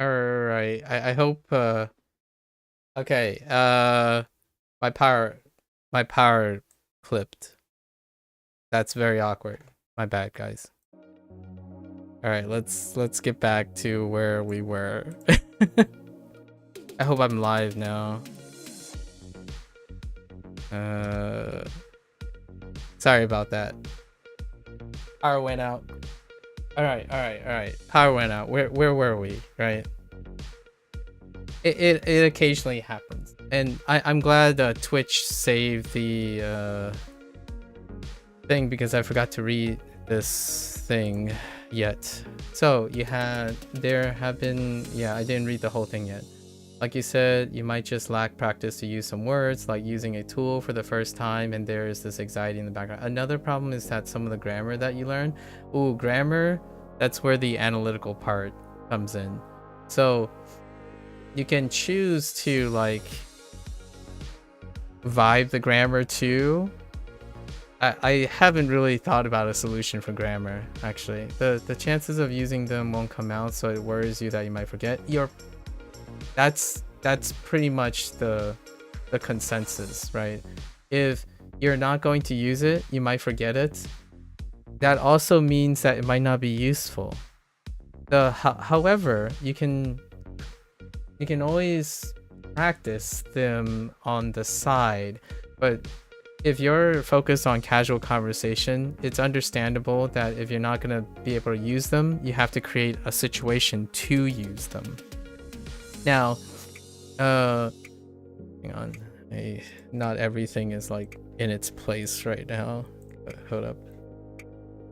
Alright, I hope, okay, my power, my power clipped. That's very awkward. My bad, guys. Alright, let's get back to where we were. I hope I'm live now. Sorry about that. Power went out. Alright. Power went out. Where were we? Right. It occasionally happens, and I'm glad Twitch saved the thing, because I forgot to read this thing yet. So there have been, yeah, I didn't read the whole thing yet. Like you said, you might just lack practice to use some words, like using a tool for the first time, and there is this anxiety in the background. Another problem is that some of the grammar that you learn, grammar, that's where the analytical part comes in. So you can choose to like vibe the grammar too. I haven't really thought about a solution for grammar, actually. The chances of using them won't come out, so it worries you that you might forget. That's pretty much the consensus, right? If you're not going to use it, you might forget it. That also means that it might not be useful. However, you can always practice them on the side, but if you're focused on casual conversation, it's understandable that if you're not going to be able to use them, you have to create a situation to use them. Now, hang on. Not everything is like in its place right now. Hold up.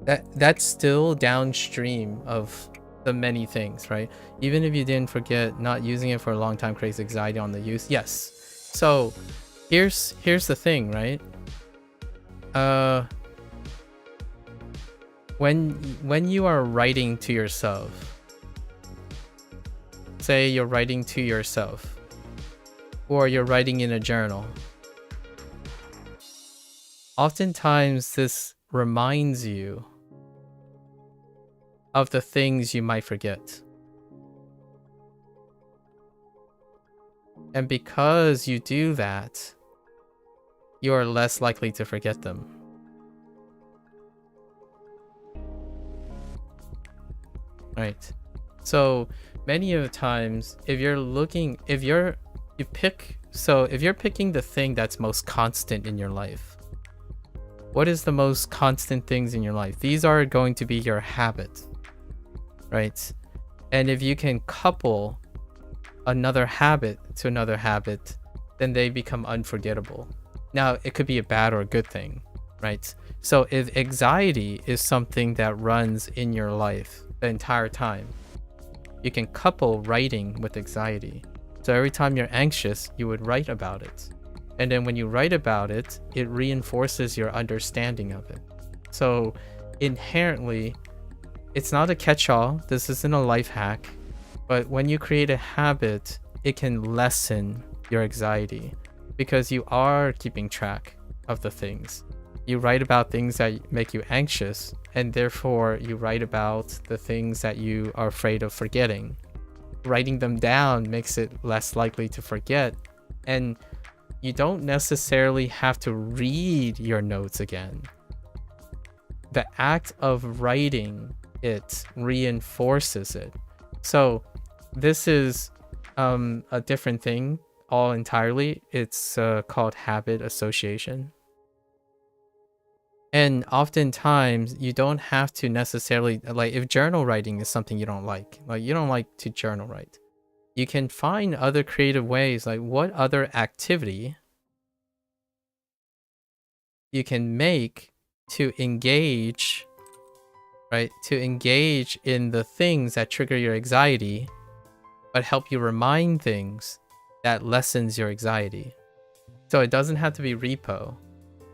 That's still downstream of the many things, right? Even if you didn't forget, not using it for a long time creates anxiety on the use. Yes. So here's the thing, right? When you are writing to yourself, say you're writing to yourself, or you're writing in a journal, oftentimes this reminds you of the things you might forget. And because you do that, you are less likely to forget them. Right. So many of the times, if you're picking the thing that's most constant in your life, what is the most constant things in your life? These are going to be your habits, right? And if you can couple another habit to another habit, then they become unforgettable. Now, it could be a bad or a good thing, right? So if anxiety is something that runs in your life the entire time, you can couple writing with anxiety. So every time you're anxious, you would write about it. And then when you write about it, it reinforces your understanding of it. So inherently, it's not a catch-all. This isn't a life hack. But when you create a habit, it can lessen your anxiety because you are keeping track of the things. You write about things that make you anxious, and therefore you write about the things that you are afraid of forgetting. Writing them down makes it less likely to forget, and you don't necessarily have to read your notes again. The act of writing it reinforces it. So this is a different thing all entirely. It's called habit association. And oftentimes you don't have to necessarily, like, if journal writing is something you don't like you don't like to journal write, you can find other creative ways, like what other activity you can make to engage, right? To engage in the things that trigger your anxiety, but help you remind things that lessens your anxiety. So it doesn't have to be repo,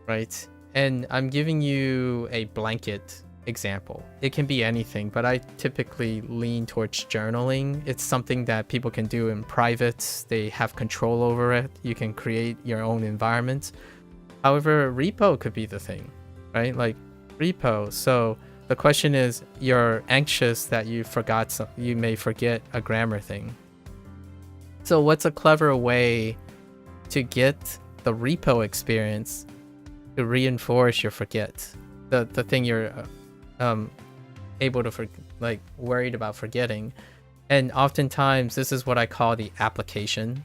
right? And I'm giving you a blanket example. It can be anything, but I typically lean towards journaling. It's something that people can do in private. They have control over it. You can create your own environment. However, repo could be the thing, right? Like repo. So The question is, you're anxious that you may forget a grammar thing. So what's a clever way to get the repo experience to reinforce your forget? The thing you're able to worried about forgetting. And oftentimes this is what I call the application.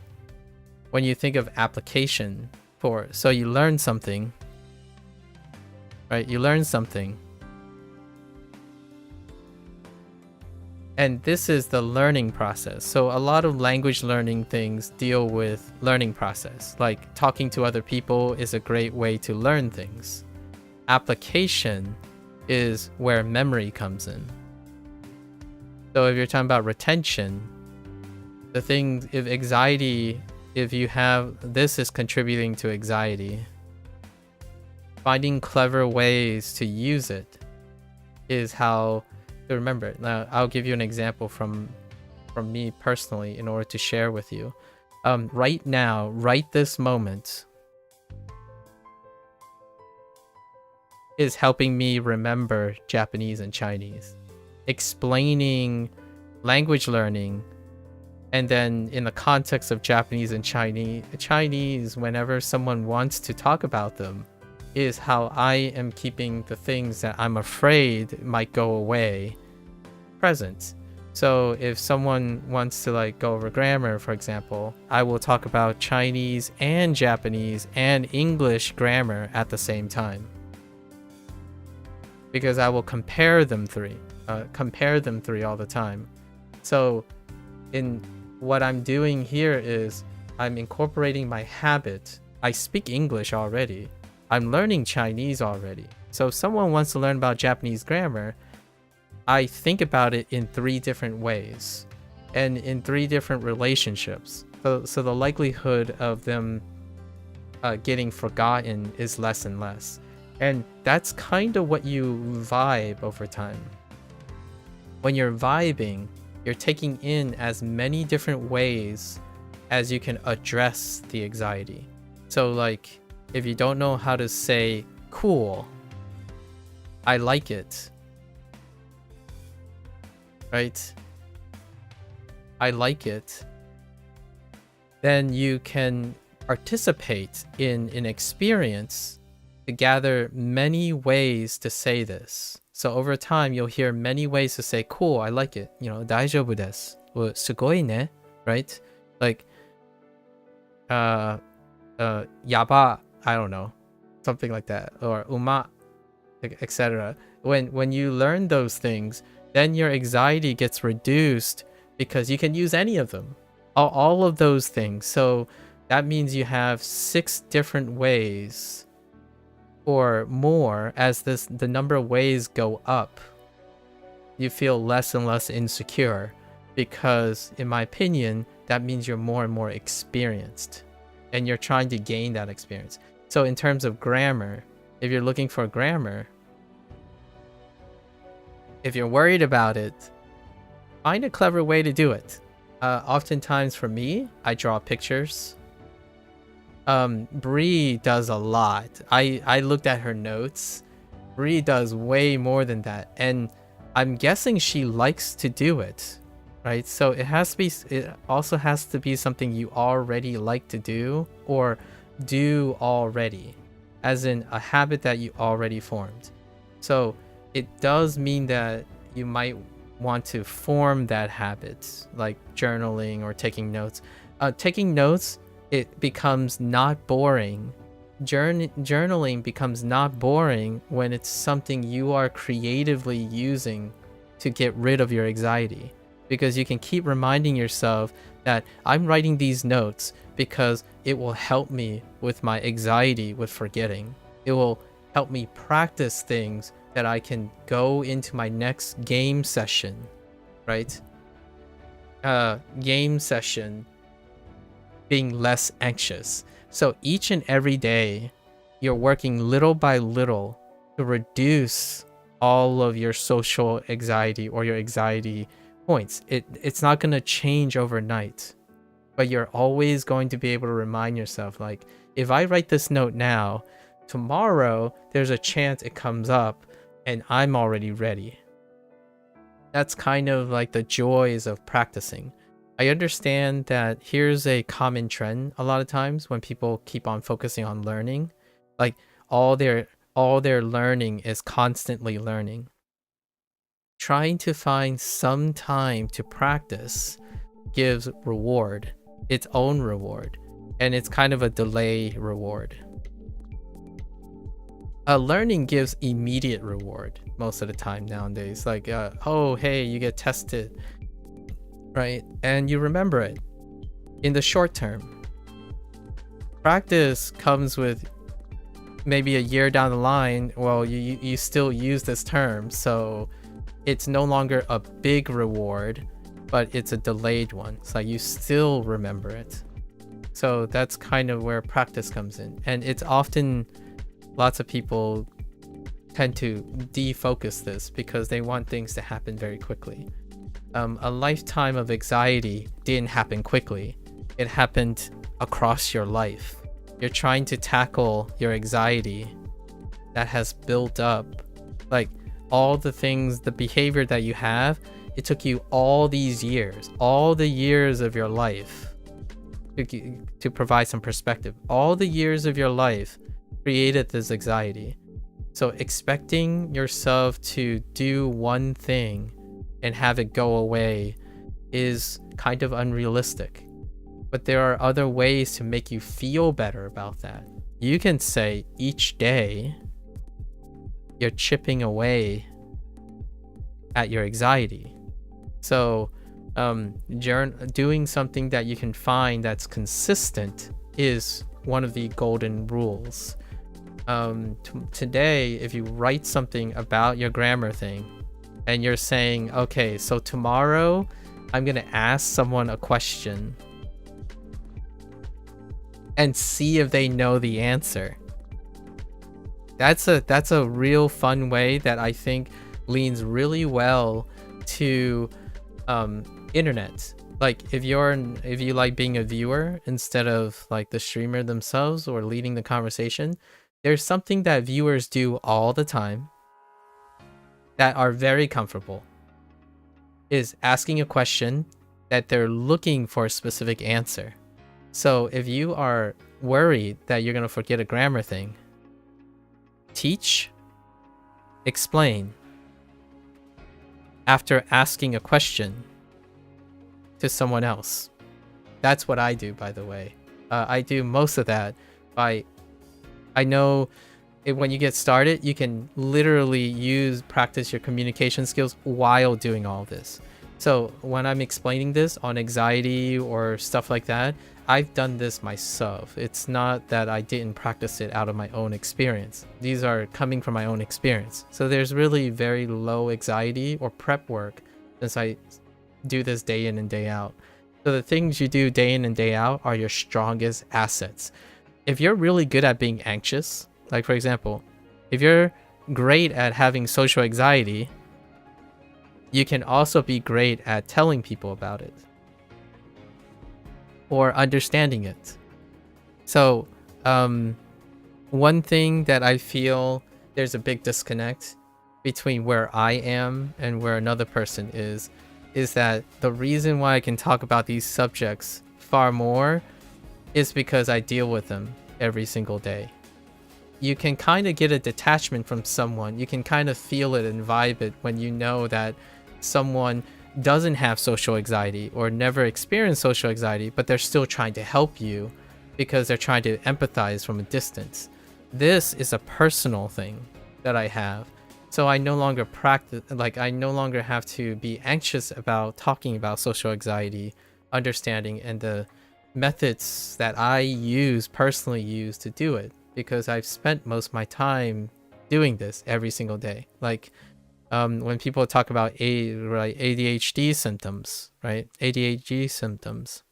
When you think of application so you learn something, right? You learn something. And this is the learning process. So a lot of language learning things deal with learning process. Like talking to other people is a great way to learn things. Application is where memory comes in. So if you're talking about retention, the thing, if you have, this is contributing to anxiety. Finding clever ways to use it is how to remember it. Now, I'll give you an example from me personally in order to share with you. Right now, right this moment, is helping me remember Japanese and Chinese. Explaining language learning, and then in the context of Japanese and Chinese, whenever someone wants to talk about them, is how I am keeping the things that I'm afraid might go away present. So if someone wants to go over grammar, for example, I will talk about Chinese and Japanese and English grammar at the same time, because I will compare them three all the time. So in what I'm doing here is I'm incorporating my habit. I speak English already. I'm learning Chinese already. So if someone wants to learn about Japanese grammar, I think about it in 3 different ways and in 3 different relationships. So the likelihood of them getting forgotten is less and less. And that's kind of what you vibe over time. When you're vibing, you're taking in as many different ways as you can address the anxiety. So if you don't know how to say cool, I like it, right? I like it. Then you can participate in an experience to gather many ways to say this. So over time, you'll hear many ways to say cool, I like it. 大丈夫です or すごいね, right? Yaba, I don't know, something like that, or uma, etc. When you learn those things, then your anxiety gets reduced because you can use any of them, all of those things. So that means you have 6 different ways or more. As the number of ways go up, you feel less and less insecure, because in my opinion, that means you're more and more experienced and you're trying to gain that experience. So in terms of grammar, if you're looking for grammar, if you're worried about it, find a clever way to do it. Oftentimes for me, I draw pictures. Bree does a lot. I looked at her notes. Bree does way more than that, and I'm guessing she likes to do it, right? So it also has to be something you already like to do, or do already, as in a habit that you already formed. So it does mean that you might want to form that habit, like journaling or taking notes. Taking notes, it becomes not boring. Journaling becomes not boring when it's something you are creatively using to get rid of your anxiety, because you can keep reminding yourself that I'm writing these notes because it will help me with my anxiety with forgetting. It will help me practice things that I can go into my next game session, right? Game session being less anxious. So each and every day, you're working little by little to reduce all of your social anxiety or your anxiety points. It's not going to change overnight, but you're always going to be able to remind yourself, if I write this note now, tomorrow there's a chance it comes up and I'm already ready. That's kind of like the joys of practicing. I understand that here's a common trend a lot of times when people keep on focusing on learning. Like all their learning is constantly learning. Trying to find some time to practice gives reward, its own reward, and it's kind of a delay reward. Learning gives immediate reward most of the time nowadays. Like, oh, hey, you get tested, right? And you remember it in the short term. Practice comes with maybe a year down the line. Well, you still use this term, so it's no longer a big reward, but it's a delayed one. It's like you still remember it. So that's kind of where practice comes in. And it's often, lots of people tend to defocus this because they want things to happen very quickly. A lifetime of anxiety didn't happen quickly. It happened across your life. You're trying to tackle your anxiety that has built up. Like all the things, the behavior that you have, it took you all these years, all the years of your life to provide some perspective. All the years of your life created this anxiety. So expecting yourself to do one thing and have it go away is kind of unrealistic. But there are other ways to make you feel better about that. You can say each day you're chipping away at your anxiety. So doing something that you can find that's consistent is one of the golden rules. Today, if you write something about your grammar thing and you're saying, okay, so tomorrow I'm gonna ask someone a question and see if they know the answer. That's a real fun way that I think leans really well to internet. Like if you like being a viewer instead of like the streamer themselves or leading the conversation, there's something that viewers do all the time that are very comfortable, is asking a question that they're looking for a specific answer. So if you are worried that you're going to forget a grammar thing, teach, explain after asking a question to someone else. That's what I do, by the way. I do most of that by, I know when you get started, you can literally practice your communication skills while doing all this. So when I'm explaining this on anxiety or stuff like that, I've done this myself. It's not that I didn't practice it out of my own experience. These are coming from my own experience. So there's really very low anxiety or prep work since I do this day in and day out. So the things you do day in and day out are your strongest assets. If you're really good at being anxious, like for example, if you're great at having social anxiety, you can also be great at telling people about it or understanding it. So one thing that I feel there's a big disconnect between where I am and where another person is that the reason why I can talk about these subjects far more is because I deal with them every single day. You can kind of get a detachment from someone. You can kind of feel it and vibe it when you know that someone doesn't have social anxiety or never experienced social anxiety, but they're still trying to help you because they're trying to empathize from a distance. This is a personal thing that I have. So I no longer I no longer have to be anxious about talking about social anxiety, understanding, and the methods that I personally use to do it, because I've spent most of my time doing this every single day. Like when people talk about ADHD symptoms, right? ADHD symptoms.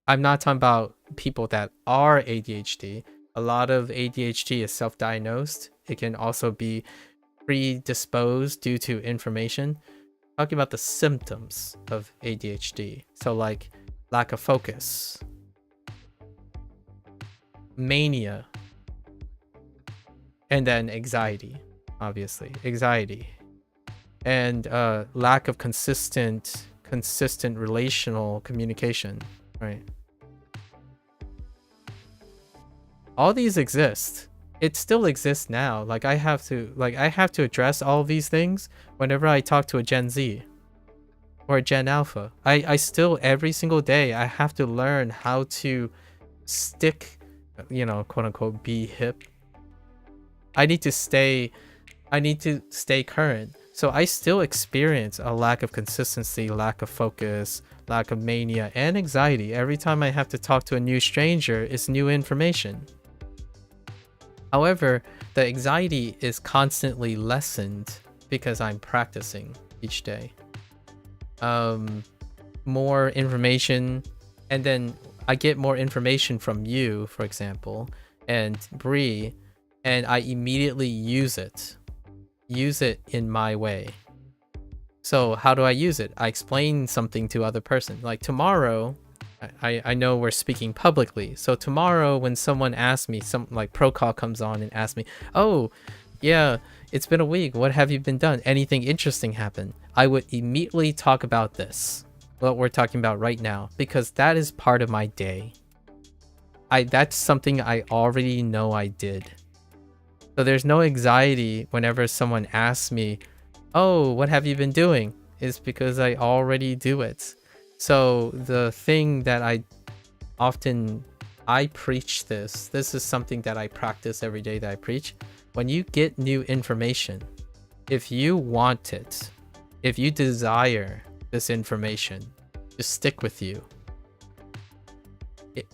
I'm not talking about people that are ADHD. A lot of ADHD is self-diagnosed. It can also be predisposed due to information. Talking about the symptoms of ADHD. So like lack of focus, mania, and then anxiety. obviously, anxiety, and lack of consistent relational communication, right? All these exist. It still exists now. Like I have to address all of these things whenever I talk to a Gen Z or a Gen Alpha. I still, every single day, I have to learn how to stick, you know, quote unquote, be hip. I need to stay current. So I still experience a lack of consistency, lack of focus, lack of mania, and anxiety. Every time I have to talk to a new stranger, it's new information. However, the anxiety is constantly lessened because I'm practicing each day. More information, and then I get more information from you, for example, and Bree, and I immediately use it in my way. So how do I use it? I explain something to other person. Like tomorrow, I know we're speaking publicly. So tomorrow when someone asks me, some like pro call comes on and asks me, oh yeah, it's been a week, what have you been done? Anything interesting happen? I would immediately talk about this, what we're talking about right now, because that is part of my day. That's something I already know I did. So there's no anxiety whenever someone asks me, oh, what have you been doing? It's because I already do it. So the thing that I preach this is something that I practice every day that I preach. When you get new information, if you want it, if you desire this information to stick with you,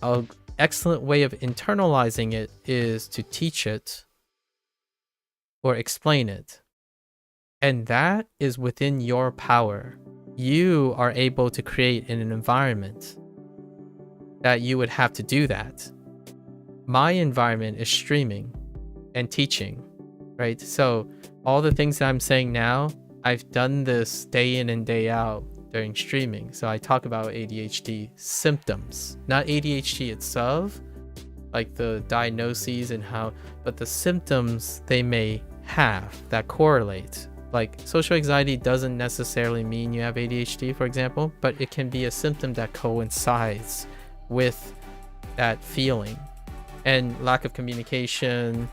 an excellent way of internalizing it is to teach it or explain it. And that is within your power. You are able to create in an environment that you would have to do that. My environment is streaming and teaching, right? So all the things that I'm saying now, I've done this day in and day out during streaming. So I talk about ADHD symptoms, not ADHD itself, like the diagnoses and how, but the symptoms they may have that correlate. Like social anxiety doesn't necessarily mean you have ADHD, for example, but it can be a symptom that coincides with that feeling. And lack of communication,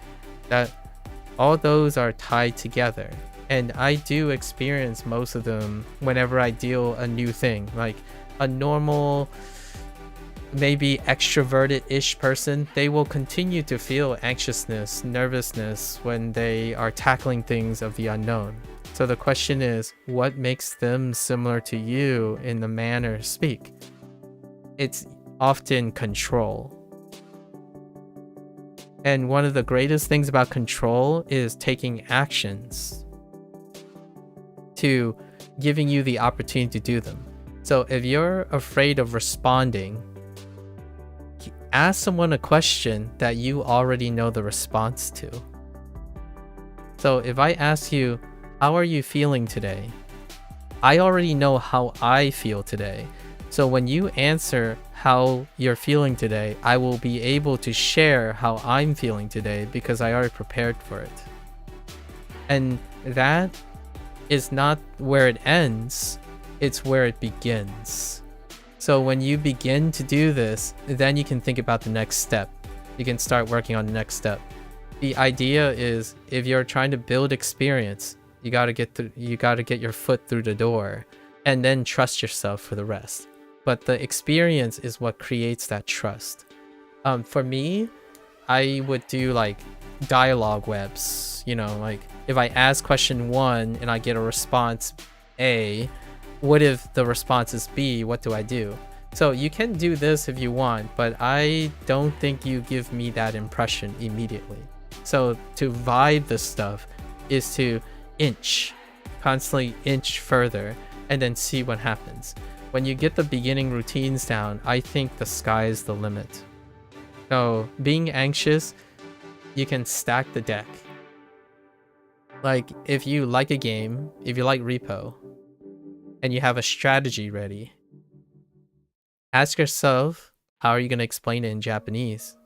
that all those are tied together. And I do experience most of them whenever I deal a new thing. Like a normal, maybe extroverted-ish person, they will continue to feel anxiousness, nervousness when they are tackling things of the unknown. So the question is, what makes them similar to you in the manner of speak? It's often control. And one of the greatest things about control is taking actions to giving you the opportunity to do them. So if you're afraid of responding, ask someone a question that you already know the response to. So if I ask you, how are you feeling today? I already know how I feel today. So when you answer how you're feeling today, I will be able to share how I'm feeling today because I already prepared for it. And that is not where it ends, it's where it begins. So when you begin to do this, then you can think about the next step. You can start working on the next step. The idea is, if you're trying to build experience, you gotta get your foot through the door and then trust yourself for the rest. But the experience is what creates that trust. For me, I would do like dialogue webs, you know, like if I ask question 1 and I get a response A, what if the response is B? What do I do? So you can do this if you want, but I don't think you give me that impression immediately. So to vibe this stuff is to constantly inch further and then see what happens. When you get the beginning routines down, I think the sky is the limit. So being anxious, you can stack the deck. Like if you like a game, if you like Repo, and you have a strategy ready, ask yourself, how are you going to explain it in Japanese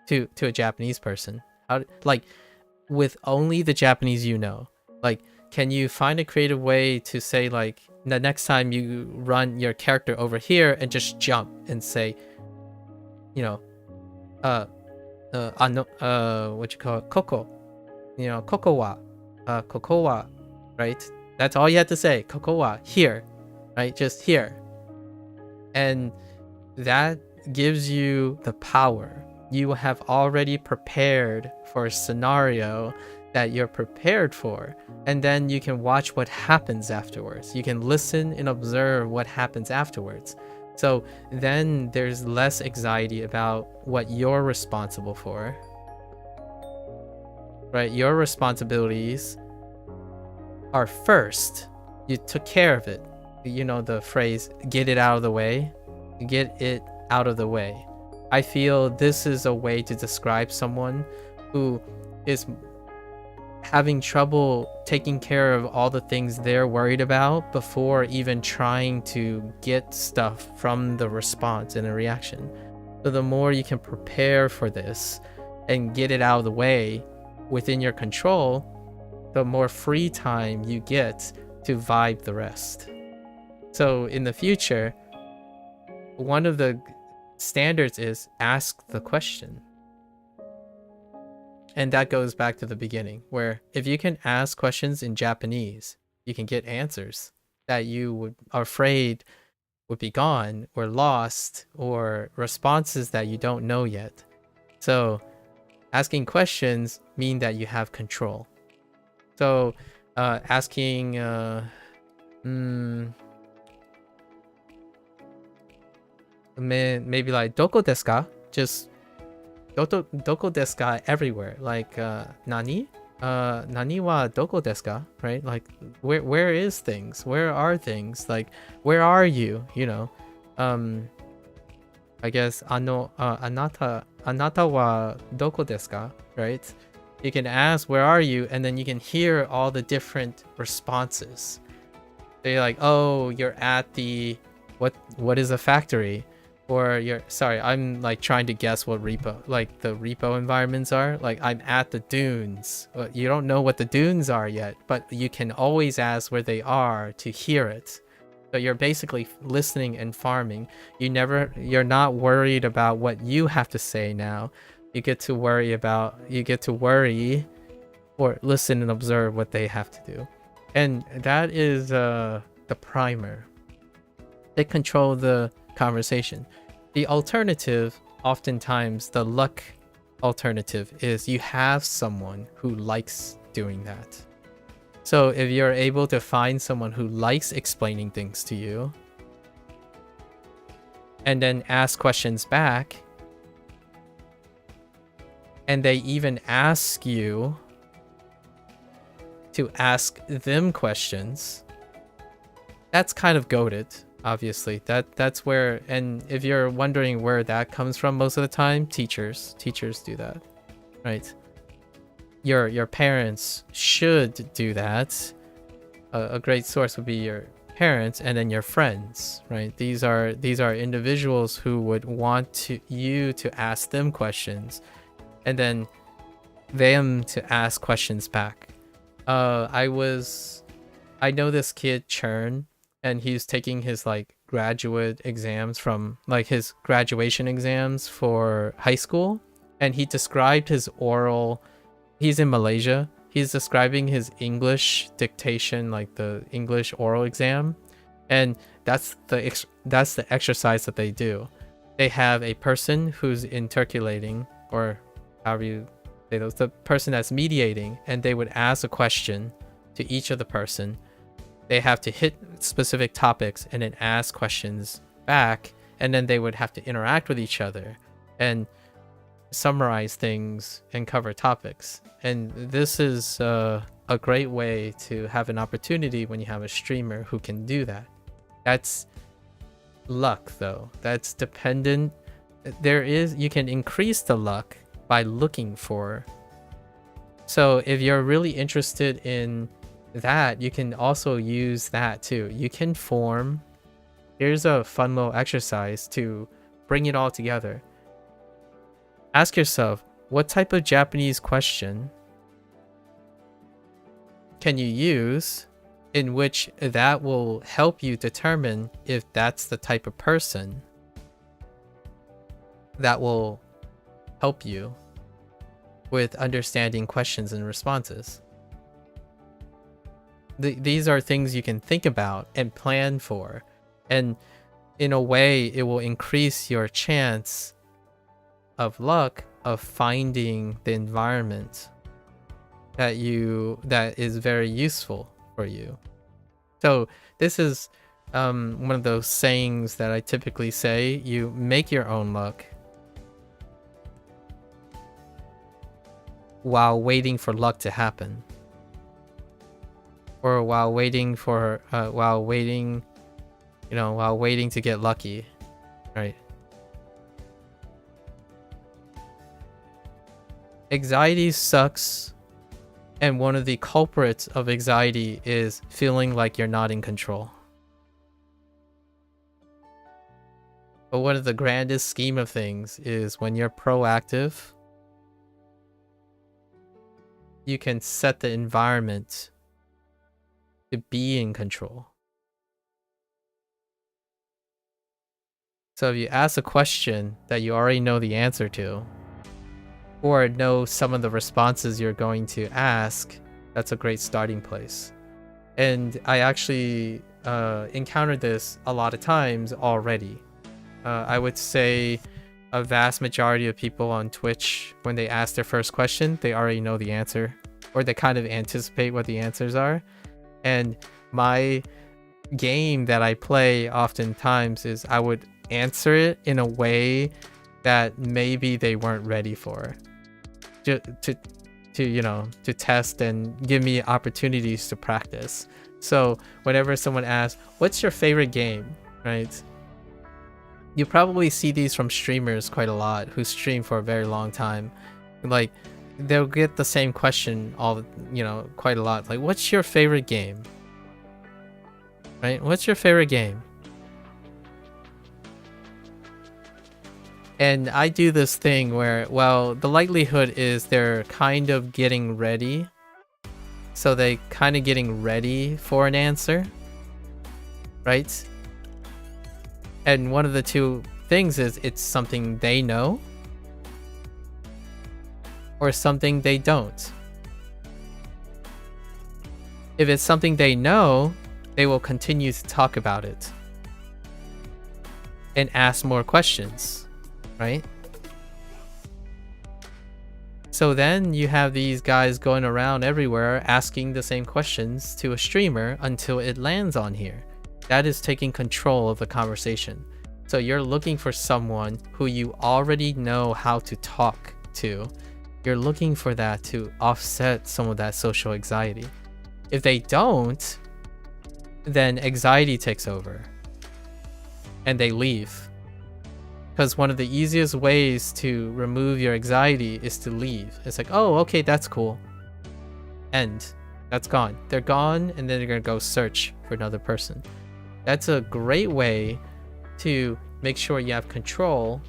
to a Japanese person? with only the Japanese you know. Like, can you find a creative way to say, like, the next time you run your character over here and just jump and say, you know, what you call it, Koko, Koko wa, right? That's all you have to say, Koko wa, here, right? Just here. And that gives you the power. You have already prepared for a scenario that you're prepared for, and then you can watch what happens afterwards. You can listen and observe what happens afterwards. So then there's less anxiety about what you're responsible for, right? Your responsibilities are first. You took care of it. You know the phrase, get it out of the way. Get it out of the way. I feel this is a way to describe someone who is having trouble taking care of all the things they're worried about before even trying to get stuff from the response and the reaction. So the more you can prepare for this and get it out of the way within your control, the more free time you get to vibe the rest. So in the future, one of the standards is ask the question. And that goes back to the beginning, where if you can ask questions in Japanese, you can get answers that you are afraid would be gone or lost, or responses that you don't know yet. So asking questions mean that you have control. So asking maybe like doko desu ka? Just doko desu ka everywhere. Like nani? Nani wa doko desu ka? Right? Like where is things? Where are things? Like where are you? You know? I guess anata wa doko desu ka? Right? You can ask where are you, and then you can hear all the different responses. They're like, oh, you're at the what is a factory? Or I'm like trying to guess what like the repo environments are. Like, I'm at the dunes. You don't know what the dunes are yet, but you can always ask where they are to hear it. So you're basically listening and farming. You're not worried about what you have to say now. You get to worry or listen and observe what they have to do. And that is the primer. They control the conversation. The alternative, oftentimes the luck alternative, is you have someone who likes doing that. So if you're able to find someone who likes explaining things to you and then ask questions back, and they even ask you to ask them questions, that's kind of goated. Obviously, that's where, and if you're wondering where that comes from, most of the time, teachers do that, right? Your parents should do that. A great source would be your parents, and then your friends, right? These are individuals who would want you to ask them questions, and then them to ask questions back. I know this kid Churn, and he's taking his like graduate exams from like his graduation exams for high school, and he described his oral. He's in Malaysia. He's describing his English dictation, like the English oral exam, and that's the exercise that they do. They have a person who's interculating, or however you say those, the person that's mediating, and they would ask a question to each of the person. They have to hit specific topics and then ask questions back, and then they would have to interact with each other and summarize things and cover topics. And this is a great way to have an opportunity when you have a streamer who can do that. That's luck, though. That's dependent. You can increase the luck by looking for. So if you're really interested in that, you can also use that too. You can form. Here's a fun little exercise to bring it all together. Ask yourself, what type of Japanese question can you use in which that will help you determine if that's the type of person that will help you with understanding questions and responses? These are things you can think about and plan for, and in a way it will increase your chance of luck of finding the environment that is very useful for you. So this is one of those sayings that I typically say: you make your own luck while waiting for luck to happen, or while waiting to get lucky, right? Anxiety sucks, and one of the culprits of anxiety is feeling like you're not in control. But one of the grandest scheme of things is when you're proactive, you can set the environment to be in control. So if you ask a question that you already know the answer to, or know some of the responses you're going to ask, that's a great starting place. And I actually encountered this a lot of times already. I would say a vast majority of people on Twitch, when they ask their first question, they already know the answer, or they kind of anticipate what the answers are. And my game that I play oftentimes is I would answer it in a way that maybe they weren't ready for, to test and give me opportunities to practice. So whenever someone asks, what's your favorite game, right? You probably see these from streamers quite a lot who stream for a very long time. Like, they'll get the same question quite a lot. Like, what's your favorite game? Right? What's your favorite game? And I do this thing where, well, the likelihood is they're kind of getting ready. So they kind of getting ready for an answer, right? And one of the two things is it's something they know or something they don't. If it's something they know, they will continue to talk about it and ask more questions, right? So then you have these guys going around everywhere asking the same questions to a streamer until it lands on here. That is taking control of the conversation. So you're looking for someone who you already know how to talk to. You're looking for that to offset some of that social anxiety. If they don't, then anxiety takes over and they leave. Because one of the easiest ways to remove your anxiety is to leave. It's like, oh, okay, that's cool. End. That's gone. They're gone, and then they're going to go search for another person. That's a great way to make sure you have control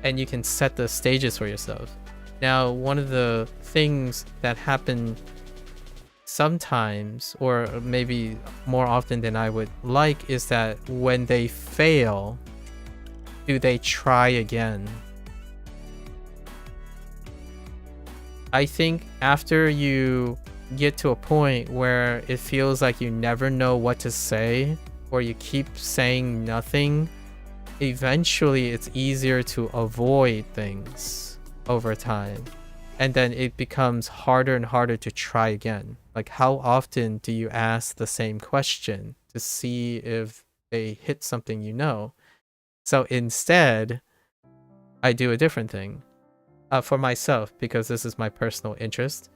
and you can set the stages for yourself. Now, one of the things that happen sometimes, or maybe more often than I would like, is that when they fail, do they try again? I think after you get to a point where it feels like you never know what to say, or you keep saying nothing, eventually it's easier to avoid things over time. And then it becomes harder and harder to try again. Like, how often do you ask the same question to see if they hit something you know? So instead, I do a different thing for myself, because this is my personal interest.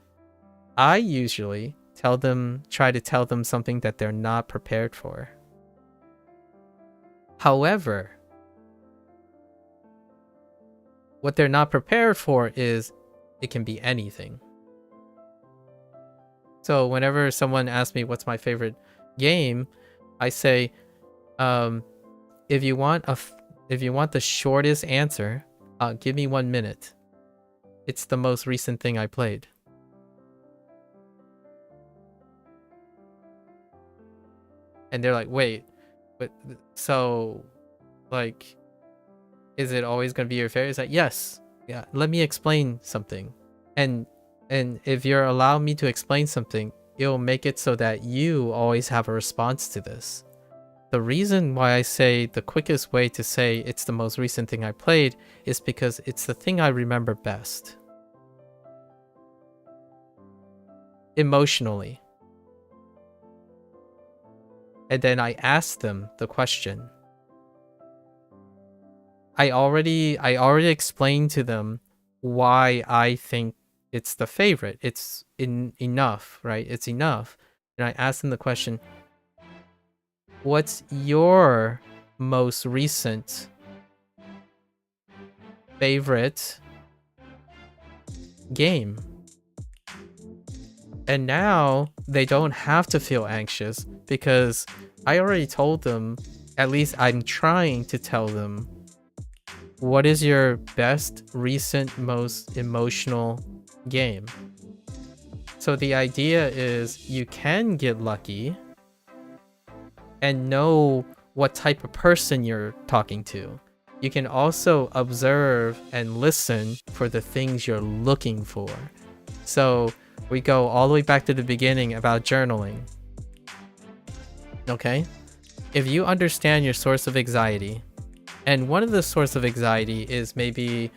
I usually try to tell them something that they're not prepared for. However, what they're not prepared for is it can be anything. So whenever someone asks me what's my favorite game, I say, if you want the shortest answer, give me 1 minute. It's the most recent thing I played. And they're like, wait, but so like, is it always going to be your favorite? It's like, yes. Yeah, let me explain something. And if you're allowing me to explain something, it'll make it so that you always have a response to this. The reason why I say the quickest way to say it's the most recent thing I played is because it's the thing I remember best. Emotionally. And then I asked them the question. I already explained to them why I think it's the favorite. It's enough, right? It's enough. And I asked them the question, what's your most recent favorite game? And now they don't have to feel anxious because I already told them, at least I'm trying to tell them, what is your best recent most emotional game? So the idea is you can get lucky and know what type of person you're talking to. You can also observe and listen for the things you're looking for. So we go all the way back to the beginning about journaling. Okay? If you understand your source of anxiety, and one of the source of anxiety is maybe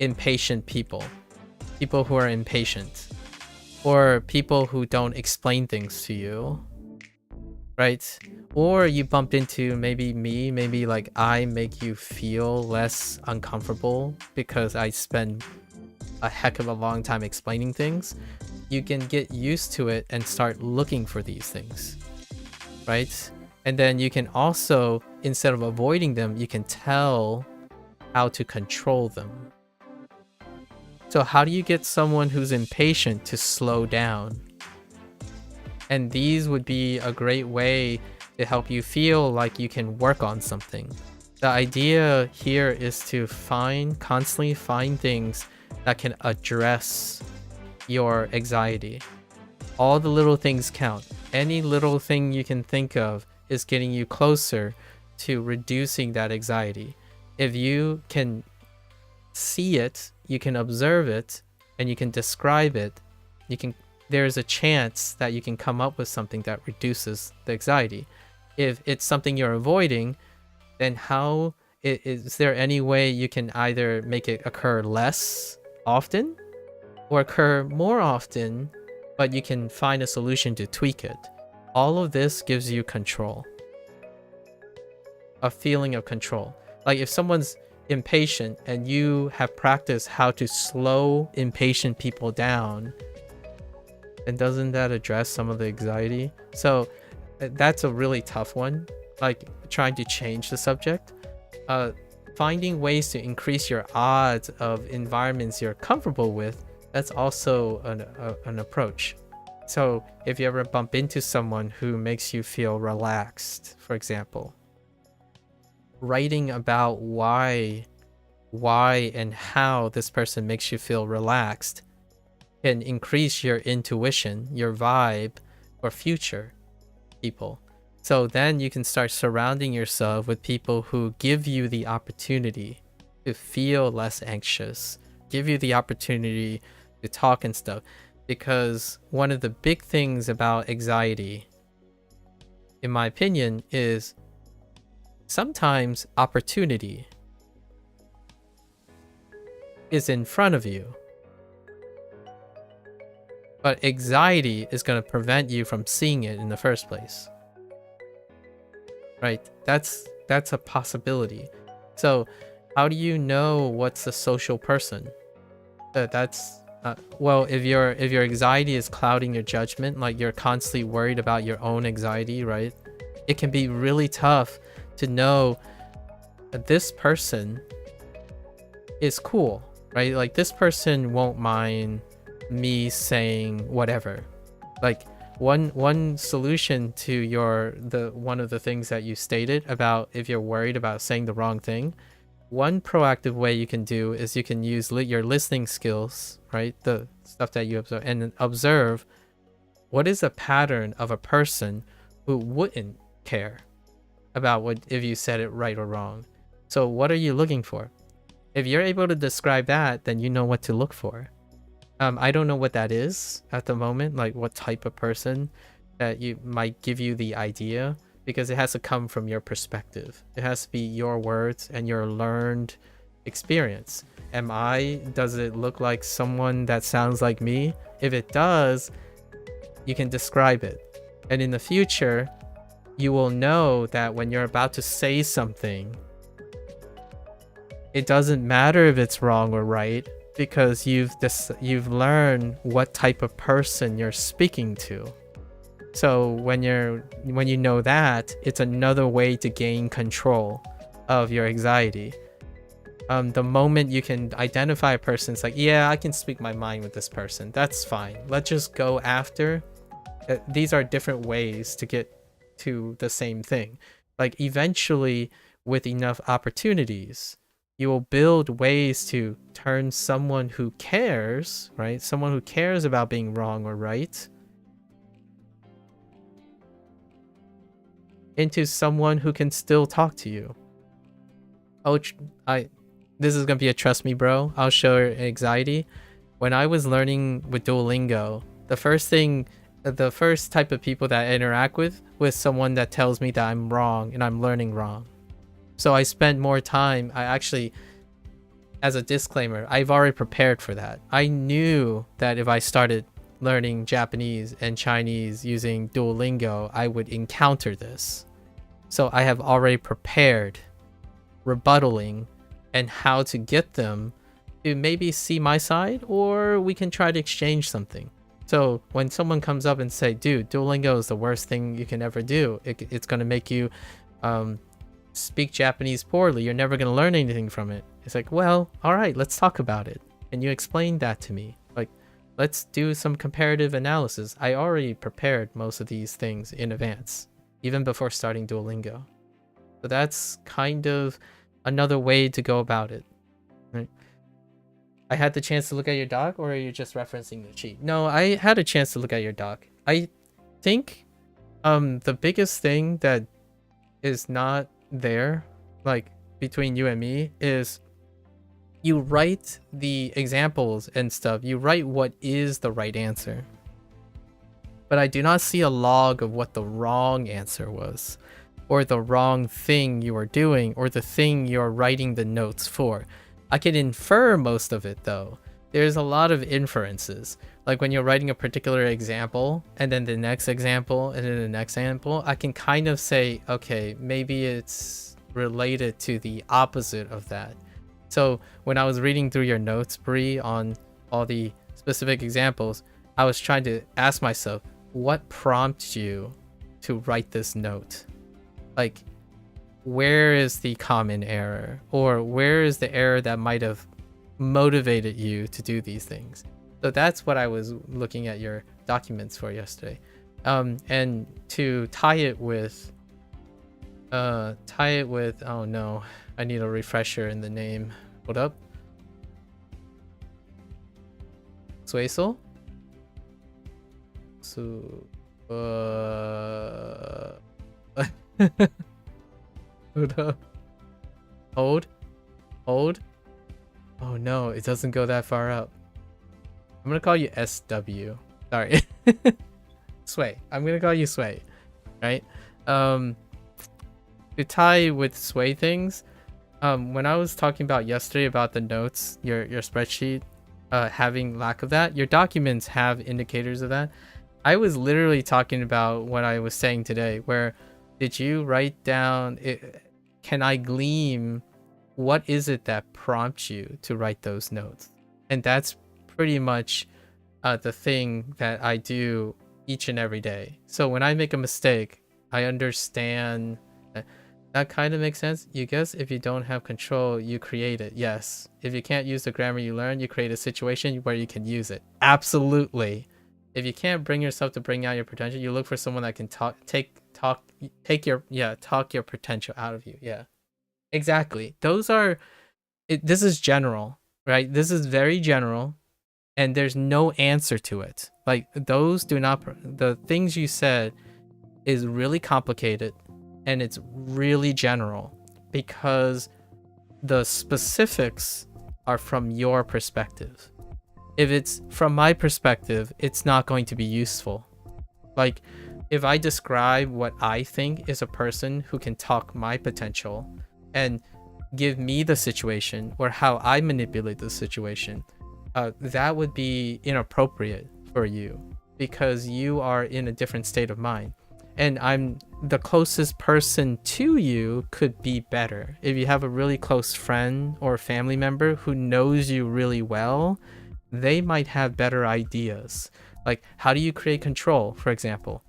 impatient people who are impatient, or people who don't explain things to you, right? Or you bump into maybe like I make you feel less uncomfortable because I spend a heck of a long time explaining things. You can get used to it and start looking for these things, right? And then you can also, instead of avoiding them, you can tell how to control them. So how do you get someone who's impatient to slow down? And these would be a great way to help you feel like you can work on something. The idea here is to constantly find things that can address your anxiety. All the little things count. Any little thing you can think of is getting you closer to reducing that anxiety. If you can see it, you can observe it, and you can describe it, there's a chance that you can come up with something that reduces the anxiety. If it's something you're avoiding, then is there any way you can either make it occur less often or occur more often, but you can find a solution to tweak it? All of this gives you control. A feeling of control. Like if someone's impatient and you have practiced how to slow impatient people down, then doesn't that address some of the anxiety? So that's a really tough one. Like trying to change the subject. Finding ways to increase your odds of environments you're comfortable with, that's also an approach. So if you ever bump into someone who makes you feel relaxed, for example, writing about why and how this person makes you feel relaxed can increase your intuition, your vibe for future people. So then you can start surrounding yourself with people who give you the opportunity to feel less anxious, give you the opportunity to talk and stuff. Because one of the big things about anxiety, in my opinion, is sometimes opportunity is in front of you, but anxiety is going to prevent you from seeing it in the first place. Right? That's a possibility. So how do you know what's a social person? Well, if your anxiety is clouding your judgment, like you're constantly worried about your own anxiety, right? It can be really tough to know that this person is cool, right? Like this person won't mind me saying whatever. Like one solution to one of the things that you stated about if you're worried about saying the wrong thing, one proactive way you can do is you can use your listening skills, right? The stuff that you observe, and observe what is a pattern of a person who wouldn't care about what if you said it right or wrong. So what are you looking for? If you're able to describe that, then you know what to look for. I don't know what that is at the moment, like what type of person that you might give you the idea, because it has to come from your perspective. It has to be your words and your learned experience. Does it look like someone that sounds like me? If it does, you can describe it. And in the future, you will know that when you're about to say something, it doesn't matter if it's wrong or right, because you've learned what type of person you're speaking to. So when you know that, it's another way to gain control of your anxiety. The moment you can identify a person, it's like, yeah, I can speak my mind with this person. That's fine. Let's just go after. These are different ways to get to the same thing. Like eventually, with enough opportunities, you will build ways to turn someone who cares, right? Someone who cares about being wrong or right, into someone who can still talk to you. This is gonna be a trust me, bro. I'll show your anxiety. When I was learning with Duolingo, the first type of people that I interact with someone that tells me that I'm wrong and I'm learning wrong. So I spent more time. I actually, as a disclaimer, I've already prepared for that. I knew that if I started learning Japanese and Chinese using Duolingo, I would encounter this. So I have already prepared rebuttaling and how to get them to maybe see my side, or we can try to exchange something. So when someone comes up and say, dude, Duolingo is the worst thing you can ever do. It's going to make you speak Japanese poorly. You're never going to learn anything from it. It's like, well, all right, let's talk about it. And you explain that to me. Like, let's do some comparative analysis. I already prepared most of these things in advance, even before starting Duolingo. So that's kind of another way to go about it. Right? I had the chance to look at your doc, or are you just referencing the cheat? No, I had a chance to look at your doc. I think the biggest thing that is not there, like between you and me, is you write the examples and stuff. You write what is the right answer. But I do not see a log of what the wrong answer was, or the wrong thing you are doing, or the thing you're writing the notes for. I can infer most of it though. There's a lot of inferences. Like when you're writing a particular example, and then the next example, and then the next example, I can kind of say, okay, maybe it's related to the opposite of that. So when I was reading through your notes, Bree, on all the specific examples, I was trying to ask myself, what prompts you to write this note? Like, where is the common error, or where is the error that might have motivated you to do these things? So that's what I was looking at your documents for yesterday. And to tie it with, oh no, I need a refresher in the name. Hold up. Sueso? So, hold up. Hold. Oh no, it doesn't go that far up. I'm gonna call you SW. Sorry. Sway. I'm gonna call you Sway. Right? To tie with Sway things, when I was talking about yesterday about the notes, your spreadsheet having lack of that, your documents have indicators of that. I was literally talking about what I was saying today, where did you write down can I glean what is it that prompts you to write those notes? And that's pretty much the thing that I do each and every day. So when I make a mistake, I understand that kind of makes sense. You guess if you don't have control, you create it. Yes. If you can't use the grammar you learn, you create a situation where you can use it. Absolutely. If you can't bring yourself to bring out your potential, you look for someone that can take your potential out of you. Yeah. Exactly. This is general, right? This is very general, and there's no answer to it. Like, those do not, the things you said is really complicated and it's really general because the specifics are from your perspective. If it's from my perspective, it's not going to be useful. Like, if I describe what I think is a person who can talk my potential and give me the situation or how I manipulate the situation, that would be inappropriate for you because you are in a different state of mind. And I'm the closest person to you could be better. If you have a really close friend or family member who knows you really well, they might have better ideas. Like, how do you create control, for example?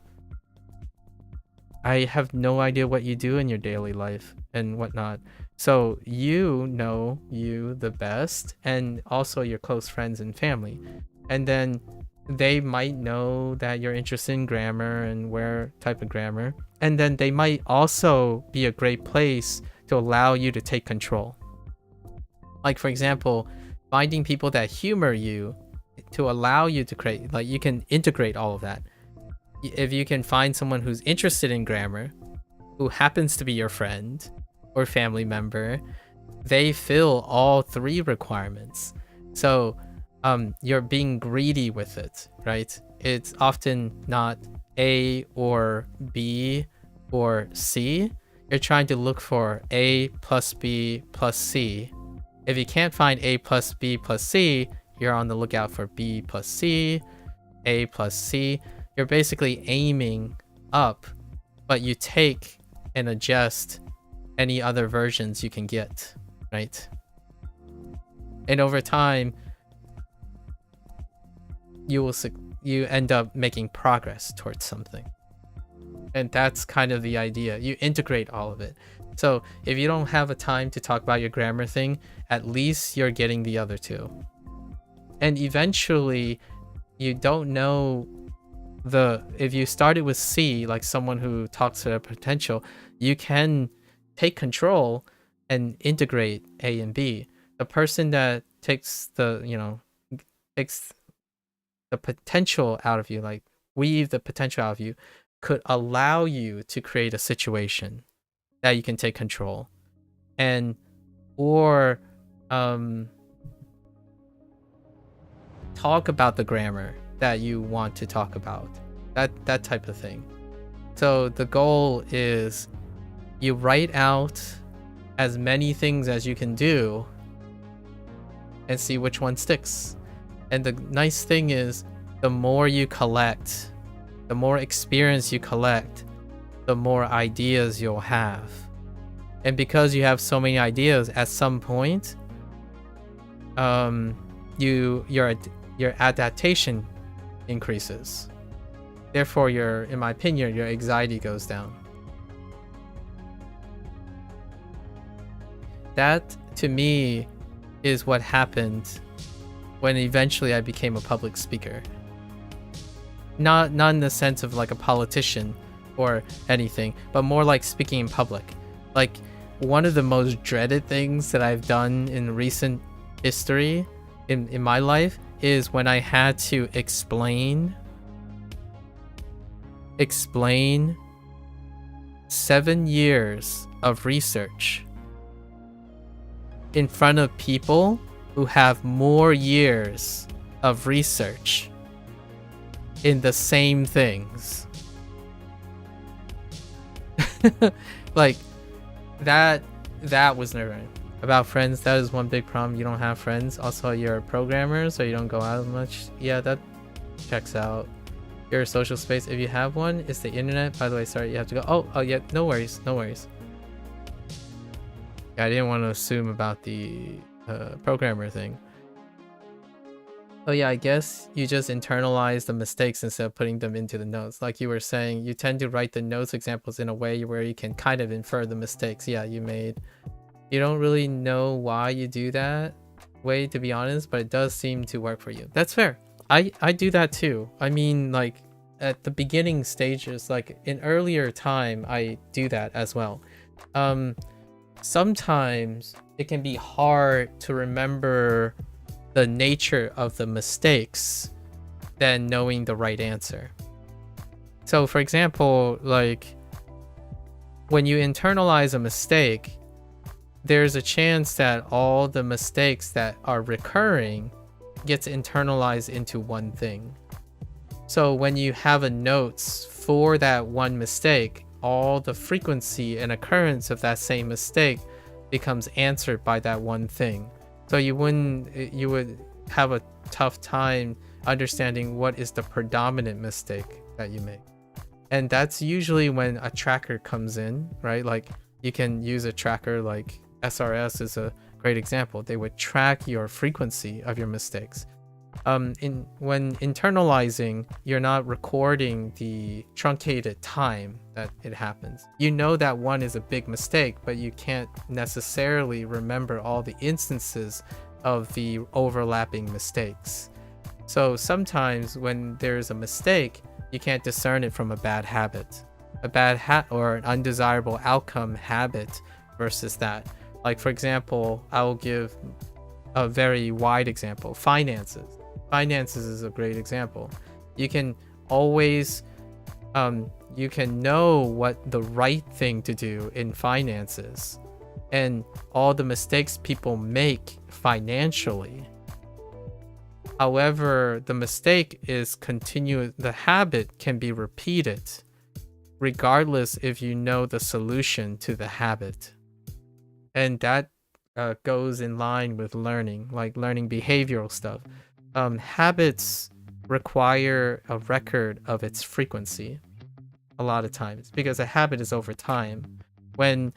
I have no idea what you do in your daily life and whatnot. So you know you the best, and also your close friends and family. And then they might know that you're interested in grammar and where type of grammar. And then they might also be a great place to allow you to take control. Like, for example, finding people that humor you to allow you to create, like, you can integrate all of that. If you can find someone who's interested in grammar, who happens to be your friend or family member, they fill all three requirements. So you're being greedy with it, right? It's often not A or B or C. You're trying to look for A plus B plus C. If you can't find A plus B plus C, you're on the lookout for B plus C, A plus C. You're basically aiming up, but you take and adjust any other versions you can get, right? And over time, you end up making progress towards something. And that's kind of the idea. You integrate all of it. So if you don't have a time to talk about your grammar thing, at least you're getting the other two. And eventually, you don't know if you started with C, like someone who talks to their potential, you can take control and integrate A and B. The person that takes takes the potential out of you, like weave the potential out of you, could allow you to create a situation that you can take control or talk about the grammar that you want to talk about, that type of thing. So the goal is you write out as many things as you can do and see which one sticks. And the nice thing is, the more you collect, the more experience you collect, the more ideas you'll have. And because you have so many ideas, at some point, your adaptation increases. Therefore, in my opinion, your anxiety goes down. That, to me, is what happened when eventually I became a public speaker. Not in the sense of like a politician or anything, but more like speaking in public. Like, one of the most dreaded things that I've done in recent history in my life is when I had to explain 7 years of research in front of people who have more years of research in the same things. Like, that was nerve-wracking. About friends, that is one big problem. You don't have friends. Also, you're a programmer, so you don't go out much. Yeah, that checks out. Your social space, if you have one, is the internet. By the way, sorry, you have to go. Oh yeah, no worries. Yeah, I didn't want to assume about the programmer thing. Oh yeah, I guess you just internalize the mistakes instead of putting them into the notes. Like you were saying, you tend to write the notes examples in a way where you can kind of infer the mistakes, yeah, you made. You don't really know why you do that way, to be honest, but it does seem to work for you. That's fair. I do that too. I mean, like, at the beginning stages, like in earlier time, I do that as well. Sometimes it can be hard to remember the nature of the mistakes than knowing the right answer. So for example, like when you internalize a mistake, there's a chance that all the mistakes that are recurring gets internalized into one thing. So when you have a notes for that one mistake, all the frequency and occurrence of that same mistake becomes answered by that one thing. So you would have a tough time understanding what is the predominant mistake that you make. And that's usually when a tracker comes in, right? Like you can use a tracker like SRS is a great example. They would track your frequency of your mistakes. When internalizing, you're not recording the truncated time that it happens. You know that one is a big mistake, but you can't necessarily remember all the instances of the overlapping mistakes. So sometimes when there's a mistake, you can't discern it from a bad habit. A bad or an undesirable outcome habit versus that. Like for example, I will give a very wide example, finances. Finances is a great example. You can always, you can know what the right thing to do in finances and all the mistakes people make financially. However, the mistake is continuous, the habit can be repeated regardless if you know the solution to the habit. And that goes in line with learning, like learning behavioral stuff. Habits require a record of its frequency a lot of times because a habit is over time. When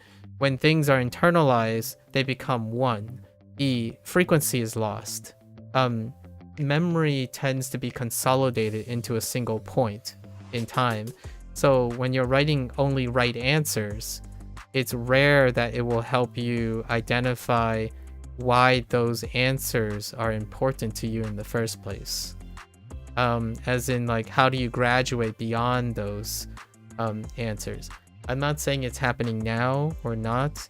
things are internalized, they become one. The frequency is lost. Memory tends to be consolidated into a single point in time. So when you're writing only right answers, it's rare that it will help you identify why those answers are important to you in the first place. As in, like, how do you graduate beyond those answers? I'm not saying it's happening now or not.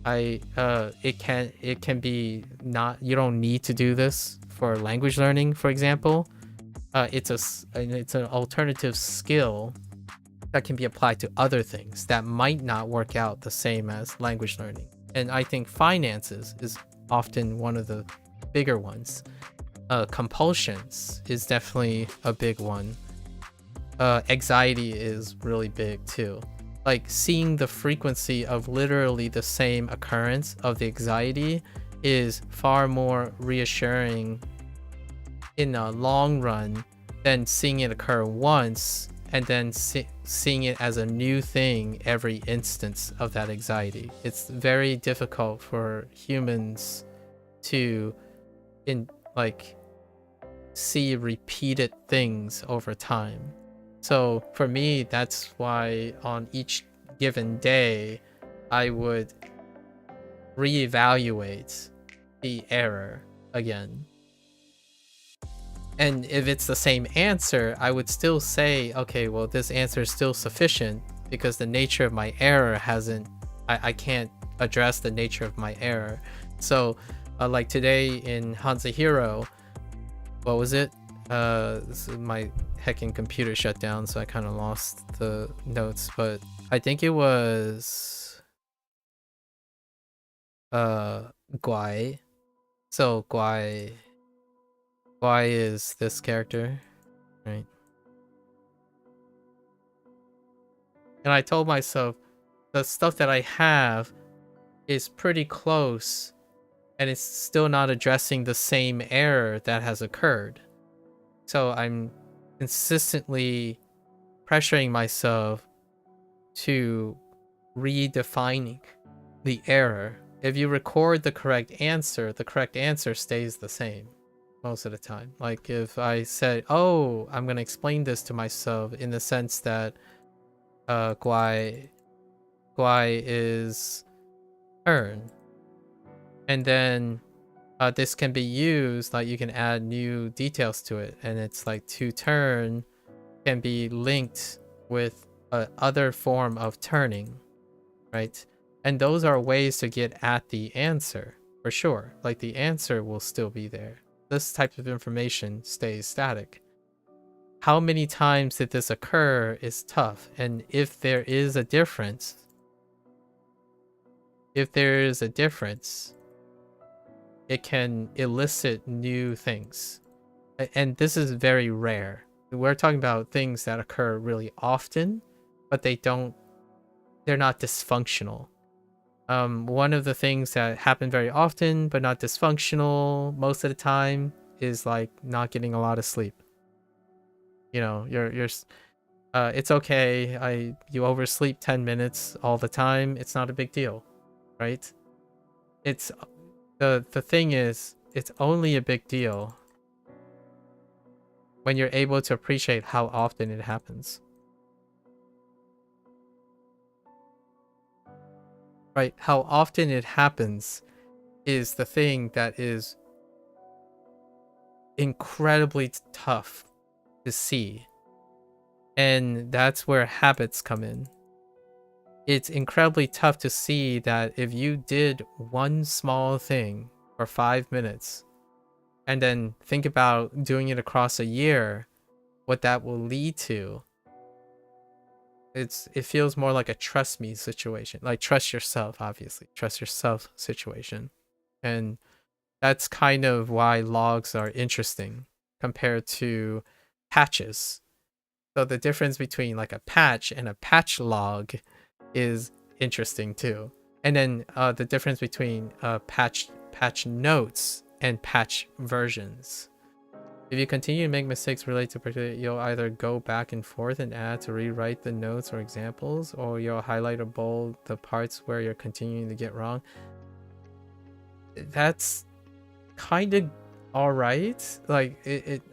It can be not. You don't need to do this for language learning, for example. It's an alternative skill that can be applied to other things that might not work out the same as language learning. And I think finances is often one of the bigger ones. Compulsions is definitely a big one. Anxiety is really big too. Like seeing the frequency of literally the same occurrence of the anxiety is far more reassuring in the long run than seeing it occur once and then seeing it as a new thing every instance of that anxiety. It's very difficult for humans to see repeated things over time. So for me, that's why on each given day, I would reevaluate the error again. And if it's the same answer, I would still say, okay, well, this answer is still sufficient because the nature of my error I can't address the nature of my error. So like today in HanziHero, what was it? My heckin' computer shut down, so I kind of lost the notes, but I think it was Guai. So Guai is this character, right? And I told myself the stuff that I have is pretty close and it's still not addressing the same error that has occurred. So I'm consistently pressuring myself to redefining the error. If you record the correct answer stays the same most of the time. Like if I said, oh, I'm going to explain this to myself in the sense that Guai is earn. And then this can be used, like you can add new details to it, and it's like to turn can be linked with other form of turning, right? And those are ways to get at the answer for sure. Like the answer will still be there. This type of information stays static. how many times did this occur is tough. And if there is a difference, it can elicit new things. And this is very rare. We're talking about things that occur really often, but they're not dysfunctional. One of the things that happen very often but not dysfunctional most of the time is like not getting a lot of sleep. You know, it's okay. You oversleep 10 minutes all the time. It's not a big deal, right? It's the thing is, it's only a big deal when you're able to appreciate how often it happens. Right? How often it happens is the thing that is incredibly tough to see. And that's where habits come in. It's incredibly tough to see that if you did one small thing for 5 minutes and then think about doing it across a year, what that will lead to. It feels more like a trust me situation, like trust yourself, obviously, trust yourself situation. And that's kind of why logs are interesting compared to patches. So the difference between like a patch and a patch log is interesting too. And then the difference between patch notes and patch versions. If you continue to make mistakes related to particular, you'll either go back and forth and add to rewrite the notes or examples, or you'll highlight or bold the parts where you're continuing to get wrong. That's kind of all right. Like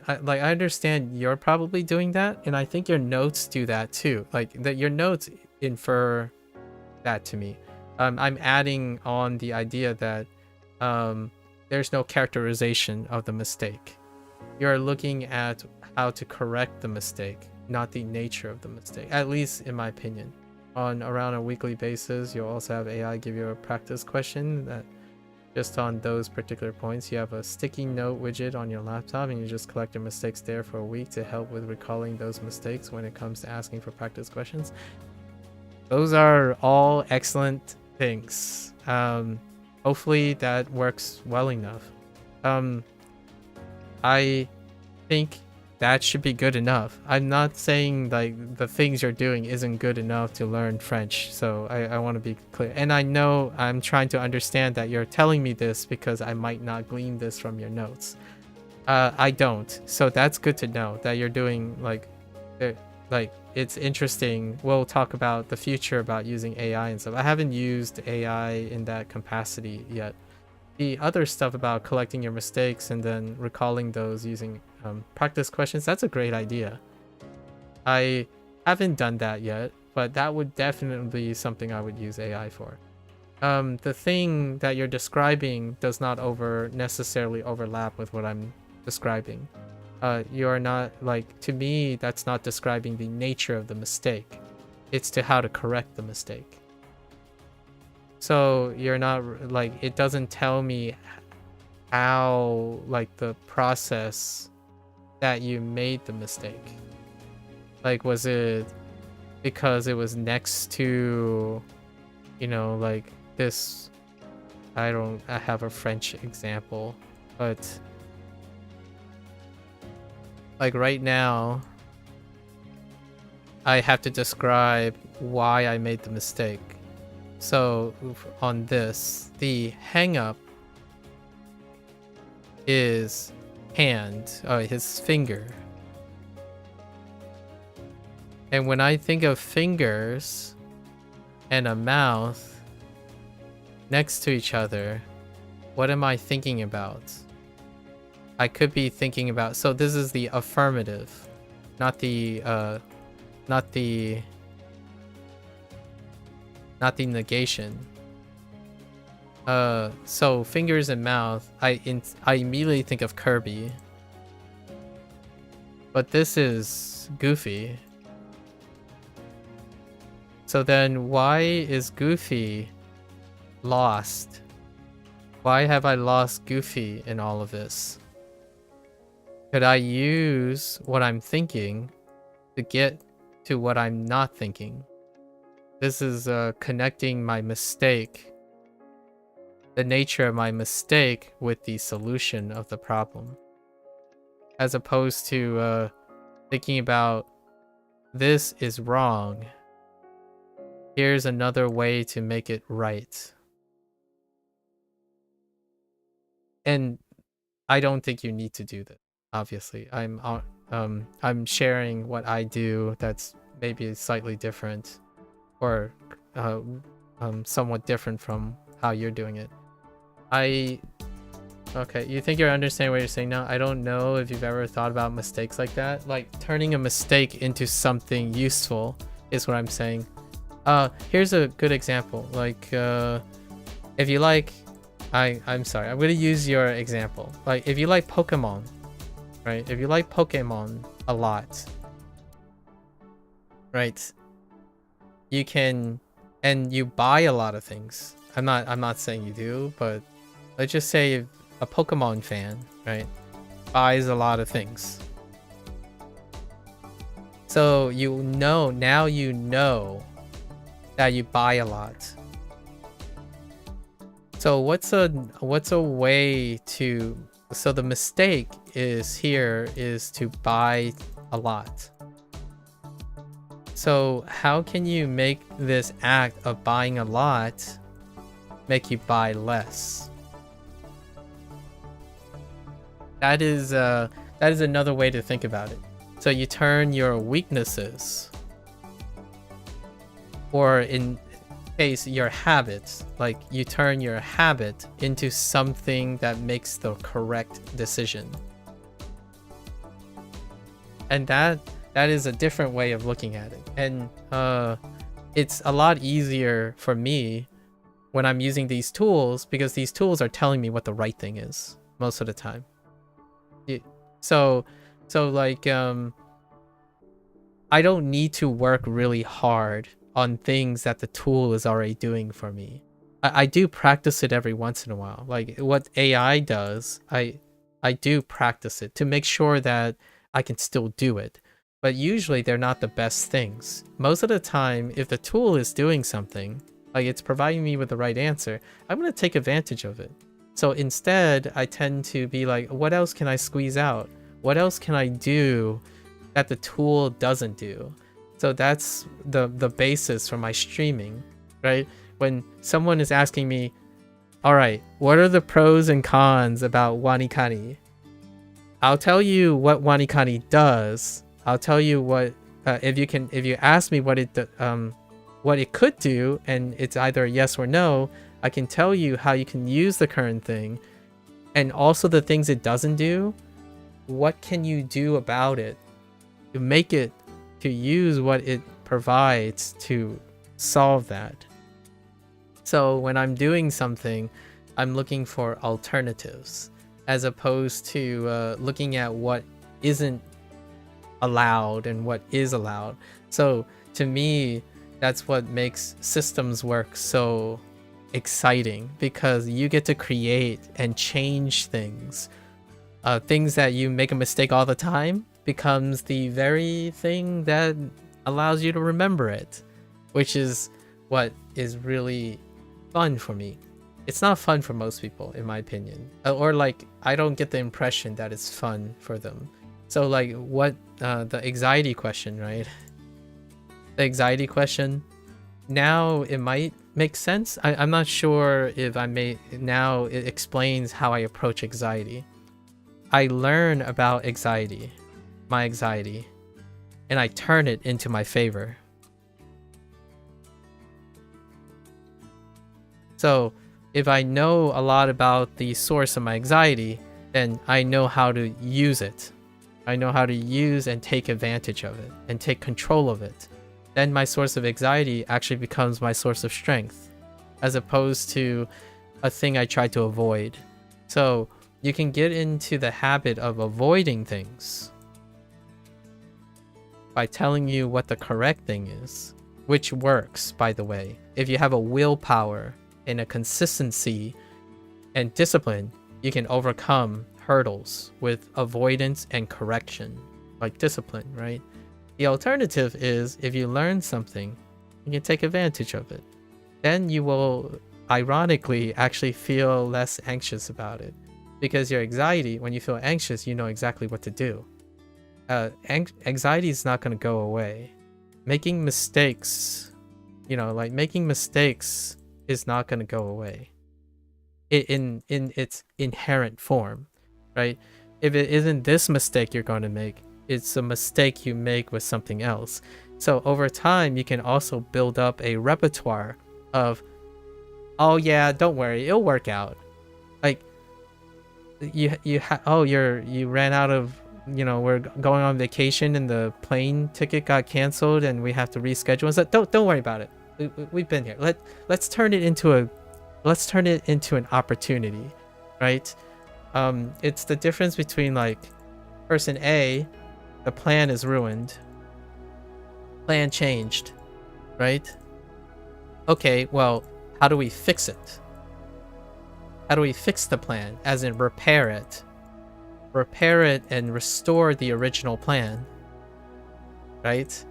I understand you're probably doing that, and I think your notes do that too. Like that, your notes infer that to me. I'm adding on the idea that there's no characterization of the mistake. You're looking at how to correct the mistake, not the nature of the mistake, at least in my opinion. On around a weekly basis, you'll also have AI give you a practice question that just on those particular points. You have a sticky note widget on your laptop and you just collect your mistakes there for a week to help with recalling those mistakes when it comes to asking for practice questions. Those are all excellent things. Hopefully that works well enough. I think that should be good enough. I'm not saying like the things you're doing isn't good enough to learn French, so I want to be clear. And I know I'm trying to understand that you're telling me this because I might not glean this from your notes. I don't, so that's good to know that you're doing like it's interesting. We'll talk about the future about using AI and stuff. I haven't used AI in that capacity yet. The other stuff about collecting your mistakes and then recalling those using practice questions, that's a great idea. I haven't done that yet, but that would definitely be something I would use AI for. The thing that you're describing does not necessarily overlap with what I'm describing. You're not, like, to me, that's not describing the nature of the mistake. It's to how to correct the mistake. So you're not, like, it doesn't tell me how, like, the process that you made the mistake. Like, was it because it was next to, you know, like this, I have a French example, but like right now, I have to describe why I made the mistake. So on this, the hang up is his finger. And when I think of fingers and a mouth next to each other, what am I thinking about? I could be thinking about, so this is the affirmative, not the negation. So fingers and mouth, I immediately think of Kirby. But this is Goofy. So then why is Goofy lost? Why have I lost Goofy in all of this? Could I use what I'm thinking to get to what I'm not thinking? This is connecting my mistake, the nature of my mistake, with the solution of the problem. As opposed to thinking about, this is wrong. Here's another way to make it right. And I don't think you need to do that. Obviously, I'm sharing what I do that's maybe slightly different, or somewhat different from how you're doing it. Okay, you think you're understanding what you're saying now? I don't know if you've ever thought about mistakes like that. Like, turning a mistake into something useful is what I'm saying. Here's a good example. Like, if you like... I'm sorry, I'm gonna use your example. Like, if you like Pokemon, right? If you like Pokemon a lot, right? You can... and you buy a lot of things. I'm not saying you do, but let's just say a Pokemon fan, right, buys a lot of things. So now you know that you buy a lot. So what's a way to... so the mistake is to buy a lot. So how can you make this act of buying a lot make you buy less? That is another way to think about it. So you turn your weaknesses, or in case your habits, like you turn your habit into something that makes the correct decision. And that is a different way of looking at it. And it's a lot easier for me when I'm using these tools, because these tools are telling me what the right thing is most of the time. So like, I don't need to work really hard on things that the tool is already doing for me. I do practice it every once in a while. Like what AI does, I do practice it to make sure that I can still do it. But usually they're not the best things. Most of the time, if the tool is doing something, like it's providing me with the right answer, I'm going to take advantage of it. So instead, I tend to be like, what else can I squeeze out? What else can I do that the tool doesn't do? So that's the basis for my streaming, right? When someone is asking me, all right, what are the pros and cons about WaniKani? I'll tell you what WaniKani does. I'll tell you what, if you ask me what it could do, and it's either a yes or no, I can tell you how you can use the current thing, and also the things it doesn't do. What can you do about it to make it, to use what it provides to solve that? So when I'm doing something, I'm looking for alternatives, as opposed to looking at what isn't allowed and what is allowed. So to me, that's what makes systems work so exciting, because you get to create and change things. Things that you make a mistake all the time becomes the very thing that allows you to remember it, which is what is really fun for me. It's not fun for most people, in my opinion, or like I don't get the impression that it's fun for them. So like what the anxiety question, right? The anxiety question, now it might make sense. I'm not sure if now it explains how I approach anxiety. I learn about my anxiety, and I turn it into my favor. So if I know a lot about the source of my anxiety, then I know how to use it. I know how to use and take advantage of it and take control of it. Then my source of anxiety actually becomes my source of strength, as opposed to a thing I try to avoid. So you can get into the habit of avoiding things by telling you what the correct thing is, which works, by the way. If you have a willpower and a consistency and discipline, you can overcome hurdles with avoidance and correction, like discipline, right? The alternative is if you learn something, you can take advantage of it. Then you will, ironically, actually feel less anxious about it. Because your anxiety, when you feel anxious, you know exactly what to do. Anxiety is not going to go away. Making mistakes, making mistakes is not going to go away in its inherent form, right? If it isn't this mistake you're going to make, it's a mistake you make with something else. So over time, you can also build up a repertoire of, oh yeah, don't worry, it'll work out. Like you ran out of, we're going on vacation and the plane ticket got canceled and we have to reschedule. And so don't worry about it. We've been here. Let's turn it into an opportunity, right? It's the difference between like person A, the plan is ruined, plan changed, right? Okay, well, how do we fix it? How do we fix the plan? As in repair it and restore the original plan, right?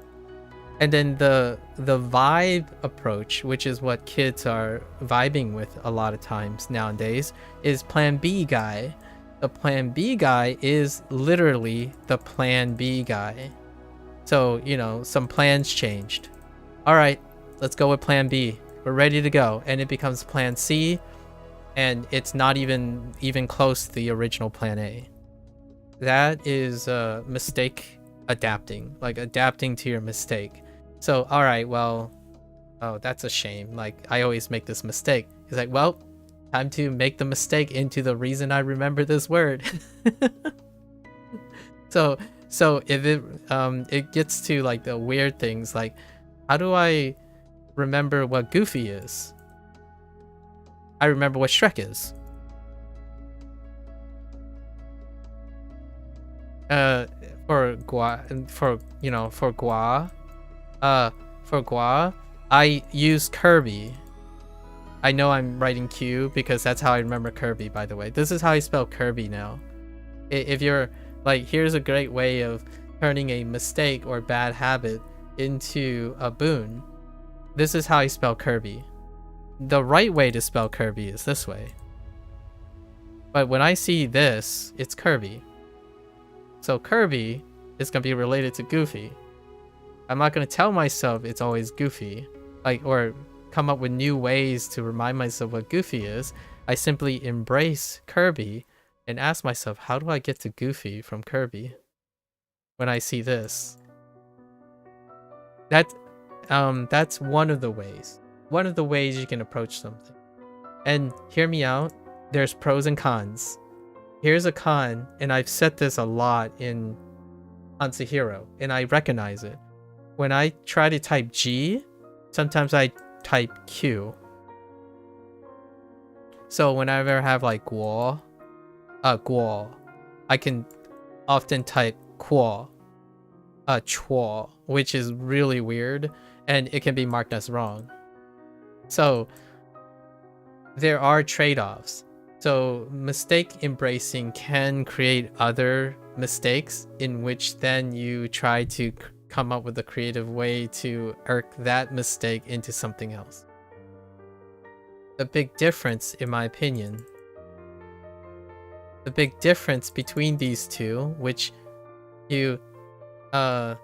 And then the vibe approach, which is what kids are vibing with a lot of times nowadays, is plan B guy. The plan B guy is literally the plan B guy. So, some plans changed. All right, let's go with plan B. We're ready to go. And it becomes plan C, and it's not even close to the original plan A. That is a mistake adapting, like adapting to your mistake. So, all right, well, oh, that's a shame. Like, I always make this mistake. He's like, well, time to make the mistake into the reason I remember this word. So if it gets to like the weird things, like, how do I remember what Goofy is? I remember what Shrek is. For Gua, I use Kirby. I know I'm writing Q because that's how I remember Kirby, by the way. This is how I spell Kirby now. If you're like, here's a great way of turning a mistake or bad habit into a boon. This is how I spell Kirby. The right way to spell Kirby is this way. But when I see this, it's Kirby. So Kirby is going to be related to Goofy. I'm not going to tell myself it's always Goofy, or come up with new ways to remind myself what Goofy is. I simply embrace Kirby and ask myself, how do I get to Goofy from Kirby when I see this? That's one of the ways. One of the ways you can approach something. And hear me out, there's pros and cons. Here's a con, and I've said this a lot in HanziHero, and I recognize it. When I try to type G, sometimes I type Q. So whenever I have like guo, I can often type quo, chuo, which is really weird, and it can be marked as wrong. So there are trade-offs. So mistake embracing can create other mistakes in which then you try to come up with a creative way to irk that mistake into something else. The big difference, in my opinion, the big difference between these two, the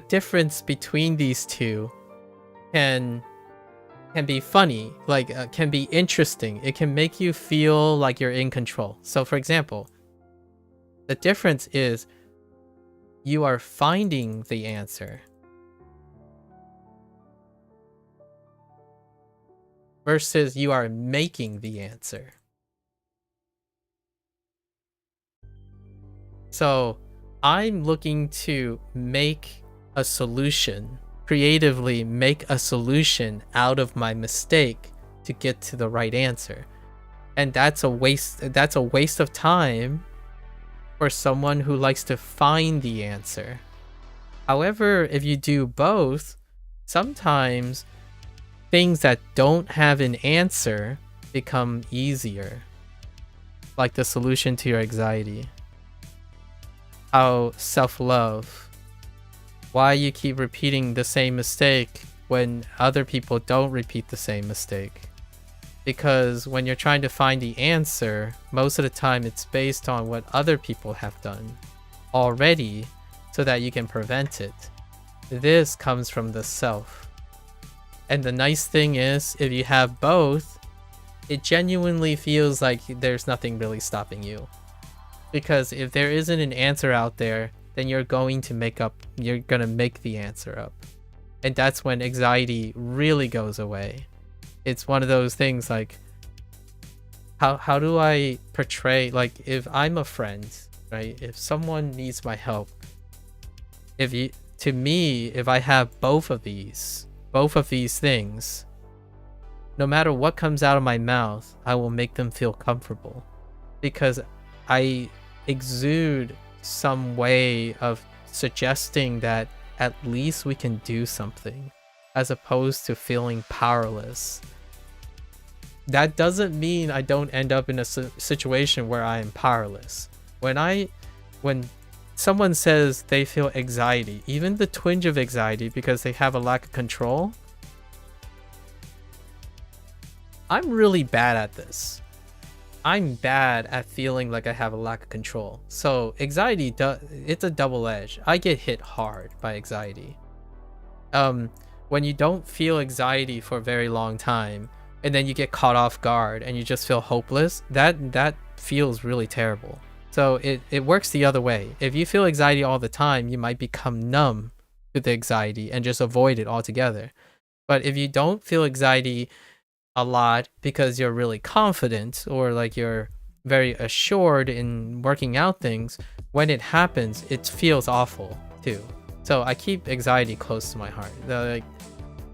difference between these two can be funny, can be interesting. It can make you feel like you're in control. So for example, the difference is you are finding the answer versus you are making the answer. So I'm looking to make a solution, creatively make a solution out of my mistake to get to the right answer. And that's a waste of time for someone who likes to find the answer. However, if you do both, sometimes things that don't have an answer become easier. like the solution to your anxiety. How self-love, why you keep repeating the same mistake when other people don't repeat the same mistake. Because when you're trying to find the answer, most of the time it's based on what other people have done already so that you can prevent it. This comes from the self. And the nice thing is, if you have both, it genuinely feels like there's nothing really stopping you. Because if there isn't an answer out there, then you're going to make the answer up. And that's when anxiety really goes away. It's one of those things like, how do I portray, like, if I'm a friend, right? If someone needs my help, if I have both of these things, no matter what comes out of my mouth, I will make them feel comfortable, because I exude some way of suggesting that at least we can do something, as opposed to feeling powerless. That doesn't mean I don't end up in a situation where I am powerless. When someone says they feel anxiety, even the twinge of anxiety because they have a lack of control, I'm really bad at this. I'm bad at feeling like I have a lack of control. So anxiety, it's a double edge. I get hit hard by anxiety. When you don't feel anxiety for a very long time, and then you get caught off guard and you just feel hopeless, that feels really terrible. So it works the other way. If you feel anxiety all the time, you might become numb to the anxiety and just avoid it altogether. But if you don't feel anxiety a lot because you're really confident, or like you're very assured in working out things, when it happens, it feels awful too. So I keep anxiety close to my heart.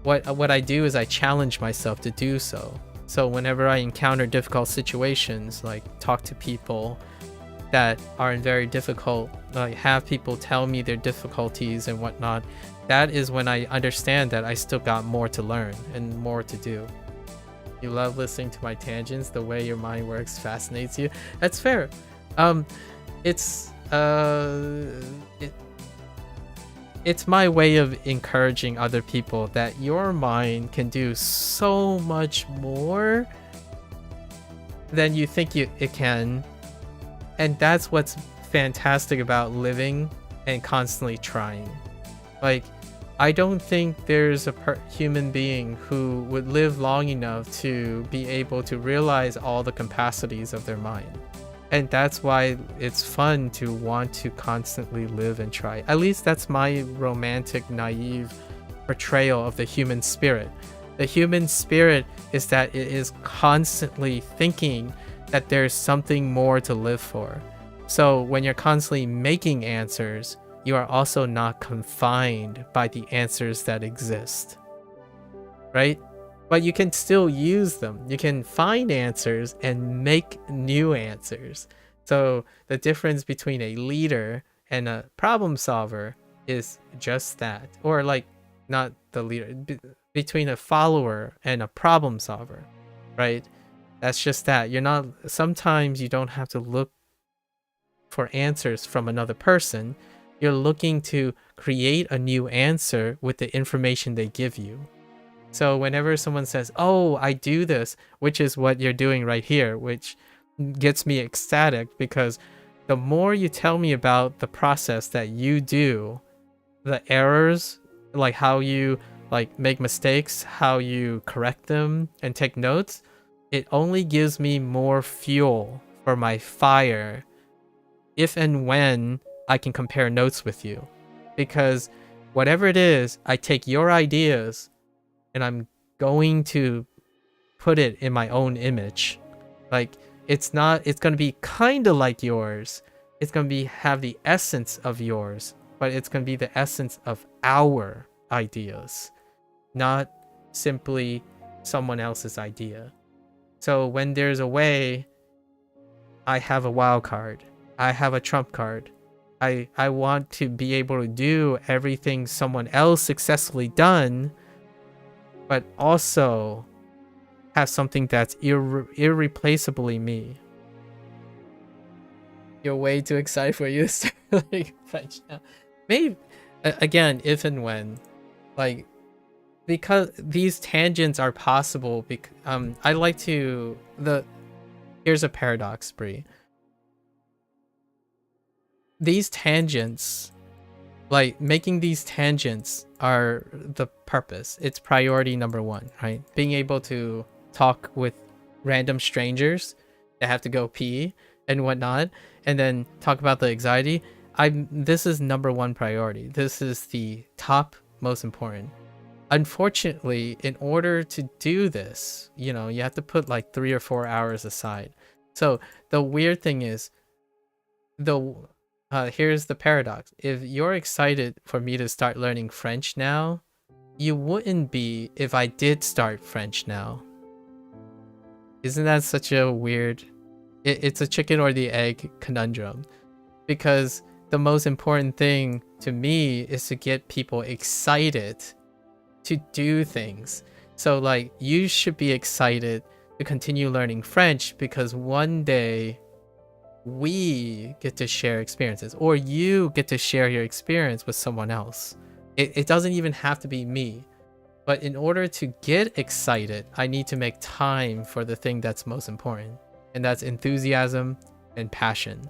What I do is I challenge myself to do so. So whenever I encounter difficult situations, like talk to people that are in very difficult, like have people tell me their difficulties and whatnot, that is when I understand that I still got more to learn and more to do. You love listening to my tangents. The way your mind works fascinates you. That's fair. It's my way of encouraging other people that your mind can do so much more than you think it can. And that's what's fantastic about living and constantly trying. Like, I don't think there's a human being who would live long enough to be able to realize all the capacities of their mind. And that's why it's fun to want to constantly live and try. At least that's my romantic, naive portrayal of the human spirit. The human spirit is that it is constantly thinking that there's something more to live for. So when you're constantly making answers, you are also not confined by the answers that exist, right? But you can still use them. You can find answers and make new answers. So the difference between a leader and a problem solver is just that. Or like, not the leader, between a follower and a problem solver, right? That's just that. Sometimes you don't have to look for answers from another person. You're looking to create a new answer with the information they give you. So whenever someone says, oh, I do this, which is what you're doing right here, which gets me ecstatic, because the more you tell me about the process that you do, the errors, like how you like make mistakes, how you correct them and take notes, it only gives me more fuel for my fire if and when I can compare notes with you. Because whatever it is, I take your ideas and I'm going to put it in my own image. Like, it's going to be kind of like yours. It's going to have the essence of yours, but it's going to be the essence of our ideas, not simply someone else's idea. So when there's a way, I have a wild card. I have a trump card. I want to be able to do everything someone else successfully done, but also have something that's irreplaceably me. you're way too excited for you to start learning French now. Maybe again, if and when, like, because these tangents are possible. I like to here's a paradox, Brie. These tangents, like making these tangents, are the purpose. It's priority number one, right? Being able to talk with random strangers that have to go pee and whatnot, and then talk about the anxiety. This is number one priority. This is the top most important. Unfortunately, in order to do this, you know, you have to put like 3 or 4 hours aside. So the weird thing is, here's the paradox. If you're excited for me to start learning French now, you wouldn't be if I did start French now. Isn't that such a weird... It's a chicken or the egg conundrum. Because the most important thing to me is to get people excited to do things. So like, you should be excited to continue learning French because one day we get to share experiences, or you get to share your experience with someone else. It doesn't even have to be me. But in order to get excited, I need to make time for the thing that's most important. And that's enthusiasm and passion.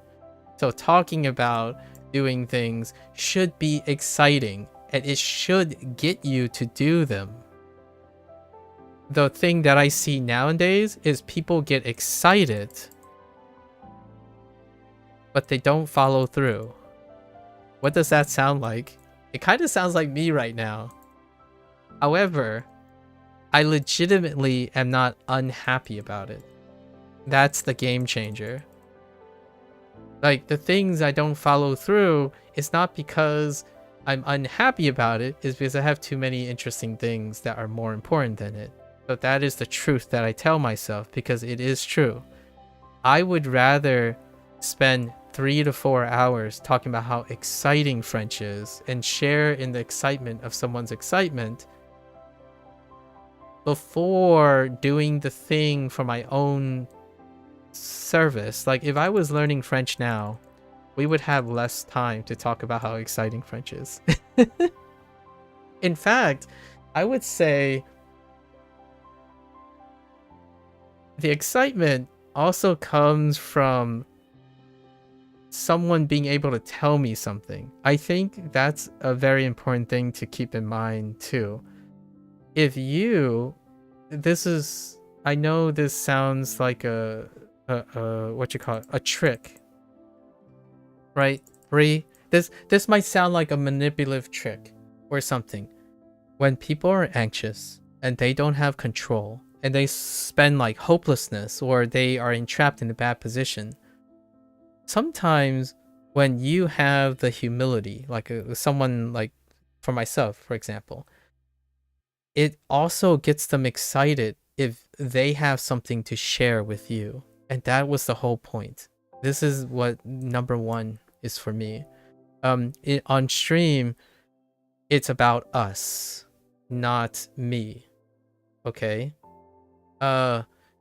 So talking about doing things should be exciting, and it should get you to do them. The thing that I see nowadays is people get excited, but they don't follow through. What does that sound like? It kind of sounds like me right now. However, I legitimately am not unhappy about it. That's the game changer. Like, the things I don't follow through, it's not because I'm unhappy about it, it's because I have too many interesting things that are more important than it. But that is the truth that I tell myself, because it is true. I would rather spend 3 to 4 hours talking about how exciting French is and share in the excitement of someone's excitement before doing the thing for my own service. Like, if I was learning French now, we would have less time to talk about how exciting French is. In fact, I would say the excitement also comes from someone being able to tell me something. I think that's a very important thing to keep in mind too. If you, I know this sounds like what you call it, a trick, right, Bree? This might sound like a manipulative trick or something. When people are anxious and they don't have control and they spend like hopelessness, or they are entrapped in a bad position, sometimes when you have the humility, like someone, like for myself, for example, it also gets them excited if they have something to share with you. And that was the whole point. This is what number one is for me. On stream, it's about us, not me. Okay?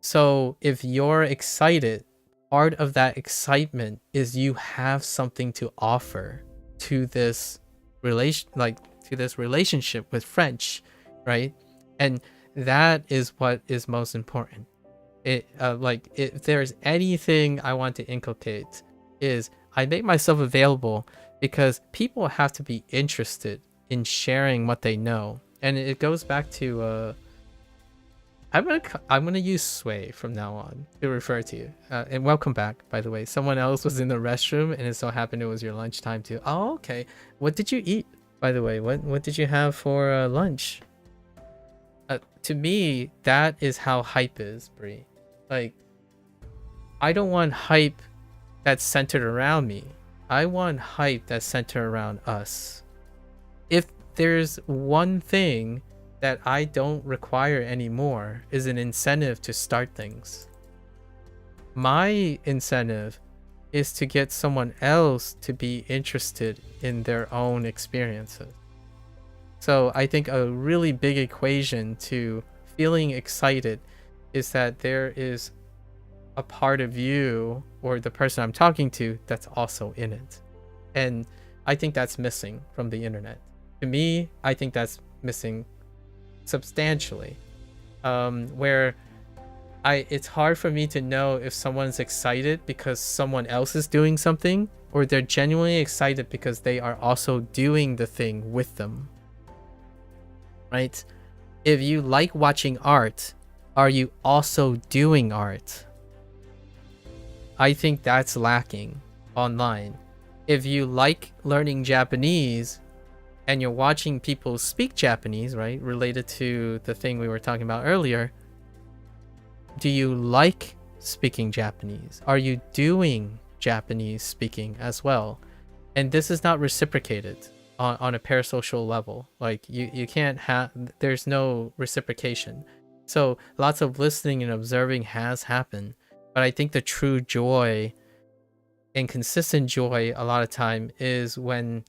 So if you're excited, part of that excitement is you have something to offer to this relationship with French, right? And that is what is most important. If there's anything I want to inculcate, is I make myself available because people have to be interested in sharing what they know. And it goes back to I'm gonna use Sway from now on to refer to you. And welcome back, by the way. Someone else was in the restroom, and it so happened it was your lunchtime too. Oh, okay. What did you eat, by the way? What did you have for lunch? To me, that is how hype is, Brie. Like, I don't want hype that's centered around me. I want hype that's centered around us. If there's one thing that I don't require anymore, is an incentive to start things. My incentive is to get someone else to be interested in their own experiences. So I think a really big equation to feeling excited is that there is a part of you or the person I'm talking to that's also in it. And I think that's missing from the internet. To me, I think that's missing substantially. Where it's hard for me to know if someone's excited because someone else is doing something, or they're genuinely excited because they are also doing the thing with them. Right? If you like watching art, are you also doing art? I think that's lacking online. If you like learning Japanese and you're watching people speak Japanese, right, related to the thing we were talking about earlier, do you like speaking Japanese? Are you doing Japanese speaking as well? And this is not reciprocated on a parasocial level. Like you can't have, there's no reciprocation. So lots of listening and observing has happened, but I think the true joy and consistent joy a lot of time is when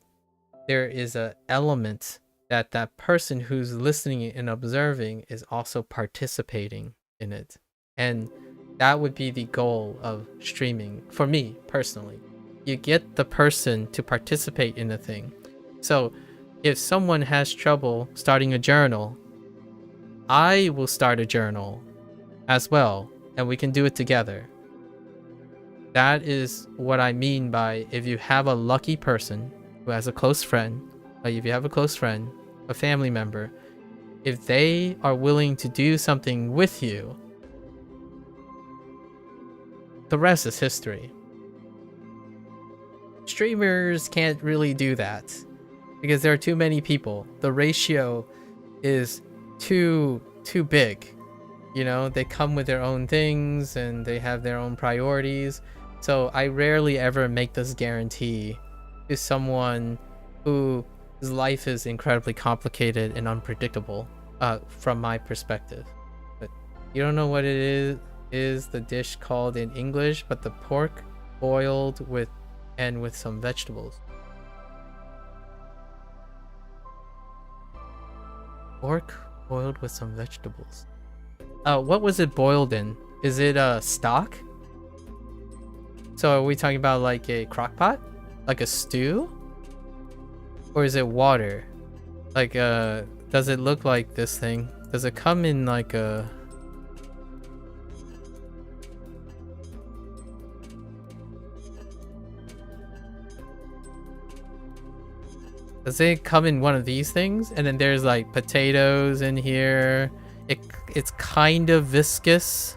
there is a element that that person who's listening and observing is also participating in it. And that would be the goal of streaming for me personally. You get the person to participate in the thing. So if someone has trouble starting a journal, I will start a journal as well, and we can do it together. That is what I mean by, if you have a lucky person who has a close friend, like if you have a close friend, a family member, if they are willing to do something with you, the rest is history. Streamers can't really do that because there are too many people. The ratio is too big. You know, they come with their own things and they have their own priorities. So I rarely ever make this guarantee to someone whose life is incredibly complicated and unpredictable from my perspective. But you don't know what it is the dish called in English, but the pork boiled with some vegetables. Pork boiled with some vegetables. What was it boiled in? Is it stock? So are we talking about like a crock pot? Like a stew? Or is it water? Like does it look like this thing? Does it come in like a... Does it come in one of these things? And then there's like potatoes in here. It's kind of viscous.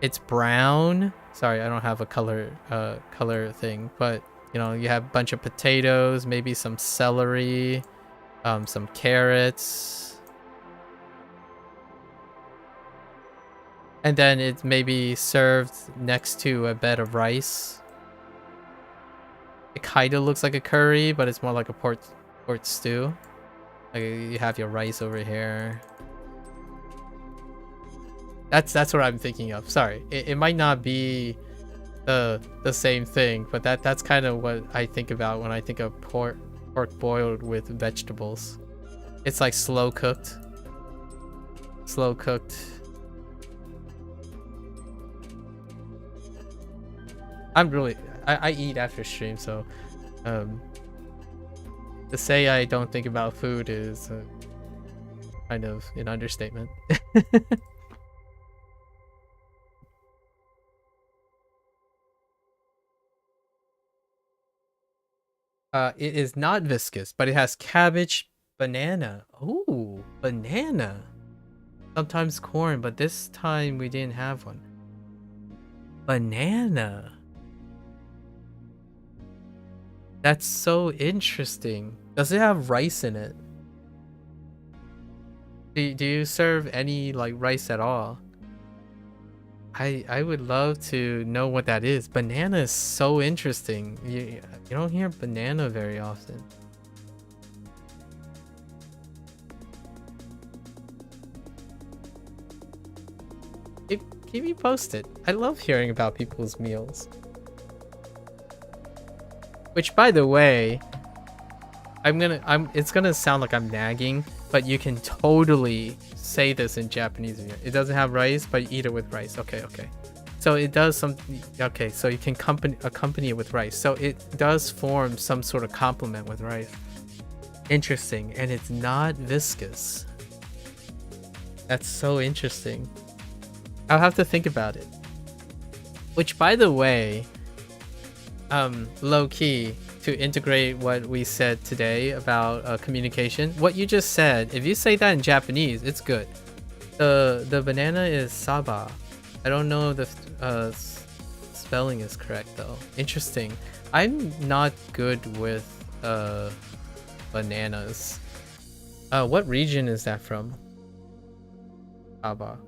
It's brown. Sorry, I don't have a color thing, but you know, you have a bunch of potatoes, maybe some celery, some carrots. And then it may be served next to a bed of rice. It kind of looks like a curry, but it's more like a pork stew. Like you have your rice over here. That's what I'm thinking of. Sorry, it might not be the same thing, but that's kind of what I think about when I think of pork boiled with vegetables. It's like slow cooked. I eat after stream, so to say I don't think about food is kind of an understatement. It is not viscous, but it has cabbage, banana. Ooh, banana. Sometimes corn, but this time we didn't have one. Banana. That's so interesting. Does it have rice in it? Do you serve any like rice at all? I would love to know what that is. Banana is so interesting. You don't hear banana very often. Keep me posted. I love hearing about people's meals. Which, by the way, it's gonna sound like I'm nagging, but you can totally say this in Japanese. It doesn't have rice, but you eat it with rice. Okay. So it does some. Okay, so you can accompany it with rice. So it does form some sort of complement with rice. Interesting, and it's not viscous. That's so interesting. I'll have to think about it. Which, by the way, low key, to integrate what we said today about communication, what you just said, if you say that in Japanese, it's good. The banana is saba. I don't know if the spelling is correct though. Interesting. I'm not good with bananas. What region is that from? Saba.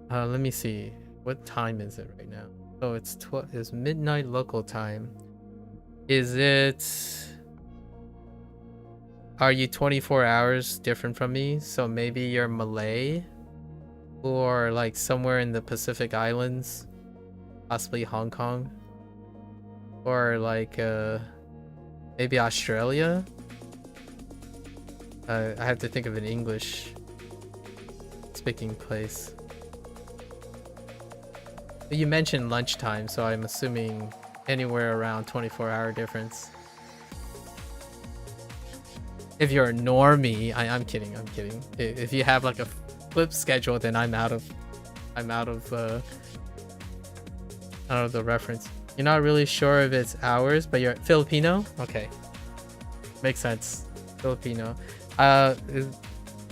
Let me see. What time is it right now? Oh, it's midnight local time. Is it? Are you 24 hours different from me? So maybe you're Malay, or like somewhere in the Pacific Islands, possibly Hong Kong, or like maybe Australia. I have to think of an English speaking place. You mentioned lunchtime, so I'm assuming anywhere around 24-hour difference. If you're a normie, I'm kidding. If you have like a flip schedule, then I'm out of the reference. You're not really sure if it's hours, but you're Filipino. Okay, makes sense. Filipino.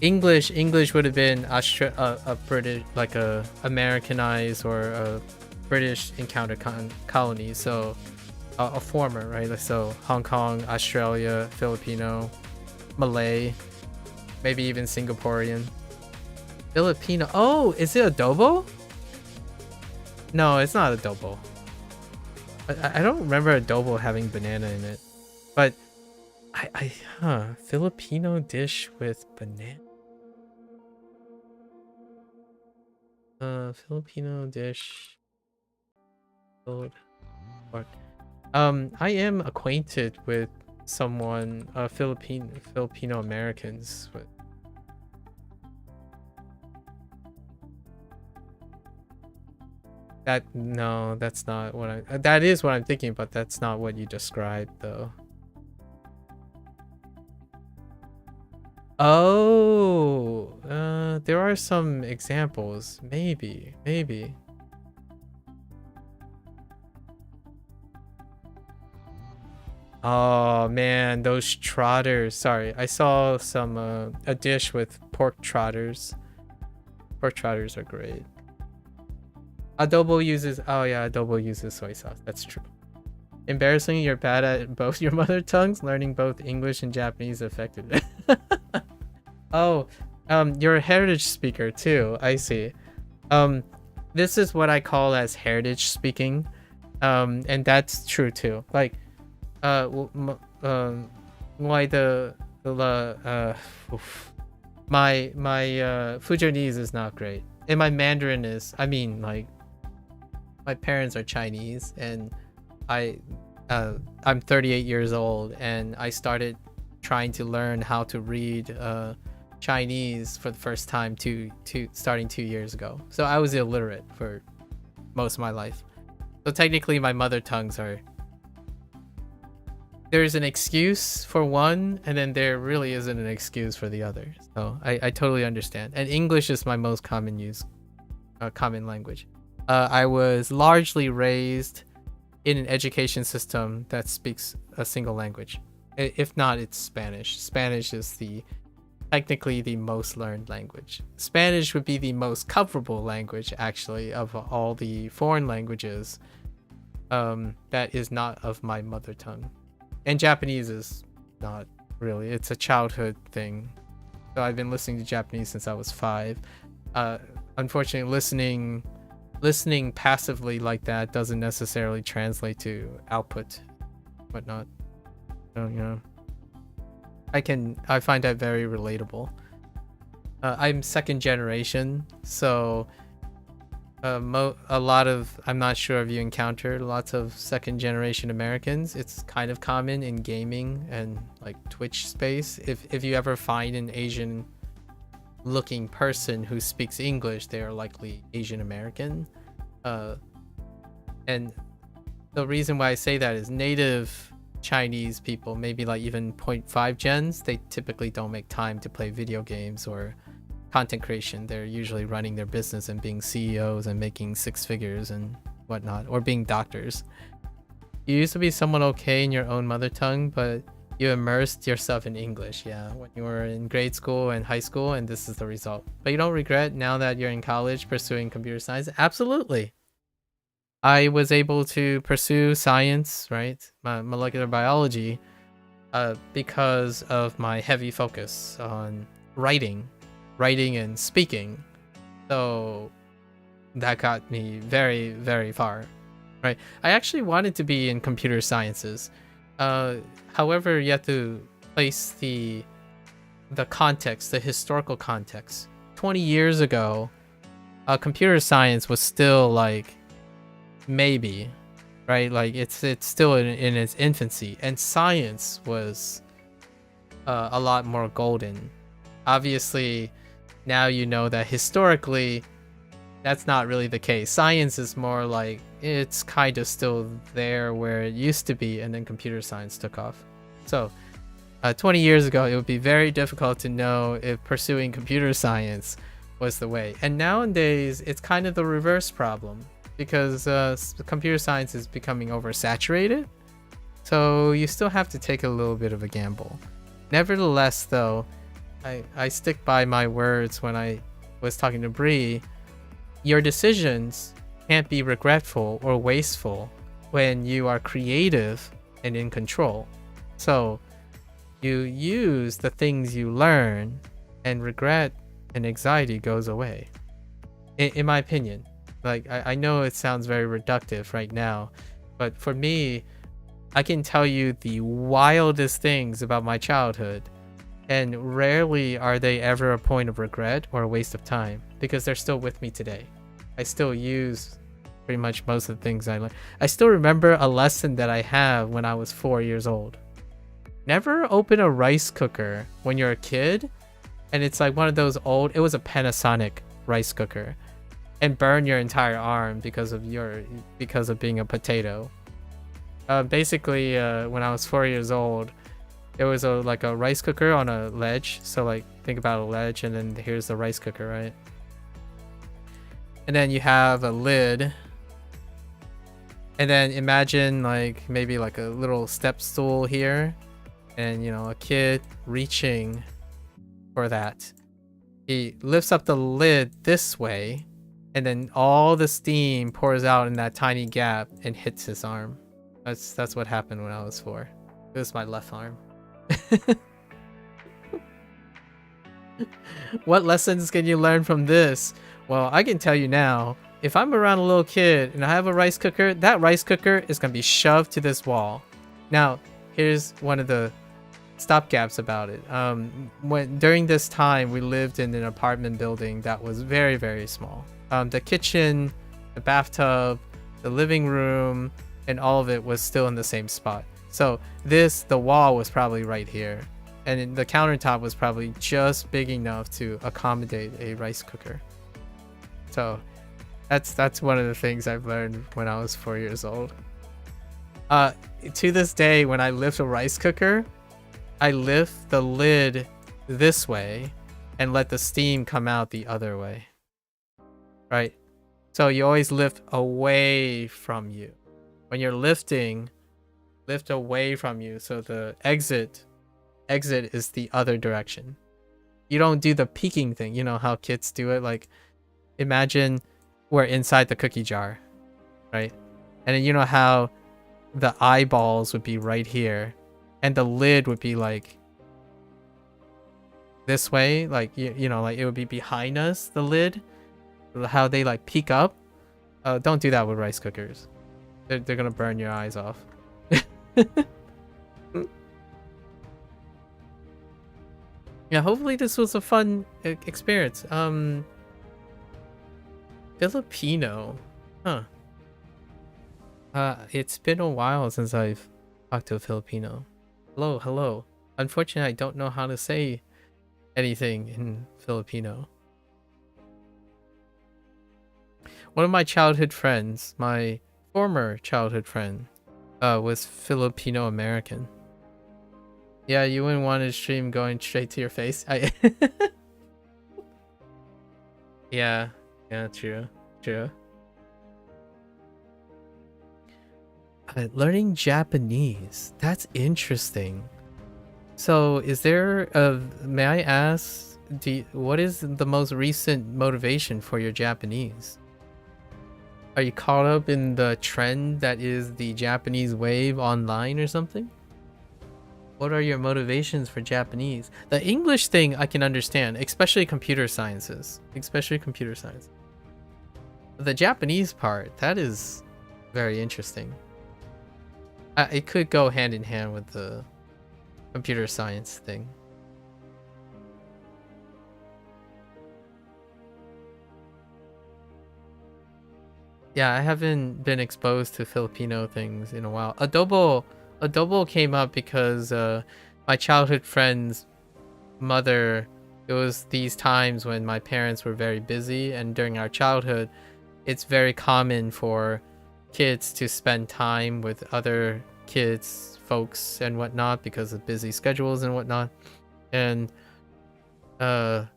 English would have been a British, like a Americanized or a British encounter colony. So a former, right? So Hong Kong, Australia, Filipino, Malay, maybe even Singaporean. Filipino. Oh, is it adobo? No, it's not adobo. I don't remember adobo having banana in it, but Filipino dish with banana. Filipino dish. I am acquainted with someone, Filipino Americans. But that's not what that is what I'm thinking, but that's not what you described though. Oh, there are some examples. Maybe. Oh man, those trotters. Sorry, I saw some a dish with pork trotters. Pork trotters are great. Adobo uses soy sauce. That's true. Embarrassingly, you're bad at both your mother tongues. Learning both English and Japanese effectively. Oh, you're a heritage speaker too. I see. This is what I call as heritage speaking, and that's true too. Like, my Fujianese is not great, and my Mandarin is. I mean, like, my parents are Chinese, and I'm 38 years old, and I started trying to learn how to read Chinese for the first time starting 2 years ago. So I was illiterate for most of my life. So technically my mother tongues are, there's an excuse for one, and then there really isn't an excuse for the other. So I totally understand. And English is my most common language. I was largely raised in an education system that speaks a single language. If not, it's Spanish. Spanish is technically the most learned language. Spanish would be the most comfortable language, actually, of all the foreign languages that is not of my mother tongue. And Japanese is not really. It's a childhood thing. So I've been listening to Japanese since I was 5. Unfortunately, listening passively like that doesn't necessarily translate to output, whatnot. So, you know, I find that very relatable. I'm second generation, so a lot of, I'm not sure if you encountered lots of second generation Americans. It's kind of common in gaming and like Twitch space. If you ever find an Asian looking person who speaks English, they are likely Asian American. And the reason why I say that is native Chinese people, maybe like even 0.5 gens, they typically don't make time to play video games or content creation. They're usually running their business and being CEOs and making six figures and whatnot, or being doctors. You used to be somewhat okay in your own mother tongue, but you immersed yourself in English, yeah, when you were in grade school and high school, and this is the result. But you don't regret now that you're in college pursuing computer science? Absolutely. I was able to pursue science, right, my molecular biology, because of my heavy focus on writing and speaking. So that got me very, very far, right? I actually wanted to be in computer sciences. However, you have to place the context, the historical context. 20 years ago, computer science was still like maybe, right? Like it's still in its infancy, and science was a lot more golden. Obviously, now you know that historically that's not really the case. Science is more like it's kind of still there where it used to be, and then computer science took off. So 20 years ago, it would be very difficult to know if pursuing computer science was the way. And nowadays, it's kind of the reverse problem, because computer science is becoming oversaturated. So you still have to take a little bit of a gamble. Nevertheless, though, I stick by my words when I was talking to Bree. Your decisions can't be regretful or wasteful when you are creative and in control. So you use the things you learn, and regret and anxiety goes away. In my opinion. Like, I know it sounds very reductive right now, but for me, I can tell you the wildest things about my childhood, and rarely are they ever a point of regret or a waste of time, because they're still with me today. I still use pretty much most of the things I learned. I still remember a lesson that I have when I was 4 years old. Never open a rice cooker when you're a kid, and it's like one of those old, it was a Panasonic rice cooker, and burn your entire arm because of being a potato. Basically, when I was 4 years old, there was like a rice cooker on a ledge. So like, think about a ledge, and then here's the rice cooker, right? And then you have a lid, and then imagine like maybe like a little step stool here, and you know, a kid reaching for that. He lifts up the lid this way, and then all the steam pours out in that tiny gap and hits his arm. That's what happened when I was 4. It was my left arm. What lessons can you learn from this? Well, I can tell you now, if I'm around a little kid and I have a rice cooker, that rice cooker is going to be shoved to this wall. Now, here's one of the stopgaps about it. During this time, we lived in an apartment building that was very, very small. The kitchen, the bathtub, the living room, and all of it was still in the same spot. So the wall was probably right here, and the countertop was probably just big enough to accommodate a rice cooker. So that's one of the things I've learned when I was 4 years old. To this day, when I lift a rice cooker, I lift the lid this way and let the steam come out the other way. Right? So you always lift away from you. When you're lifting, lift away from you, so the exit is the other direction. You don't do the peeking thing. You know how kids do it? Like, imagine we're inside the cookie jar, right? And then you know how the eyeballs would be right here, and the lid would be like this way, like you know, like it would be behind us, the lid, how they like peek up. Don't do that with rice cookers. They're gonna burn your eyes off. Yeah, hopefully this was a fun experience. Filipino, huh? It's been a while since I've talked to a Filipino. Hello. Unfortunately, I don't know how to say anything in Filipino. One of my childhood friends, my former childhood friend, was Filipino American. Yeah, you wouldn't want to stream going straight to your face. Yeah, true. Learning Japanese. That's interesting. So, may I ask, what is the most recent motivation for your Japanese? Are you caught up in the trend that is the Japanese wave online or something? What are your motivations for Japanese? The English thing I can understand, especially computer sciences. The Japanese part, that is very interesting. It could go hand in hand with the computer science thing. Yeah, I haven't been exposed to Filipino things in a while. Adobo came up because my childhood friend's mother, it was these times when my parents were very busy, and during our childhood, it's very common for kids to spend time with other kids, folks, and whatnot because of busy schedules and whatnot. And I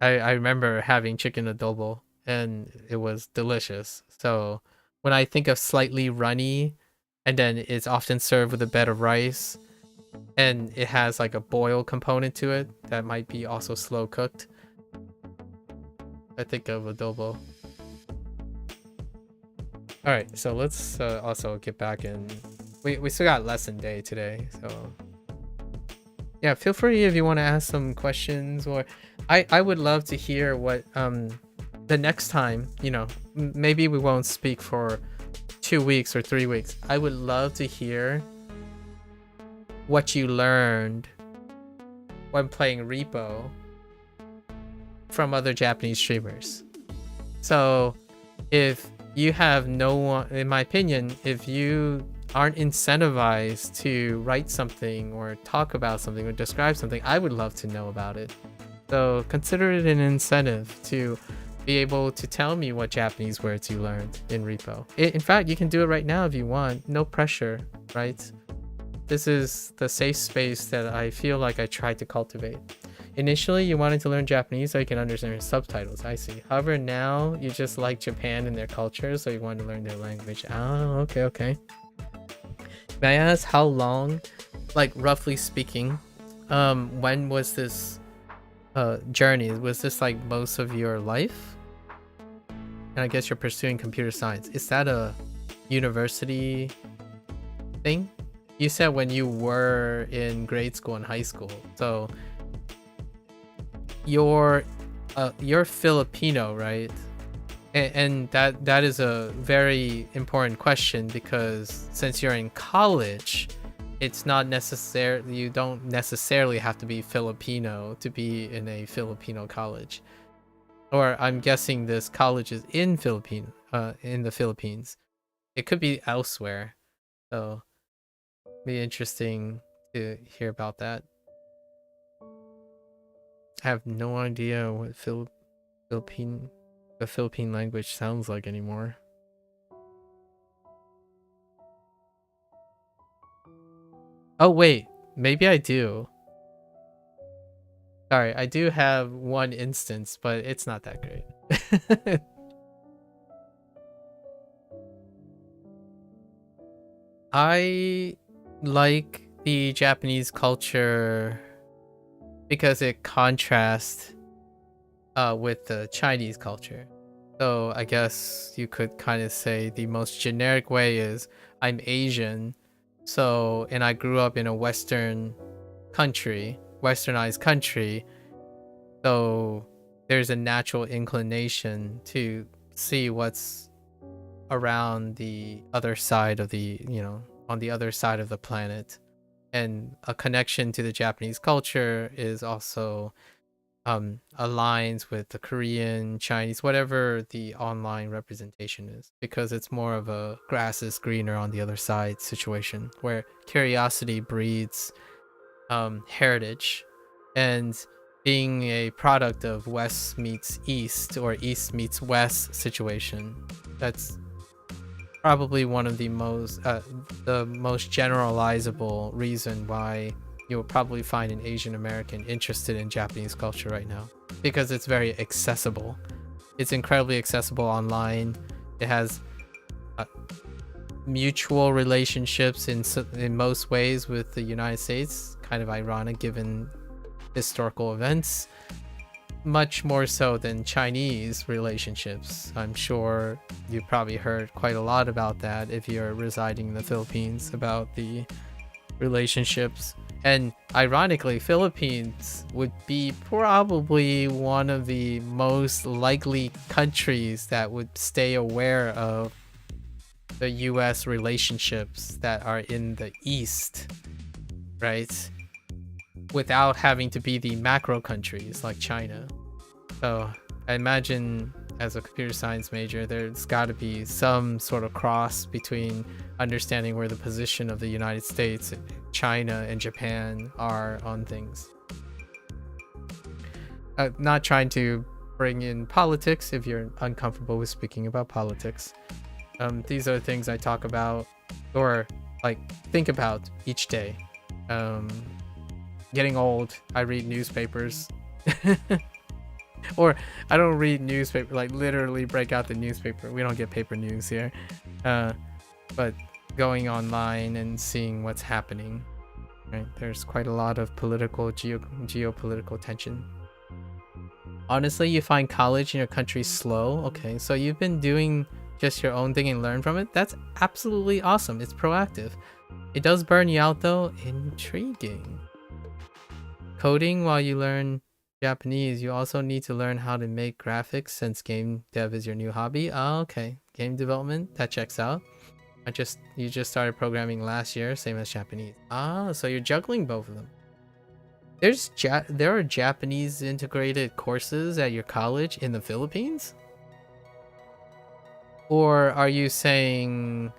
remember having chicken adobo, and it was delicious. So when I think of slightly runny, and then it's often served with a bed of rice, and it has like a boil component to it that might be also slow cooked, I think of adobo. All right, so let's also get back in. We still got lesson day today, so yeah, feel free if you want to ask some questions, or I would love to hear what the next time, you know, maybe we won't speak for 2 weeks or 3 weeks. I would love to hear what you learned when playing Repo from other Japanese streamers. So if you have no one, in my opinion, if you aren't incentivized to write something or talk about something or describe something, I would love to know about it. So consider it an incentive to be able to tell me what Japanese words you learned in Repo. In fact, you can do it right now if you want. No pressure, right? This is the safe space that I feel like I tried to cultivate. Initially, you wanted to learn Japanese so you can understand subtitles. I see. However, now you just like Japan and their culture, so you want to learn their language. Oh, okay. May I ask how long, like roughly speaking, when was this journey? Was this like most of your life? And I guess you're pursuing computer science. Is that a university thing? You said when you were in grade school and high school. So you're Filipino, right? And that is a very important question, because since you're in college, it's not necessarily, you don't necessarily have to be Filipino to be in a Filipino college. Or I'm guessing this college is in the Philippines. It could be elsewhere. So be interesting to hear about that. I have no idea what the Philippine language sounds like anymore. Oh wait, maybe I do. Sorry, I do have one instance, but it's not that great. I like the Japanese culture because it contrasts with the Chinese culture. So I guess you could kind of say the most generic way is I'm Asian, so, and I grew up in a westernized country, so there's a natural inclination to see what's around the other side of on the other side of the planet. And a connection to the Japanese culture is also aligns with the Korean, Chinese, whatever the online representation is, because it's more of a grass is greener on the other side situation, where curiosity breeds heritage. And being a product of West meets East or East meets West situation. That's probably one of the most generalizable reason why you'll probably find an Asian American interested in Japanese culture right now, because it's very accessible. It's incredibly accessible online. It has mutual relationships in most ways with the United States. Kind of ironic given historical events. Much more so than Chinese relationships. I'm sure you've probably heard quite a lot about that if you're residing in the Philippines, about the relationships. And ironically, Philippines would be probably one of the most likely countries that would stay aware of the US relationships that are in the East, right? Without having to be the macro countries like China. So I imagine as a computer science major, there's got to be some sort of cross between understanding where the position of the United States, China, and Japan are on things. Not trying to bring in politics if you're uncomfortable with speaking about politics. These are things I talk about or like think about each day. Getting old, I read newspapers. Or I don't read newspaper, like literally break out the newspaper. We don't get paper news here. But going online and seeing what's happening, right? There's quite a lot of geopolitical tension. Honestly, you find college in your country slow. Okay, so you've been doing just your own thing and learn from it. That's absolutely awesome. It's proactive. It does burn you out though. Intriguing. Coding while you learn Japanese. You also need to learn how to make graphics since game dev is your new hobby. Oh, okay. Game development, that checks out. You just started programming last year, same as Japanese. Ah, so you're juggling both of them. There are Japanese integrated courses at your college in the Philippines? Or are you saying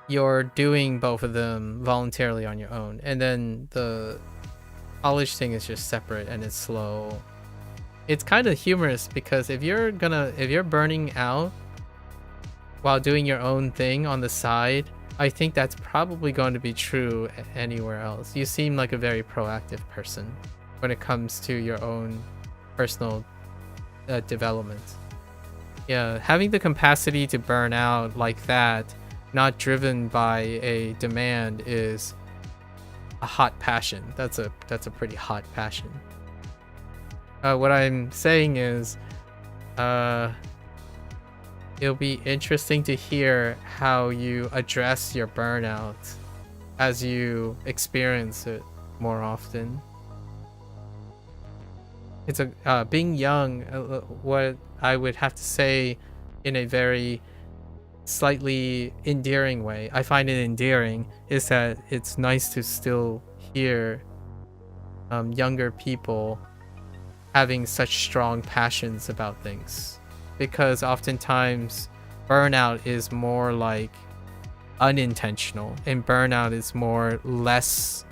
you're doing both of them voluntarily on your own, and then the college thing is just separate and it's slow? It's kind of humorous because if you're burning out while doing your own thing on the side, I think that's probably going to be true anywhere else. You seem like a very proactive person when it comes to your own personal development. Yeah, having the capacity to burn out like that, not driven by a demand, is a hot passion. That's a pretty hot passion. What I'm saying is, it'll be interesting to hear how you address your burnout as you experience it more often. It's being young. What I would have to say, in a very slightly endearing way, I find it endearing, is that it's nice to still hear younger people having such strong passions about things, because oftentimes burnout is more like unintentional, and burnout is more less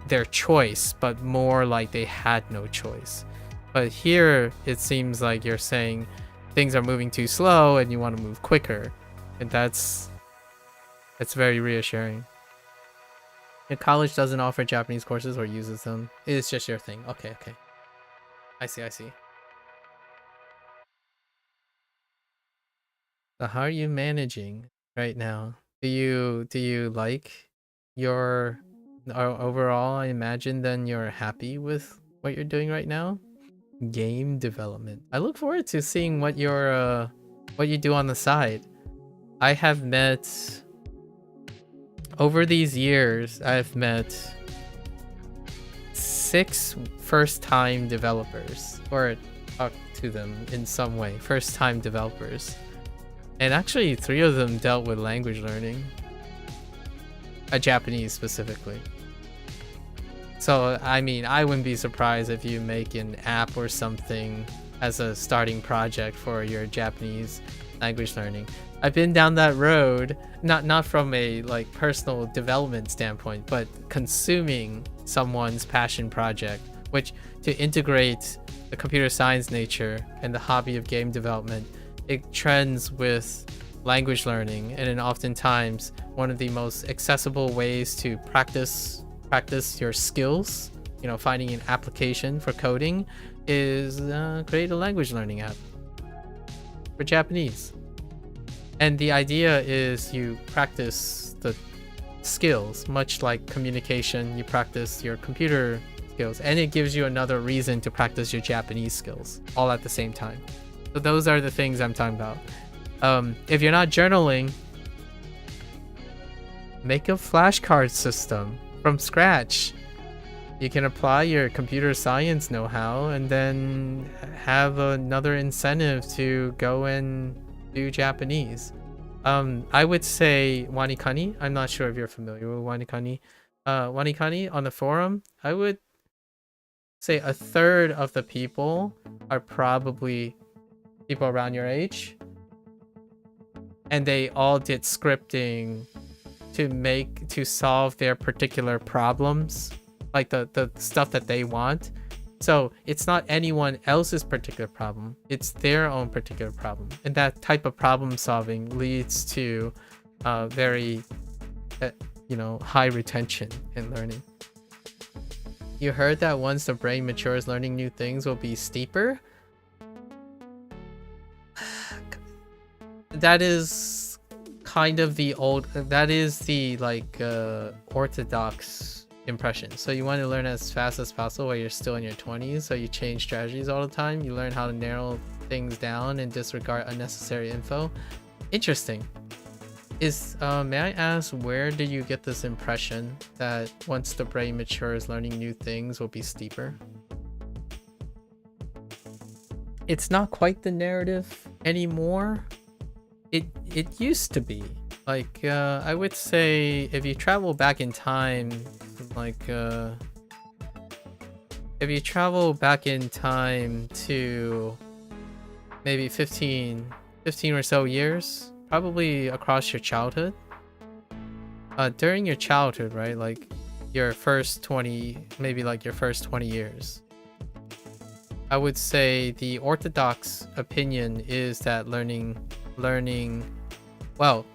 their choice, but more like they had no choice. But here it seems like you're saying things are moving too slow and you want to move quicker, and that's very reassuring. If college doesn't offer Japanese courses or uses them, it's just your thing. Okay. I see. So how are you managing right now? Do you like your overall? I imagine then you're happy with what you're doing right now. Game development. I look forward to seeing what you do on the side. I have met, over these years, I've met 6 first-time developers, or talked to them in some way, first-time developers. And actually 3 of them dealt with language learning. Japanese specifically. So, I mean, I wouldn't be surprised if you make an app or something, as a starting project for your Japanese language learning. I've been down that road, not from a like personal development standpoint, but consuming someone's passion project, which to integrate the computer science nature and the hobby of game development, it trends with language learning, and then oftentimes one of the most accessible ways to practice your skills, you know, finding an application for coding, is create a language learning app for Japanese. And the idea is you practice the skills, much like communication, you practice your computer skills, and it gives you another reason to practice your Japanese skills all at the same time. So those are the things I'm talking about. If you're not journaling, make a flashcard system from scratch. You can apply your computer science know-how and then have another incentive to go and do Japanese. I would say WaniKani. I'm not sure if you're familiar with WaniKani. WaniKani on the forum, I would say a third of the people are probably people around your age, and they all did scripting to solve their particular problems, like the stuff that they want. So it's not anyone else's particular problem, it's their own particular problem. And that type of problem solving leads to very high retention in learning. You heard that once the brain matures, learning new things will be steeper? That is kind of the orthodox impression. So you want to learn as fast as possible while you're still in your 20s, so you change strategies all the time. You learn how to narrow things down and disregard unnecessary info. Interesting. May I ask, where did you get this impression that once the brain matures, learning new things will be steeper? It's not quite the narrative anymore. It used to be. Like, I would say if you travel back in time, if you travel back in time to maybe 15 or so years, probably across your childhood, during your childhood, right, like your first 20 years, I would say the orthodox opinion is that learning, well,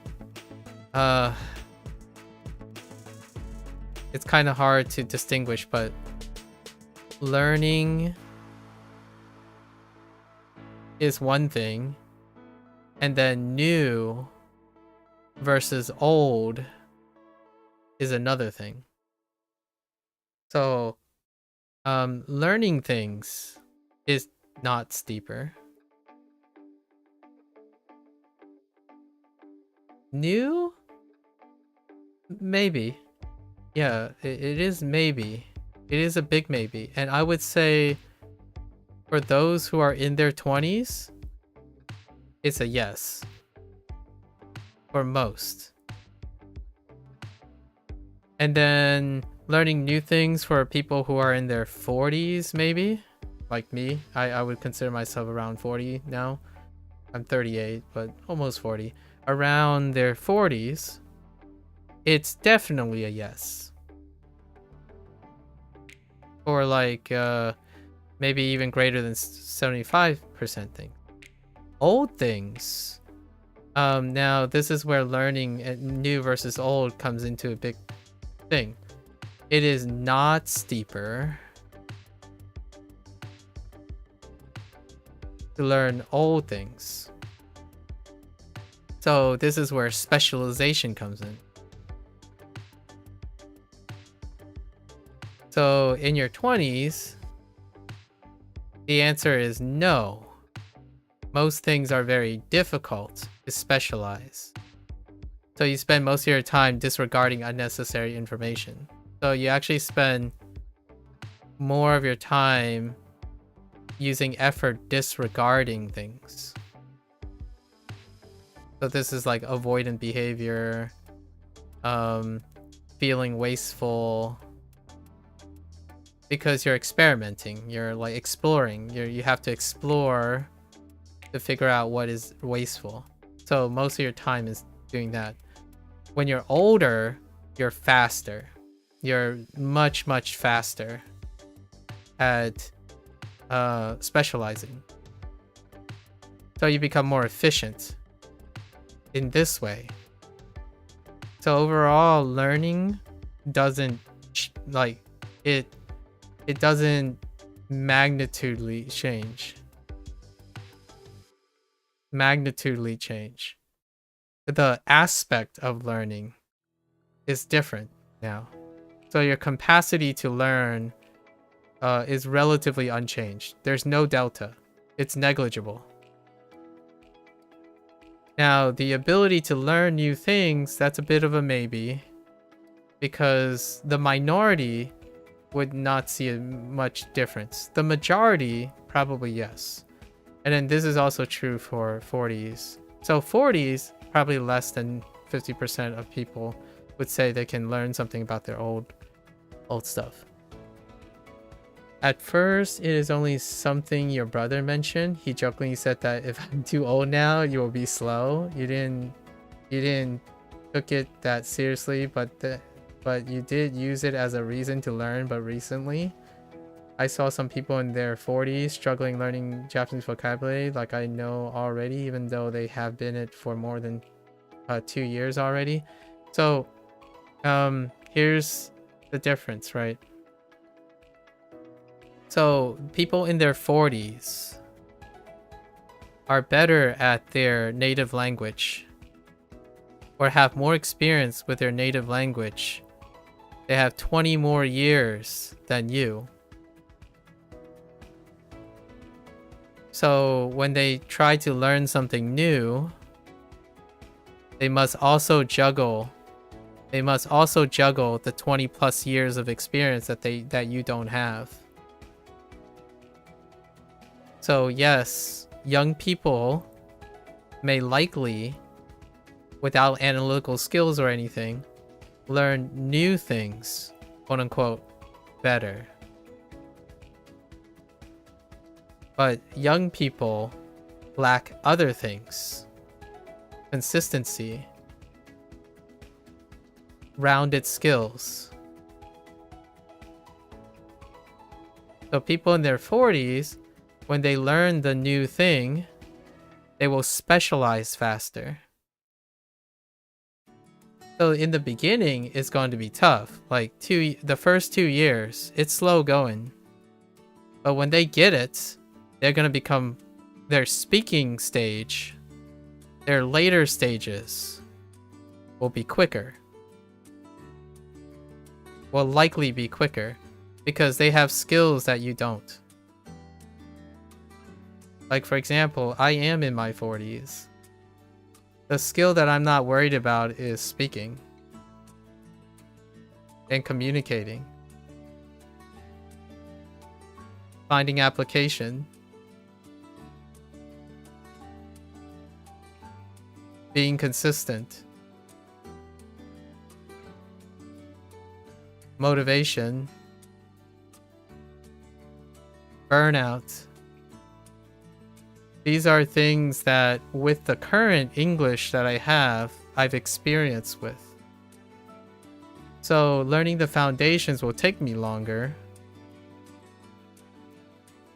it's kind of hard to distinguish, but learning is one thing, and then new versus old is another thing. So learning things is not steeper. New? Maybe. Yeah, it is maybe. It is a big maybe. And I would say for those who are in their 20s, it's a yes. For most. And then learning new things for people who are in their 40s, maybe. Like me. I would consider myself around 40 now. I'm 38, but almost 40. Around their 40s, it's definitely a yes. Or like maybe even greater than 75% thing. Old things. Now this is where learning new versus old comes into a big thing. It is not steeper to learn old things. So this is where specialization comes in. So in your 20s, the answer is no. Most things are very difficult to specialize. So you spend most of your time disregarding unnecessary information. So you actually spend more of your time using effort disregarding things. So this is like avoidant behavior, feeling wasteful, because you're experimenting, you're like exploring, you have to explore to figure out what is wasteful. So most of your time is doing that. When you're older, you're faster. You're much faster at specializing. So you become more efficient in this way. So overall, learning doesn't like it doesn't magnitudely change. The aspect of learning is different now. So your capacity to learn is relatively unchanged. There's no delta. It's negligible. Now, the ability to learn new things, that's a bit of a maybe, because the minority would not see much difference. The majority, probably yes. And then this is also true for 40s. So 40s, probably less than 50% of people would say they can learn something about their old stuff. At first, it is only something your brother mentioned. He jokingly said that if I'm too old now, you will be slow. You didn't took it that seriously, but you did use it as a reason to learn. But recently, I saw some people in their 40s struggling learning Japanese vocabulary, like I know already, even though they have been it for more than 2 years already. So, here's the difference, right? So people in their 40s are better at their native language or have more experience with their native language. They have 20 more years than you. So when they try to learn something new, they must also juggle the 20 plus years of experience that you don't have. So yes, young people may likely, without analytical skills or anything, learn new things, quote unquote, better. But young people lack other things: consistency, rounded skills. So people in their 40s, when they learn the new thing, they will specialize faster. So in the beginning, it's going to be tough. Like the first 2 years, it's slow going. But when they get it, they're going to become their speaking stage. Their later stages will be quicker. Will likely be quicker because they have skills that you don't. Like, for example, I am in my 40s. The skill that I'm not worried about is speaking and communicating, finding application, being consistent, motivation, burnout. These are things that, with the current English that I have, I've experienced with. So learning the foundations will take me longer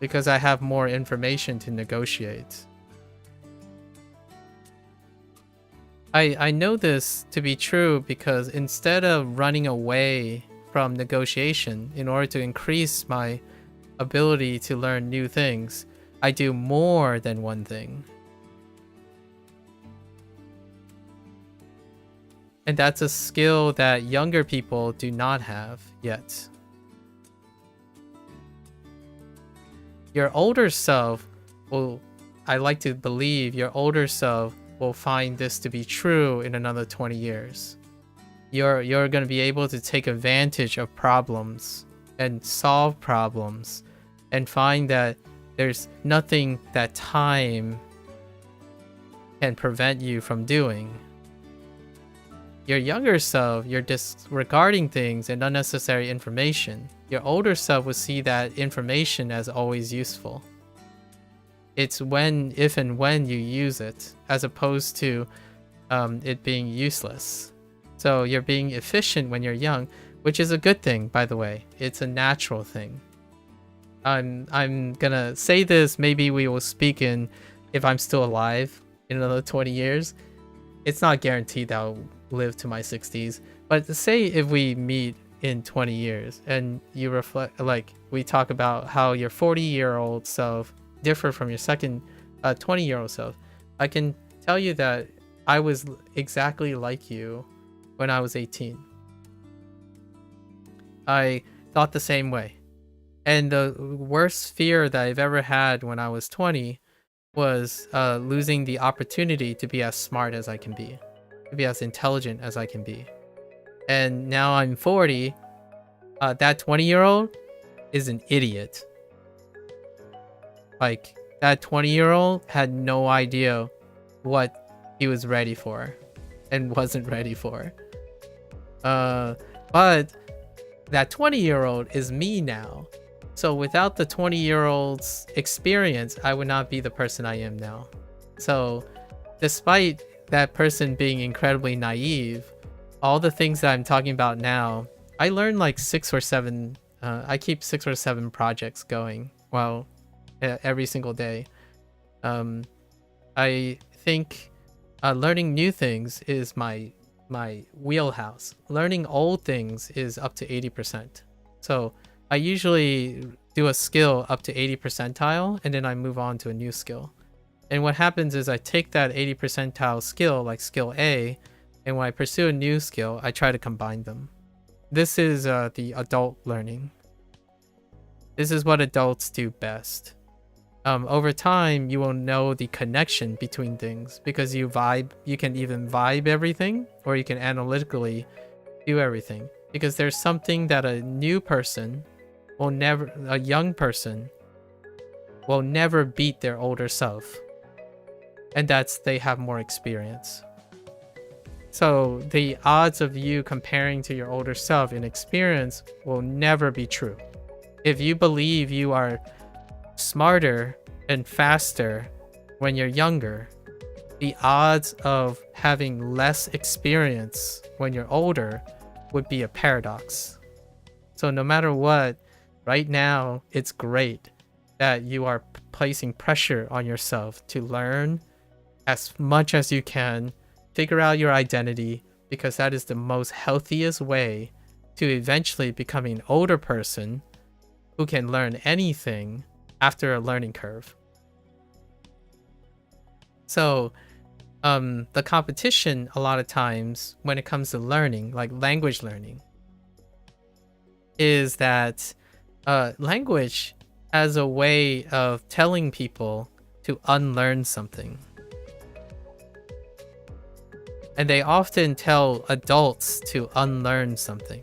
because I have more information to negotiate. I know this to be true because instead of running away from negotiation in order to increase my ability to learn new things, I do more than one thing. And that's a skill that younger people do not have yet. Your older self will, I like to believe your older self will find this to be true in another 20 years. You're going to be able to take advantage of problems and solve problems and find that there's nothing that time can prevent you from doing. Your younger self, you're disregarding things and unnecessary information. Your older self would see that information as always useful. It's if and when you use it, as opposed to it being useless. So you're being efficient when you're young, which is a good thing, by the way. It's a natural thing. I'm gonna say this, maybe we will speak in, if I'm still alive in another 20 years. It's not guaranteed that I'll live to my 60s, but to say if we meet in 20 years and you reflect, like we talk about how your 40-year-old self differ from your second 20-year-old self, I can tell you that I was exactly like you when I was 18. I thought the same way. And the worst fear that I've ever had when I was 20 was losing the opportunity to be as smart as I can be, to be as intelligent as I can be. And now I'm 40. That 20-year-old is an idiot. Like, that 20-year-old had no idea what he was ready for and wasn't ready for. But that 20-year-old is me now. So without the 20-year-old's experience, I would not be the person I am now. So despite that person being incredibly naive, all the things that I'm talking about now, I learned like 6 or 7, I keep 6 or 7 projects going every single day. I think learning new things is my wheelhouse. Learning old things is up to 80%. So I usually do a skill up to 80 percentile and then I move on to a new skill. And what happens is I take that 80 percentile skill, like skill A, and when I pursue a new skill, I try to combine them. This is the adult learning. This is what adults do best. Over time, you will know the connection between things because you can even vibe everything, or you can analytically do everything. Because there's something that a young person will never beat their older self. And that's they have more experience. So the odds of you comparing to your older self in experience will never be true. If you believe you are smarter and faster when you're younger, the odds of having less experience when you're older would be a paradox. So no matter what, right now, it's great that you are placing pressure on yourself to learn as much as you can, figure out your identity, because that is the most healthiest way to eventually becoming an older person who can learn anything after a learning curve. So the competition a lot of times when it comes to learning, like language learning, is that language as a way of telling people to unlearn something. And they often tell adults to unlearn something.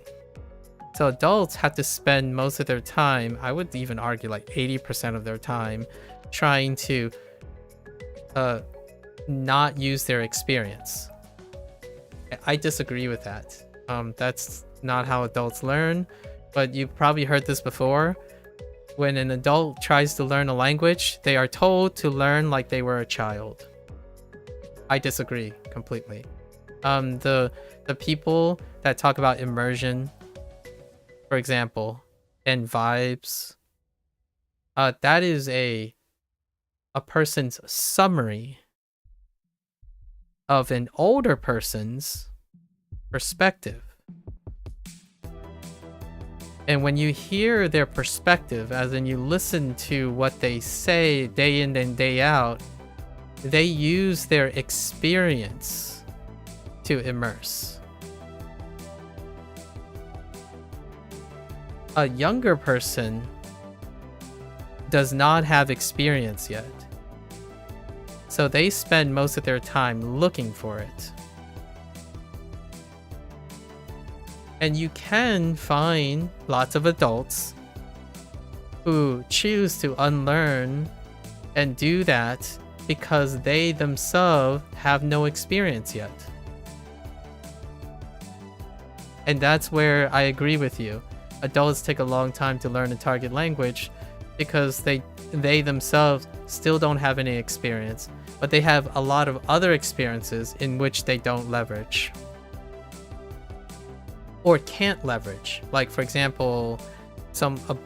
So adults have to spend most of their time, I would even argue like 80% of their time, trying to not use their experience. I disagree with that. That's not how adults learn, but you've probably heard this before. When an adult tries to learn a language, they are told to learn like they were a child. I disagree completely. The people that talk about immersion, for example, and vibes, that is a person's summary of an older person's perspective. And when you hear their perspective, as in you listen to what they say day in and day out, they use their experience to immerse. A younger person does not have experience yet. So they spend most of their time looking for it. And you can find lots of adults who choose to unlearn and do that because they themselves have no experience yet. And that's where I agree with you. Adults take a long time to learn a target language because they themselves still don't have any experience, but they have a lot of other experiences in which they don't leverage or can't leverage. Like, for example, a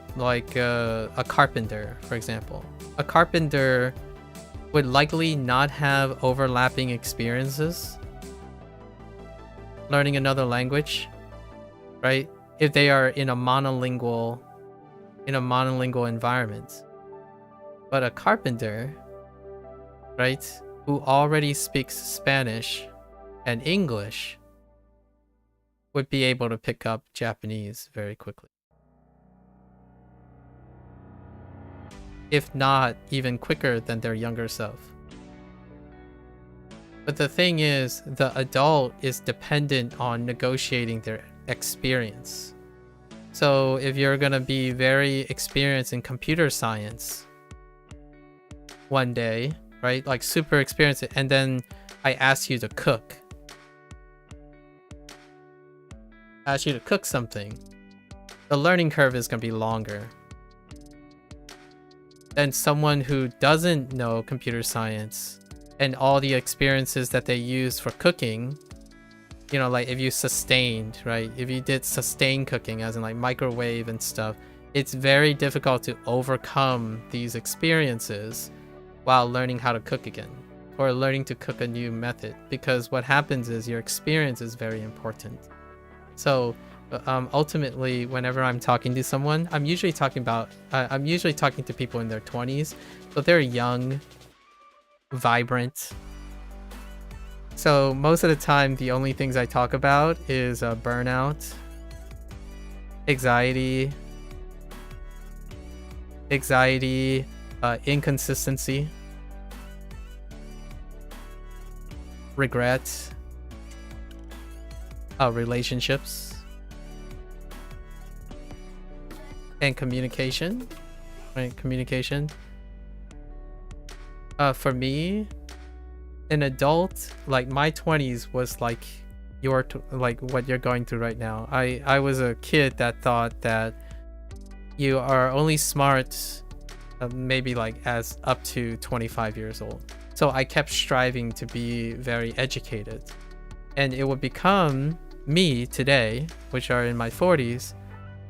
carpenter, for example. A carpenter would likely not have overlapping experiences learning another language, right? If they are in a monolingual environment. But a carpenter, right, who already speaks Spanish and English would be able to pick up Japanese very quickly. If not even quicker than their younger self. But the thing is, the adult is dependent on negotiating their experience. So if you're gonna be very experienced in computer science one day, right, like super experienced, and then I ask you to cook, something, the learning curve is gonna be longer than someone who doesn't know computer science and all the experiences that they use for cooking. You know, like if you sustained, right? If you did sustained cooking, as in like microwave and stuff, it's very difficult to overcome these experiences while learning how to cook again, or learning to cook a new method, because what happens is your experience is very important. So ultimately, whenever I'm talking to someone, I'm usually talking to people in their 20s, so they're young, vibrant. So most of the time, the only things I talk about is burnout, anxiety, inconsistency, regret, relationships, and communication. Right, communication. For me, an adult, like my 20s was like like what you're going through right now. I was a kid that thought that you are only smart maybe like as up to 25 years old. So I kept striving to be very educated, and it would become me today, which are in my 40s,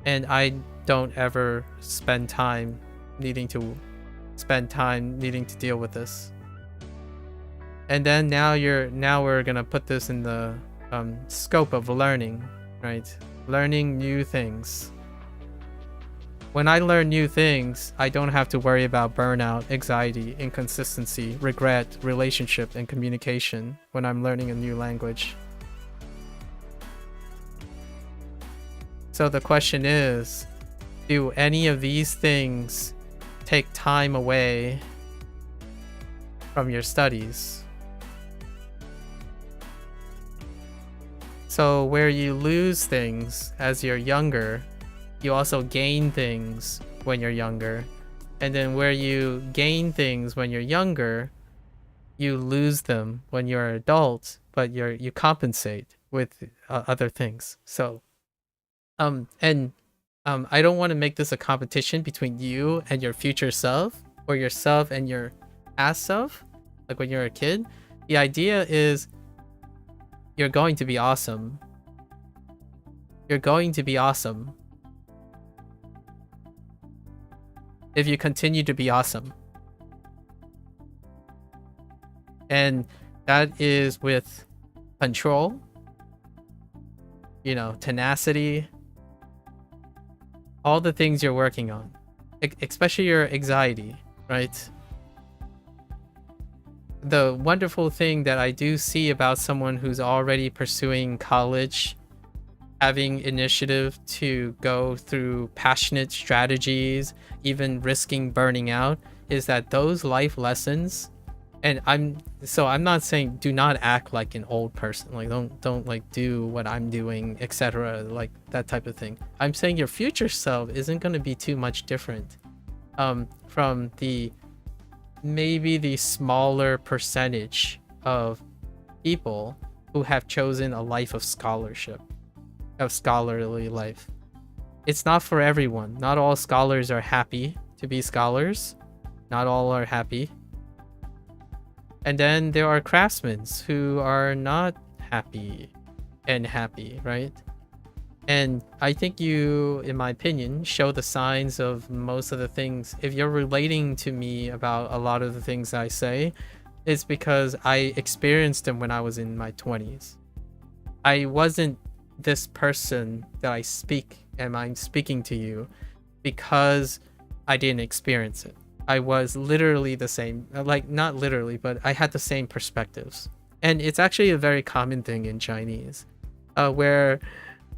and I don't ever spend time needing to deal with this. And then now we're gonna put this in the scope of learning, right? Learning new things. When I learn new things, I don't have to worry about burnout, anxiety, inconsistency, regret, relationship, and communication when I'm learning a new language. So the question is, do any of these things take time away from your studies? So where you lose things as you're younger, you also gain things when you're younger. And then where you gain things when you're younger, you lose them when you're an adult, but you compensate with other things. So I don't want to make this a competition between you and your future self, or yourself and your past self, like when you're a kid. The idea is you're going to be awesome. You're going to be awesome if you continue to be awesome. And that is with control, tenacity, all the things you're working on, especially your anxiety, right? The wonderful thing that I do see about someone who's already pursuing college, having initiative to go through passionate strategies, even risking burning out, is that those life lessons, and I'm not saying do not act like an old person, like don't like do what I'm doing, etc., like that type of thing. I'm saying your future self isn't going to be too much different from maybe the smaller percentage of people who have chosen a life of scholarship. of scholarly life. It's not for everyone. Not all scholars are happy to be scholars. Not all are happy. And then there are craftsmen who are not happy and happy, right? And I think you, in my opinion, show the signs of most of the things. If you're relating to me about a lot of the things I say, it's because I experienced them when I was in my 20s. I wasn't this person that I speak and I'm speaking to you because I didn't experience it. I was literally the same, like not literally, but I had the same perspectives. And it's actually a very common thing in Chinese, where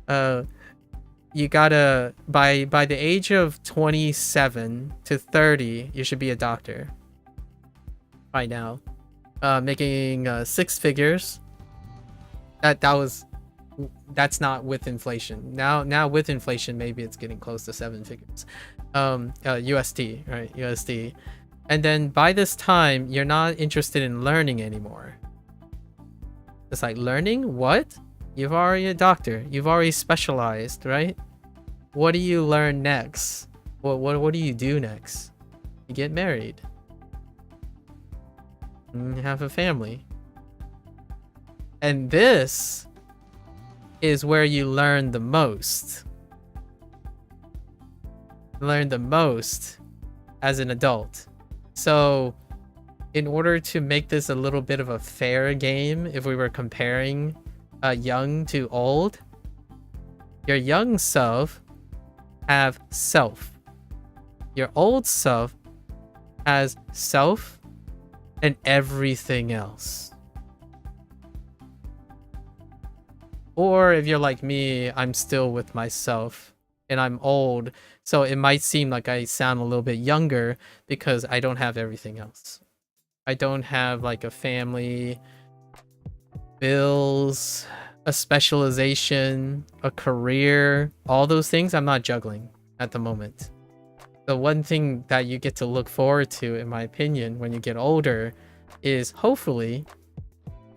you gotta, by the age of 27 to 30, you should be a doctor right now, making 6 figures. That's not with inflation. Now with inflation, maybe it's getting close to 7 figures. USD, right? USD. And then by this time, you're not interested in learning anymore. It's like, learning what? You've already a doctor. You've already specialized, right? What do you learn next? What do you do next? You get married. And have a family. And this is where you learn the most. Learn the most as an adult. So in order to make this a little bit of a fair game, if we were comparing young to old, your young self have self. Your old self has self and everything else. Or if you're like me, I'm still with myself and I'm old, so it might seem like I sound a little bit younger because I don't have everything else. I don't have like a family, bills, a specialization, a career, all those things I'm not juggling at the moment. The one thing that you get to look forward to, in my opinion, when you get older is hopefully,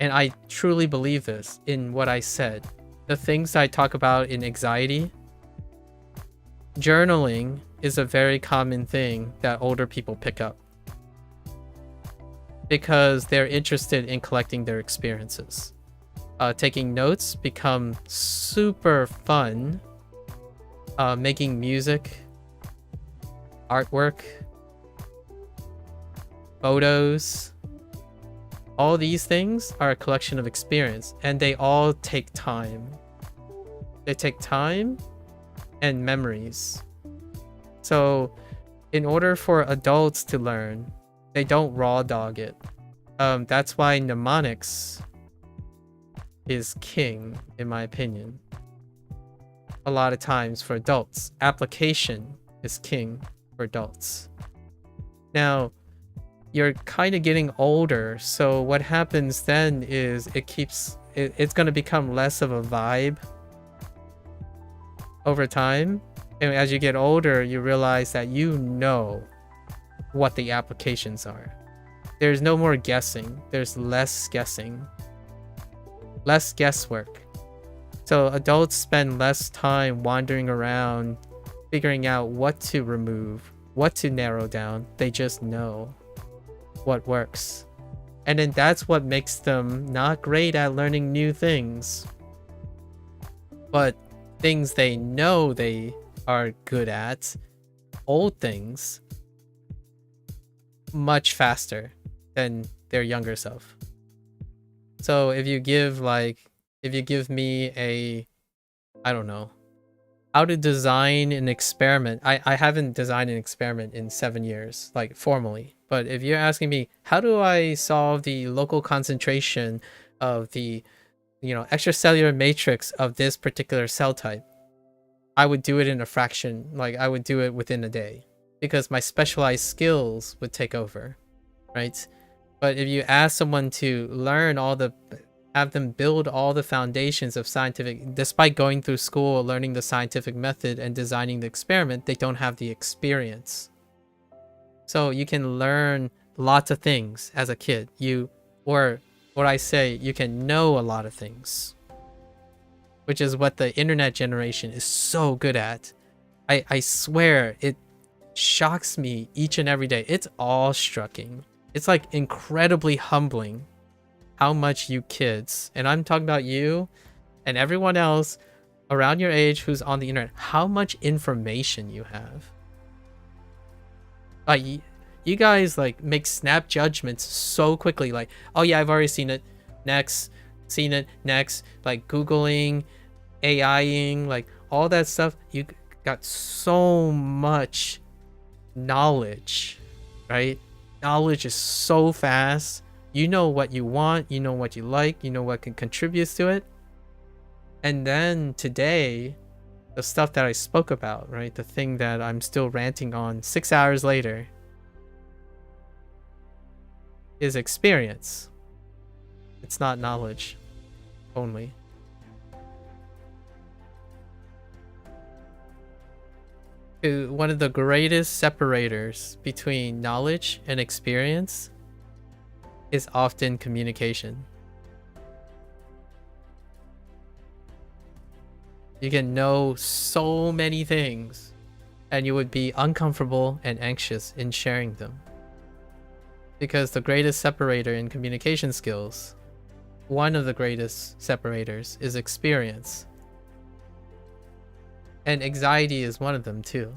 and I truly believe this in what I said, the things I talk about in anxiety, journaling is a very common thing that older people pick up because they're interested in collecting their experiences. Taking notes become super fun. Making music, artwork, photos, all these things are a collection of experience, and they all take time. They take time and memories. So in order for adults to learn, they don't raw dog it. That's why mnemonics is king, in my opinion. A lot of times for adults, application is king for adults. Now, you're kind of getting older, so what happens then is it's going to become less of a vibe over time. And as you get older, you realize that you know what the applications are. There's no more guessing. There's less guessing. Less guesswork. So adults spend less time wandering around figuring out what to remove, what to narrow down. They just know what works. And then that's what makes them not great at learning new things. But things they know they are good at, old things, much faster than their younger self. So if you give me I don't know, how to design an experiment. I haven't designed an experiment in 7 years, like formally. But if you're asking me, how do I solve the local concentration of the, extracellular matrix of this particular cell type, I would do it in a fraction. Like I would do it within a day because my specialized skills would take over, right? But if you ask someone to learn have them build all the foundations of scientific, despite going through school, learning the scientific method and designing the experiment, they don't have the experience. So you can learn lots of things as a kid. You can know a lot of things. which is what the internet generation is so good at. I swear, it shocks me each and every day. It's awe-striking. It's like incredibly humbling how much you kids, and I'm talking about you and everyone else around your age who's on the internet, how much information you have. Like, you guys like make snap judgments so quickly. Like, oh yeah, I've already seen it. Next, seen it. Next, like Googling, AIing, like all that stuff. You got so much knowledge, right? Knowledge is so fast. You know what you want, you know what you like, you know what can contribute to it. And then today, the stuff that I spoke about, right? The thing that I'm still ranting on 6 hours later is experience. It's not knowledge only. One of the greatest separators between knowledge and experience is often communication. You can know so many things and you would be uncomfortable and anxious in sharing them. Because the greatest separator in communication skills, one of the greatest separators, is experience. And anxiety is one of them too.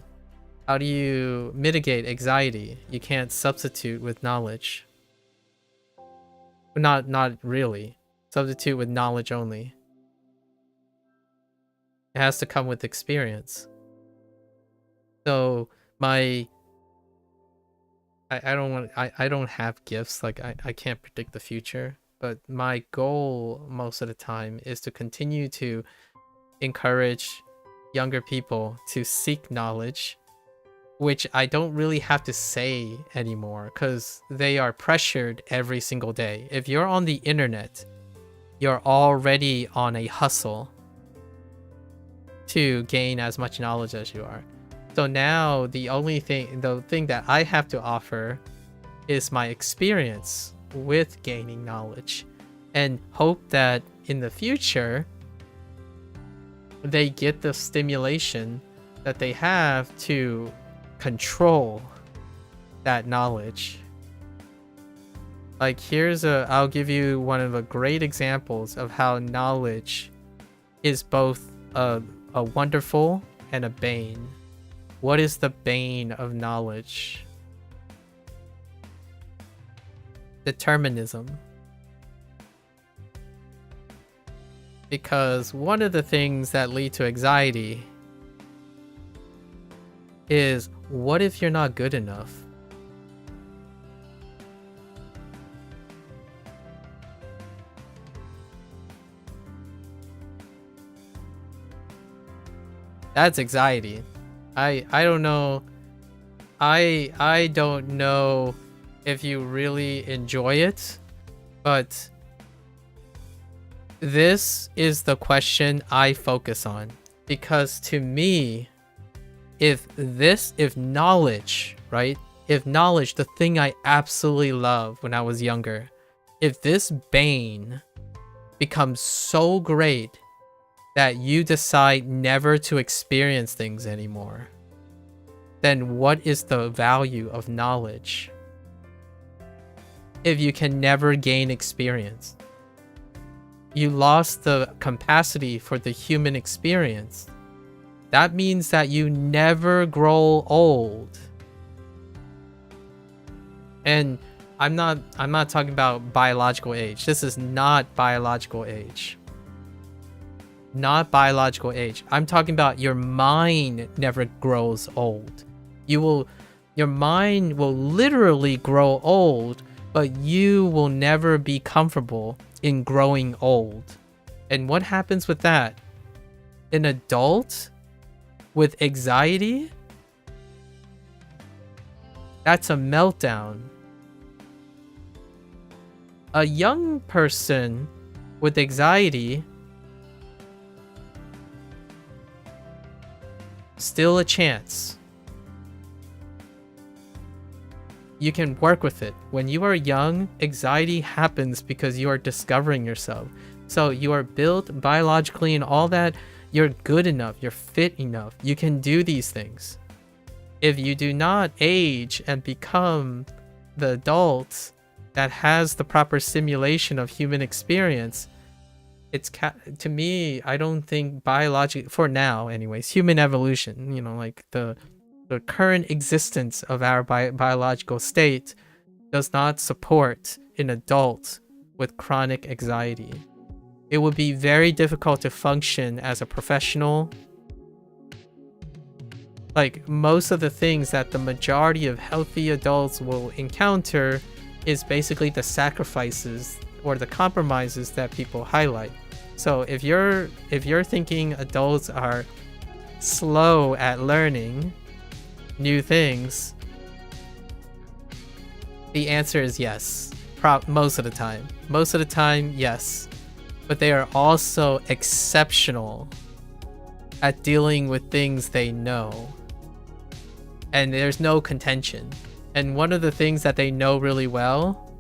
How do you mitigate anxiety? You can't substitute with knowledge. Not really. Substitute with knowledge only. It has to come with experience. So I don't have gifts, like I can't predict the future, but my goal most of the time is to continue to encourage younger people to seek knowledge, which I don't really have to say anymore because they are pressured every single day. If you're on the internet, you're already on a hustle to gain as much knowledge as you are. So now the thing that I have to offer is my experience with gaining knowledge, and hope that in the future they get the stimulation that they have to control that knowledge. Like I'll give you one of the great examples of how knowledge is both a wonderful and a bane. What is the bane of knowledge? Determinism. Because one of the things that lead to anxiety is, what if you're not good enough? That's anxiety. I don't know. I don't know if you really enjoy it, but this is the question I focus on. Because to me, if knowledge, right? If knowledge, the thing I absolutely loved when I was younger, if this bane becomes so great that you decide never to experience things anymore, then what is the value of knowledge if you can never gain experience? You lost the capacity for the human experience. That means that you never grow old. And I'm not talking about biological age. This is not biological age. Not biological age. I'm talking about your mind never grows old. Your mind will literally grow old, but you will never be comfortable in growing old. And what happens with that? An adult with anxiety? That's a meltdown. A young person with anxiety, still a chance. You can work with it. When you are young, anxiety happens because you are discovering yourself. So you are built biologically and all that. You're good enough. You're fit enough. You can do these things. If you do not age and become the adult that has the proper simulation of human experience, to me, I don't think biological, for now anyways, human evolution, you know, like the current existence of our biological state does not support an adult with chronic anxiety. It would be very difficult to function as a professional. Like, most of the things that the majority of healthy adults will encounter is basically the sacrifices or the compromises that people highlight. So if you're thinking adults are slow at learning new things, the answer is yes. Most of the time. Most of the time, yes. But they are also exceptional at dealing with things they know. And there's no contention. And one of the things that they know really well,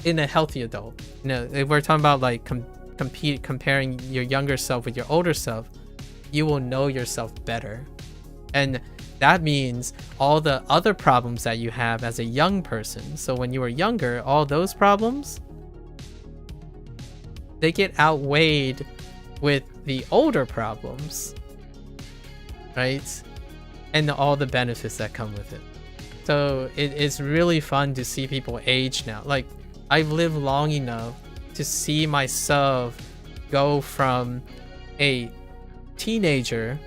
in a healthy adult, you know, if we're talking about like comparing your younger self with your older self, you will know yourself better. And that means all the other problems that you have as a young person. So when you were younger, all those problems, they get outweighed with the older problems, right? And all the benefits that come with it. So it's really fun to see people age now. Like, I've lived long enough to see myself go from a teenager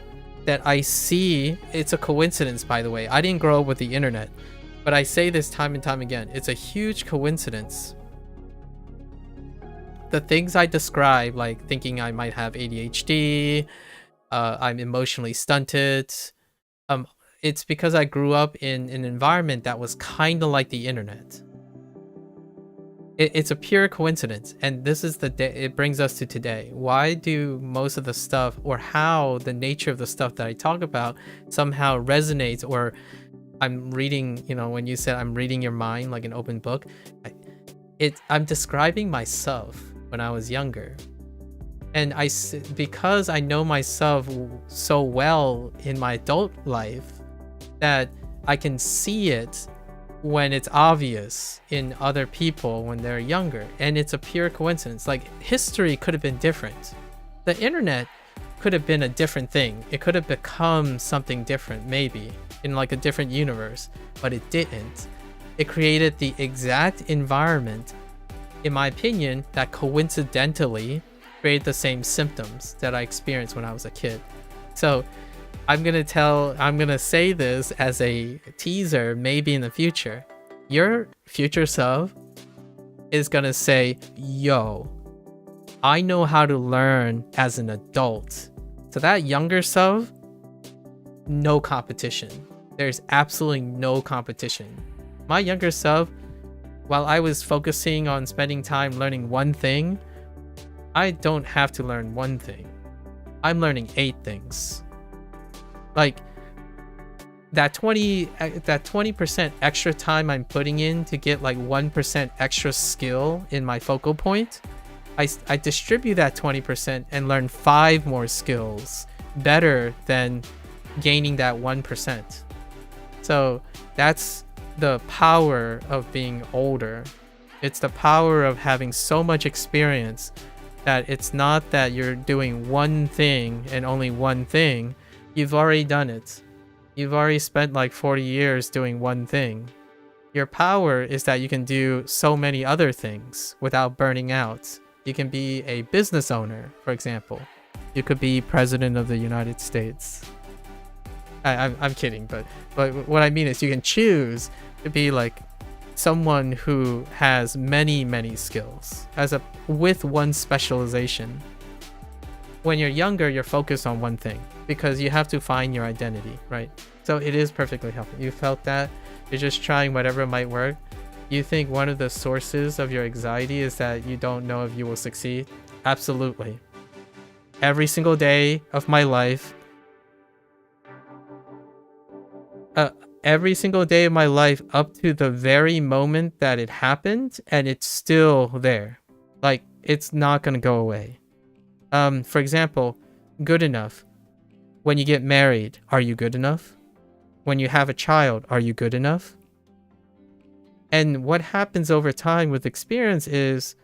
that I see. It's a coincidence, by the way. I didn't grow up with the internet, but I say this time and time again. It's a huge coincidence. The things I describe, like thinking I might have ADHD, I'm emotionally stunted, it's because I grew up in an environment that was kind of like the internet. It's a pure coincidence, and this is the day. It brings us to today. Why do most of the stuff, or how the nature of the stuff that I talk about somehow resonates, or I'm reading, you know, when you said I'm reading your mind like an open book, I'm describing myself when I was younger. And because I know myself so well in my adult life, that I can see it when it's obvious in other people when they're younger. And it's a pure coincidence. Like, history could have been different. The internet could have been a different thing. It could have become something different, maybe, in like a different universe, but it didn't. It created the exact environment, in my opinion, that coincidentally created the same symptoms that I experienced when I was a kid. So I'm gonna say this as a teaser, maybe in the future. Your future self is gonna say, yo, I know how to learn as an adult. So that younger self, no competition. There's absolutely no competition. My younger self, while I was focusing on spending time learning one thing, I don't have to learn one thing. I'm learning 8 things. Like, that 20% extra time I'm putting in to get like 1% extra skill in my focal point, I distribute that 20% and learn 5 more skills better than gaining that 1%. So that's the power of being older. It's the power of having so much experience that it's not that you're doing one thing and only one thing. You've already done it. You've already spent like 40 years doing one thing. Your power is that you can do so many other things without burning out. You can be a business owner, for example. You could be president of the United States. I'm kidding, but what I mean is you can choose to be like someone who has many skills with one specialization. When you're younger, you're focused on one thing because you have to find your identity, right? So it is perfectly healthy. You felt that you're just trying whatever might work. You think one of the sources of your anxiety is that you don't know if you will succeed? Absolutely. Every single day of my life, every single day of my life up to the very moment that it happened, and it's still there. Like, it's not gonna go away. For example, good enough. When you get married, are you good enough? When you have a child, are you good enough? And what happens over time with experience is,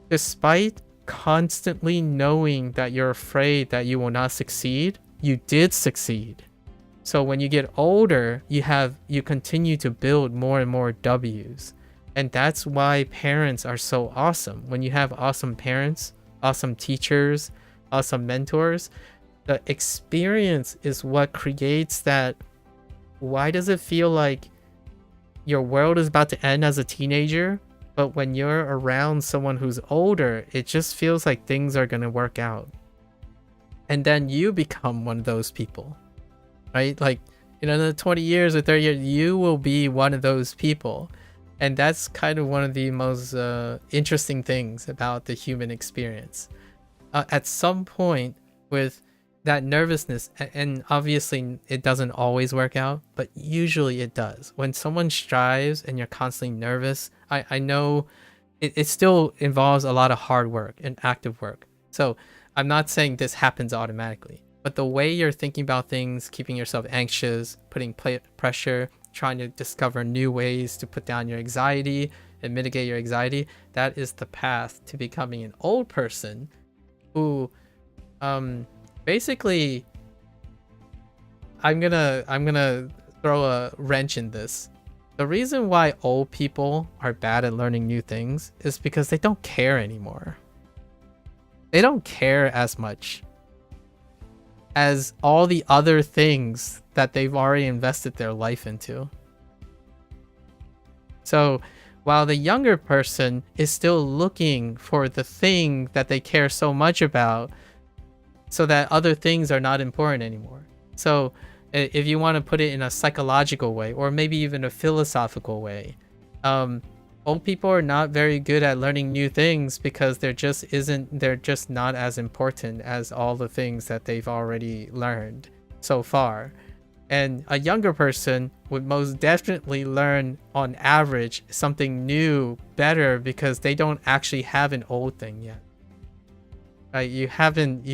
despite constantly knowing that you're afraid that you will not succeed, you did succeed. So when you get older, you continue to build more and more W's. And that's why parents are so awesome. When you have awesome parents, awesome teachers, awesome mentors, the experience is what creates that. Why does it feel like your world is about to end as a teenager, but when you're around someone who's older, it just feels like things are going to work out? And then you become one of those people, right? Like, in another 20 years or 30 years, you will be one of those people. And that's kind of one of the most interesting things about the human experience. At some point, with that nervousness, and obviously it doesn't always work out, but usually it does. When someone strives and you're constantly nervous, I know it still involves a lot of hard work and active work. So I'm not saying this happens automatically, but the way you're thinking about things, keeping yourself anxious, putting pressure, trying to discover new ways to put down your anxiety and mitigate your anxiety, that is the path to becoming an old person who basically, I'm gonna throw a wrench in this. The reason why old people are bad at learning new things is because they don't care anymore. They don't care as much as all the other things that they've already invested their life into. So while the younger person is still looking for the thing that they care so much about, so that other things are not important anymore. So if you want to put it in a psychological way, or maybe even a philosophical way, old people are not very good at learning new things because they're just not as important as all the things that they've already learned so far. And a younger person would most definitely learn, on average, something new better because they don't actually have an old thing yet. You haven't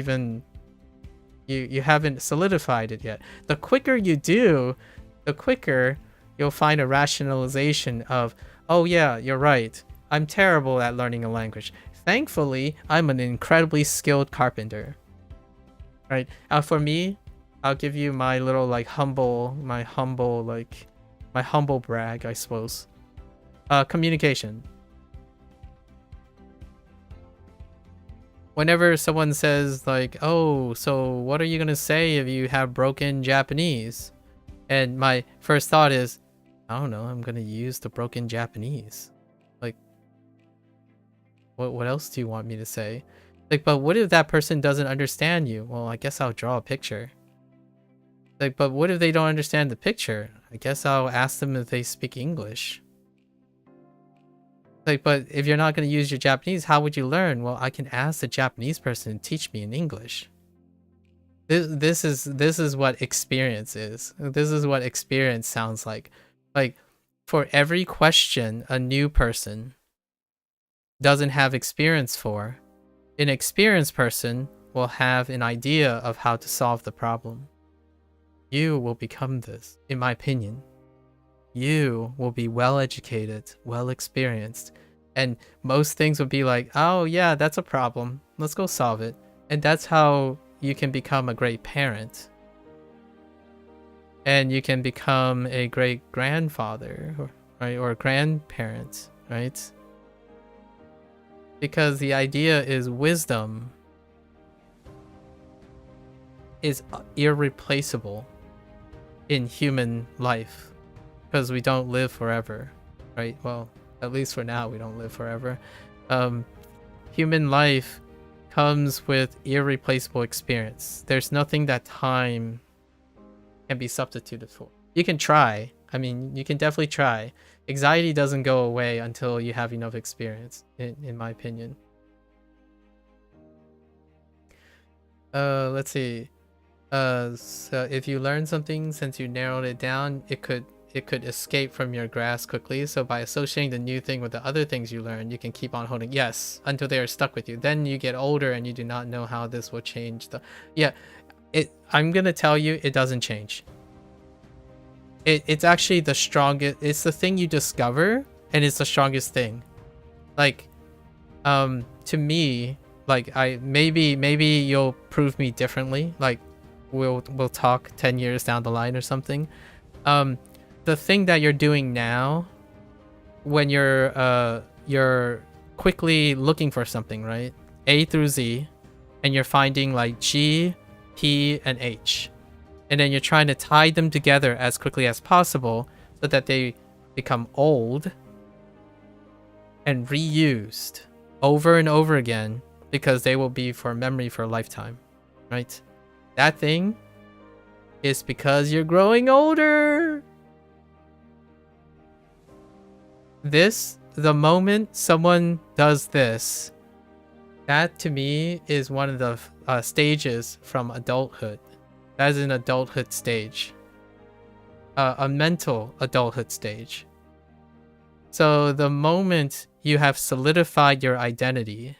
solidified it yet. The quicker you do, the quicker you'll find a rationalization of, oh yeah, you're right, I'm terrible at learning a language. Thankfully, I'm an incredibly skilled carpenter. Right? For me, I'll give you my little my humble brag, I suppose. Communication. Whenever someone says like, oh, so what are you gonna say if you have broken Japanese? And my first thought is, I don't know, I'm gonna use the broken Japanese. Like, what else do you want me to say? Like, but what if that person doesn't understand you? Well, I guess I'll draw a picture. Like, but what if they don't understand the picture? I guess I'll ask them if they speak English. Like, but if you're not going to use your Japanese, how would you learn? Well, I can ask the Japanese person to teach me in English. This is what experience is. This is what experience sounds like. Like, for every question a new person doesn't have experience for, an experienced person will have an idea of how to solve the problem. You will become this, in my opinion. You will be well educated, well experienced, and most things will be like, oh yeah, that's a problem, let's go solve it. And that's how you can become a great parent, and you can become a great grandfather, right, or grandparent, right? Because the idea is wisdom is irreplaceable in human life. Because we don't live forever, right? Well, at least for now, we don't live forever. Human life comes with irreplaceable experience. There's nothing that time can be substituted for. You can try. I mean, you can definitely try. Anxiety doesn't go away until you have enough experience, in my opinion. Let's see. So if you learn something, since you narrowed it down, it could escape from your grasp quickly. So by associating the new thing with the other things you learned, you can keep on holding yes until they are stuck with you. Then you get older and you do not know how this will change the I'm gonna tell you, it doesn't change. It's actually the strongest. It's the thing you discover, and it's the strongest thing. Like, to me, like, maybe you'll prove me differently. Like, we'll talk 10 years down the line or something. The thing that you're doing now, when you're quickly looking for something, right? A through Z, and you're finding like G, P, and H. And then you're trying to tie them together as quickly as possible so that they become old and reused over and over again, because they will be for memory for a lifetime, right? That thing is because you're growing older. The moment someone does this, that to me is one of the stages from adulthood. That is an adulthood stage. A mental adulthood stage. So the moment you have solidified your identity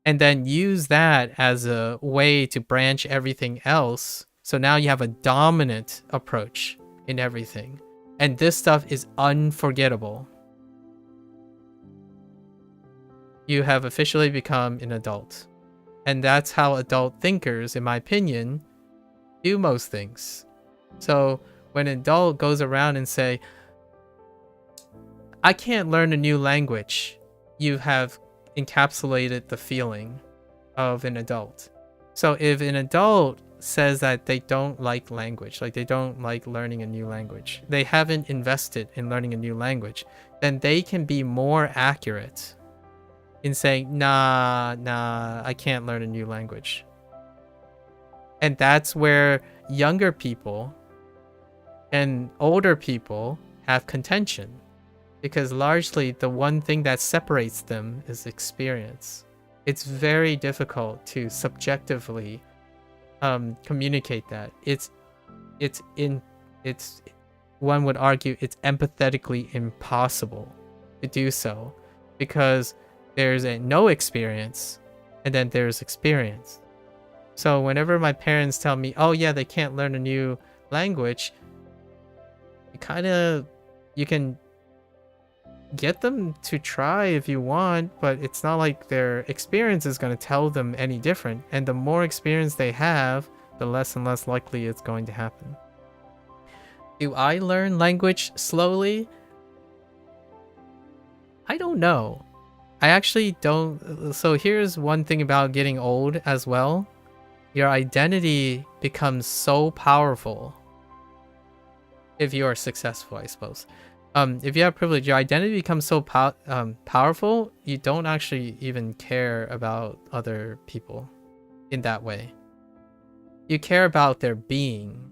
and then use that as a way to branch everything else, so now you have a dominant approach in everything. And this stuff is unforgettable. You have officially become an adult. And that's how adult thinkers, in my opinion, do most things. So when an adult goes around and say, I can't learn a new language, you have encapsulated the feeling of an adult. So if an adult says that they don't like language, like they don't like learning a new language, they haven't invested in learning a new language, then they can be more accurate in saying, nah, I can't learn a new language. And that's where younger people and older people have contention, because largely the one thing that separates them is experience. It's very difficult to subjectively communicate that. It's one would argue it's empathetically impossible to do so, because there's a no experience and then there's experience. So whenever my parents tell me, oh yeah, they can't learn a new language, you can get them to try if you want, but it's not like their experience is going to tell them any different. And the more experience they have, the less and less likely it's going to happen. Do I learn language slowly? I don't know. I actually don't. So here's one thing about getting old as well. Your identity becomes so powerful if you are successful, I suppose. If you have privilege, your identity becomes so powerful, you don't actually even care about other people in that way. You care about their being.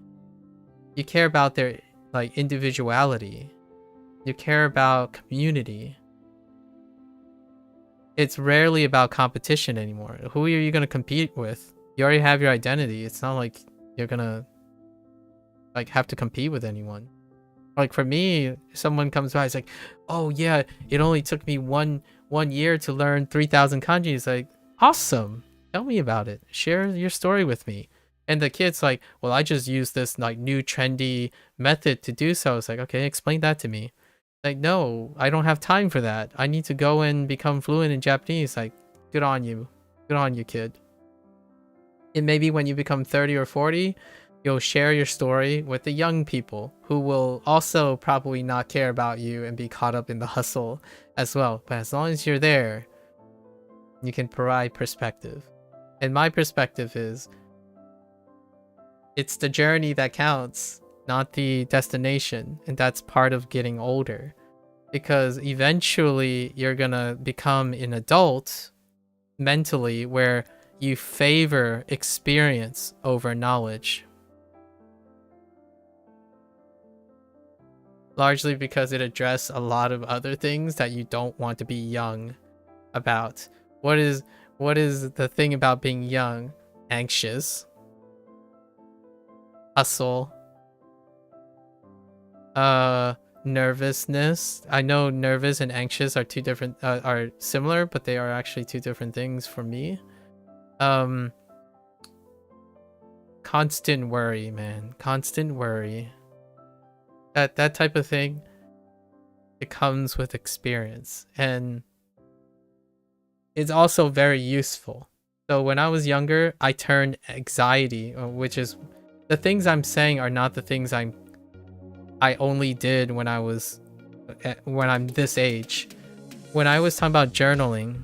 You care about their individuality. You care about community. It's rarely about competition anymore. Who are you going to compete with? You already have your identity. It's not like you're going to have to compete with anyone. Like for me, someone comes by, it's like, oh yeah, it only took me one year to learn 3,000 kanji. It's like, awesome. Tell me about it. Share your story with me. And the kid's like, well, I just use this new trendy method to do so. It's like, okay, explain that to me. Like, no, I don't have time for that. I need to go and become fluent in Japanese. Like, good on you. Good on you, kid. And maybe when you become 30 or 40, you'll share your story with the young people who will also probably not care about you and be caught up in the hustle as well. But as long as you're there, you can provide perspective. And my perspective is, it's the journey that counts, not the destination. And that's part of getting older, because eventually you're gonna become an adult mentally where you favor experience over knowledge. Largely because it addresses a lot of other things that you don't want to be young about. What is the thing about being young? anxious, hustle, nervousness. I know nervous and anxious are two different are similar, but they are actually two different things for me. Constant worry, man. Constant worry. That type of thing, it comes with experience, and it's also very useful. So when I was younger, I turned anxiety, which is the things I'm saying are not the things I only did when I'm this age. When I was talking about journaling,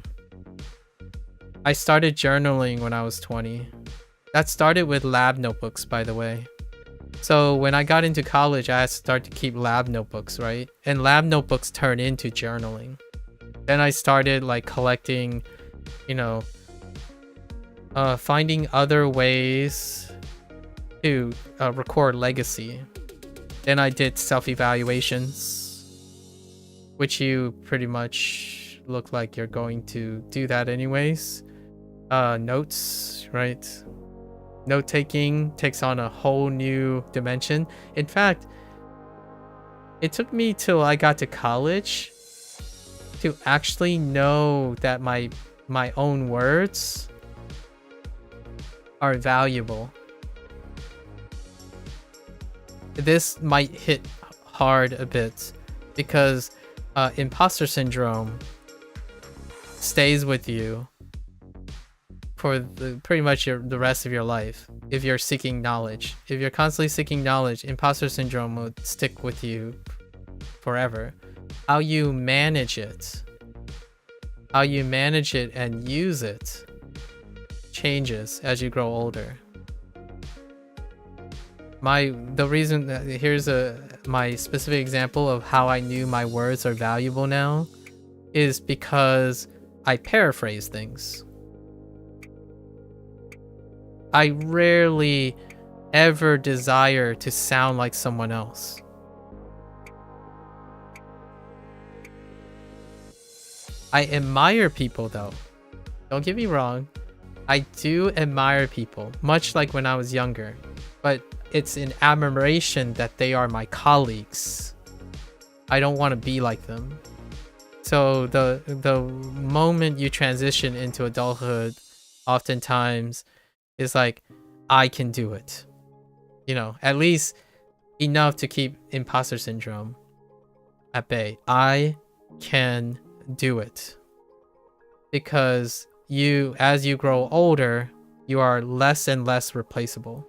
I started journaling when I was 20. That started with lab notebooks, by the way. So when I got into college, I had to start to keep lab notebooks, right? And lab notebooks turn into journaling. Then I started like collecting, you know, finding other ways to record legacy. Then I did self-evaluations, which you pretty much look like you're going to do that anyways. Notes, right? Note-taking takes on a whole new dimension. In fact, it took me till I got to college to actually know that my own words are valuable. This might hit hard a bit because imposter syndrome stays with you for pretty much the rest of your life. If you're seeking knowledge, if you're constantly seeking knowledge, imposter syndrome will stick with you forever. How you manage it and use it changes as you grow older. Here's my specific example of how I knew my words are valuable now is because I paraphrase things. I rarely ever desire to sound like someone else. I admire people though. Don't get me wrong. I do admire people, much like when I was younger. But it's in admiration that they are my colleagues. I don't want to be like them. So the moment you transition into adulthood, oftentimes is like, I can do it. You know, at least enough to keep imposter syndrome at bay. I can do it. Because as you grow older, you are less and less replaceable.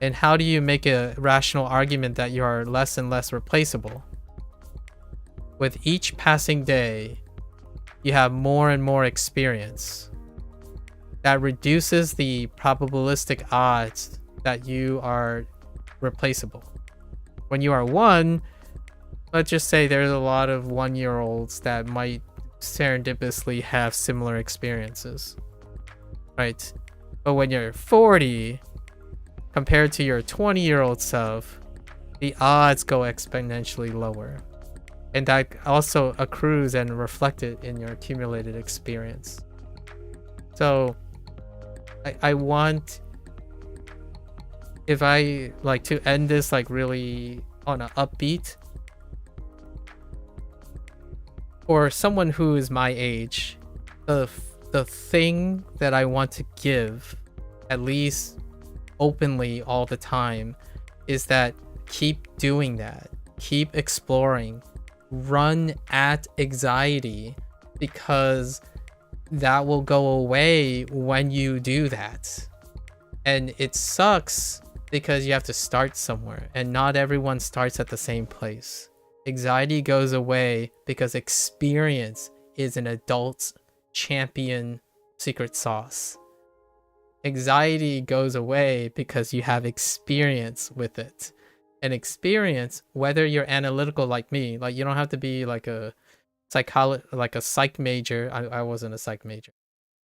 And how do you make a rational argument that you are less and less replaceable? With each passing day, you have more and more experience. That reduces the probabilistic odds that you are replaceable. When you are one, let's just say there's a lot of 1-year-olds that might serendipitously have similar experiences, right? But when you're 40, compared to your 20-year-old self, the odds go exponentially lower. And that also accrues and reflected in your accumulated experience. So I want, if I like to end this like really on an upbeat, for someone who is my age, the thing that I want to give, at least openly all the time, is that keep doing that. Keep exploring. Run at anxiety, because that will go away when you do that. And it sucks because you have to start somewhere, and not everyone starts at the same place. Anxiety goes away because experience is an adult's champion secret sauce. Anxiety goes away because you have experience with it. And experience, whether you're analytical like me, like you don't have to be like a psych major. I wasn't a psych major.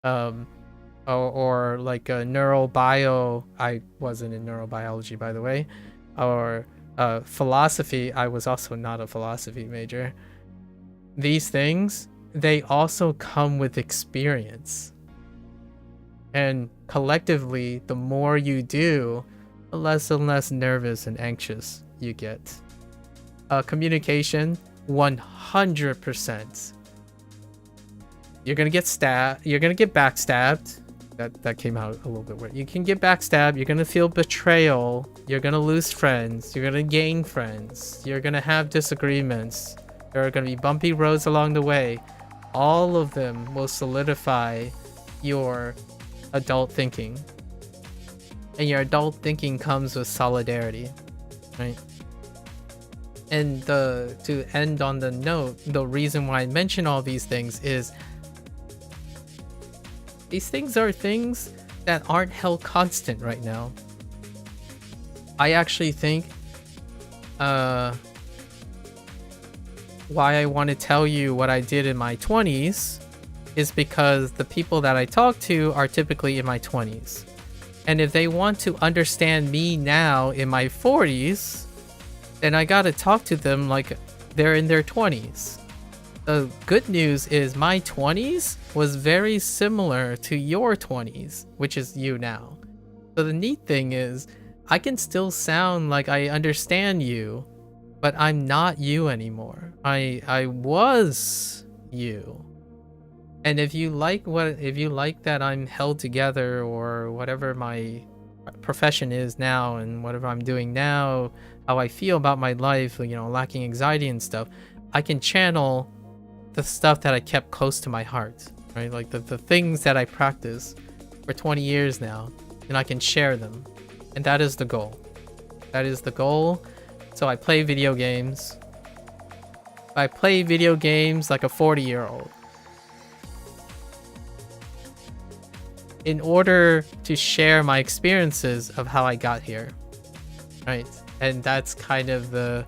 Or like a neurobio. I wasn't in neurobiology, by the way. Or philosophy. I was also not a philosophy major. These things, they also come with experience. And collectively, the more you do, the less and less nervous and anxious you get. Communication, 100%. You're gonna get stabbed. You're gonna get backstabbed. That came out a little bit weird. You can get backstabbed. You're gonna feel betrayal. You're gonna lose friends. You're gonna gain friends. You're gonna have disagreements. There are gonna be bumpy roads along the way. All of them will solidify your adult thinking. And your adult thinking comes with solidarity, right? And to end on the note, the reason why I mention all these things is these things are things that aren't held constant right now. I actually think why I want to tell you what I did in my 20s is because the people that I talk to are typically in my 20s. And if they want to understand me now in my 40s, then I gotta talk to them like they're in their 20s. The good news is my 20s was very similar to your 20s, which is you now. So the neat thing is I can still sound like I understand you, but I'm not you anymore. I was you. And if you like that I'm held together, or whatever my profession is now and whatever I'm doing now, how I feel about my life, lacking anxiety and stuff, I can channel the stuff that I kept close to my heart, right? Like the things that I practice for 20 years now, and I can share them. And that is the goal. That is the goal. So I play video games. I play video games like a 40-year-old. In order to share my experiences of how I got here, right? And that's kind of the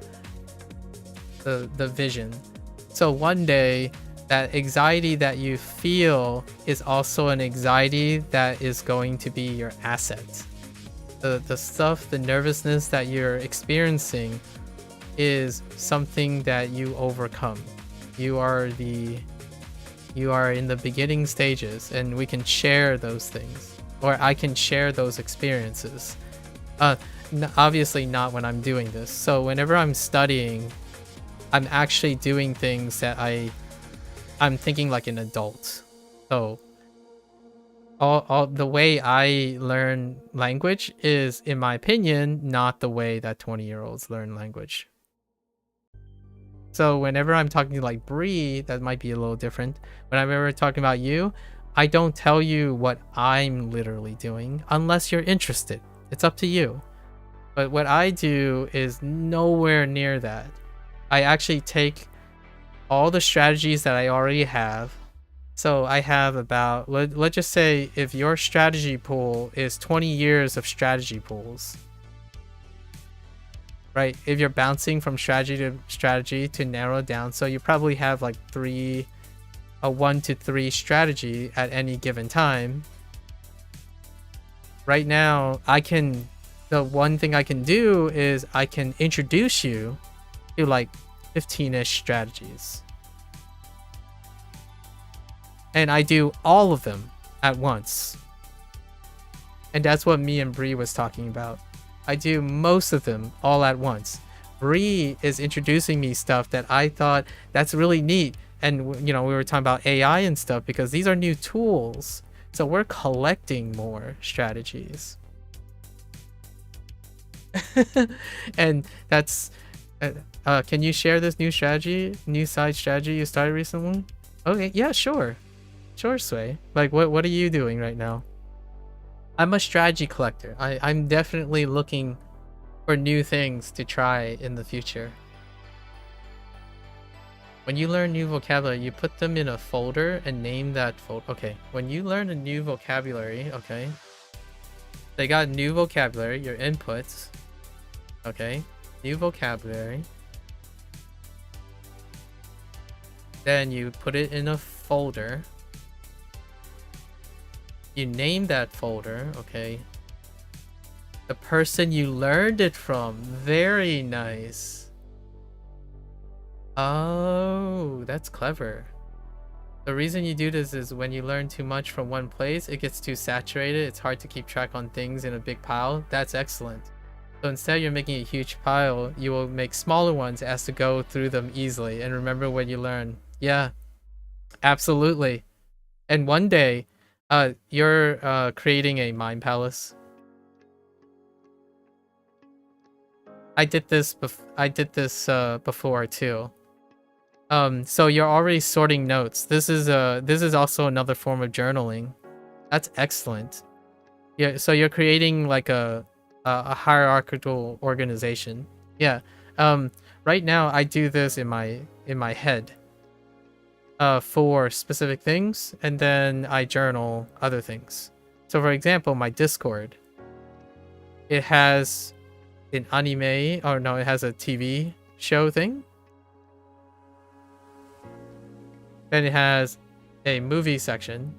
vision. So one day, that anxiety that you feel is also an anxiety that is going to be your asset. The stuff, the nervousness that you're experiencing is something that you overcome. You are in the beginning stages, and we can share those things, or I can share those experiences. Obviously not when I'm doing this. So whenever I'm studying, I'm actually doing things that I'm thinking like an adult. So all the way I learn language is, in my opinion, not the way that 20-year-olds learn language. So whenever I'm talking to like Bree, that might be a little different. When I'm ever talking about you, I don't tell you what I'm literally doing unless you're interested. It's up to you. But what I do is nowhere near that. I actually take all the strategies that I already have. So I have about, let's just say if your strategy pool is 20 years of strategy pools, right? If you're bouncing from strategy to strategy to narrow down, so you probably have like 1 to 3 strategy at any given time. Right now, the one thing I can do is I can introduce you to like 15-ish strategies. And I do all of them at once. And that's what me and Bree was talking about. I do most of them all at once. Bree is introducing me stuff that I thought that's really neat. And we were talking about AI and stuff because these are new tools. So we're collecting more strategies. And that's can you share this new side strategy you started recently? Okay, yeah, sure, Sway. Like what are you doing right now? I'm a strategy collector. I'm definitely looking for new things to try in the future. When you learn new vocabulary, you put them in a folder and name that folder. Okay, when you learn a new vocabulary, okay, they got new vocabulary, your inputs. Okay, new vocabulary. Then you put it in a folder. You name that folder, okay. The person you learned it from, very nice. Oh, that's clever. The reason you do this is when you learn too much from one place, it gets too saturated. It's hard to keep track on things in a big pile. That's excellent. So instead you're making a huge pile, you will make smaller ones as to go through them easily and remember when you learn. Yeah, absolutely. And one day, you're creating a mind palace. I did this before too. So you're already sorting notes. This is also another form of journaling. That's excellent. Yeah, so you're creating like a hierarchical organization. Yeah. Right now I do this in my head. For specific things, and then I journal other things. So for example, my Discord, it has an anime, or no, it has a TV show thing. Then it has a movie section.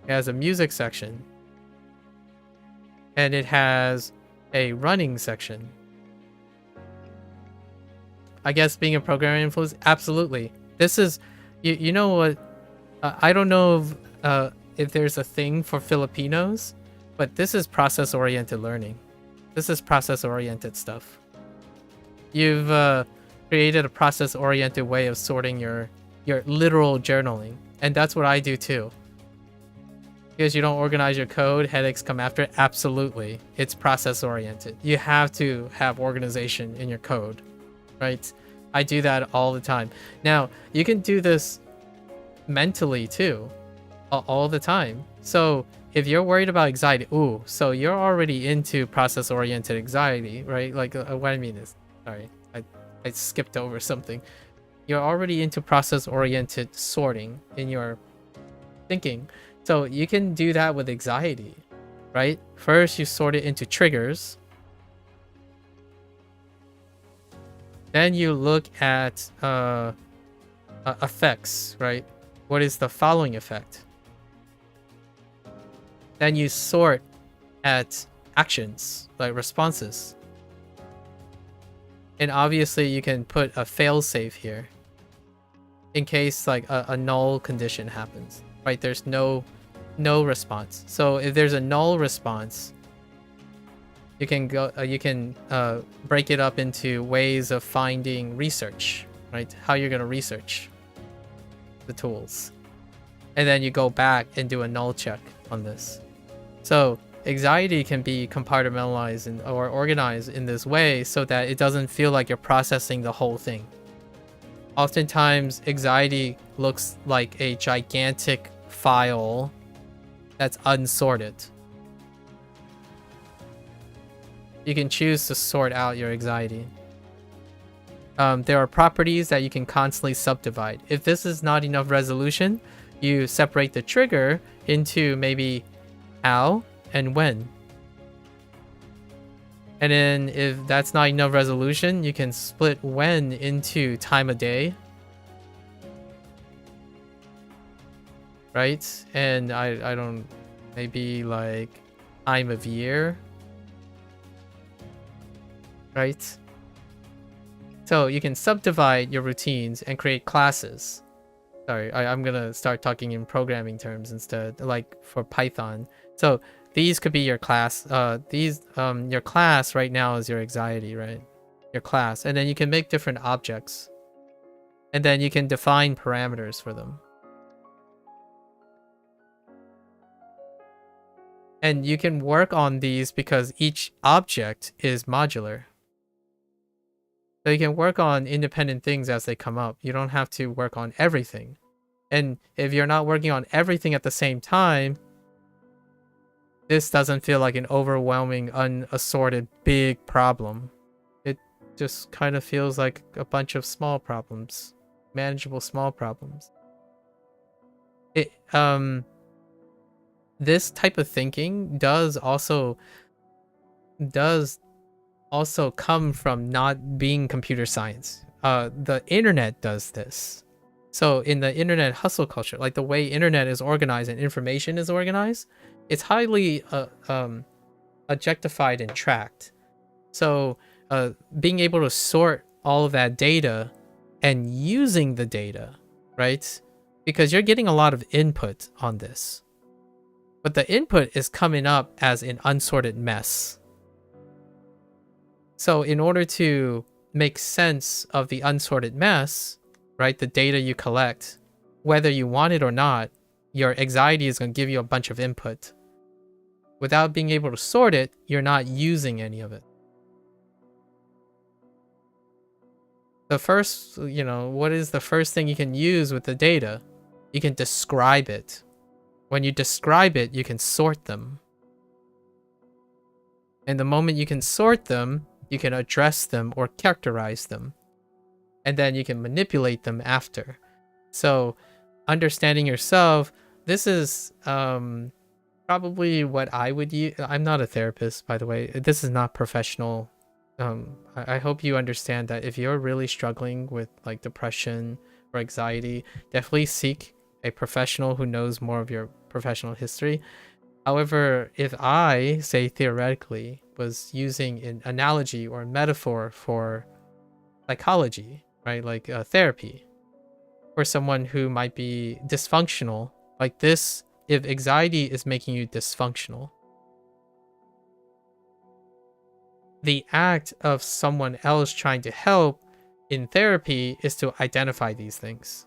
It has a music section. And it has a running section. I guess being a programming influence, absolutely. This is, you know what, I don't know if there's a thing for Filipinos, but this is process-oriented learning. This is process-oriented stuff. You've created a process-oriented way of sorting your literal journaling, and that's what I do too. Because you don't organize your code, headaches come after it. Absolutely, it's process-oriented. You have to have organization in your code, right? I do that all the time. Now, you can do this mentally too, all the time. So if you're worried about anxiety, so you're already into process-oriented anxiety, right? Like what I mean is, sorry, I skipped over something. You're already into process-oriented sorting in your thinking. So you can do that with anxiety, right? First, you sort it into triggers. Then you look at effects, right? What is the following effect? Then you sort at actions, like responses. And obviously you can put a fail-safe here in case like a null condition happens, right? There's no response. So if there's a null response, you can break it up into ways of finding research, right? How you're gonna research the tools, and then you go back and do a null check on this. So anxiety can be compartmentalized or organized in this way so that it doesn't feel like you're processing the whole thing. Oftentimes, anxiety looks like a gigantic file that's unsorted. You can choose to sort out your anxiety. There are properties that you can constantly subdivide. If this is not enough resolution, you separate the trigger into maybe how and when. And then if that's not enough resolution, you can split when into time of day. Right? And I don't, maybe like time of year. Right? So you can subdivide your routines and create classes. Sorry, I'm gonna start talking in programming terms instead, like for Python. So these could be your class. Your class right now is your anxiety, right? Your class. And then you can make different objects. And then you can define parameters for them. And you can work on these because each object is modular. So you can work on independent things as they come up. You don't have to work on everything. And if you're not working on everything at the same time, this doesn't feel like an overwhelming, unassorted, big problem. It just kind of feels like a bunch of small problems. Manageable small problems. This type of thinking does also come from not being computer science. The internet does this. So in the internet hustle culture, like the way internet is organized and information is organized, it's highly objectified and tracked. So being able to sort all of that data and using the data, right? because you're getting a lot of input on this. But the input is coming up as an unsorted mess. So in order to make sense of the unsorted mess, right, the data you collect, whether you want it or not, your anxiety is going to give you a bunch of input. Without being able to sort it, you're not using any of it. The first, what is the first thing you can use with the data? You can describe it. When you describe it, you can sort them. And the moment you can sort them, you can address them or characterize them. And then you can manipulate them after. So understanding yourself, this is probably what I would use. I'm not a therapist, by the way. This is not professional. I hope you understand that if you're really struggling with like depression or anxiety, definitely seek a professional who knows more of your professional history. However, if I, say theoretically, was using an analogy or a metaphor for psychology, right, like therapy, for someone who might be dysfunctional, like this, if anxiety is making you dysfunctional, the act of someone else trying to help in therapy is to identify these things.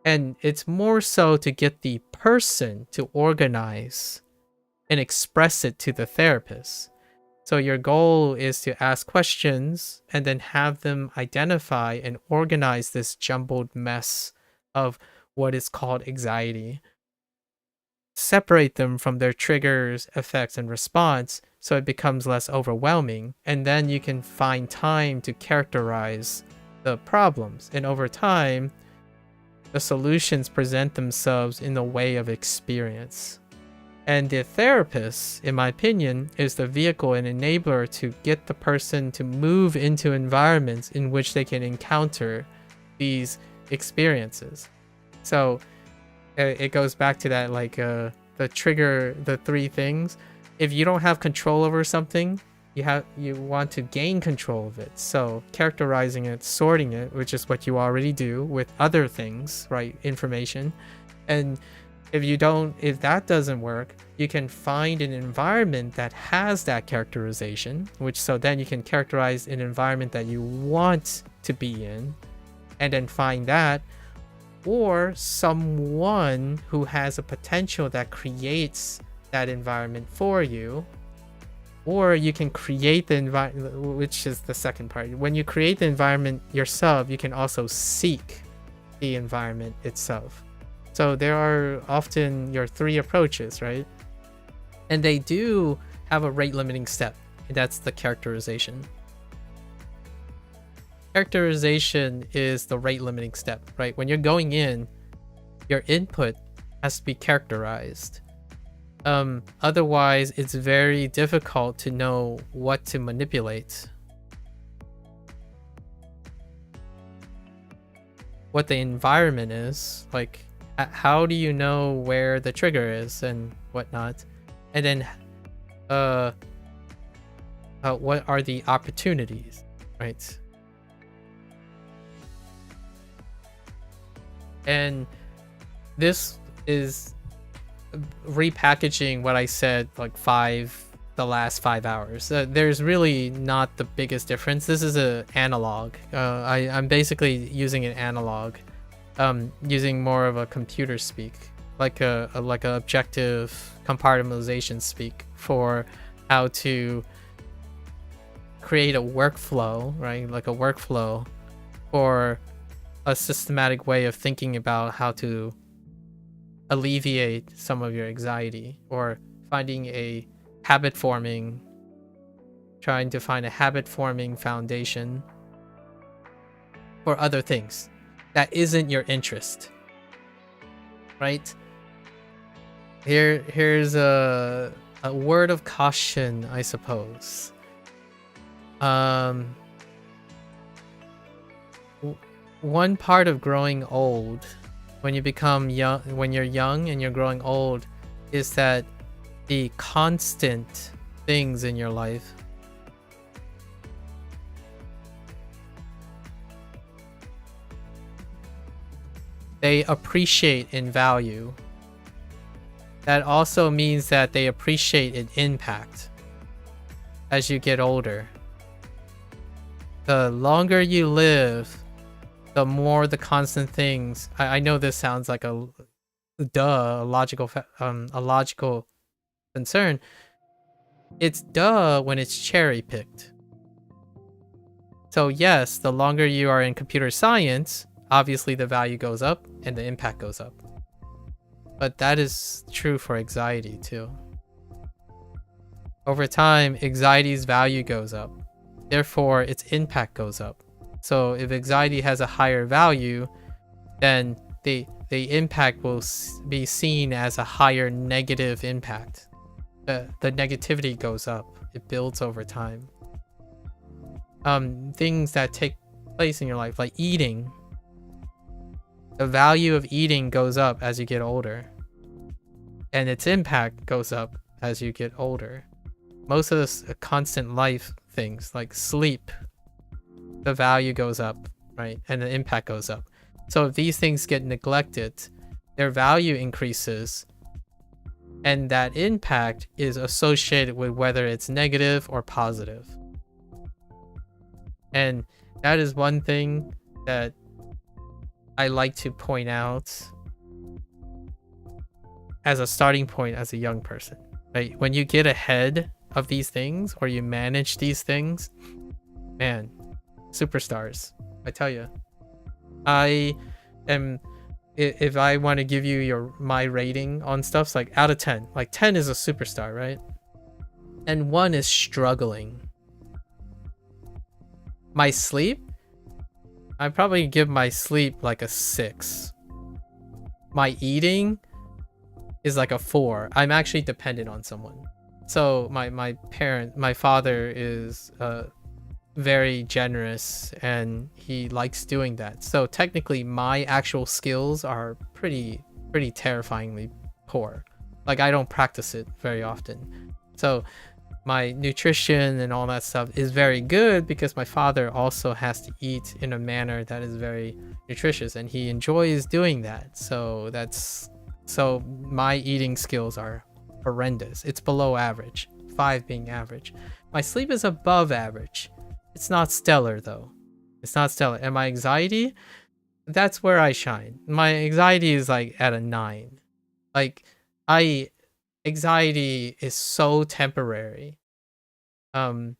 And it's more so to get the person to organize and express it to the therapist. So your goal is to ask questions and then have them identify and organize this jumbled mess of what is called anxiety. Separate them from their triggers, effects, and response so it becomes less overwhelming. And then you can find time to characterize the problems. And over time, the solutions present themselves in the way of experience. And the therapist, in my opinion, is the vehicle and enabler to get the person to move into environments in which they can encounter these experiences. So it goes back to that, like the trigger, the three things. If you don't have control over something, you want to gain control of it. So characterizing it, sorting it, which is what you already do with other things, right? Information. And if that doesn't work, you can find an environment that has that characterization, so then you can characterize an environment that you want to be in, and then find that, or someone who has a potential that creates that environment for you. Or you can create the environment, which is the second part. When you create the environment yourself, you can also seek the environment itself. So there are often your three approaches, right? And they do have a rate limiting step, and that's the characterization. Characterization is the rate limiting step, right? When you're going in, your input has to be characterized. Otherwise, it's very difficult to know what to manipulate. What the environment is, like how do you know where the trigger is and whatnot? And then what are the opportunities, right? And this is repackaging what I said like the last 5 hours. There's really not the biggest difference. This is an analog. I'm basically using an analog, using more of a computer speak, like a objective compartmentalization speak for how to create a workflow, right? Like a workflow for a systematic way of thinking about how to alleviate some of your anxiety, or trying to find a habit forming foundation for other things that isn't your interest, right? Here's a word of caution, I suppose. One part of growing old, when you're young and you're growing old, is that the constant things in your life they appreciate in value. That also means that they appreciate in impact as you get older. The longer you live, the more the constant things. I know this sounds like a logical concern. It's when it's cherry picked. So yes, the longer you are in computer science, obviously the value goes up and the impact goes up. But that is true for anxiety too. Over time, anxiety's value goes up. Therefore, its impact goes up. So if anxiety has a higher value, then the impact will be seen as a higher negative impact. The negativity goes up. It builds over time. Things that take place in your life, like eating. The value of eating goes up as you get older. And its impact goes up as you get older. Most of the constant life things, like sleep, the value goes up, right? And the impact goes up. So if these things get neglected, their value increases. And that impact is associated with whether it's negative or positive. And that is one thing that I like to point out as a starting point as a young person, right? When you get ahead of these things or you manage these things, man, superstars. I tell you, I am, if I want to give you my rating on stuff, like out of 10, like 10 is a superstar, right? And 1 is struggling. My sleep, I probably give my sleep like a 6. My eating is like a 4. I'm actually dependent on someone. So my father is very generous and he likes doing that. So technically my actual skills are pretty terrifyingly poor. Like I don't practice it very often. So my nutrition and all that stuff is very good because my father also has to eat in a manner that is very nutritious and he enjoys doing that. So my eating skills are horrendous. It's below average, 5 being average. My sleep is above average. It's not stellar though. It's not stellar. And my anxiety, that's where I shine. My anxiety is like at a 9. Like anxiety is so temporary for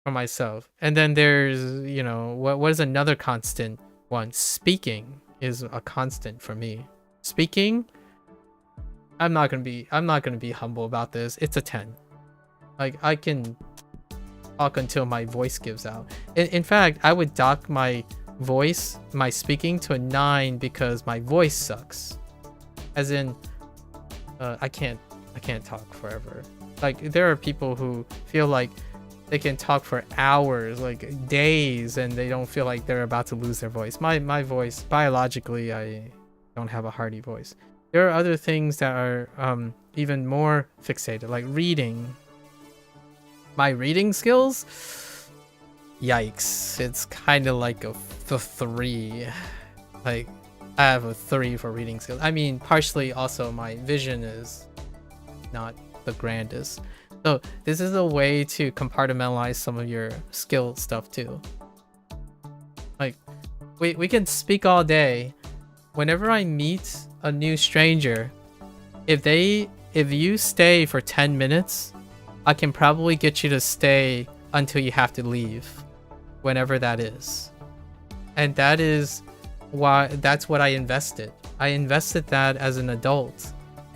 myself. And then there's, you know, what is another constant one? Speaking is a constant for me. Speaking, I'm not gonna be humble about this. It's a 10. Like I can talk until my voice gives out. In fact, I would dock my voice, my speaking, to a 9 because my voice sucks. As in, I can't talk forever. Like there are people who feel like they can talk for hours, like days, and they don't feel like they're about to lose their voice. My voice, biologically, I don't have a hearty voice. There are other things that are even more fixated, like reading. My reading skills, yikes! It's kind of like a 3. Like I have a 3 for reading skills. I mean, partially also my vision is not the grandest. So this is a way to compartmentalize some of your skill stuff too. Like we can speak all day. Whenever I meet a new stranger, if you stay for 10 minutes, I can probably get you to stay until you have to leave, whenever that is. And that's what I invested. I invested that as an adult.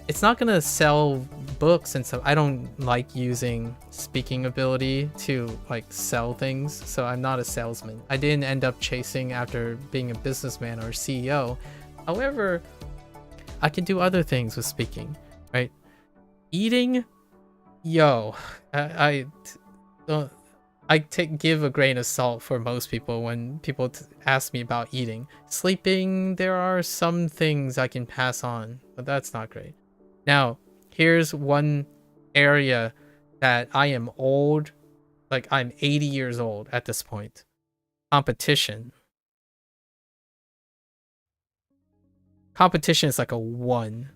It's not gonna sell books and stuff. I don't like using speaking ability to like sell things, so I'm not a salesman. I didn't end up chasing after being a businessman or CEO. However, I can do other things with speaking, right? Eating, I give a grain of salt for most people when people ask me about eating. Sleeping, there are some things I can pass on, but that's not great. Now, here's one area that I am old, like I'm 80 years old at this point. Competition. competition is like a 1.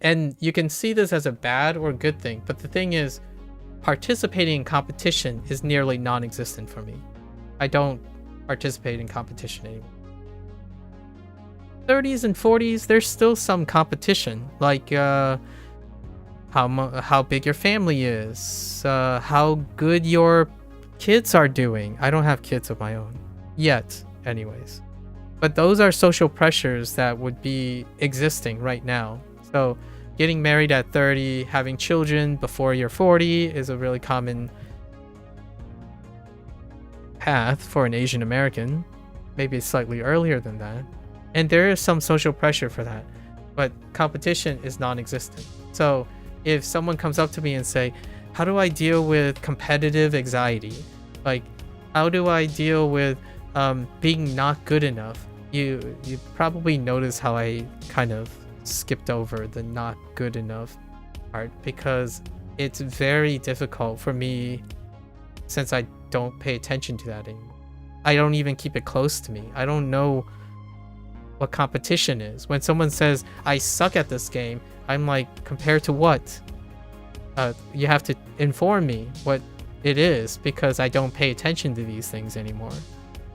And you can see this as a bad or good thing, but the thing is, participating in competition is nearly non-existent for me. I don't participate in competition anymore. 30s and 40s, there's still some competition, like how big your family is, how good your kids are doing. I don't have kids of my own yet, anyways. But those are social pressures that would be existing right now. So getting married at 30, having children before you're 40 is a really common path for an Asian American. Maybe slightly earlier than that. And there is some social pressure for that. But competition is non-existent. So if someone comes up to me and say, how do I deal with competitive anxiety? Like, how do I deal with being not good enough? You probably notice how I kind of skipped over the not good enough part, because it's very difficult for me since I don't pay attention to that anymore. I don't even keep it close to me. I don't know what competition is. When someone says I suck at this game, I'm like, compared to what? You have to inform me what it is, because I don't pay attention to these things anymore.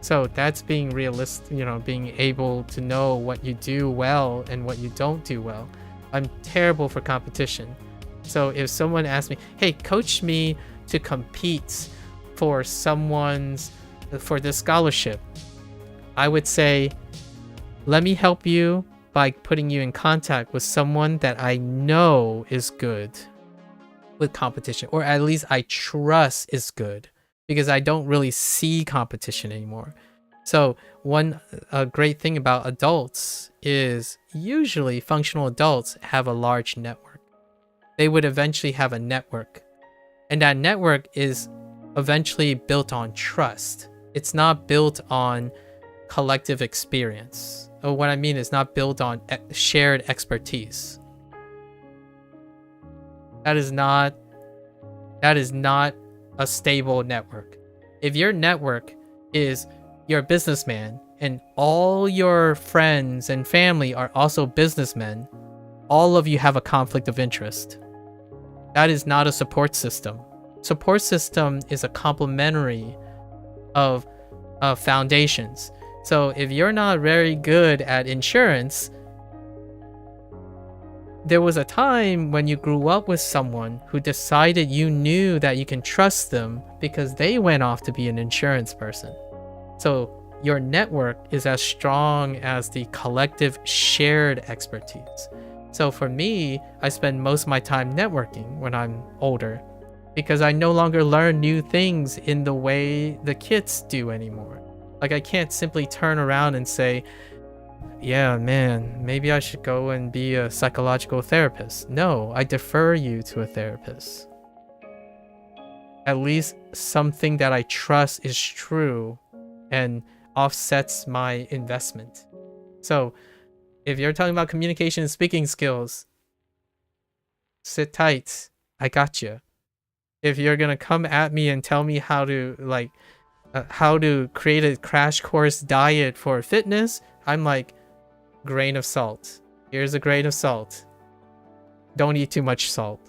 So that's being realistic, being able to know what you do well and what you don't do well. I'm terrible for competition. So if someone asks me, hey, coach me to compete for this scholarship, I would say, let me help you by putting you in contact with someone that I know is good with competition, or at least I trust is good, because I don't really see competition anymore. So one great thing about adults is usually functional adults have a large network. They would eventually have a network, and that network is eventually built on trust. It's not built on collective experience. Or what I mean is not built on shared expertise. That is not a stable network. If your network is you're a businessman and all your friends and family are also businessmen, all of you have a conflict of interest. That is not a support system. Support system is a complementary of foundations. So if you're not very good at insurance, there was a time when you grew up with someone who decided you knew that you can trust them because they went off to be an insurance person. So your network is as strong as the collective shared expertise. So for me, I spend most of my time networking when I'm older, because I no longer learn new things in the way the kids do anymore. Like, I can't simply turn around and say, yeah, man, maybe I should go and be a psychological therapist. No, I defer you to a therapist. At least something that I trust is true and offsets my investment. So if you're talking about communication and speaking skills, sit tight. I got you. If you're going to come at me and tell me how to create a crash course diet for fitness, I'm like, grain of salt. Here's a grain of salt. Don't eat too much salt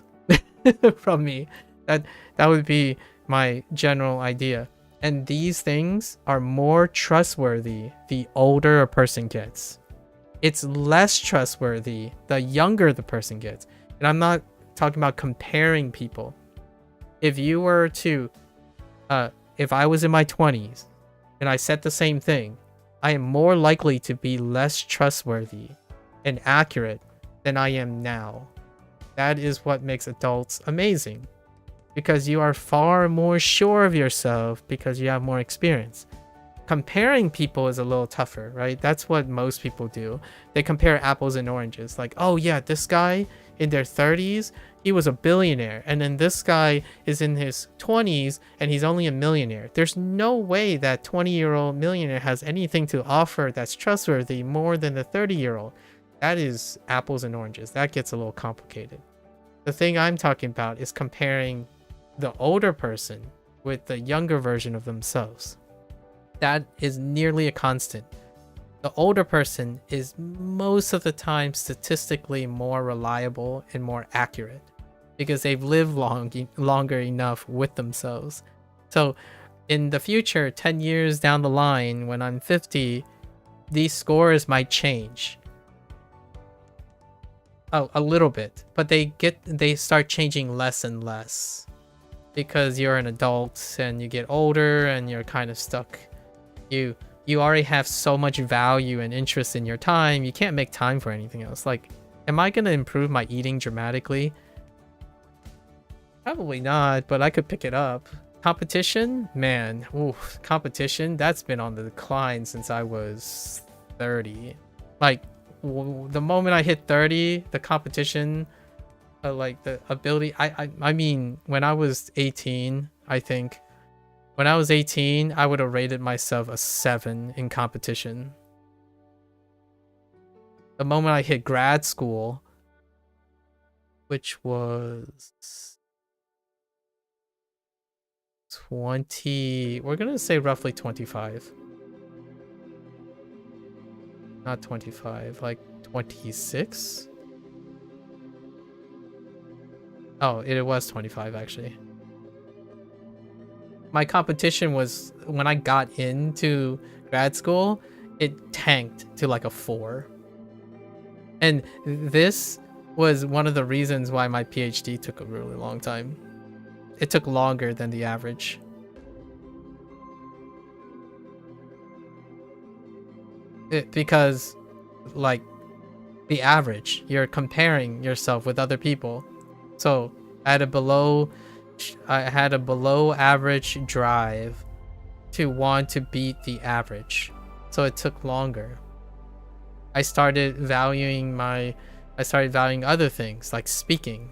from me. That would be my general idea. And these things are more trustworthy the older a person gets. It's less trustworthy the younger the person gets. And I'm not talking about comparing people. If you were to, if I was in my 20s and I said the same thing, I am more likely to be less trustworthy and accurate than I am now. That is what makes adults amazing, because you are far more sure of yourself because you have more experience. Comparing people is a little tougher, right? That's what most people do. They compare apples and oranges. Like, oh yeah, this guy in their 30s, he was a billionaire. And then this guy is in his 20s and he's only a millionaire. There's no way that 20-year-old millionaire has anything to offer that's trustworthy more than the 30-year-old. That is apples and oranges. That gets a little complicated. The thing I'm talking about is comparing the older person with the younger version of themselves. That is nearly a constant. The older person is most of the time statistically more reliable and more accurate because they've lived longer enough with themselves. So in the future, 10 years down the line, when I'm 50, these scores might change. Oh, a little bit, but they start changing less and less because you're an adult and you get older and you're kind of stuck. You already have so much value and interest in your time, you can't make time for anything else. Like, am I going to improve my eating dramatically? Probably not, but I could pick it up. Competition? Man, oof, competition, that's been on the decline since I was 30. Like, the moment I hit 30, the competition, like the ability, I mean, when I was 18, I think, when I was 18, I would have rated myself a 7 in competition. The moment I hit grad school, which was 20, we're gonna say roughly 25. Not 25, like 26? Oh, it was 25 actually. My competition was, when I got into grad school, it tanked to like a 4. And this was one of the reasons why my PhD took a really long time. It took longer than the average. Because, like, the average, you're comparing yourself with other people. So I had a below average drive to want to beat the average, so it took longer. I started valuing other things like speaking.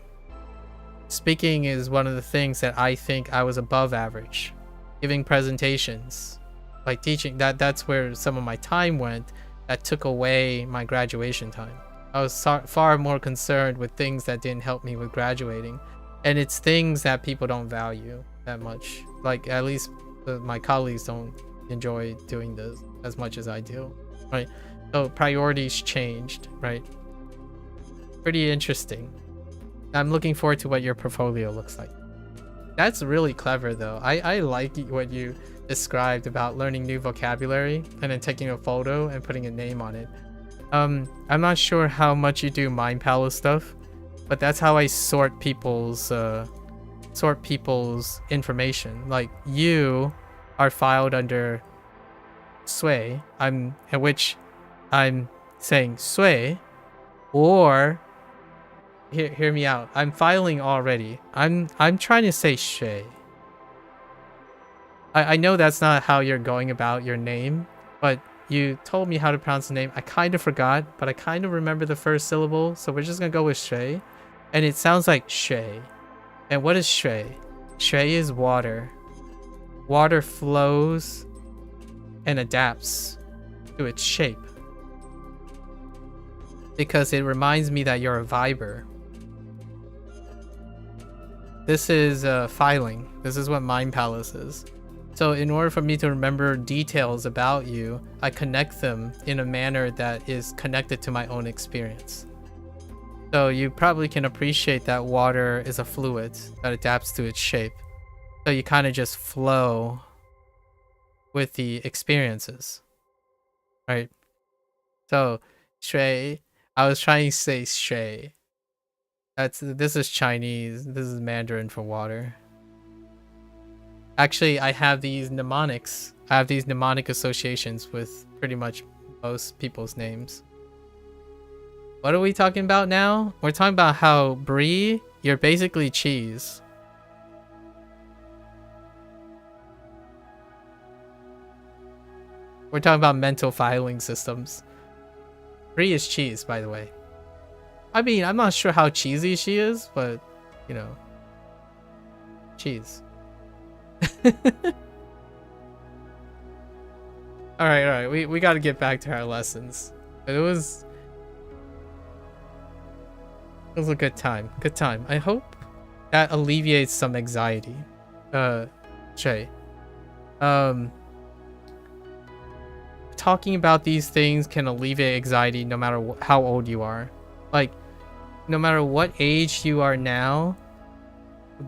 Speaking is one of the things that I think I was above average. Giving presentations, like teaching, that's where some of my time went. That took away my graduation time. I was far more concerned with things that didn't help me with graduating. And it's things that people don't value that much. Like, at least my colleagues don't enjoy doing this as much as I do, right? So priorities changed, right? Pretty interesting. I'm looking forward to what your portfolio looks like. That's really clever though. I like what you described about learning new vocabulary and then taking a photo and putting a name on it. I'm not sure how much you do Mind Palace stuff, but that's how I sort people's information. Like, you are filed under Sui, which I'm saying Sui, or hear me out. I'm filing already. I'm trying to say Shui. I know that's not how you're going about your name, but you told me how to pronounce the name. I kind of forgot, but I kind of remember the first syllable, so we're just gonna go with Shui. And it sounds like Shui. And what is Shui? Shui is water. Water flows and adapts to its shape. Because it reminds me that you're a viber. This is filing. This is what Mind Palace is. So in order for me to remember details about you, I connect them in a manner that is connected to my own experience. So you probably can appreciate that water is a fluid that adapts to its shape. So you kind of just flow with the experiences, right? So shui, I was trying to say shui. This is Chinese. This is Mandarin for water. Actually, I have these mnemonics. I have these mnemonic associations with pretty much most people's names. What are we talking about now? We're talking about how Brie, you're basically cheese. We're talking about mental filing systems. Brie is cheese, by the way. I mean, I'm not sure how cheesy she is, but, you know, cheese. all right, we got to get back to our lessons. But it was a good time. I hope that alleviates some anxiety. Shay, talking about these things can alleviate anxiety no matter how old you are. Like, no matter what age you are now,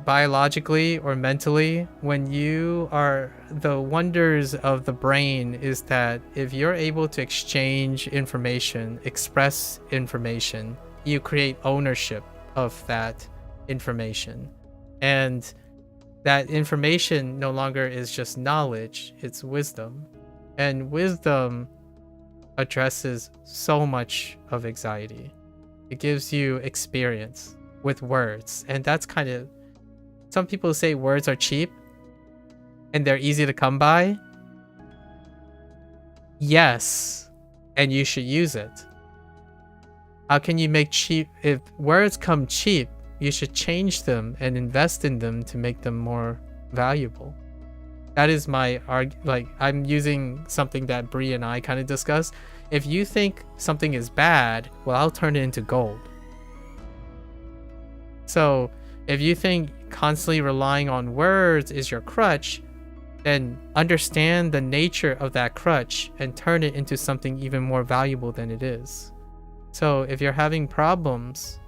biologically or mentally, when you are, the wonders of the brain is that if you're able to exchange information, express information, you create ownership of that information. And that information no longer is just knowledge, it's wisdom. And wisdom addresses so much of anxiety. It gives you experience with words. And that's kind of, some people say words are cheap and they're easy to come by. Yes, and you should use it. How can you make cheap, if words come cheap, you should change them and invest in them to make them more valuable. That is my like, I'm using something that Bree and I kind of discussed. If you think something is bad, well, I'll turn it into gold. So if you think constantly relying on words is your crutch, then understand the nature of that crutch and turn it into something even more valuable than it is. So if you're having problems,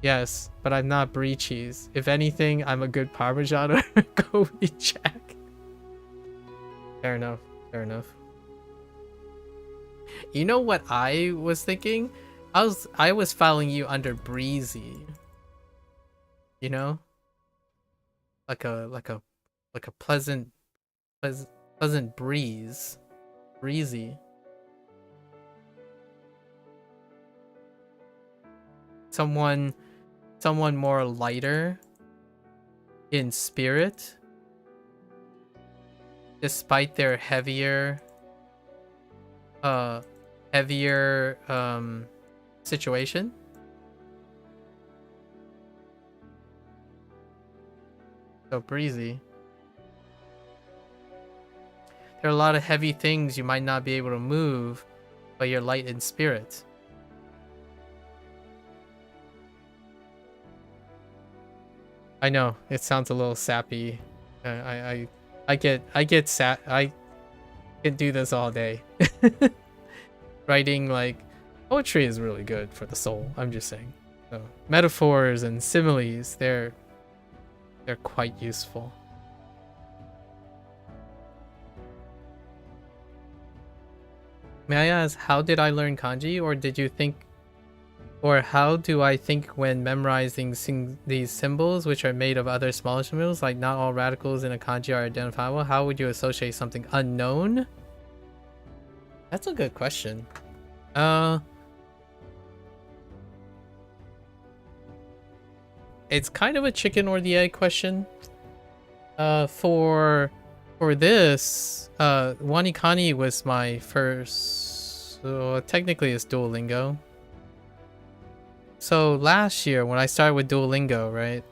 yes, but I'm not brie cheese. If anything, I'm a good Parmesan or Kobe Jack. Fair enough. Fair enough. You know what I was thinking? I was filing you under breezy. You know? Like a pleasant breeze. Breezy. Someone more lighter in spirit, despite their heavier situation. So breezy. There are a lot of heavy things you might not be able to move, but you're light in spirit. I know it sounds a little sappy. I get sat. I can do this all day. Writing, like, poetry is really good for the soul. I'm just saying. So metaphors and similes, they're quite useful. May I ask, how did I learn kanji, or did you think, or how do I think when memorizing these symbols, which are made of other smaller symbols, like not all radicals in a kanji are identifiable? How would you associate something unknown? That's a good question. It's kind of a chicken or the egg question. For this, WaniKani was my first, so technically it's Duolingo. So last year when I started with Duolingo, right?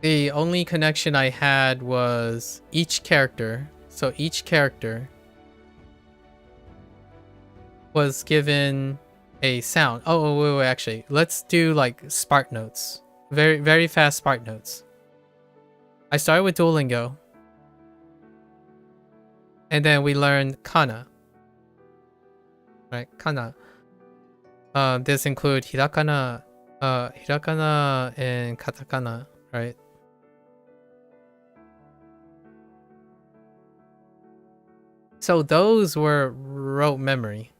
The only connection I had was each character. So each character was given a sound. Oh, wait, actually, let's do like Spark Notes. Very, very fast Spark Notes. I started with Duolingo. And then we learned kana. Right, kana. This include hiragana and katakana, right? So those were rote memory.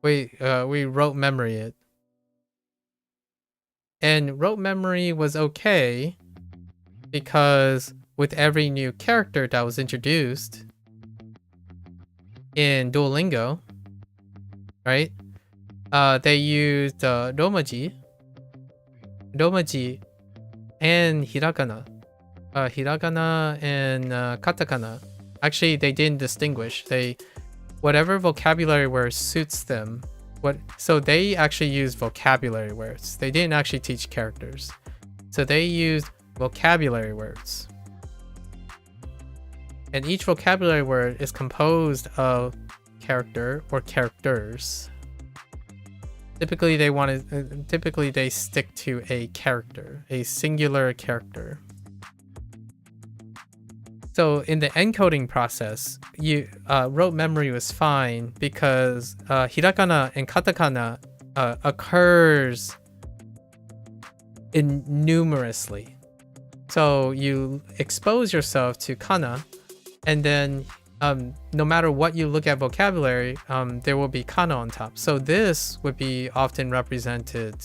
We rote memory it. And rote memory was okay because with every new character that was introduced in Duolingo, right? They used Romaji and hiragana. Hiragana and katakana. Actually, they didn't distinguish. Whatever vocabulary word suits them. So they actually used vocabulary words. They didn't actually teach characters. So they used vocabulary words. And each vocabulary word is composed of character or characters. Typically they stick to a character, a singular character. So in the encoding process, you rote memory was fine because hiragana and katakana occurs in numerously. So you expose yourself to kana, and then no matter what you look at vocabulary, there will be kana on top. So this would be often represented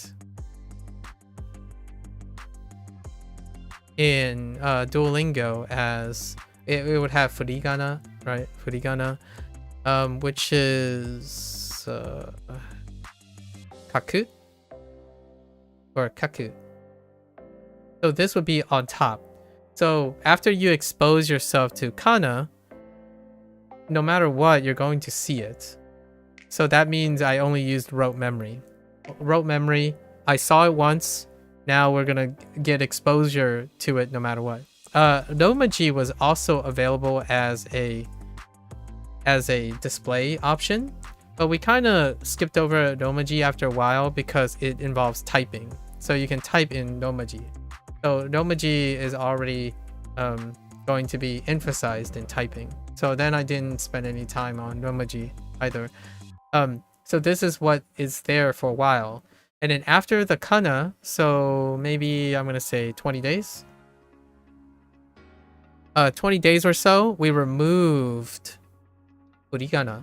in Duolingo as it would have furigana, right? Furigana, which is kaku or kaku. So this would be on top. So after you expose yourself to kana, no matter what, you're going to see it. So that means I only used rote memory. Rote memory, I saw it once. Now we're gonna get exposure to it no matter what. Romaji was also available as a display option, but we kind of skipped over Romaji after a while because it involves typing. So you can type in Romaji. So Romaji is already going to be emphasized in typing. So then I didn't spend any time on Romaji either. So this is what is there for a while. And then after the kana, so maybe I'm going to say 20 days. 20 days or so, we removed furigana.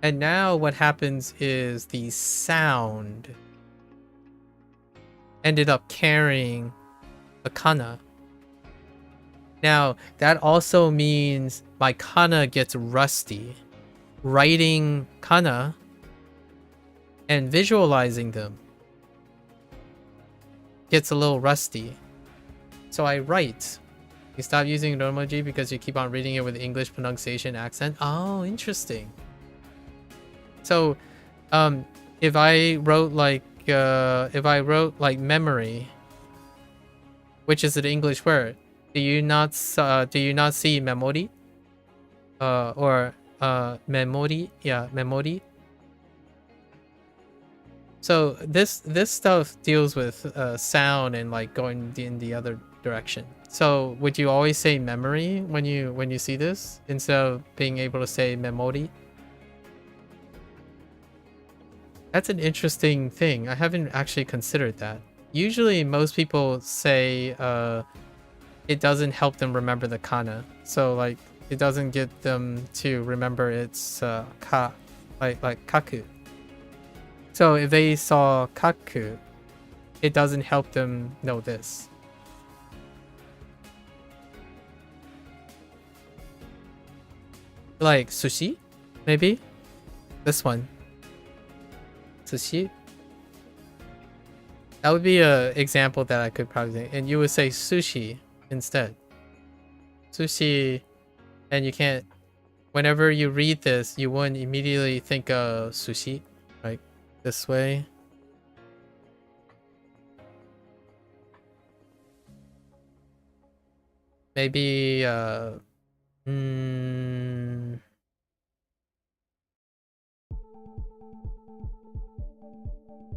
And now what happens is the sound ended up carrying a kana. Now, that also means my kana gets rusty. Writing kana and visualizing them gets a little rusty. So I write. You stop using Romaji because you keep on reading it with English pronunciation accent. Oh, interesting. So if I wrote like memory, which is an English word, do you not see memory? Or memory? Yeah, memory. So this stuff deals with sound and like going in the other direction. So would you always say memory when you see this instead of being able to say memory? That's an interesting thing. I haven't actually considered that. Usually most people say it doesn't help them remember the kana. So like it doesn't get them to remember its ka, like kaku. So if they saw kaku, it doesn't help them know this. Like sushi, maybe? This one. Sushi? That would be an example that I could probably think. And you would say sushi instead. Sushi, and you can't... Whenever you read this, you wouldn't immediately think of sushi. Like this way. Maybe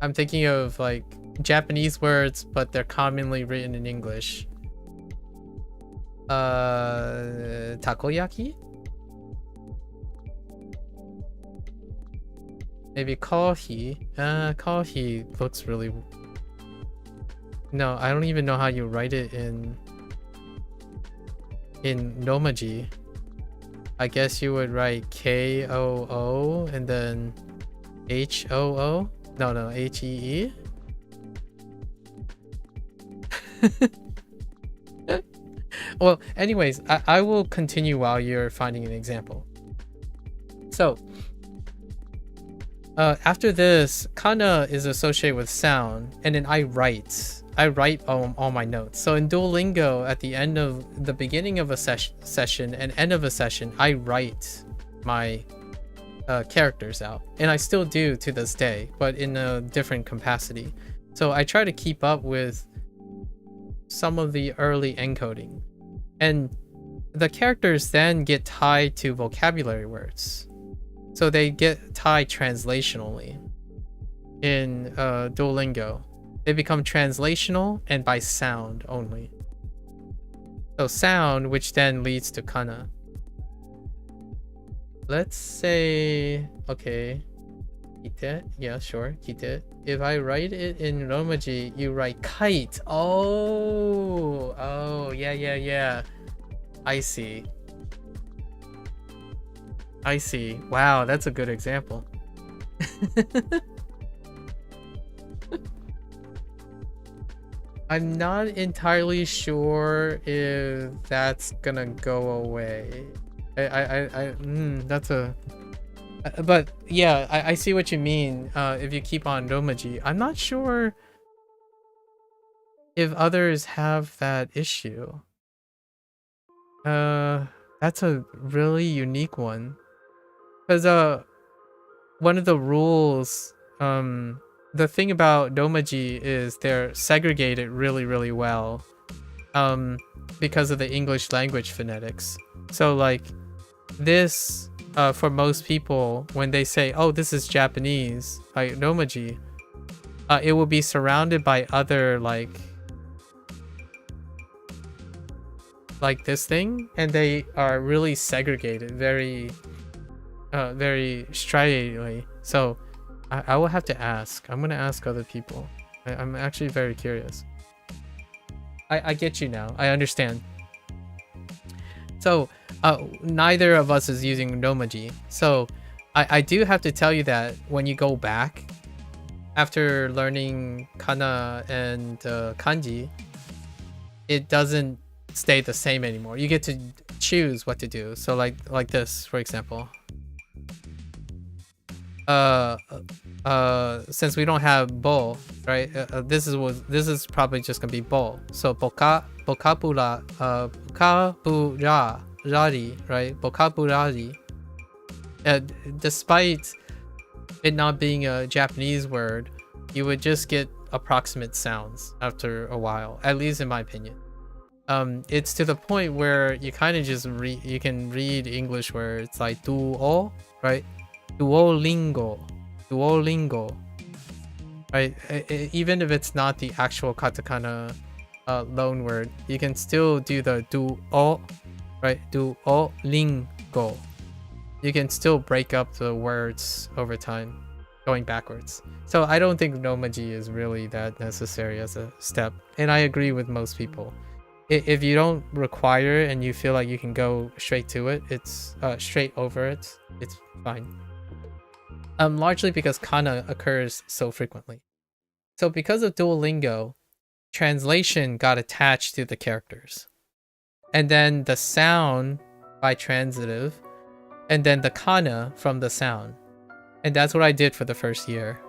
I'm thinking of like Japanese words, but they're commonly written in English. Takoyaki? Maybe coffee. Coffee looks really... No, I don't even know how you write it in Romaji. I guess you would write K-O-O and then H-O-O? No, H-E-E? Well, anyways, I will continue while you're finding an example. So, after this, kana is associated with sound, and then I write all my notes. So in Duolingo, at the end of the beginning of a session and end of a session, I write my characters out, and I still do to this day, but in a different capacity. So I try to keep up with some of the early encoding, and the characters then get tied to vocabulary words. So they get tied translationally in Duolingo. They become translational and by sound only. So sound, which then leads to kana. Let's say, okay, kite. Yeah, sure, kite. If I write it in Romaji, you write kite. Oh, yeah. I see. Wow, that's a good example. I'm not entirely sure if that's gonna go away. That's a... But yeah, I see what you mean. If you keep on Romaji, I'm not sure if others have that issue. That's a really unique one. Because one of the rules, the thing about Romaji is they're segregated really well. Because of the English language phonetics. So like this, for most people, when they say, oh, this is Japanese, like Romaji, it will be surrounded by other like this thing, and they are really segregated, very stridently. So I will have to ask. I'm gonna ask other people. I'm actually very curious. I get you now. I understand. So neither of us is using Romaji. So I do have to tell you that when you go back after learning kana and kanji, it doesn't stay the same anymore. You get to choose what to do. So like this, for example. Since we don't have bo, right? This is probably just gonna be bo. So vocabulary, right? Vocabulary. Despite it not being a Japanese word, you would just get approximate sounds after a while, at least in my opinion. It's to the point where you kind of just you can read English where it's like duo, right? Duolingo, right? Even if it's not the actual katakana loan word, you can still do the duo, right? Duolingo. You can still break up the words over time, going backwards. So I don't think Romaji is really that necessary as a step, and I agree with most people. If you don't require it and you feel like you can go straight to it, it's straight over it, it's fine. Largely because kana occurs so frequently. So because of Duolingo, translation got attached to the characters. And then the sound by transitive, and then the kana from the sound. And that's what I did for the first year.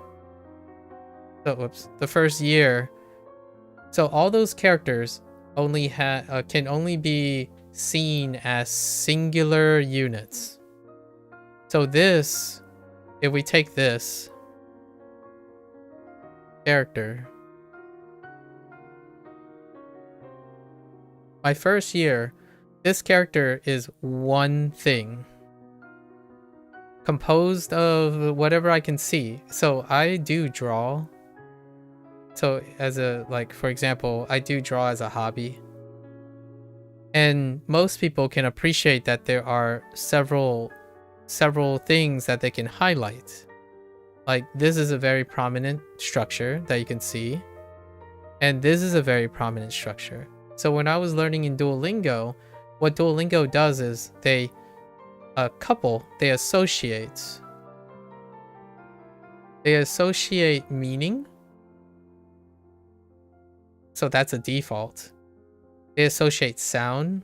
So, the first year. So all those characters only can only be seen as singular units. So this, if we take this character, my first year, this character is one thing composed of whatever I can see. So I do draw. So as a, like, for example, I do draw as a hobby. And most people can appreciate that there are several things that they can highlight. Like this is a very prominent structure that you can see. And this is a very prominent structure. So when I was learning in Duolingo, what Duolingo does is they associate meaning. So that's a default. They associate sound.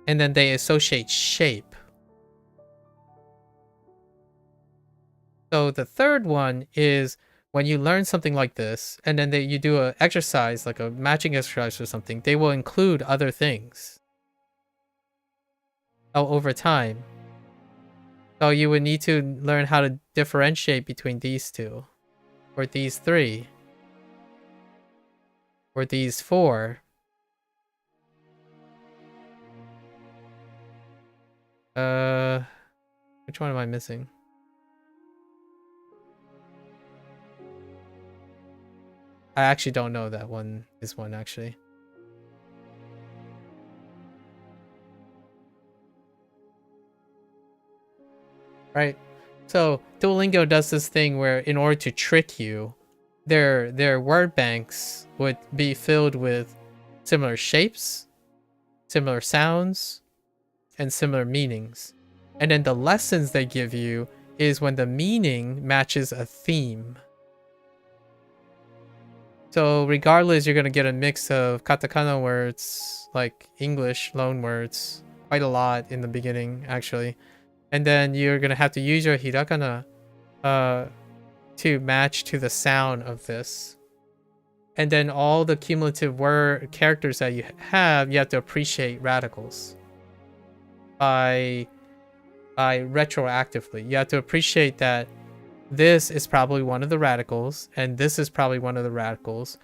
And then they associate shape. So the third one is when you learn something like this, and then you do an exercise, like a matching exercise or something, they will include other things over time. So you would need to learn how to differentiate between these two, or these three, or these four. Which one am I missing? I actually don't know that one. This one actually. right? So Duolingo does this thing where in order to trick you, their word banks would be filled with similar shapes, similar sounds, and similar meanings. And then the lessons they give you is when the meaning matches a theme. So regardless, you're going to get a mix of katakana words, like English loan words, quite a lot in the beginning, actually. And then you're going to have to use your hiragana to match to the sound of this. And then all the cumulative word characters that you have to appreciate radicals by retroactively. You have to appreciate that this is probably one of the radicals and this is probably one of the radicals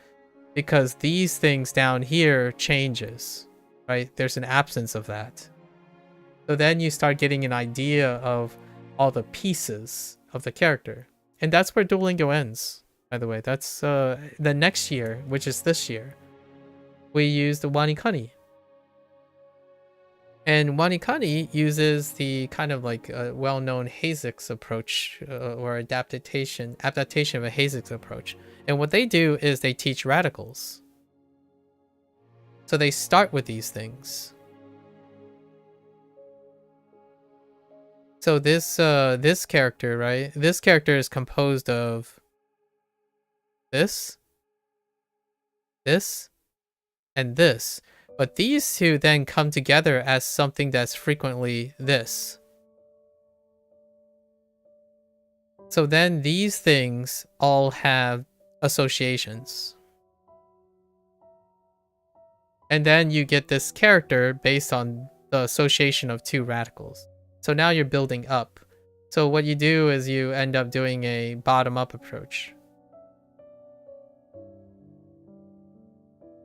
because these things down here changes, right? There's an absence of that. So then you start getting an idea of all the pieces of the character. And that's where Duolingo ends, by the way. That's the next year, which is this year. We use the WaniKani. And WaniKani uses the kind of like well-known Hazix approach or adaptation of a Hazix approach. And what they do is they teach radicals. So they start with these things. So this character, right? This character is composed of this, and this. But these two then come together as something that's frequently this. So then these things all have associations. And then you get this character based on the association of two radicals. So now you're building up. So what you do is you end up doing a bottom-up approach,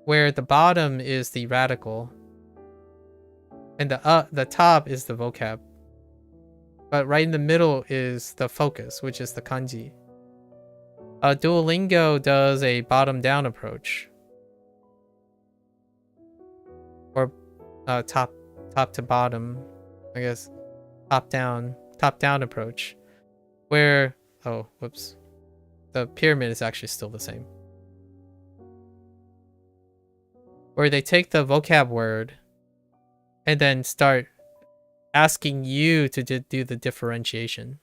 where the bottom is the radical and the top is the vocab. But right in the middle is the focus, which is the kanji. Duolingo does a bottom-down approach, or top to bottom, I guess. Top down approach, where the pyramid is actually still the same, where they take the vocab word and then start asking you to do the differentiation,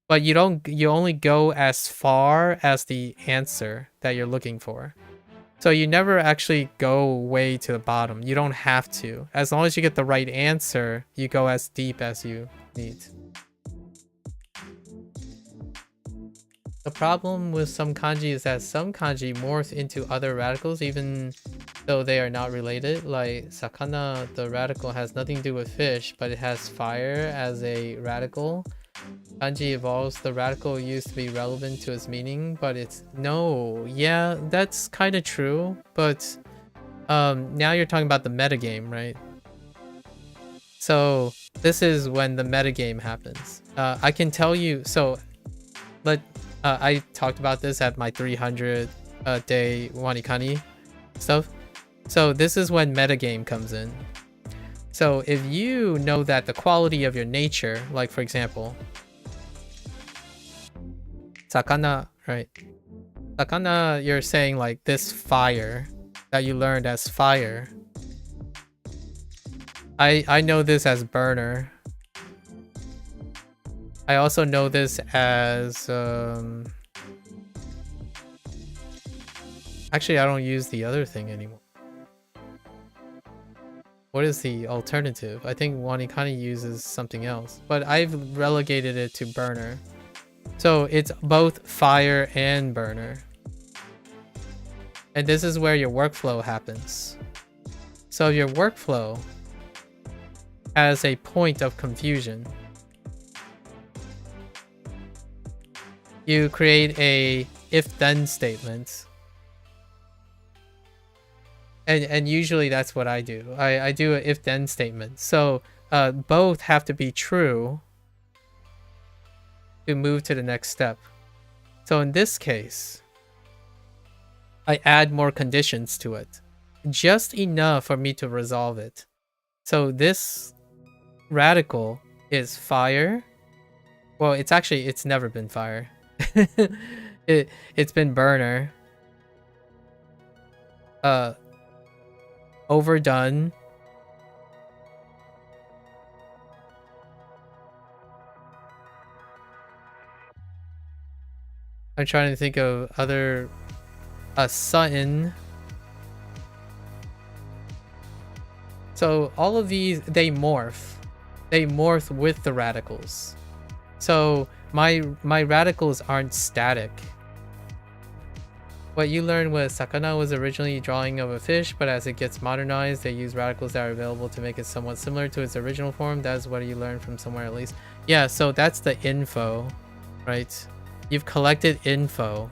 but you only go as far as the answer that you're looking for. So you never actually go way to the bottom. You don't have to. As long as you get the right answer, you go as deep as you need. The problem with some kanji is that some kanji morph into other radicals even though they are not related. Like sakana, the radical has nothing to do with fish, but it has fire as a radical. Kanji evolves, the radical used to be relevant to its meaning, but it's no. Yeah, that's kind of true, but now you're talking about the metagame, right? So this is when the metagame happens. I can tell you, so I talked about this at my 300 day WaniKani stuff. So this is when metagame comes in. So if you know that the quality of your nature, like for example, sakana, right? Sakana, you're saying like this fire that you learned as fire. I know this as burner. I also know this as actually I don't use the other thing anymore. What is the alternative? I think WaniKani uses something else, but I've relegated it to burner. So it's both fire and burner. And this is where your workflow happens. So your workflow has a point of confusion. You create a if-then statement. And usually that's what I do. I do an if-then statement. So both have to be true to move to the next step. So in this case, I add more conditions to it. Just enough for me to resolve it. So this radical is fire. Well, it's never been fire. It's been burner. Overdone. I'm trying to think of other Sutton. So all of these, they morph. They morph with the radicals. So my radicals aren't static. What you learned was Sakana was originally a drawing of a fish, but as it gets modernized, they use radicals that are available to make it somewhat similar to its original form. That's what you learned from somewhere at least. Yeah, so that's the info, right? You've collected info.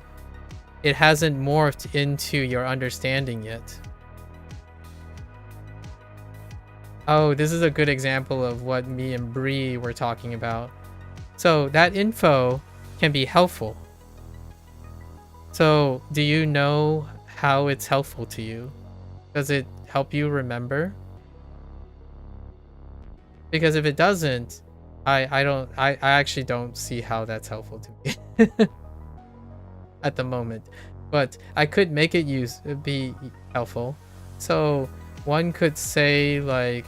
It hasn't morphed into your understanding yet. Oh, this is a good example of what me and Bree were talking about. So that info can be helpful. So do you know how it's helpful to you? Does it help you remember? Because if it doesn't, I actually don't see how that's helpful to me at the moment. But I could make it be helpful. So one could say, like,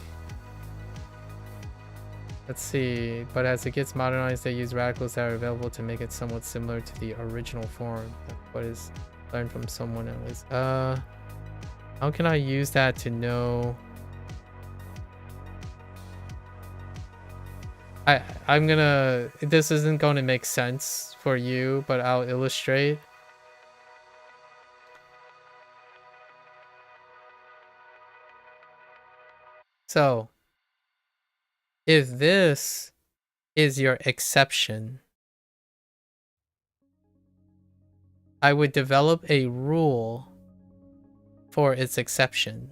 let's see, but as it gets modernized, they use radicals that are available to make it somewhat similar to the original form. What is learned from someone else? How can I use that to know? I'm gonna, this isn't going to make sense for you, but I'll illustrate. So if this is your exception, I would develop a rule for its exception.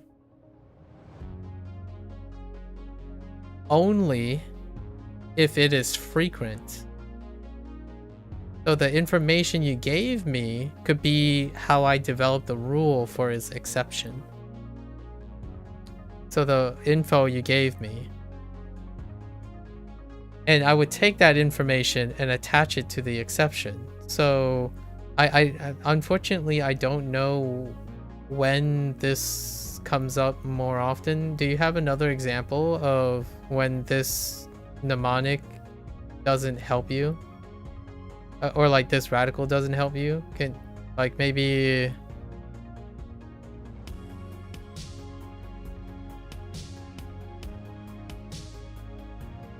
Only if it is frequent. So the information you gave me could be how I developed the rule for its exception. So the info you gave me. And I would take that information and attach it to the exception. So I unfortunately, I don't know when this comes up more often. Do you have another example of when this mnemonic doesn't help you? Or like this radical doesn't help you? Can, like, maybe...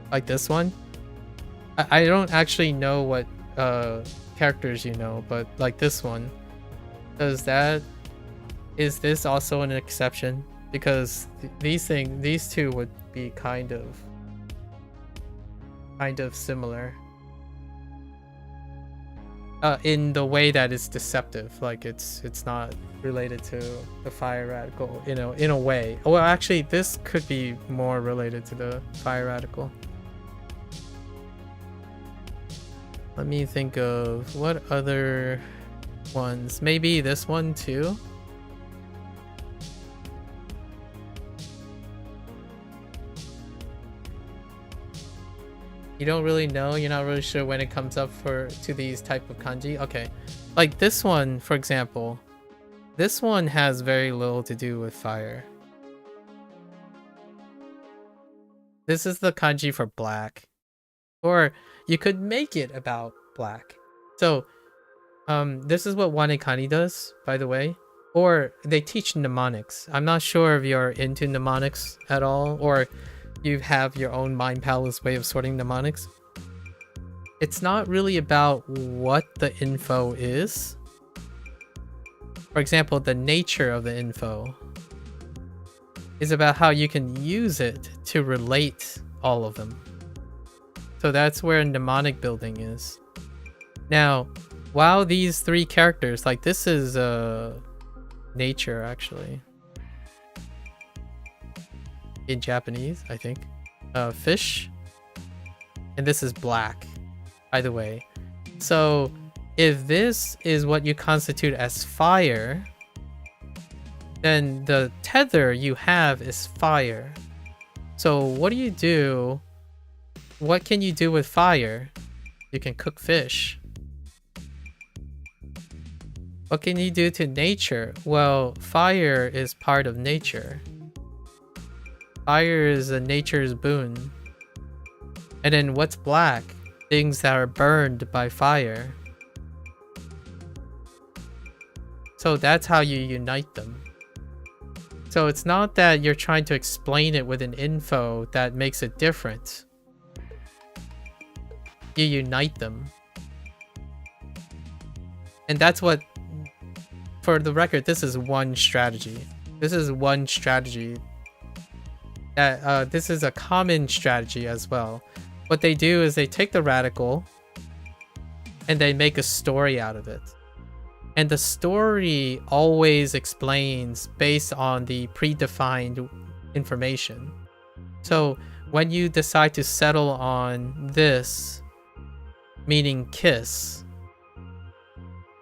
like this one? I don't actually know what characters you know, but like this one, is this also an exception? Because these two would be kind of similar in the way that it's deceptive. Like it's not related to the fire radical, you know, in a way. Well, actually, this could be more related to the fire radical. Let me think of what other ones. Maybe this one too. You don't really know? You're not really sure when it comes up to these type of kanji? Okay. Like this one, for example. This one has very little to do with fire. This is the kanji for black. Or you could make it about black. So, this is what WaniKani does, by the way. Or they teach mnemonics. I'm not sure if you're into mnemonics at all, or you have your own mind palace way of sorting mnemonics. It's not really about what the info is. For example, the nature of the info is about how you can use it to relate all of them. So that's where mnemonic building is. Now, while these three characters, like this is nature actually. In Japanese, I think. Fish. And this is black, by the way. So if this is what you constitute as fire, then the tether you have is fire. So what do you do what can you do with fire? You can cook fish. What can you do to nature? Well, fire is part of nature. Fire is a nature's boon. And then what's black? Things that are burned by fire. So that's how you unite them. So it's not that you're trying to explain it with an info that makes it different. You unite them. And that's what, for the record, this is one strategy. This is one strategy. This is a common strategy as well. What they do is they take the radical and they make a story out of it. And the story always explains based on the predefined information. So when you decide to settle on this, meaning kiss,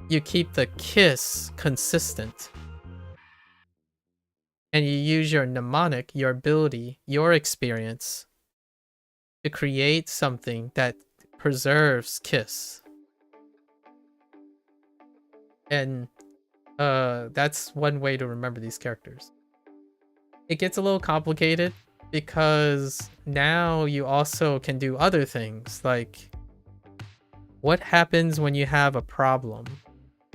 you keep the kiss consistent. And you use your mnemonic, your ability, your experience to create something that preserves kiss. And that's one way to remember these characters. It gets a little complicated because now you also can do other things, like what happens when you have a problem,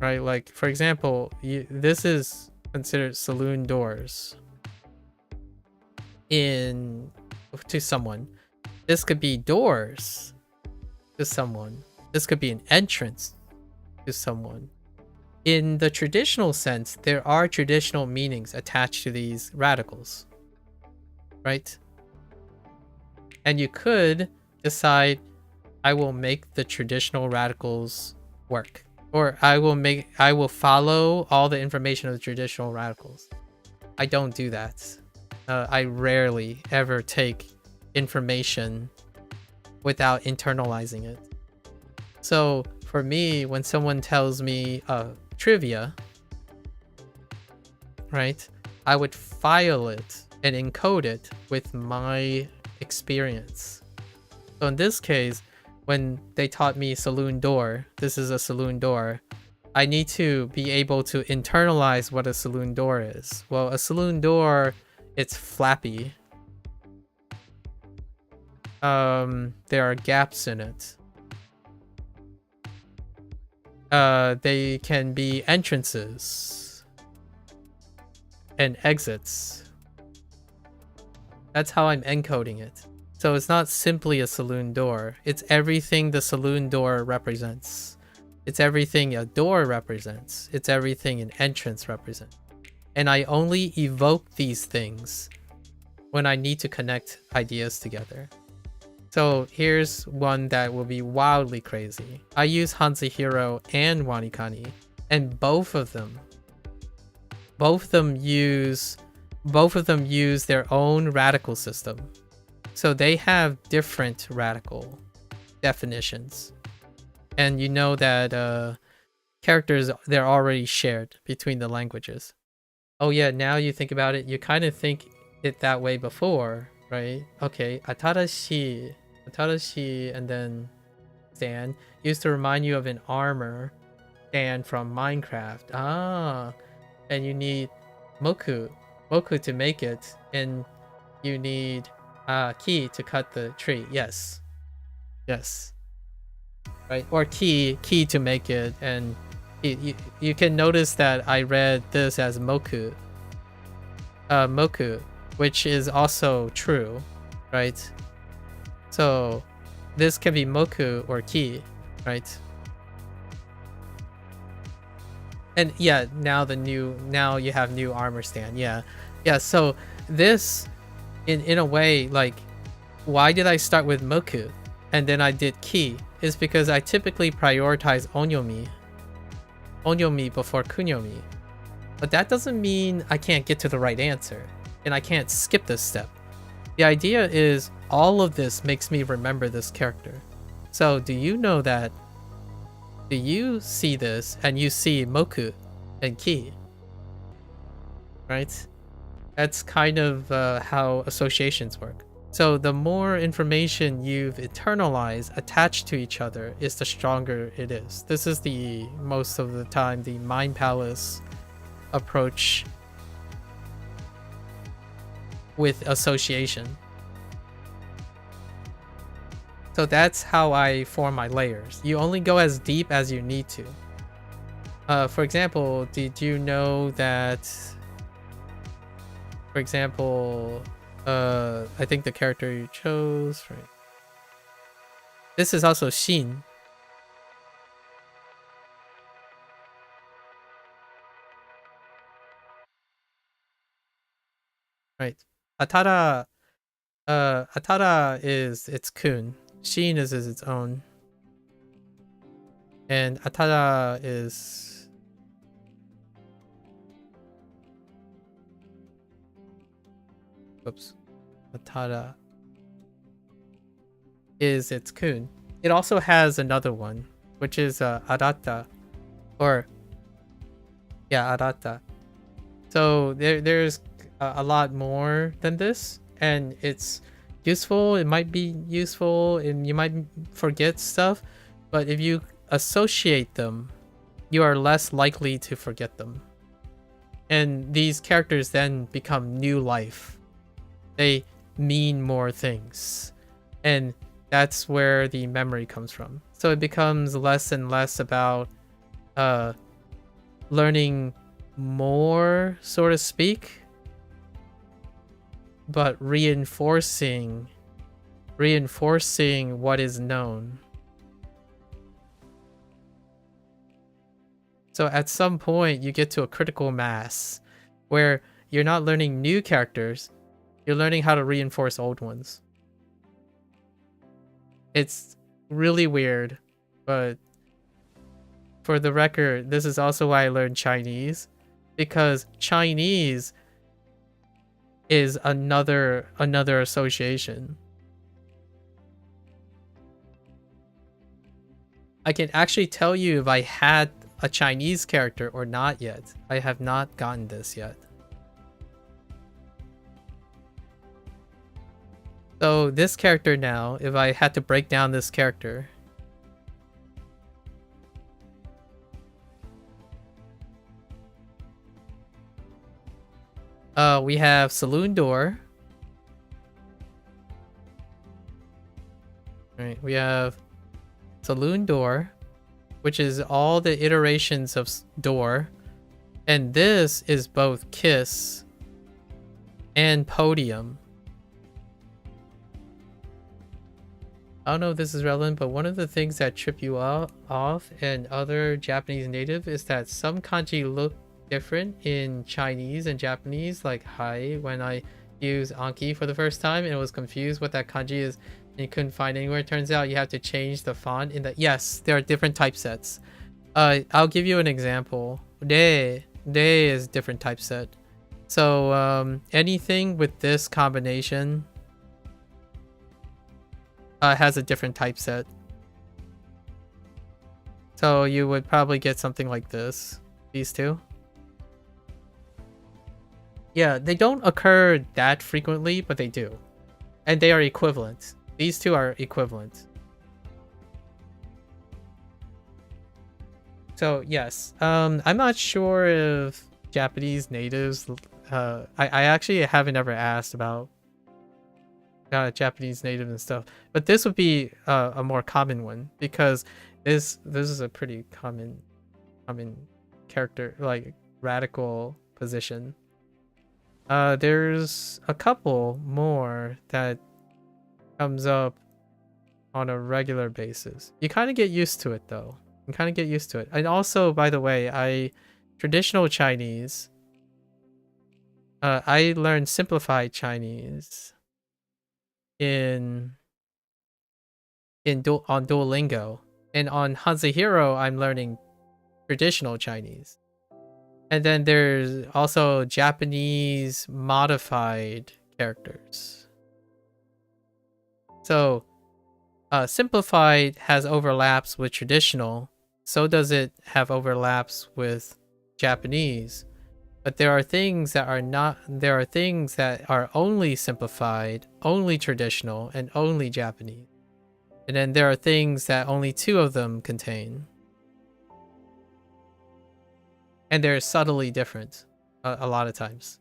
right? Like, for example, this is considered saloon doors to someone. This could be doors to someone. This could be an entrance to someone. In the traditional sense, there are traditional meanings attached to these radicals, right? And you could decide, I will make the traditional radicals work, or I will follow all the information of the traditional radicals. I don't do that. I rarely ever take information without internalizing it. So for me, when someone tells me trivia, right, I would file it and encode it with my experience. So in this case, when they taught me saloon door, this is a saloon door, I need to be able to internalize what a saloon door is. Well, a saloon door, it's flappy. There are gaps in it. They can be entrances and exits. That's how I'm encoding it. So it's not simply a saloon door. It's everything the saloon door represents. It's everything a door represents. It's everything an entrance represents. And I only evoke these things when I need to connect ideas together. So here's one that will be wildly crazy. I use HanziHero and WaniKani, and both of them use their own radical system. So they have different radical definitions. And you know that characters, they're already shared between the languages. Oh yeah, now you think about it, you kind of think it that way before, right? Okay, atarashi, and then stand used to remind you of an armor stand from Minecraft. Ah, and you need moku to make it, and you need key to cut the tree. Yes, right, or key to make it. And you can notice that I read this as moku, which is also true, right? So this can be moku or key, right? And yeah, now you have new armor stand. Yeah. So this, in a way, like, why did I start with moku and then I did key? Is because I typically prioritize onyomi before kunyomi. But that doesn't mean I can't get to the right answer and I can't skip this step. The idea is all of this makes me remember this character. So do you know that? Do you see this and you see moku and ki? Right? That's kind of how associations work. So the more information you've internalized attached to each other is the stronger it is. This is the most of the time the mind palace approach with association. So that's how I form my layers. You only go as deep as you need to. For example, did you know that, for example, I think the character you chose, right? This is also Shin. Right. Atara is its kun. Shin is its own. And Atara is Atara is its kun. It also has another one, which is Arata, or yeah, Arata. So there's a lot more than this, and it's useful. It might be useful, and you might forget stuff, but if you associate them, you are less likely to forget them. And these characters then become new life. They mean more things, and that's where the memory comes from. So it becomes less and less about learning more, so to speak, but reinforcing what is known. So at some point you get to a critical mass where you're not learning new characters, you're learning how to reinforce old ones. It's really weird, but for the record, this is also why I learned Chinese, because Chinese is another association. I can actually tell you if I had a Chinese character or not yet. I have not gotten this yet. So this character now, if I had to break down this character, we have saloon door. Right, we have saloon door, which is all the iterations of door, and this is both kiss and podium. I don't know if this is relevant, but one of the things that trip you off and other Japanese native is that some kanji look different in Chinese and Japanese, like hai. When I used Anki for the first time and was confused what that kanji is and you couldn't find anywhere, it turns out you have to change the font in the... Yes, there are different typesets. I'll give you an example. Re is different typeset. So anything with this combination has a different typeset. So you would probably get something like this. These two. Yeah, they don't occur that frequently, but they do. And they are equivalent. These two are equivalent. So yes, I'm not sure if Japanese natives... I actually haven't ever asked about Japanese native and stuff, but this would be a more common one, because this is a pretty common character, like radical position. There's a couple more that comes up on a regular basis. You kind of get used to it though. You kind of get used to it. And also, by the way, traditional Chinese, I learned simplified Chinese on Duolingo, and on HanziHero I'm learning traditional Chinese. And then there's also Japanese modified characters. So simplified has overlaps with traditional, so does it have overlaps with Japanese. But there are things that are not, there are things that are only simplified, only traditional, and only Japanese. And then there are things that only two of them contain. And they're subtly different a lot of times,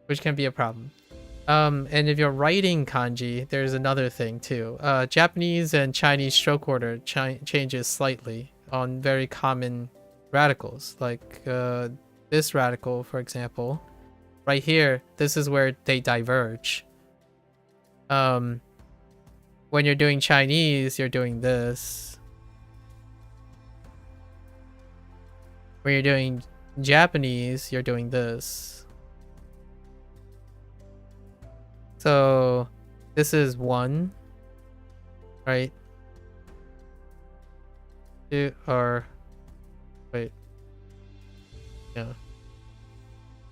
which can be a problem. And if you're writing kanji, there's another thing too. Japanese and Chinese stroke order changes slightly on very common radicals, like this radical, for example. Right here, this is where they diverge. When you're doing Chinese, you're doing this. When you're doing Japanese, you're doing this. So this is 1, right? 2, or wait, yeah.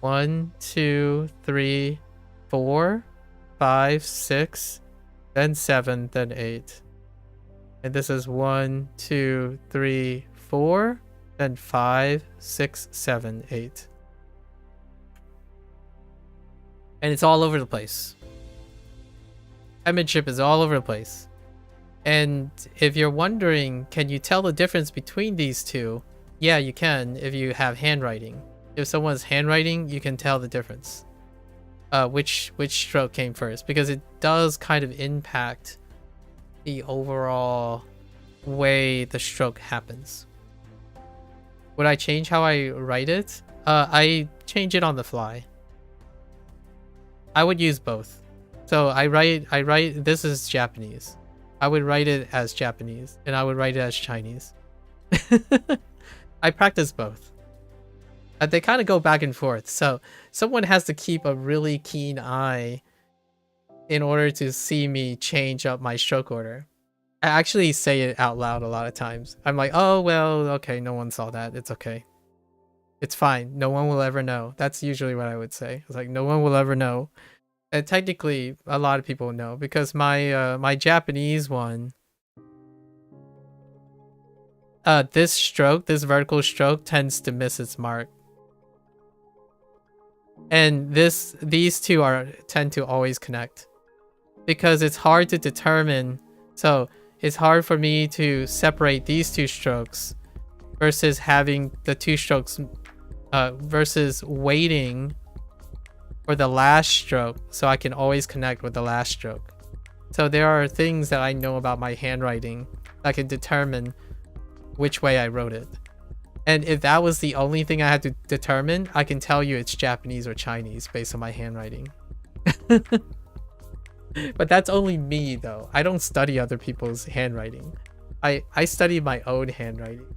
1, 2, 3, 4, 5, 6, then 7, then 8. And this is 1, 2, 3, 4, then 5, 6, 7, 8. And it's all over the place. Penmanship is all over the place. And if you're wondering, can you tell the difference between these two? Yeah, you can if you have handwriting. If someone's handwriting, you can tell the difference. Which stroke came first, because it does kind of impact the overall way the stroke happens. Would I change how I write it? I change it on the fly. I would use both. So I write, this is Japanese. I would write it as Japanese, and I would write it as Chinese. I practice both. They kind of go back and forth. So someone has to keep a really keen eye in order to see me change up my stroke order. I actually say it out loud a lot of times. I'm like, oh, well, okay, no one saw that. It's okay. It's fine. No one will ever know. That's usually what I would say. It's like, no one will ever know. And technically, a lot of people know, because my my Japanese one, this stroke, this vertical stroke, tends to miss its mark. And these two tend to always connect, because it's hard to determine. So it's hard for me to separate these two strokes versus having the two strokes, versus waiting for the last stroke so I can always connect with the last stroke. So there are things that I know about my handwriting that can determine which way I wrote it. And if that was the only thing I had to determine, I can tell you it's Japanese or Chinese based on my handwriting. But that's only me though. I don't study other people's handwriting. I study my own handwriting.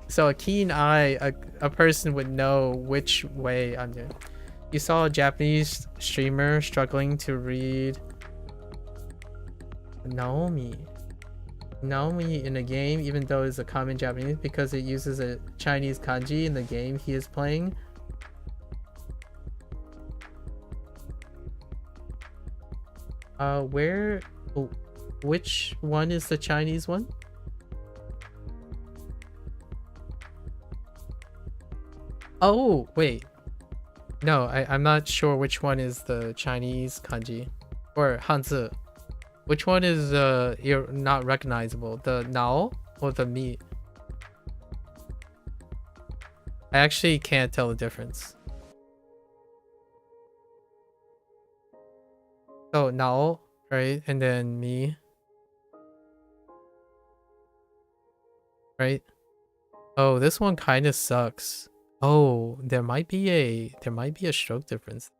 So a keen eye, a person would know which way I'm doing. You saw a Japanese streamer struggling to read Naomi in a game, even though it's a common Japanese, because it uses a Chinese kanji in the game he is playing. Which one is the Chinese one? Oh, wait. No, I'm not sure which one is the Chinese kanji or Hanzi. Which one is you're not recognizable? The Nao or the Mi? I actually can't tell the difference. So Nao, right? And then Mi. Right? Oh, this one kind of sucks. Oh, there might be a stroke difference.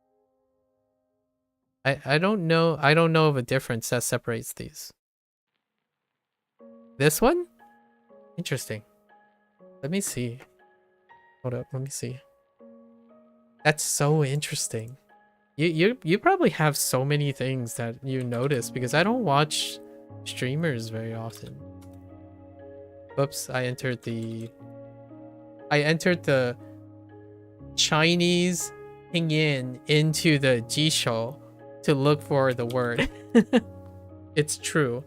I don't know of a difference that separates these. This one? Interesting. Let me see. Hold up, let me see. That's so interesting. You probably have so many things that you notice, because I don't watch streamers very often. Whoops, I entered the Chinese pinyin into the Jisho to look for the word. It's true.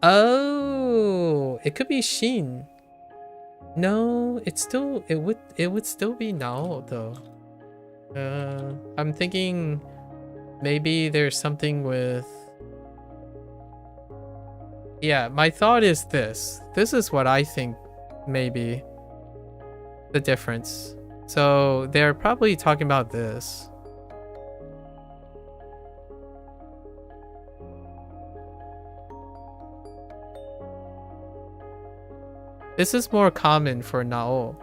Oh, it could be Shin. No, it would still be Nao though. I'm thinking maybe there's something with. Yeah, my thought is this. This is what I think maybe the difference. So they're probably talking about this. This is more common for Nao.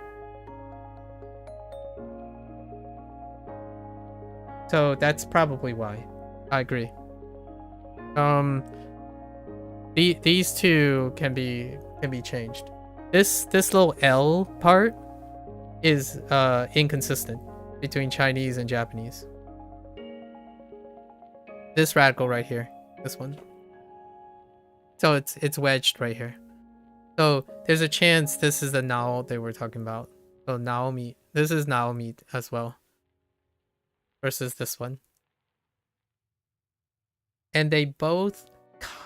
So that's probably why. I agree. These two can be changed. This little L part is inconsistent between Chinese and Japanese. This radical right here, this one. So it's wedged right here. So there's a chance this is the Nao they were talking about. So Naomi, this is Naomi as well. Versus this one. And they both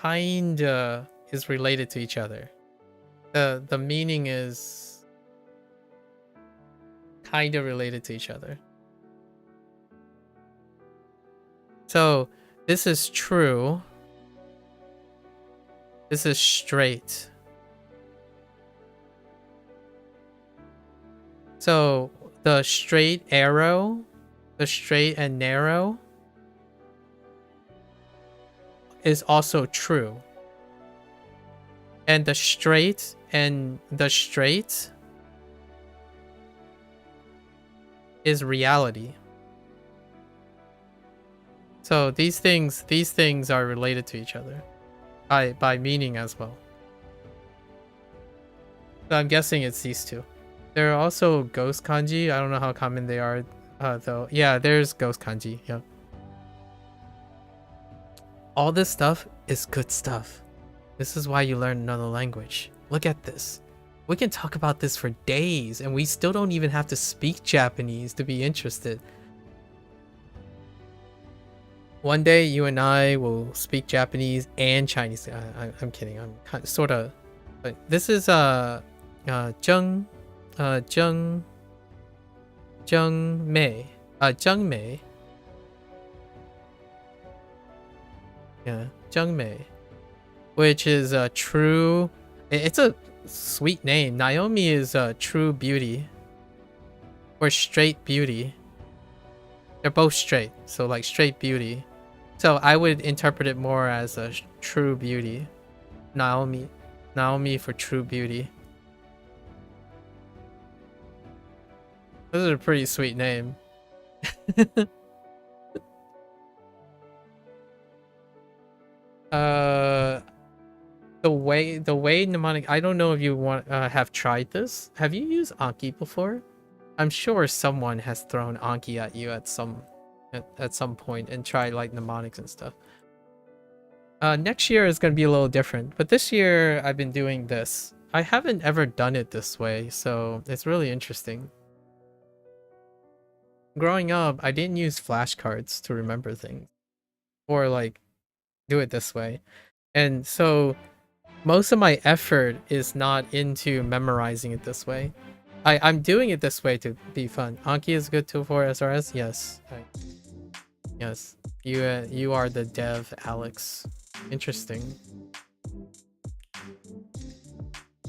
kinda is related to each other. The meaning is kinda related to each other. So this is true. This is straight. So the straight arrow, the straight and narrow is also true. And the straight is reality. So these things are related to each other by meaning as well. So I'm guessing it's these two. There are also ghost kanji. I don't know how common they are though. Yeah, there's ghost kanji. Yep. All this stuff is good stuff. This is why you learn another language. Look at this. We can talk about this for days and we still don't even have to speak Japanese to be interested. One day you and I will speak Japanese and Chinese. I'm kidding. I'm kind of, sort of. But this is Zheng Mei. Zheng Mei. Yeah, Zheng Mei. Which is a true. It's a sweet name. Naomi is a true beauty. Or straight beauty. They're both straight. So like straight beauty. So I would interpret it more as a true beauty. Naomi for true beauty. This is a pretty sweet name. The way mnemonic. I don't know if you want have tried this. Have you used Anki before? I'm sure someone has thrown Anki at you at some point and tried like mnemonics and stuff. Next year is gonna be a little different, but this year I've been doing this. I haven't ever done it this way, so it's really interesting. Growing up, I didn't use flashcards to remember things or like do it this way, and so most of my effort is not into memorizing it this way. I'm doing it this way to be fun. Anki is a good tool for SRS. Yes. Yes. You are the dev, Alex. Interesting.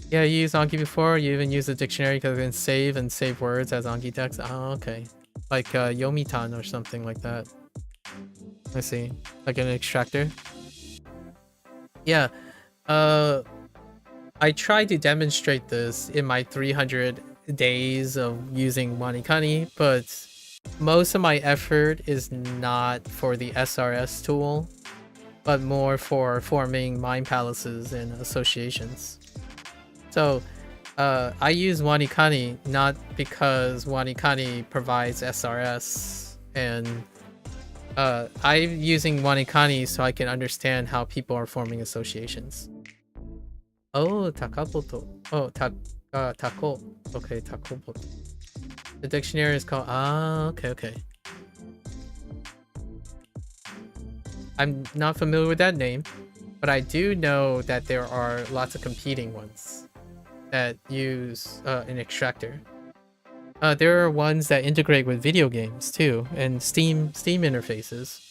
Yeah, you used Anki before. You even use the dictionary because you can save words as Anki text. Oh, okay. Like Yomitan or something like that. I see. Like an extractor. Yeah. I tried to demonstrate this in my 300 days of using WaniKani, but most of my effort is not for the SRS tool, but more for forming mind palaces and associations. So I use WaniKani not because WaniKani provides SRS, and I'm using WaniKani so I can understand how people are forming associations. Oh, Takapoto. Oh, Tako. Okay, Takopoto. The dictionary is called. Ah, okay. I'm not familiar with that name, but I do know that there are lots of competing ones. that use an extractor. There are ones that integrate with video games too, and Steam interfaces.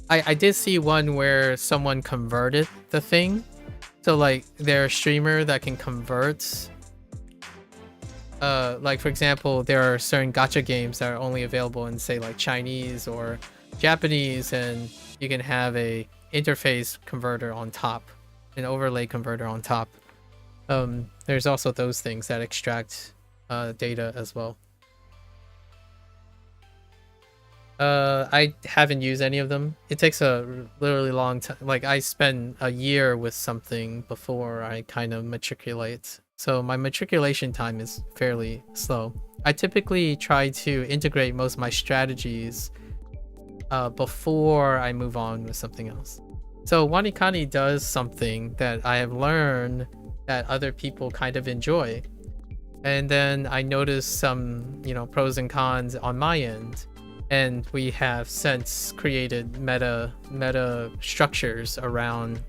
I did see one where someone converted the thing. So like they're a streamer that can convert. Like for example, there are certain gacha games that are only available in say like Chinese or Japanese, and you can have a interface converter on top, an overlay converter on top. There's also those things that extract data as well. I haven't used any of them. It takes a literally long time. Like I spend a year with something before I kind of matriculate. So my matriculation time is fairly slow. I typically try to integrate most of my strategies before I move on with something else. So WaniKani does something that I have learned that other people kind of enjoy. And then I noticed some, you know, pros and cons on my end. And we have since created meta structures around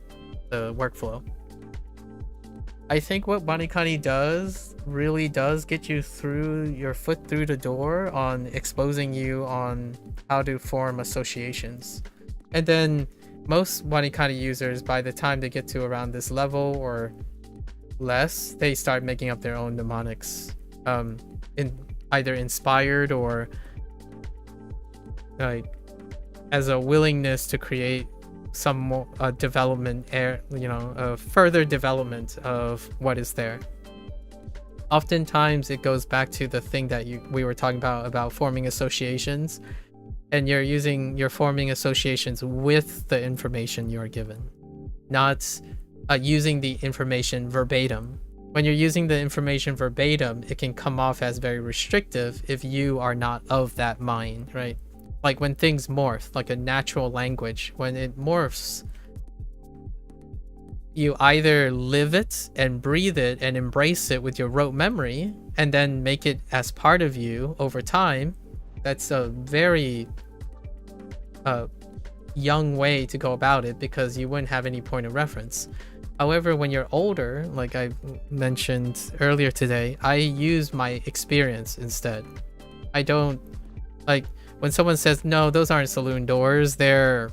the workflow. I think what WaniKani does really does get you through your foot through the door on exposing you on how to form associations. And then most WaniKani users, by the time they get to around this level or less, they start making up their own mnemonics, either inspired or like as a willingness to create some more development, further development of what is there. Oftentimes it goes back to the thing that we were talking about forming associations, and you're forming associations with the information you're given, not using the information verbatim. When you're using the information verbatim, it can come off as very restrictive if you are not of that mind, right? Like when things morph, like a natural language, when it morphs, you either live it and breathe it and embrace it with your rote memory and then make it as part of you over time. That's a very young way to go about it because you wouldn't have any point of reference. However, when you're older, like I mentioned earlier today, I use my experience instead. I don't like when someone says, no, those aren't saloon doors, I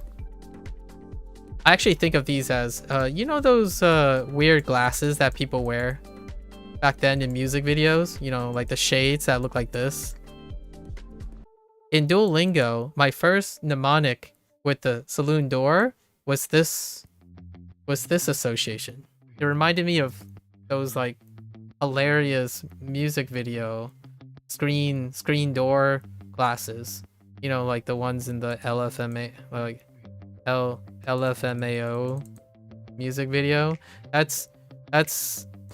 actually think of these as, you know those weird glasses that people wear back then in music videos? You know, like the shades that look like this? In Duolingo, my first mnemonic with the saloon door was this association. It reminded me of those like hilarious music video screen door glasses. You know, like the ones in the LFMAO music video. That's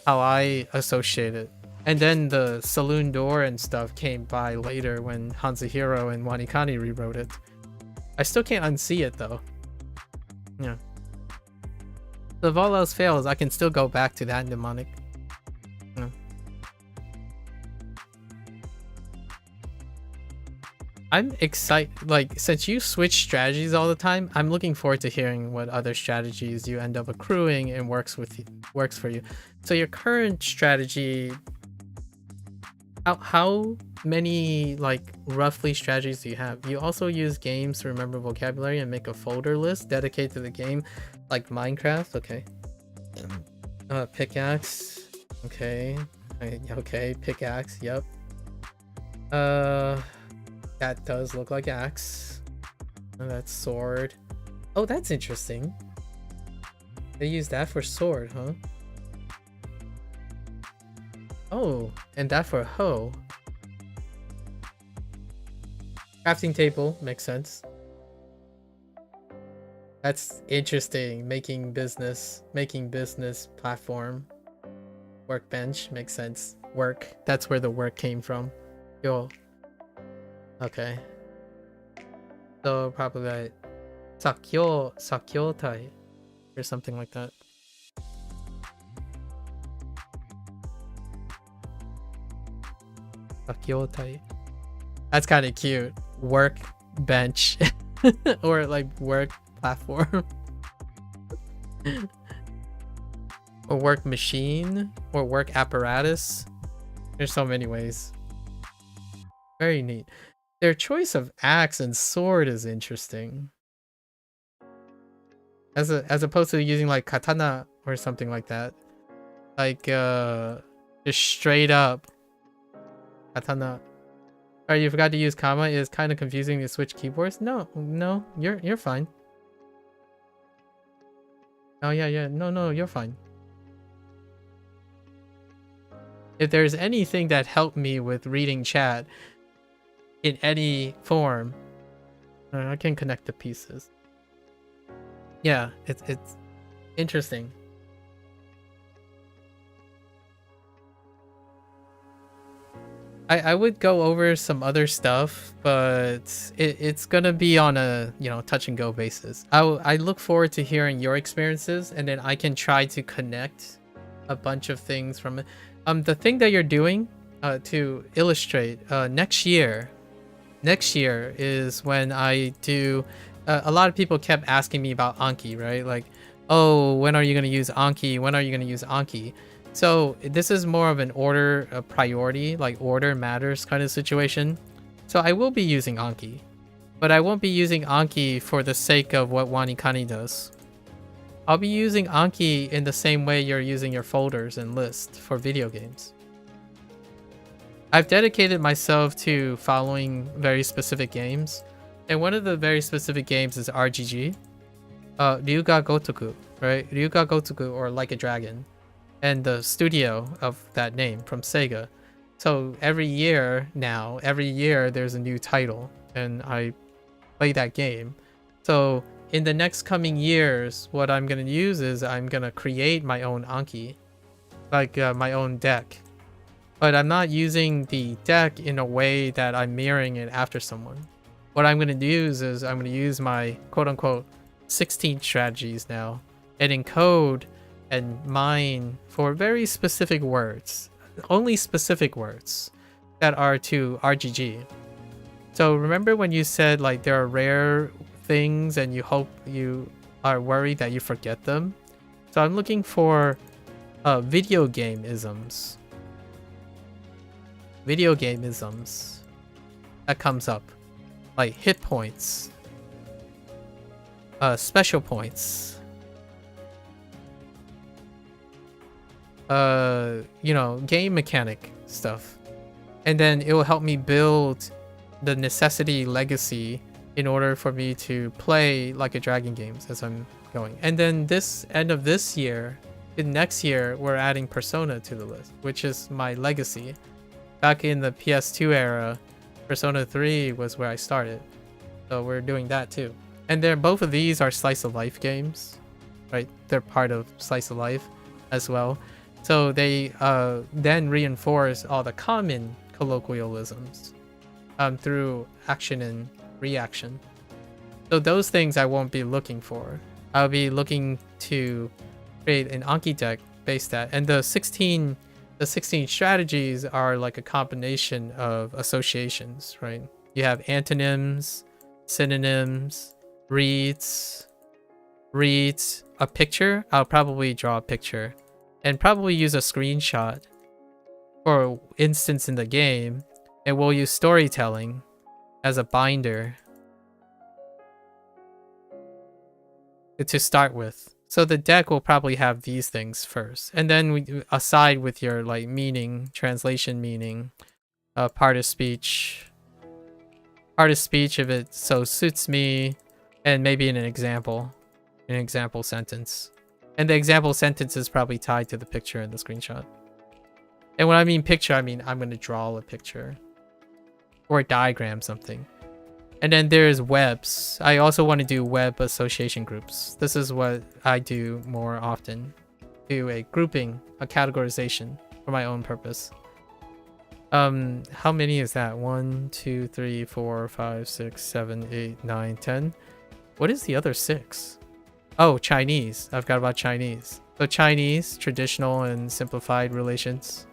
how I associate it. And then the saloon door and stuff came by later when HanziHero and WaniKani rewrote it. I still can't unsee it though. Yeah. So if all else fails, I can still go back to that mnemonic. Yeah. I'm excited, like, since you switch strategies all the time, I'm looking forward to hearing what other strategies you end up accruing and works for you. So your current strategy, how many like roughly strategies do you have? You also use games to remember vocabulary and make a folder list dedicated to the game, like Minecraft. Okay. Pickaxe. Okay. Okay, pickaxe. Yep. That does look like axe. Oh, that's sword. Oh, that's interesting. They use that for sword, huh? Oh, and that for hoe. Crafting table makes sense. That's interesting. Making business platform. Workbench makes sense. Work. That's where the work came from. Yo. Okay. So probably like sakyotai or something like that. Sakyotai. That's kind of cute. Work bench or like work platform. or work machine, or work apparatus. There's so many ways. Very neat. Their choice of axe and sword is interesting. As opposed to using like katana or something like that. Like just straight up katana. Alright, you forgot to use comma. It is kind of confusing to switch keyboards. No, you're fine. Oh yeah, no, you're fine. If there's anything that helped me with reading chat in any form, I can connect the pieces. Yeah, it's interesting. I would go over some other stuff, but it's gonna be on a touch and go basis. I look forward to hearing your experiences, and then I can try to connect a bunch of things from it. The thing that you're doing to illustrate next year is when I do. A lot of people kept asking me about Anki, right? Like, oh, when are you gonna use Anki? When are you gonna use Anki? So this is more of an order, a priority, like order matters kind of situation. So I will be using Anki, but I won't be using Anki for the sake of what WaniKani does. I'll be using Anki in the same way you're using your folders and lists for video games. I've dedicated myself to following very specific games, and one of the very specific games is RGG. Ryuga Gotoku, right? Ryuga Gotoku, or Like a Dragon. And the studio of that name from Sega. So every year there's a new title, and I play that game. So in the next coming years, what I'm gonna use is I'm gonna create my own Anki, like my own deck. But I'm not using the deck in a way that I'm mirroring it after someone. What I'm gonna use is I'm gonna use my quote-unquote 16 strategies now and encode and mine for very specific words, only specific words that are to RGG. So remember when you said like there are rare things and you are worried that you forget them? So I'm looking for video game isms. Video game isms that comes up, like hit points, special points, game mechanic stuff, and then it will help me build the necessity legacy in order for me to play Like a Dragon games as I'm going. And then this end of this year, next year, we're adding Persona to the list, which is my legacy. Back in the PS2 era, Persona 3 was where I started, so we're doing that too. And then both of these are slice of life games, right? They're part of slice of life as well. So they then reinforce all the common colloquialisms through action and reaction. So those things I won't be looking for. I'll be looking to create an Anki deck based that. And the 16 strategies are like a combination of associations, right? You have antonyms, synonyms, reads, a picture. I'll probably draw a picture. And probably use a screenshot for instance in the game, and we'll use storytelling as a binder to start with. So the deck will probably have these things first, and then we aside with your like meaning, translation meaning, part of speech if it so suits me, and maybe in an example sentence. And the example sentence is probably tied to the picture in the screenshot. And when I mean picture, I mean I'm going to draw a picture or diagram something. And then there's webs. I also want to do web association groups. This is what I do more often. Do a grouping, a categorization for my own purpose. How many is that? 1, 2, 3, 4, 5, 6, 7, 8, 9, 10. What is the other 6? Oh, Chinese. I forgot about Chinese. So Chinese, traditional and simplified relations.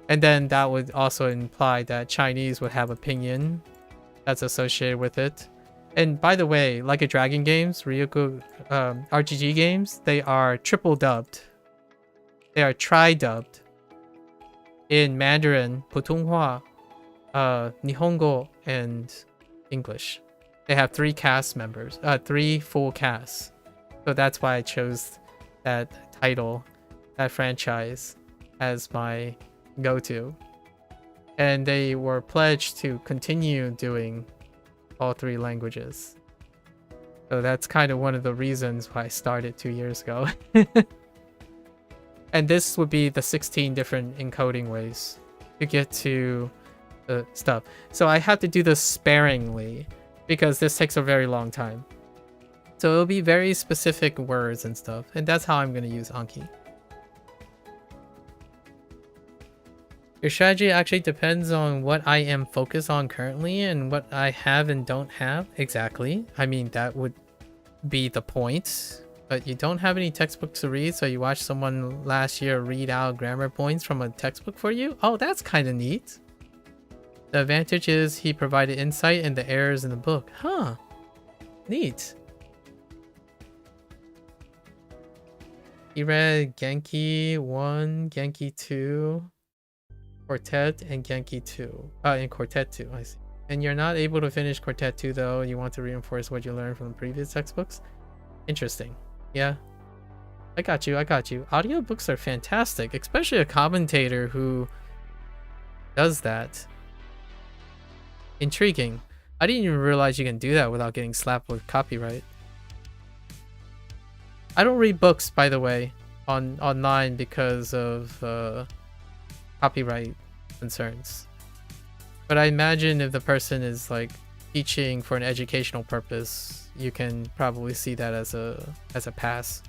And then that would also imply that Chinese would have a pinyin that's associated with it. And by the way, Like a Dragon games, Ryugu RGG games, they are triple dubbed They are tri-dubbed in Mandarin, Putonghua, Nihongo, and English. They have 3 cast members, 3 full casts. So that's why I chose that title, that franchise, as my go-to. And they were pledged to continue doing all 3 languages. So that's kind of one of the reasons why I started 2 years ago. And this would be the 16 different encoding ways to get to the stuff. So I have to do this sparingly because this takes a very long time. So it'll be very specific words and stuff. And that's how I'm going to use Anki. Your strategy actually depends on what I am focused on currently and what I have and don't have. Exactly. I mean, that would be the point. But you don't have any textbooks to read, so you watch someone last year read out grammar points from a textbook for you? Oh, that's kind of neat. The advantage is he provided insight into the errors in the book. Huh. Neat. He read Genki 1, Genki 2, Quartet, and Genki 2. And Quartet 2, I see. And you're not able to finish Quartet 2 though. You want to reinforce what you learned from the previous textbooks? Interesting. Yeah. I got you, I got you. Audiobooks are fantastic, especially a commentator who does that. Intriguing. I didn't even realize you can do that without getting slapped with copyright. I don't read books, by the way, online because of copyright concerns. But I imagine if the person is like teaching for an educational purpose, you can probably see that as a pass.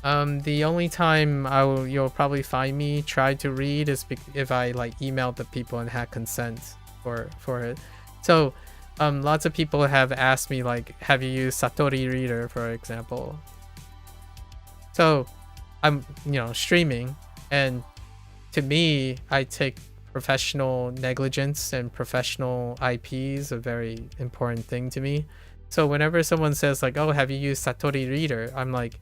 The only time you'll probably find me try to read is if I like emailed the people and had consent for it. So lots of people have asked me like, have you used Satori Reader, for example? So I'm streaming, and to me, I take professional negligence and professional IP is a very important thing to me. So whenever someone says like, oh, have you used Satori Reader? I'm like,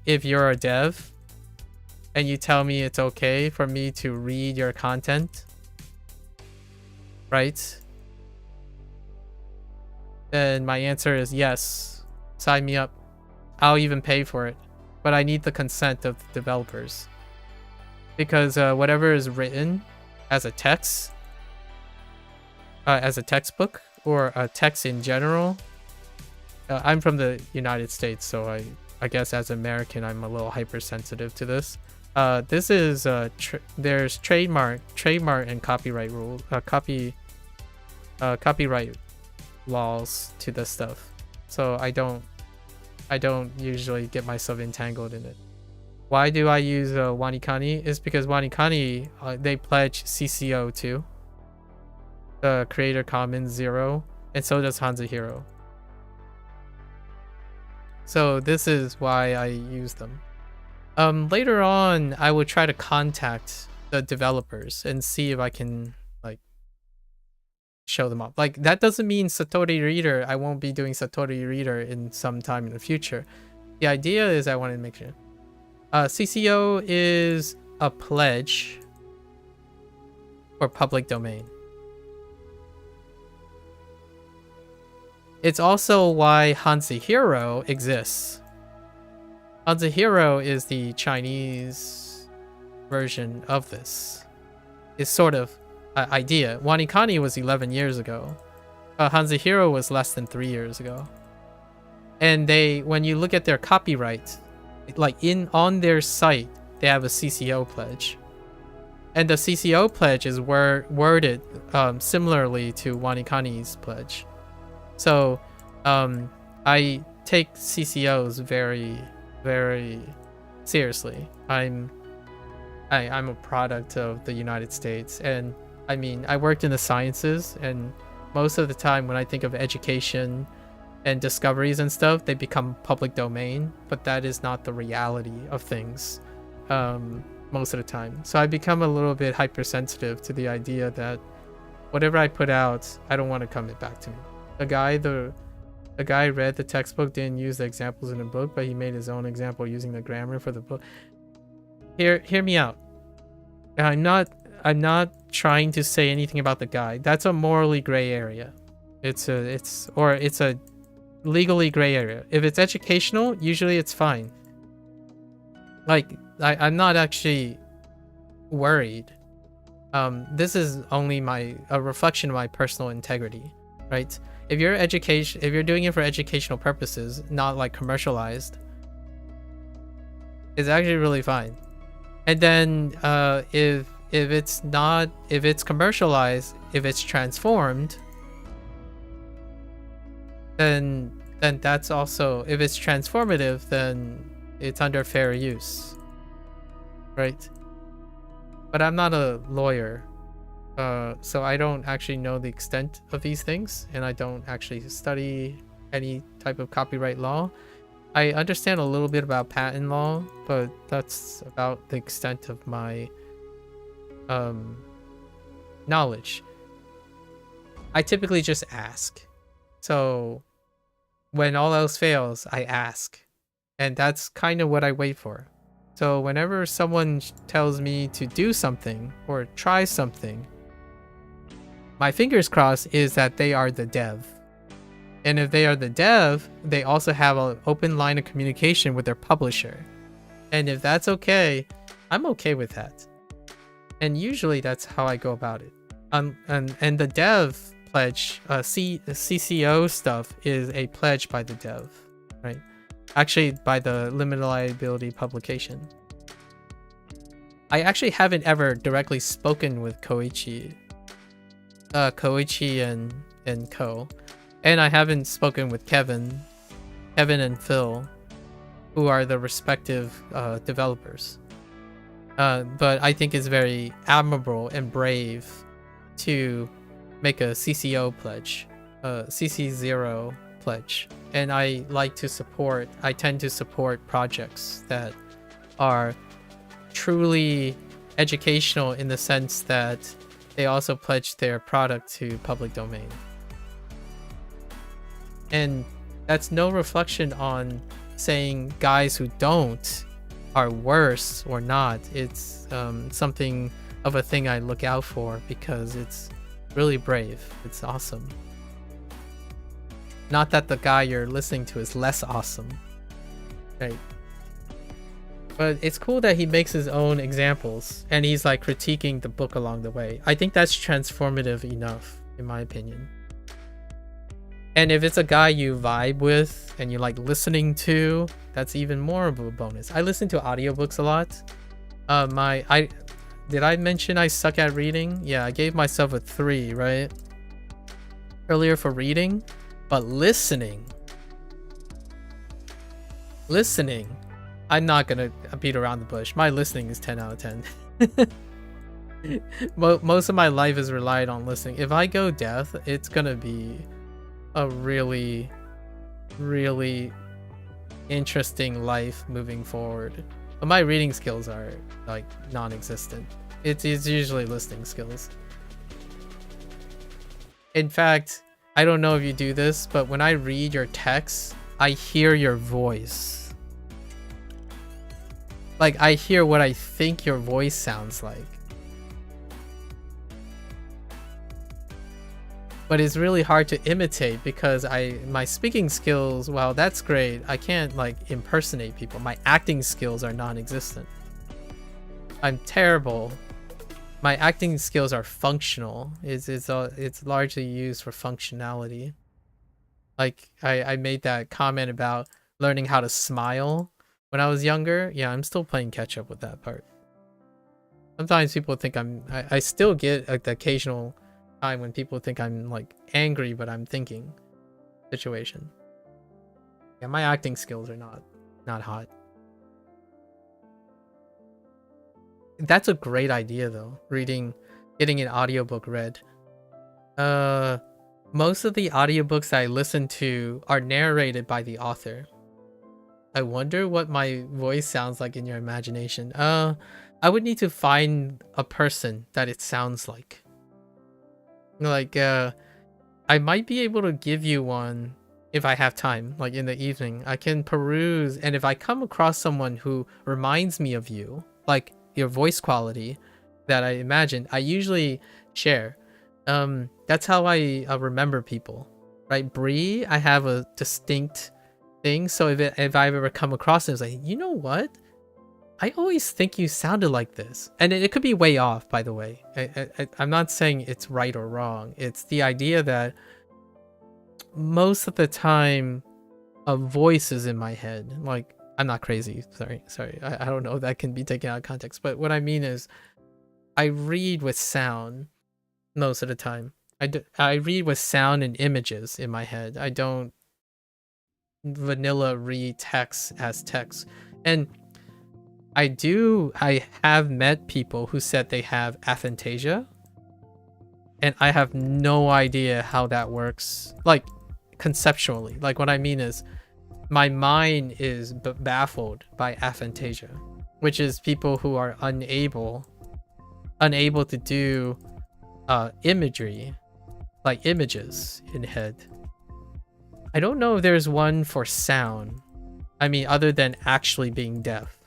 if you're a dev and you tell me it's okay for me to read your content, right? Then my answer is yes, sign me up. I'll even pay for it, but I need the consent of the developers. Because whatever is written as a text, as a textbook, or a text in general, I'm from the United States, so I guess as an American, I'm a little hypersensitive to this. This is there's trademark and copyright rules, copyright laws to this stuff. So I don't usually get myself entangled in it. Why do I use WaniKani? Is because WaniKani, they pledge CC0 too. The Creator Commons 0, and so does HanziHero. So this is why I use them. Later on, I will try to contact the developers and see if I can like show them up. Like that doesn't mean Satori Reader. I won't be doing Satori Reader in some time in the future. The idea is I want to make sure. CC0 is a pledge for public domain. It's also why HanziHero exists. HanziHero is the Chinese version of this. It's sort of an idea. WaniKani was 11 years ago. HanziHero was less than 3 years ago. And when you look at their copyright, like on their site, they have a CC0 pledge. And the CC0 pledge is worded similarly to WaniKani's pledge. So I take CCOs very, very seriously. I'm a product of the United States, and I mean, I worked in the sciences, and most of the time when I think of education and discoveries and stuff, they become public domain, but that is not the reality of things most of the time. So I become a little bit hypersensitive to the idea that whatever I put out, I don't want to come back to me. The guy, the A guy read the textbook, didn't use the examples in the book, but he made his own example using the grammar for the book. Hear me out. I'm not trying to say anything about the guy. That's a morally gray area. It's a legally gray area. If it's educational, usually it's fine. Like, I'm not actually worried. This is only a reflection of my personal integrity, right? If you're doing it for educational purposes, not like commercialized, it's actually really fine. And then if it's commercialized, if it's transformed, then that's also, if it's transformative, then it's under fair use, right? But I'm not a lawyer, so I don't actually know the extent of these things, and I don't actually study any type of copyright law. I understand a little bit about patent law, but that's about the extent of my knowledge. I typically just ask. So when all else fails, I ask. And that's kind of what I wait for. So whenever someone tells me to do something or try something, my fingers crossed is that they are the dev. And if they are the dev, they also have an open line of communication with their publisher. And if that's okay, I'm okay with that. And usually that's how I go about it. And the dev pledge, CCO stuff is a pledge by the dev, right? Actually, by the limited liability publication. I actually haven't ever directly spoken with Koichi and Co. And I haven't spoken with Kevin and Phil, who are the respective developers. But I think it's very admirable and brave to make a CCO pledge, CC0 pledge. And I tend to support projects that are truly educational in the sense that they also pledge their product to public domain. And that's no reflection on saying guys who don't are worse or not. It's something of a thing I look out for because it's really brave. It's awesome. Not that the guy you're listening to is less awesome, right? But it's cool that he makes his own examples and he's like critiquing the book along the way. I think that's transformative enough, in my opinion. And if it's a guy you vibe with and you like listening to, that's even more of a bonus. I listen to audiobooks a lot. Did I mention I suck at reading? Yeah, I gave myself a 3, right? Earlier for reading, but listening, I'm not gonna beat around the bush. My listening is 10 out of 10. Most of my life is relied on listening. If I go deaf, it's gonna be a really, really interesting life moving forward. But my reading skills are like non-existent. It's usually listening skills. In fact, I don't know if you do this, but when I read your text, I hear your voice. Like, I hear what I think your voice sounds like. But it's really hard to imitate because my speaking skills, well, that's great. I can't like impersonate people. My acting skills are non-existent. I'm terrible. My acting skills are functional. It's largely used for functionality. Like I made that comment about learning how to smile when I was younger. Yeah, I'm still playing catch up with that part. Sometimes people think I still get the occasional time when people think I'm like angry, but I'm thinking situation. Yeah, my acting skills are not hot. That's a great idea though, getting an audiobook read. Most of the audiobooks I listen to are narrated by the author. I wonder what my voice sounds like in your imagination. I would need to find a person that it sounds like. Like, I might be able to give you one if I have time, like in the evening, I can peruse. And if I come across someone who reminds me of you, like your voice quality that I imagined, I usually share. That's how I remember people, right? Bree, I have a distinct thing. So if I ever come across it, it's like, you know what? I always think you sounded like this. And it could be way off, by the way. I'm not saying it's right or wrong. It's the idea that most of the time a voice is in my head. Like, I'm not crazy. Sorry. I don't know if that can be taken out of context. But what I mean is I read with sound most of the time. I read with sound and images in my head. I don't vanilla read text as text. And I have met people who said they have aphantasia, and I have no idea how that works, like conceptually. Like, what I mean is my mind is baffled by aphantasia, which is people who are unable to do imagery, like images in head. I don't know if there's one for sound. I mean, other than actually being deaf.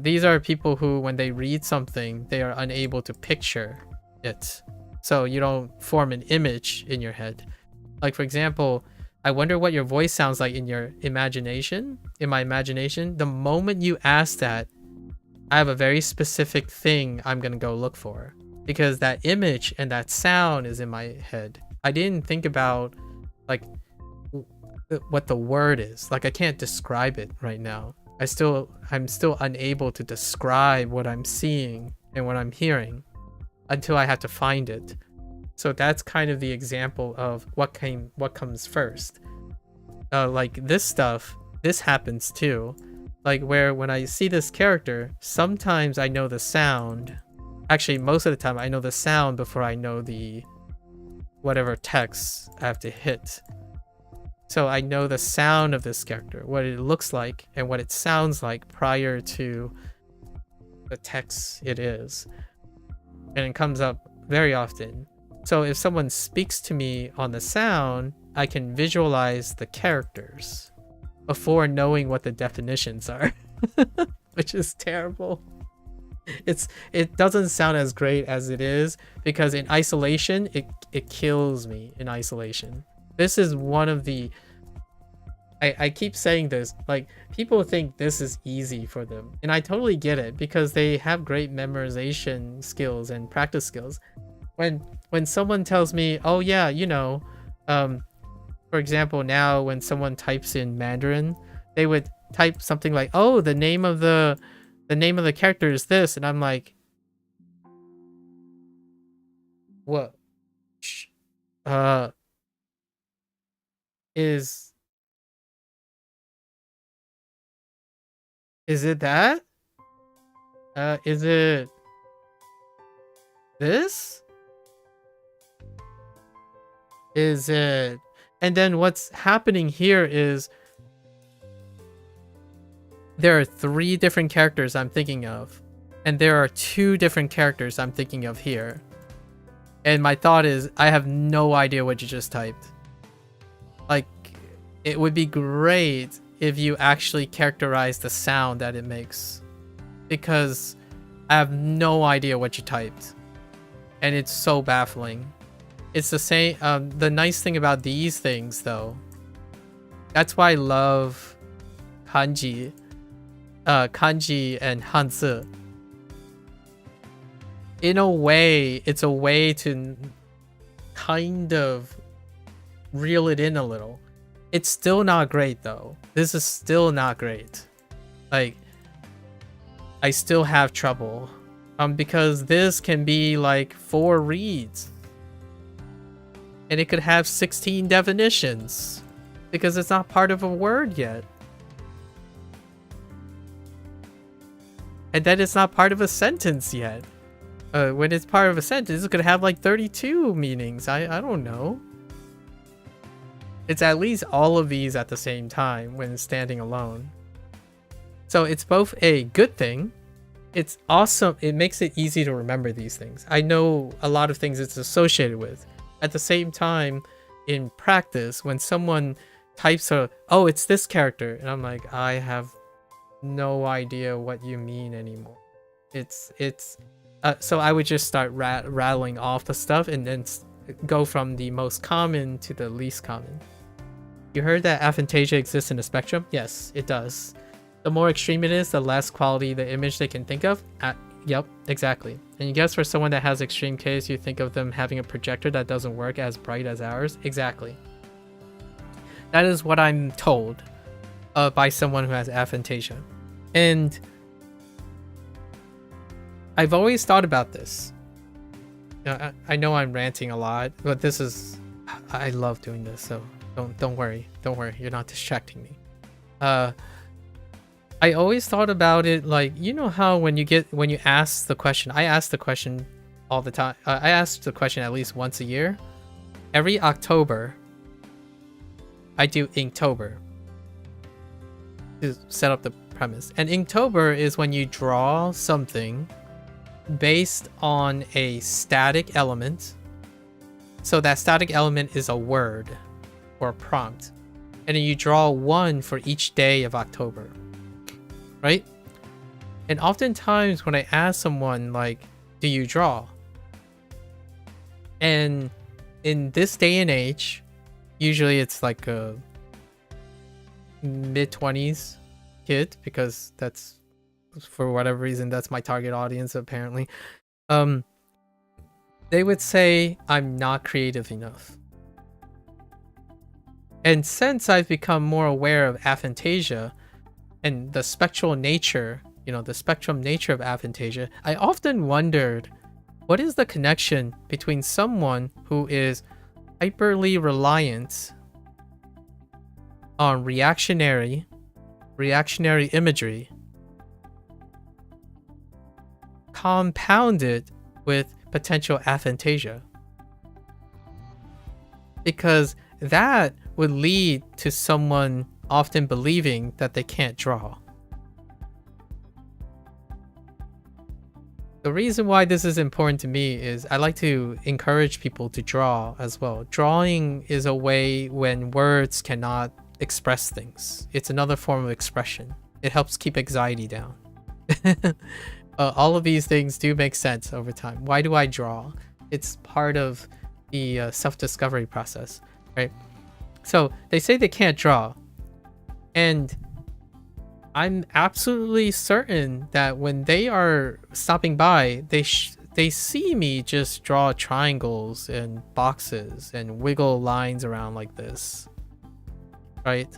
These are people who, when they read something, they are unable to picture it. So you don't form an image in your head. Like, for example, I wonder what your voice sounds like in your imagination. In my imagination, the moment you ask that, I have a very specific thing I'm gonna go look for. Because that image and that sound is in my head. I didn't think about, like, what the word is. Like, I can't describe it right now. I'm still unable to describe what I'm seeing and what I'm hearing until I have to find it. So that's kind of the example of what comes first. Like this stuff, this happens too. Like, where when I see this character, sometimes I know the sound. Actually, most of the time I know the sound before I know the whatever text I have to hit. So I know the sound of this character, what it looks like, and what it sounds like prior to the text it is. And it comes up very often. So if someone speaks to me on the sound, I can visualize the characters before knowing what the definitions are, which is terrible. It doesn't sound as great as it is, because in isolation, it kills me in isolation. This is one of the... I keep saying this, like, people think this is easy for them. And I totally get it, because they have great memorization skills and practice skills. When someone tells me, oh yeah, you know, for example, now when someone types in Mandarin, they would type something like, oh, the name of the character is this. And I'm like, what? Is it that? Is it this? Is it... And then what's happening here is there are 3 different characters I'm thinking of, and there are 2 different characters I'm thinking of here. And my thought is, I have no idea what you just typed. Like, it would be great if you actually characterize the sound that it makes, because I have no idea what you typed, and it's so baffling. It's the same. The nice thing about these things, though, that's why I love kanji and Hanzi. In a way, it's a way to kind of reel it in a little. It's still not great, though. This is still not great. Like, I still have trouble. Because this can be like 4 reads. And it could have 16 definitions. Because it's not part of a word yet. And then it's not part of a sentence yet. When it's part of a sentence, it could have like 32 meanings. I don't know. It's at least all of these at the same time when standing alone. So it's both a good thing. It's awesome. It makes it easy to remember these things. I know a lot of things it's associated with. At the same time, in practice, when someone types oh, it's this character, and I'm like, I have no idea what you mean anymore. It's so I would just start rattling off the stuff and then go from the most common to the least common. You heard that aphantasia exists in the spectrum? Yes, it does. The more extreme it is, the less quality the image they can think of. Yep, exactly. And you guess for someone that has extreme case, you think of them having a projector that doesn't work as bright as ours? Exactly. That is what I'm told by someone who has aphantasia. And I've always thought about this. I know I'm ranting a lot, but this is... I love doing this, so don't worry. Don't worry, you're not distracting me. I always thought about it like, you know how when you ask the question, I ask the question all the time. I ask the question at least once a year. Every October, I do Inktober to set up the premise. And Inktober is when you draw something based on a static element. So that static element is a word or a prompt. And then you draw one for each day of October. Right? And oftentimes when I ask someone like, do you draw? And in this day and age, usually it's like a mid-20s kid, because that's, for whatever reason, that's my target audience apparently. They would say I'm not creative enough. And since I've become more aware of aphantasia and the spectral nature, the spectrum nature of aphantasia, I often wondered, what is the connection between someone who is hyperly reliant on reactionary imagery compounded with potential aphantasia? Because that would lead to someone often believing that they can't draw. The reason why this is important to me is I like to encourage people to draw as well. Drawing is a way when words cannot express things. It's another form of expression. It helps keep anxiety down. All of these things do make sense over time. Why do I draw? It's part of the self-discovery process, right? So they say they can't draw. And I'm absolutely certain that when they are stopping by, they see me just draw triangles and boxes and wiggle lines around like this, right?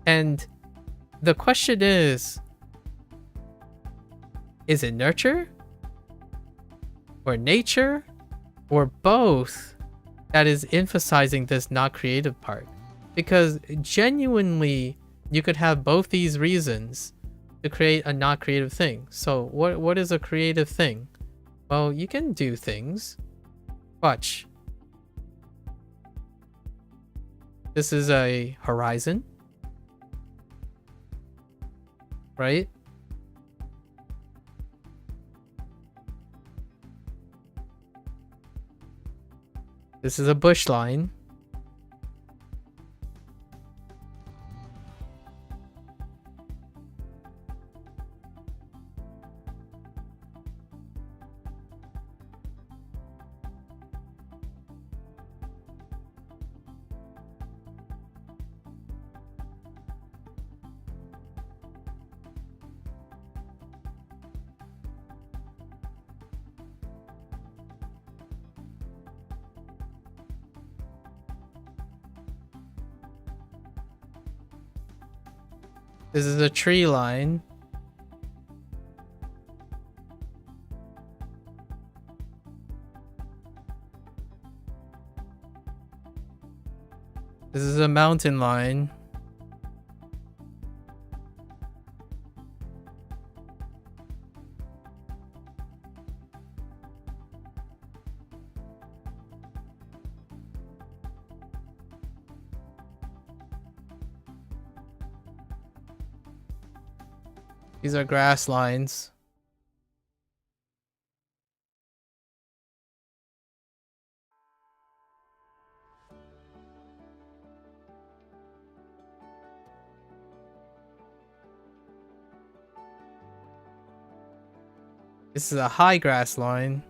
And the question is it nurture or nature or both that is emphasizing this not creative part? Because genuinely, you could have both these reasons to create a not creative thing. So what is a creative thing? Well, you can do things. Watch. This is a horizon, right? This is a bush line. This is a tree line. This is a mountain line. These are grass lines. This is a high grass line.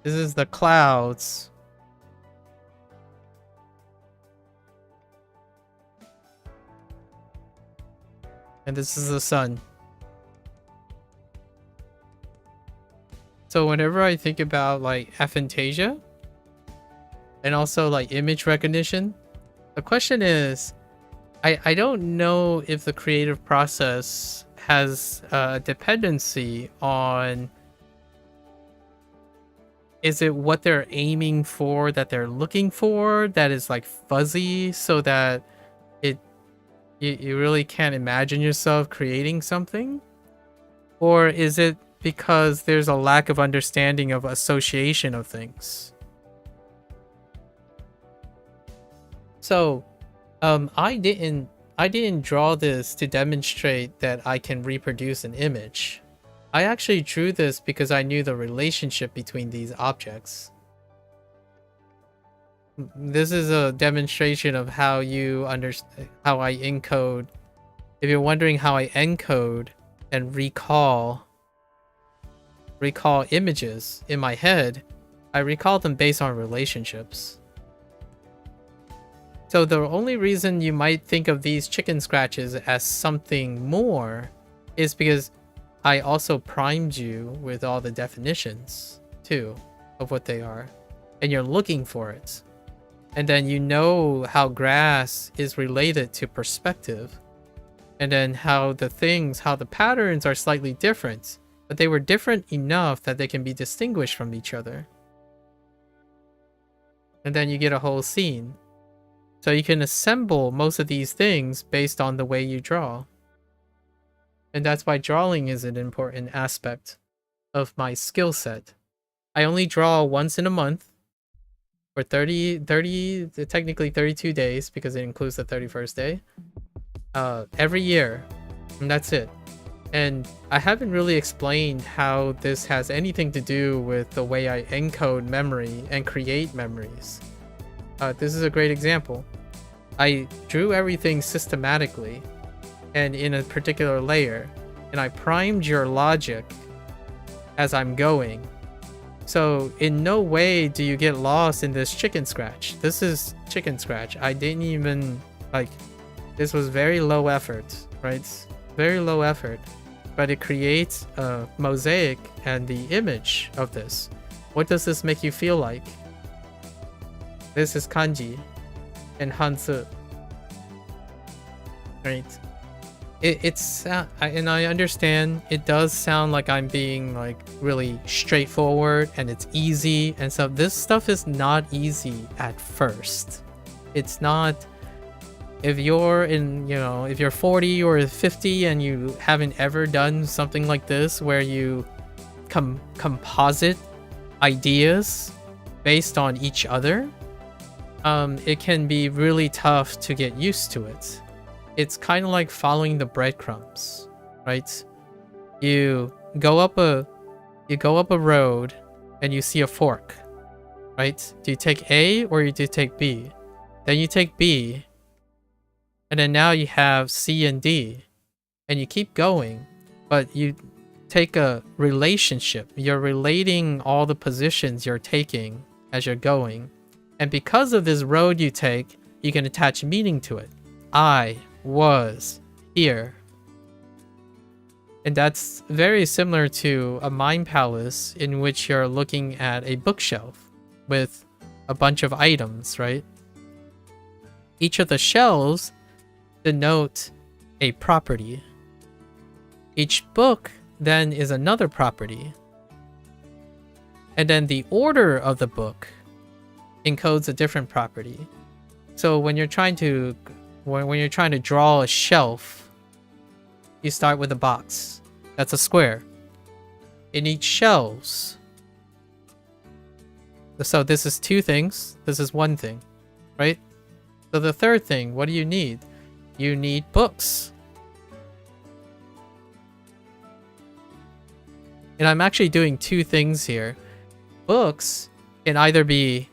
This is the clouds. And this is the sun. So whenever I think about like aphantasia and also like image recognition, the question is, I don't know if the creative process has a dependency on, is it what they're aiming for, that they're looking for, that is like fuzzy so that you really can't imagine yourself creating something? Or is it because there's a lack of understanding of association of things? So, I didn't draw this to demonstrate that I can reproduce an image. I actually drew this because I knew the relationship between these objects. This is a demonstration of how how I encode. If you're wondering how I encode and recall images in my head, I recall them based on relationships. So the only reason you might think of these chicken scratches as something more is because I also primed you with all the definitions too of what they are, and you're looking for it. And then you know how grass is related to perspective, and then how the patterns are slightly different, but they were different enough that they can be distinguished from each other. And then you get a whole scene. So you can assemble most of these things based on the way you draw. And that's why drawing is an important aspect of my skill set. I only draw once in a month for 30, technically 32 days because it includes the 31st day. Every year. And that's it. And I haven't really explained how this has anything to do with the way I encode memory and create memories. This is a great example. I drew everything systematically and in a particular layer, and I primed your logic as I'm going. So in no way do you get lost in this chicken scratch. This is chicken scratch. I didn't even, like, this was very low effort, right? Very low effort, but it creates a mosaic and the image of this. What does this make you feel like? This is kanji and Hanzi, right? It's and I understand it does sound like I'm being like really straightforward and it's easy, and so this stuff is not easy at first. It's not. If you're if you're 40 or 50 and you haven't ever done something like this where you composite ideas based on each other, it can be really tough to get used to it. It's kind of like following the breadcrumbs, right? You go up a road and you see a fork, right? Do you take A or do you take B? Then you take B, and then now you have C and D, and you keep going, but you take a relationship. You're relating all the positions you're taking as you're going. And because of this road you take, you can attach meaning to it. I was here. And that's very similar to a mind palace in which you're looking at a bookshelf with a bunch of items, right? Each of the shelves denote a property. Each book then is another property. And then the order of the book encodes a different property. So when you're trying to draw a shelf, you start with a box. That's a square. In each shelves. So this is two things. This is one thing, right? So the third thing, what do you need? You need books. And I'm actually doing two things here. Books can either be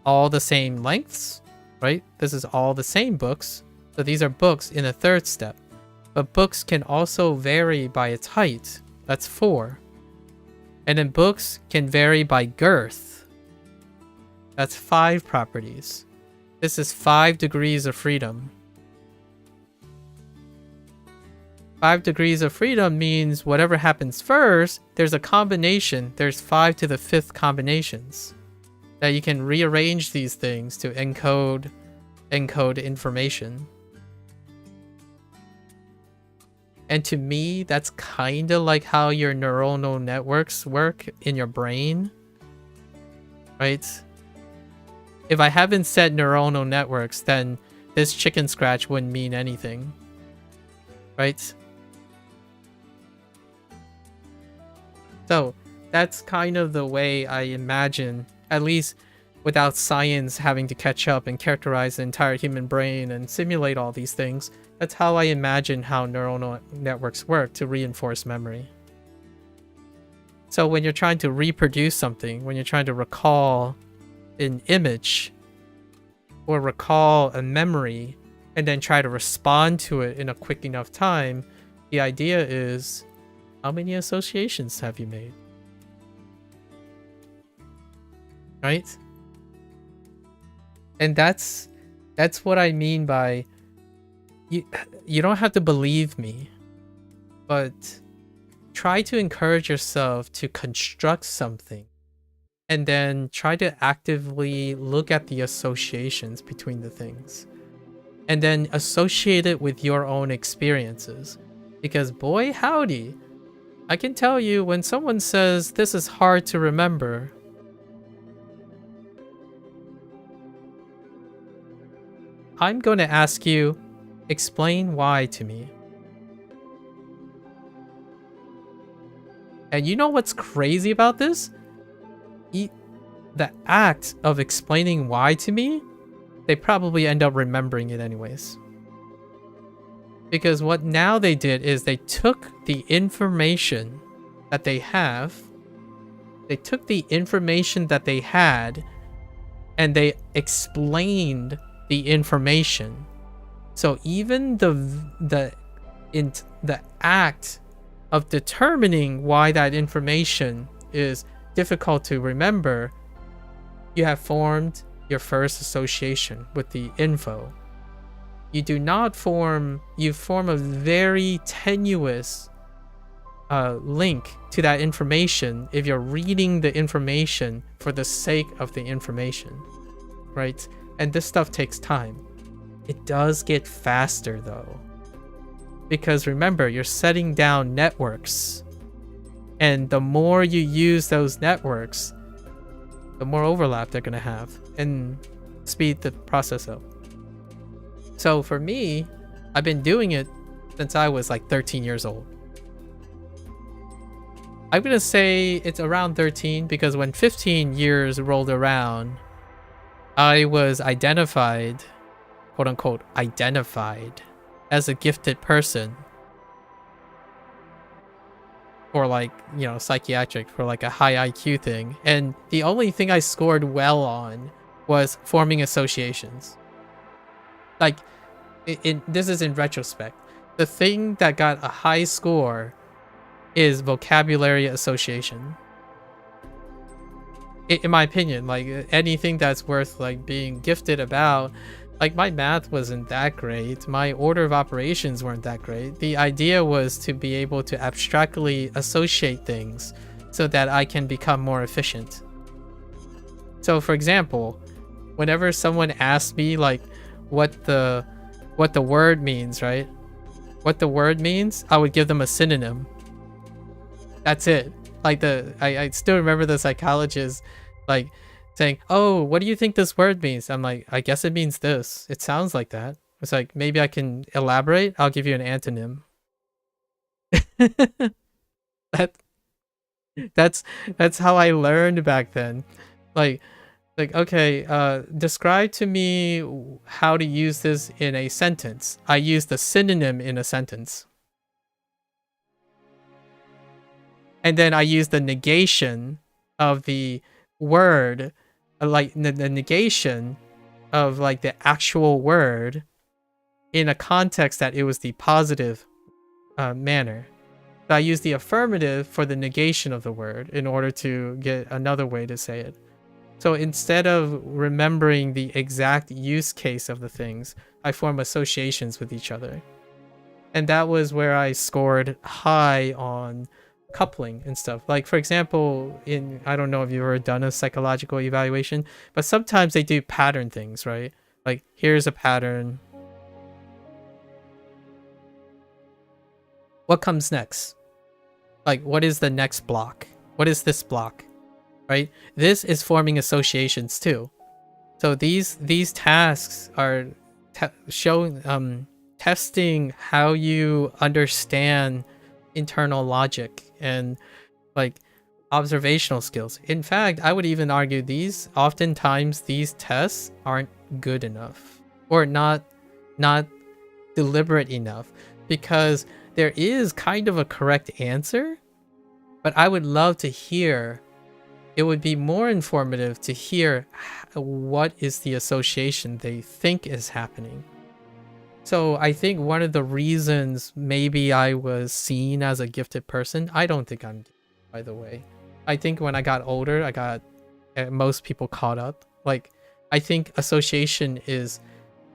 all the same lengths, right? This is all the same books. So these are books in the third step. But books can also vary by its height. That's 4. And then books can vary by girth. That's 5 properties. This is 5 degrees of freedom. 5 degrees of freedom means whatever happens first, there's a combination. There's 5 to the 5th combinations that you can rearrange these things to encode information. And to me, that's kind of like how your neuronal networks work in your brain, right? If I haven't said neuronal networks, then this chicken scratch wouldn't mean anything, right? So that's kind of the way I imagine, at least without science having to catch up and characterize the entire human brain and simulate all these things. That's how I imagine how neuronal networks work to reinforce memory. So when you're trying to reproduce something, when you're trying to recall an image or recall a memory and then try to respond to it in a quick enough time, the idea is, how many associations have you made? Right? And that's what I mean by you don't have to believe me, but try to encourage yourself to construct something and then try to actively look at the associations between the things and then associate it with your own experiences. Because boy howdy, I can tell you when someone says this is hard to remember, I'm going to ask you, explain why to me. And you know what's crazy about this? The act of explaining why to me, they probably end up remembering it anyways. Because what now they did is they took the information that they have, they took the information that they had, and they explained the information. So even the act of determining why that information is difficult to remember, you have formed your first association with the info. You do not form, you form a very tenuous link to that information if you're reading the information for the sake of the information, right? And this stuff takes time. It does get faster though, because remember, you're setting down networks, and the more you use those networks, the more overlap they're gonna have and speed the process up. So for me, I've been doing it since I was like 13 years old. I'm gonna say it's around 13 because when 15 years rolled around, I was identified, quote unquote, identified as a gifted person. Or like, you know, psychiatric, for like a high IQ thing. And the only thing I scored well on was forming associations. Like, this is in retrospect. The thing that got a high score is vocabulary association. In my opinion, like anything that's worth like being gifted about, like my math wasn't that great, my order of operations weren't that great. The idea was to be able to abstractly associate things so that I can become more efficient. So for example, whenever someone asks me like what the word means, right? What the word means, I would give them a synonym. That's it. Like I still remember the psychologist like saying, "Oh, what do you think this word means?" I'm like, "I guess it means this. It sounds like that." It's like, maybe I can elaborate. I'll give you an antonym. That's how I learned back then. Like okay, describe to me how to use this in a sentence. I use the synonym in a sentence. and then I use the negation of the word, like the negation of like the actual word in a context that it was the positive manner. So I use the affirmative for the negation of the word in order to get another way to say it. So instead of remembering the exact use case of the things, I form associations with each other. And that was where I scored high on coupling and stuff. Like, for example, I don't know if you've ever done a psychological evaluation, but sometimes they do pattern things, right? Like, here's a pattern. What comes next? Like, what is the next block? What is this block? Right? This is forming associations too. So these tasks are testing how you understand internal logic and like observational skills. In fact, I would even argue oftentimes these tests aren't good enough or not deliberate enough, because there is kind of a correct answer, but I would love to hear, it would be more informative to hear what is the association they think is happening. So I think one of the reasons maybe I was seen as a gifted person, I don't think I'm, by the way. I think when I got older, I got most people caught up. Like, I think association is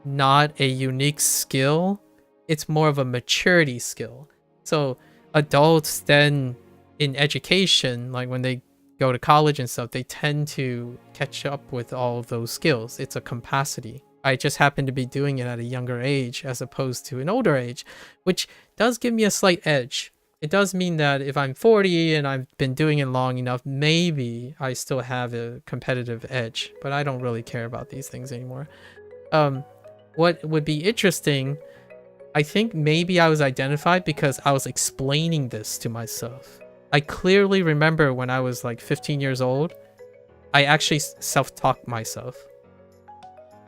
not a unique skill. It's more of a maturity skill. So adults then in education, like when they go to college and stuff, they tend to catch up with all of those skills. It's a capacity. I just happen to be doing it at a younger age as opposed to an older age, which does give me a slight edge. It does mean that if I'm 40 and I've been doing it long enough, maybe I still have a competitive edge, but I don't really care about these things anymore. What would be interesting, I think maybe I was identified because I was explaining this to myself. I clearly remember when I was like 15 years old, I actually self-talked myself.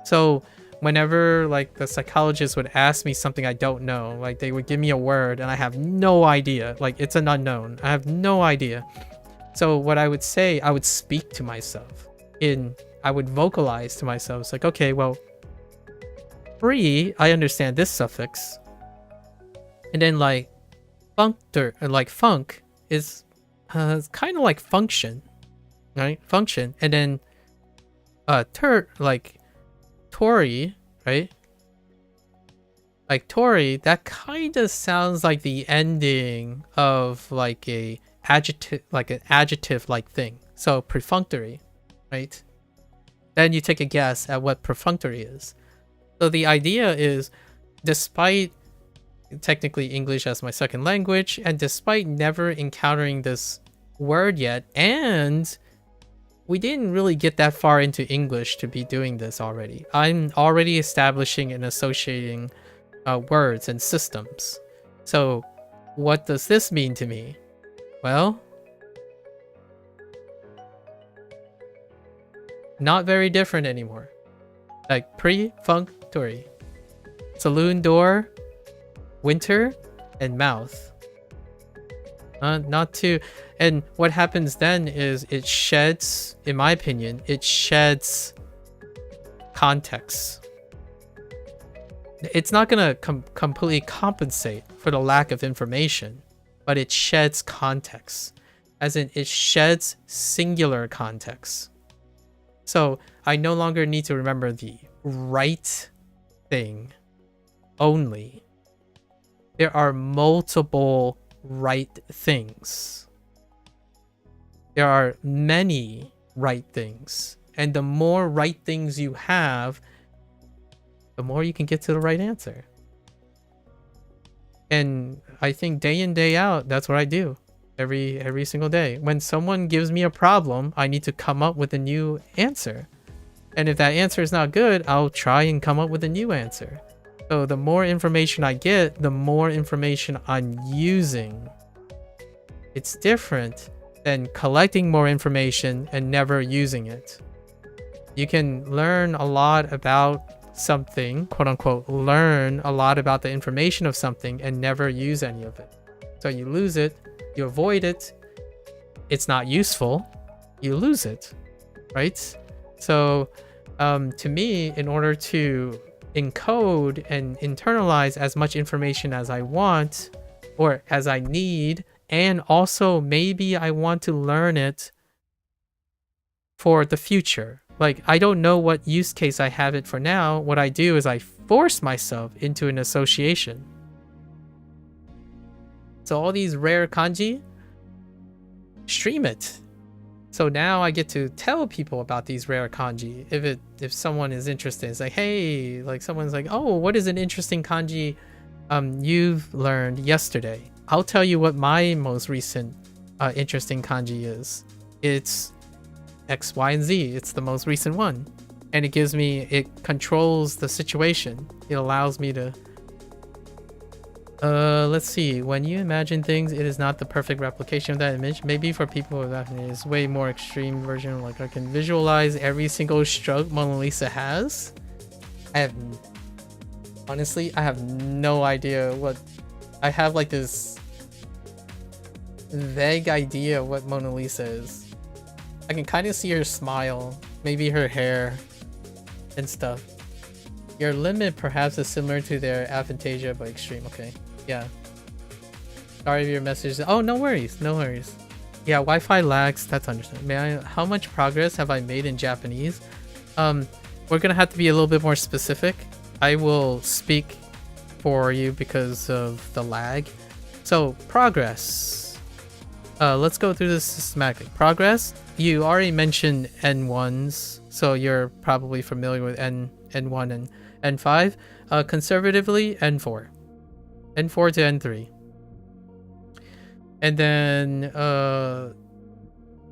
So whenever like the psychologist would ask me something I don't know, like they would give me a word and I have no idea, like it's an unknown, I have no idea. So what I would say, I would speak to myself I would vocalize to myself. It's like, okay, well, free, I understand this suffix. And then like funk is kind of like function, right? Function. And then like Tory, right? Like Tory, that kind of sounds like the ending of like an adjective like thing. So perfunctory, right? Then you take a guess at what perfunctory is. So the idea is, despite technically English as my second language, and despite never encountering this word yet, and we didn't really get that far into English to be doing this already. I'm already establishing and associating words and systems. So what does this mean to me? Well, not very different anymore. Like perfunctory, saloon door, winter, and mouth. Not too. And what happens then is it sheds, in my opinion, it sheds context. It's not going to completely compensate for the lack of information, but it sheds context. As in, it sheds singular context. So I no longer need to remember the right thing only. There are multiple right things. There are many right things. And the more right things you have, the more you can get to the right answer. And I think day in, day out, that's what I do. Every single day. When someone gives me a problem, I need to come up with a new answer. And if that answer is not good, I'll try and come up with a new answer. So the more information I get, the more information I'm using. It's different than collecting more information and never using it. You can learn a lot about something, quote unquote, learn a lot about the information of something and never use any of it. So you lose it, you avoid it, it's not useful, you lose it, right? So to me, in order to encode and internalize as much information as I want or as I need, and also maybe I want to learn it for the future. Like, I don't know what use case I have it for now. What I do is I force myself into an association. So all these rare kanji, stream it. So now I get to tell people about these rare kanji. If someone is interested, it's like, hey, like someone's like, oh, what is an interesting kanji you've learned yesterday? I'll tell you what my most recent interesting kanji is. It's X, Y, and Z. It's the most recent one. And it controls the situation. It allows me to let's see. When you imagine things, it is not the perfect replication of that image. Maybe for people with that, it is way more extreme version. Like, I can visualize every single stroke Mona Lisa has. Honestly, I have no idea what... I have like this vague idea of what Mona Lisa is. I can kind of see her smile, maybe her hair and stuff. Your limit perhaps is similar to their aphantasia, but extreme. Okay. Yeah. Sorry if your message... Oh, no worries. No worries. Yeah, Wi-Fi lags. That's understandable. How much progress have I made in Japanese? We're gonna have to be a little bit more specific. I will speak for you because of the lag. So, progress. Let's go through this systematically. Progress. You already mentioned N1s, so you're probably familiar with N1 and N5. Conservatively, N4. N4 to N3. And then,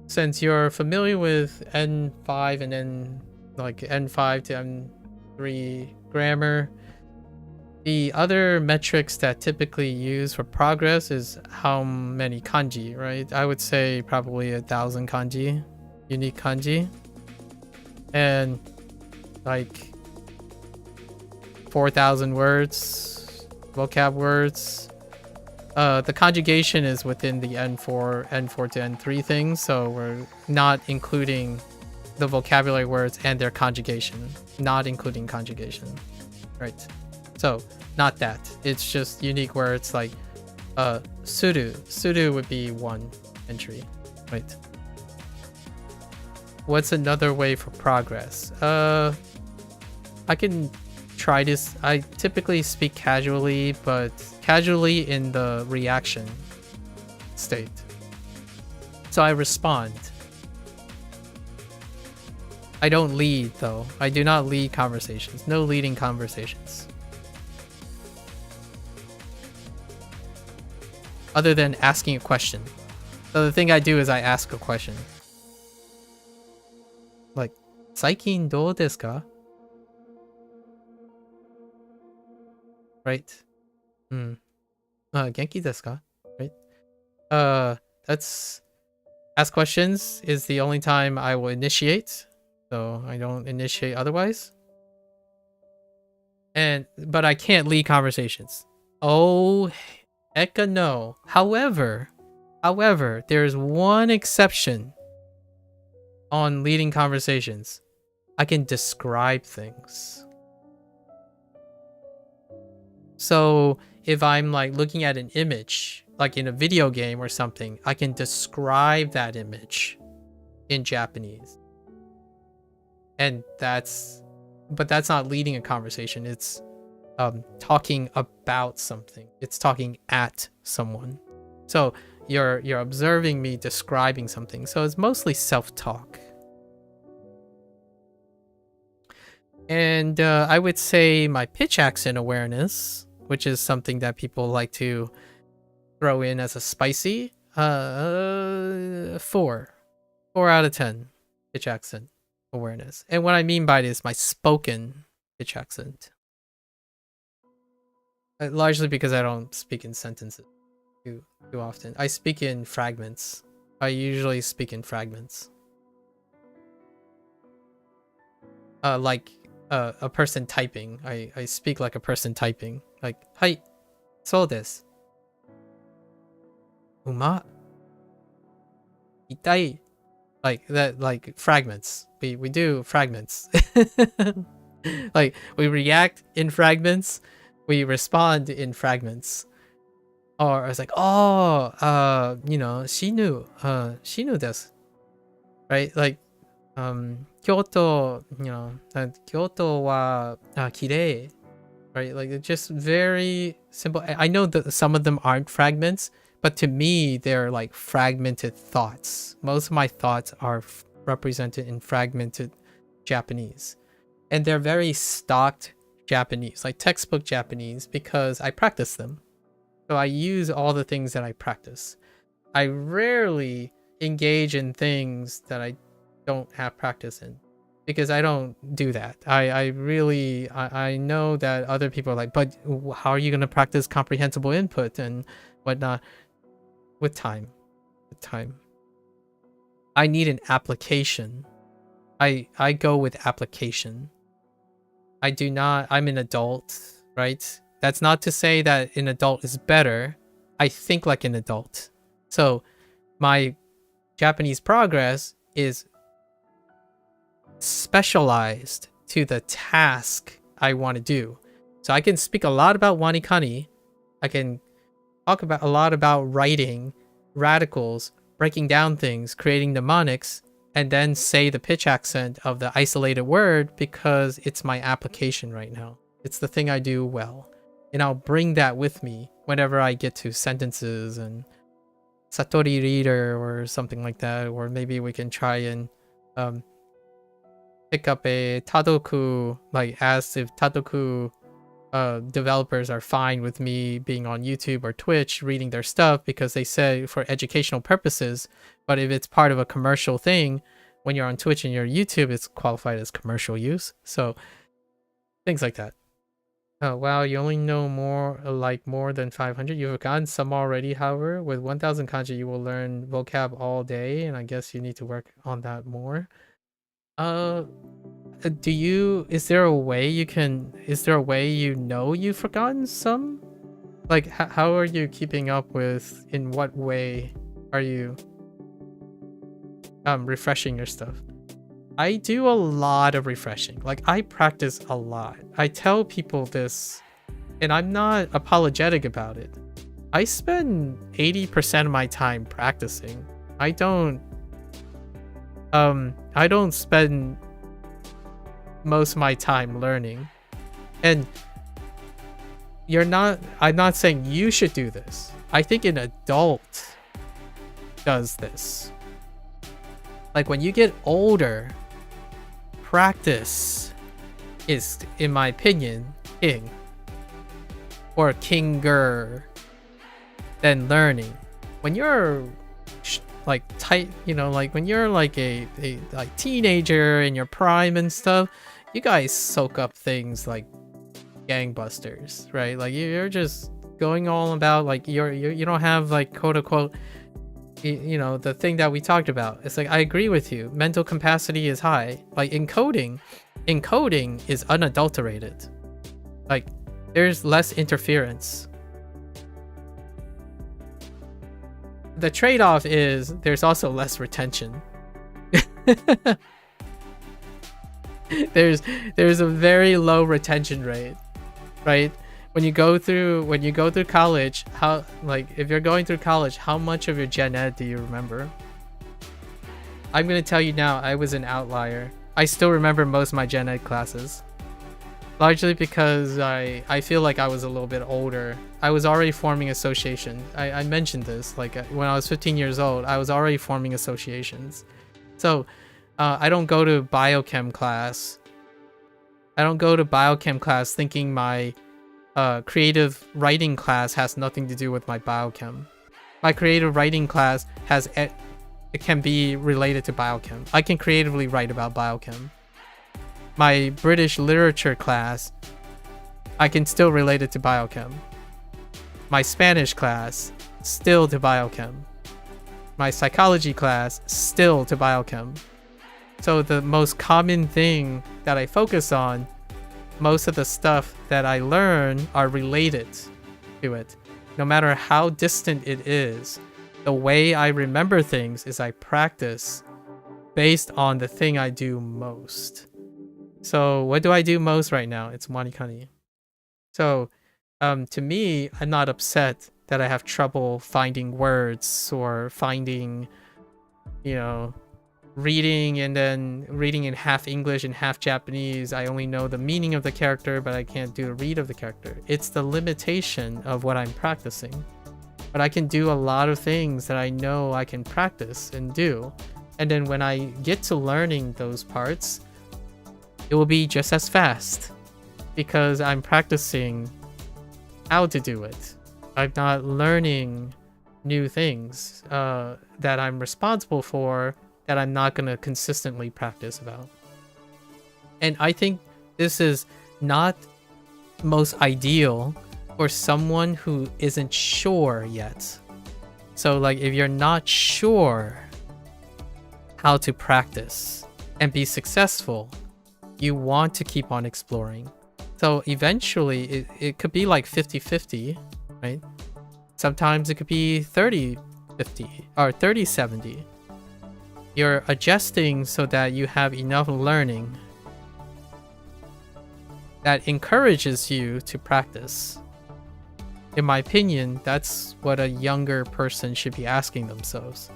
since you're familiar with N5 and N5 to N3 grammar, the other metrics that typically use for progress is how many kanji, right? I would say probably 1,000 kanji, unique kanji. And like 4,000 words, vocab words. The conjugation is within the N4 to N3 things, so we're not including the vocabulary words and their conjugation. Not including conjugation, right? So, not that. It's just unique words like suru. Suru would be one entry, right? What's another way for progress? I can try this. I typically speak casually, but casually in the reaction state. So I respond. I don't lead, though. I do not lead conversations. No leading conversations. Other than asking a question. So the thing I do is I ask a question. Like, 最近どうですか? Right? 元気ですか? Right? That's... Ask questions is the only time I will initiate. So I don't initiate otherwise. But I can't lead conversations. Oh, heck no. However, there's one exception on leading conversations. I can describe things. So if I'm like looking at an image, like in a video game or something, I can describe that image in Japanese. And but that's not leading a conversation. It's talking about something. It's talking at someone. So you're observing me describing something. So it's mostly self-talk. And I would say my pitch accent awareness, which is something that people like to throw in as a spicy, 4 out of 10 pitch accent awareness. And what I mean by this, my spoken pitch accent. Largely because I don't speak in sentences too often. I speak in fragments. I usually speak in fragments. Like a person typing. I speak like a person typing. Like, はい、そうです。うまっ。itai, like that, like fragments. We do fragments. Like we react in fragments, we respond in fragments. Or I was like, oh, shinu desu, right? Like, Kyoto, Kyoto wa kirei, right? Like it's just very simple. I know that some of them aren't fragments, but to me, they're like fragmented thoughts. Most of my thoughts are represented in fragmented Japanese. And they're very stocked Japanese, like textbook Japanese, because I practice them. So I use all the things that I practice. I rarely engage in things that I don't have practice in, because I don't do that. I know that other people are like, but how are you going to practice comprehensible input and whatnot? With time. I need an application. I go with application. I'm an adult, right? That's not to say that an adult is better. I think like an adult. So my Japanese progress is specialized to the task I want to do. So I can speak a lot about WaniKani. I can talk about a lot about writing, radicals, breaking down things, creating mnemonics, and then say the pitch accent of the isolated word because it's my application right now. It's the thing I do well. And I'll bring that with me whenever I get to sentences and Satori reader or something like that. Or maybe we can try and pick up a Tadoku, like ask if Tadoku developers are fine with me being on YouTube or Twitch reading their stuff, because they say for educational purposes. But if it's part of a commercial thing, when you're on Twitch and you're YouTube, it's qualified as commercial use. So things like that. Oh wow, you only know more than 500. You've gotten some already. However, with 1000 kanji, you will learn vocab all day, and I guess you need to work on that more. Is there a way you've forgotten some? Like, how are you keeping up with, in what way are you refreshing your stuff? I do a lot of refreshing. Like, I practice a lot. I tell people this, and I'm not apologetic about it. I spend 80% of my time practicing. I don't spend most of my time learning. And I'm not saying you should do this. I think an adult does this. Like, when you get older, practice is, in my opinion, king. Or kinger than learning. When you're like tight, like when you're like a like teenager in your prime and stuff, you guys soak up things like gangbusters, right? Like you're just going all about, like you don't have like quote unquote the thing that we talked about. It's like, I agree with you, mental capacity is high. Like encoding is unadulterated. Like there's less interference. The trade-off is there's also less retention. there's a very low retention rate, right? When you go through college, if you're going through college, how much of your gen ed do you remember? I'm gonna tell you now, I was an outlier. I still remember most of my gen ed classes, largely because I feel like I was a little bit older. I was already forming associations. I mentioned this, like when I was 15 years old, I was already forming associations. So I don't go to biochem class. Thinking my creative writing class has nothing to do with my biochem. My creative writing class it can be related to biochem. I can creatively write about biochem. My British literature class, I can still relate it to biochem. My Spanish class, still to biochem. My psychology class, still to biochem. So the most common thing that I focus on, most of the stuff that I learn are related to it. No matter how distant it is, The way I remember things is I practice based on the thing I do most. So what do I do most right now? It's WaniKani. So to me, I'm not upset that I have trouble finding words or finding, you know, reading and then reading in half English and half Japanese. I only know the meaning of the character, but I can't do a read of the character. It's the limitation of what I'm practicing. But I can do a lot of things that I know I can practice and do. And then when I get to learning those parts, it will be just as fast because I'm practicing how to do it. I'm not learning new things that I'm responsible for that I'm not going to consistently practice about. And I think this is not most ideal for someone who isn't sure yet. So like if you're not sure how to practice and be successful, you want to keep on exploring. So eventually it could be like 50-50, right? Sometimes it could be 30-50 or 30-70. You're adjusting so that you have enough learning that encourages you to practice. In my opinion, that's what a younger person should be asking themselves.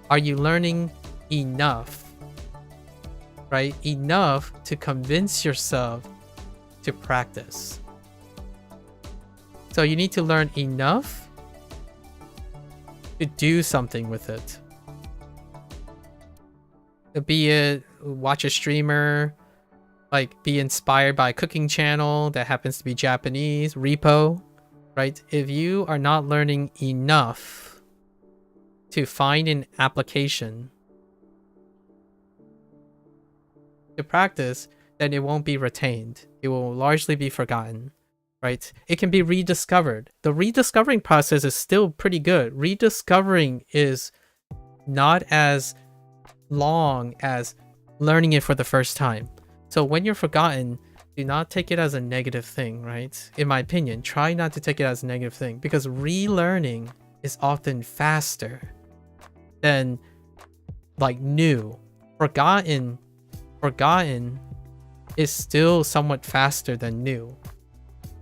Are you learning enough? Right? Enough to convince yourself to practice. So you need to learn enough to do something with it. Be it watch a streamer, like be inspired by a cooking channel that happens to be Japanese, repo, right? If you are not learning enough to find an application to practice, then it won't be retained. It will largely be forgotten, right? It can be rediscovered. The rediscovering process is still pretty good. Rediscovering is not as long as learning it for the first time. So when you're forgotten, do not take it as a negative thing, right? In my opinion, try not to take it as a negative thing because relearning is often faster than like new. Forgotten is still somewhat faster than new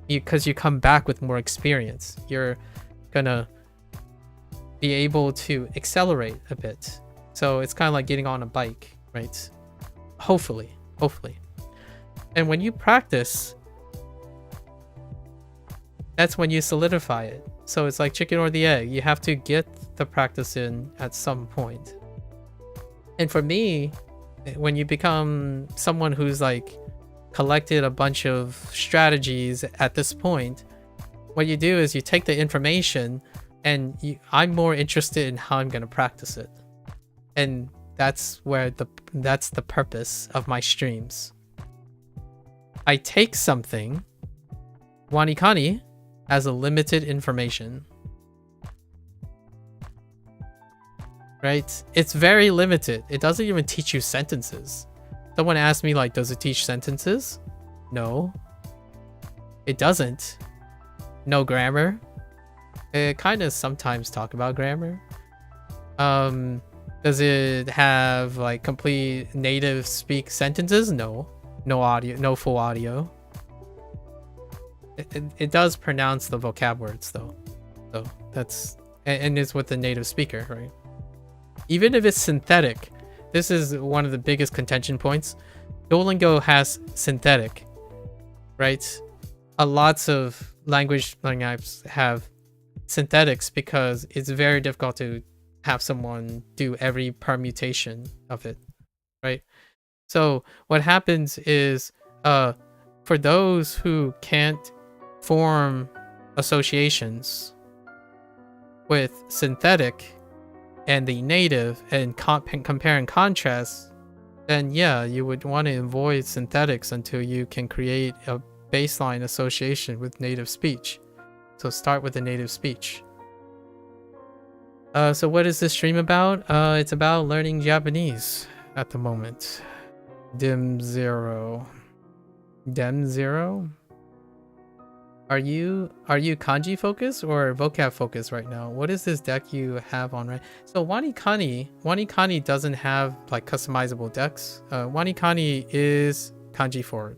because you come back with more experience. You're gonna be able to accelerate a bit. So it's kind of like getting on a bike, right? Hopefully. And when you practice, that's when you solidify it. So it's like chicken or the egg. You have to get the practice in at some point. And for me, when you become someone who's like collected a bunch of strategies at this point, what you do is you take the information and I'm more interested in how I'm going to practice it. And that's the purpose of my streams. I take something, WaniKani, as a limited information. Right? It's very limited. It doesn't even teach you sentences. Someone asked me like, does it teach sentences? No. It doesn't. No grammar. It kind of sometimes talk about grammar. Does it have like complete native speak sentences? No. No audio, no full audio. It does pronounce the vocab words though. So that's, and it's with the native speaker, right? Even if it's synthetic, this is one of the biggest contention points. Duolingo has synthetic, right? Lots of language learning apps have synthetics because it's very difficult to have someone do every permutation of it, right? So what happens is for those who can't form associations with synthetic and the native and compare and contrast, then yeah, you would want to avoid synthetics until you can create a baseline association with native speech. So start with the native speech. So what is this stream about? It's about learning Japanese at the moment. Dem Zero. Are you kanji focused or vocab focused right now? What is this deck you have on right? So WaniKani doesn't have like customizable decks. WaniKani is kanji forward.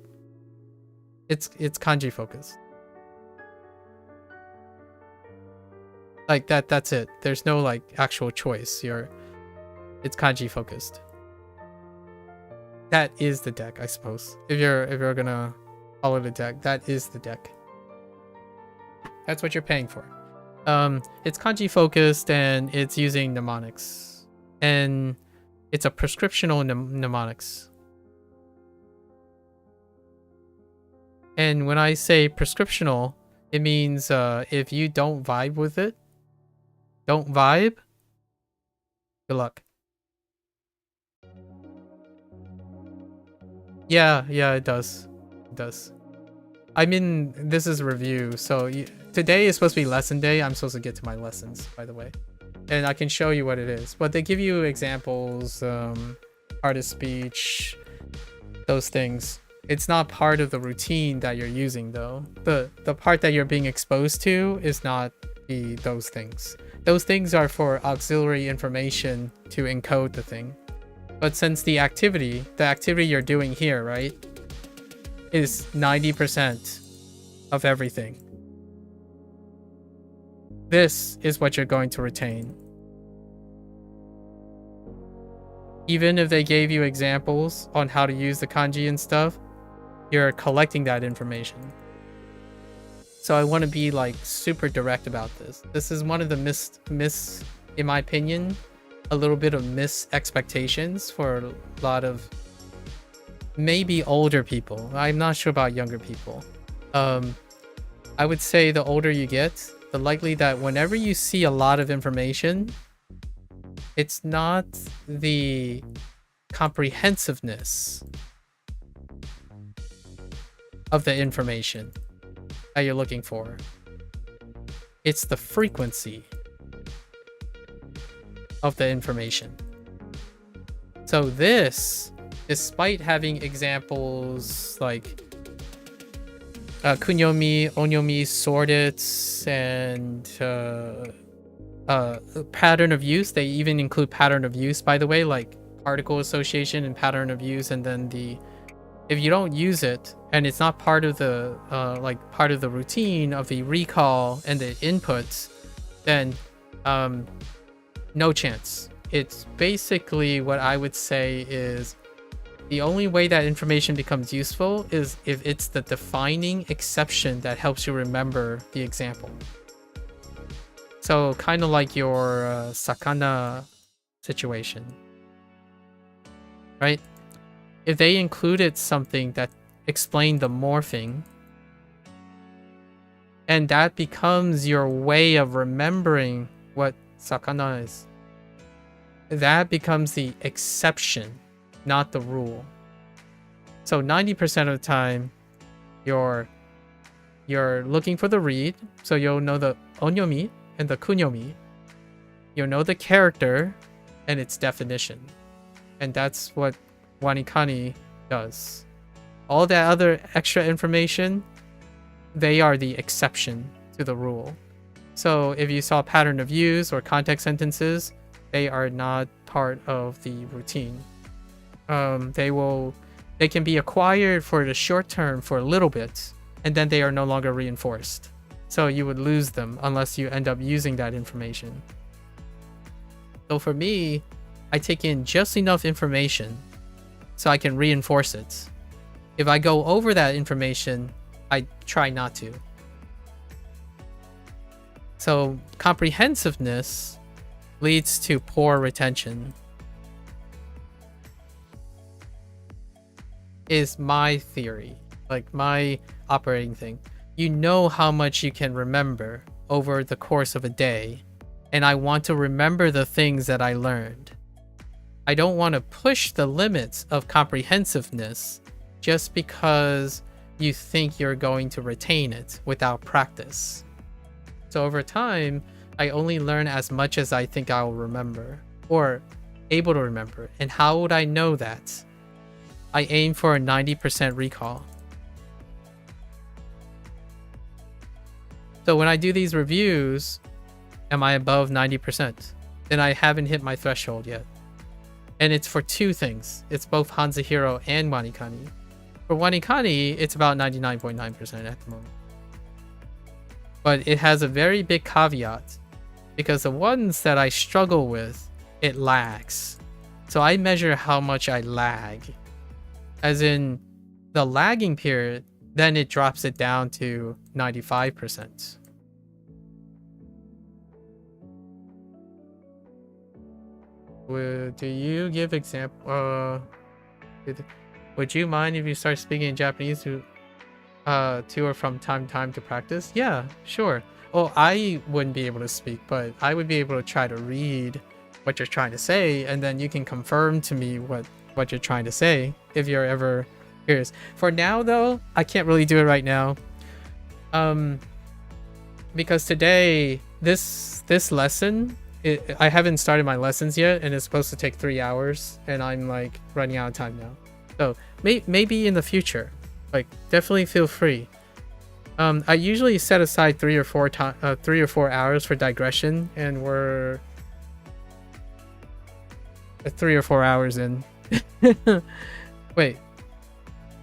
It's kanji focused. Like that's it. There's no like actual choice. It's kanji focused. That is the deck, I suppose. If you're gonna follow the deck, that is the deck. That's what you're paying for. It's kanji focused and it's using mnemonics. And it's a prescriptional mnemonics. And when I say prescriptional, it means if you don't vibe with it, don't vibe, good luck. Yeah, it does. It does. I mean, this is a review, so today is supposed to be lesson day. I'm supposed to get to my lessons, by the way. And I can show you what it is. But they give you examples, art of speech, those things. It's not part of the routine that you're using, though. The part that you're being exposed to is not those things. Those things are for auxiliary information to encode the thing. But since the activity you're doing here, right, is 90% of everything. This is what you're going to retain. Even if they gave you examples on how to use the kanji and stuff, you're collecting that information. So I want to be like super direct about this. This is one of the in my opinion, a little bit of expectations for a lot of maybe older people. I'm not sure about younger people. I would say the older you get, the likely that whenever you see a lot of information, it's not the comprehensiveness of the information that you're looking for. It's the frequency of the information. So this, despite having examples like kunyomi, onyomi, sorted, and pattern of use, they even include pattern of use, by the way, like particle association and pattern of use, and then if you don't use it and it's not part of the part of the routine of the recall and the inputs, then no chance. It's basically what I would say is the only way that information becomes useful is if it's the defining exception that helps you remember the example. So kind of like your sakana situation, right? If they included something that explained the morphing, and that becomes your way of remembering what sakana is, that becomes the exception, not the rule. So 90% of the time, you're looking for the read, so you'll know the onyomi and the kunyomi. You'll know the character and its definition. And that's what WaniKani does. All that other extra information, they are the exception to the rule. So if you saw pattern of use or context sentences, they are not part of the routine. They can be acquired for the short term for a little bit, and then they are no longer reinforced. So you would lose them unless you end up using that information. So for me, I take in just enough information so I can reinforce it. If I go over that information, I try not to. So comprehensiveness leads to poor retention, is my theory, like my operating thing. You know how much you can remember over the course of a day, and I want to remember the things that I learned. I don't want to push the limits of comprehensiveness just because you think you're going to retain it without practice. So over time, I only learn as much as I think I'll remember or able to remember. And how would I know that? I aim for a 90% recall. So when I do these reviews, am I above 90%? Then I haven't hit my threshold yet. And it's for two things. It's both HanziHero and WaniKani. For WaniKani, it's about 99.9% at the moment. But it has a very big caveat, because the ones that I struggle with, it lags. So I measure how much I lag. As in the lagging period, then it drops it down to 95%. Do you give example? Would you mind if you start speaking in Japanese to or from time to time to practice? Yeah, sure. Well, I wouldn't be able to speak, but I would be able to try to read what you're trying to say, and then you can confirm to me what you're trying to say if you're ever curious. For now, though, I can't really do it right now. Because today, this lesson, I haven't started my lessons yet, and it's supposed to take 3 hours, and I'm like running out of time now. So maybe in the future, like definitely feel free. I usually set aside 3 or 4 hours for digression, and we're 3 or 4 hours in. Wait.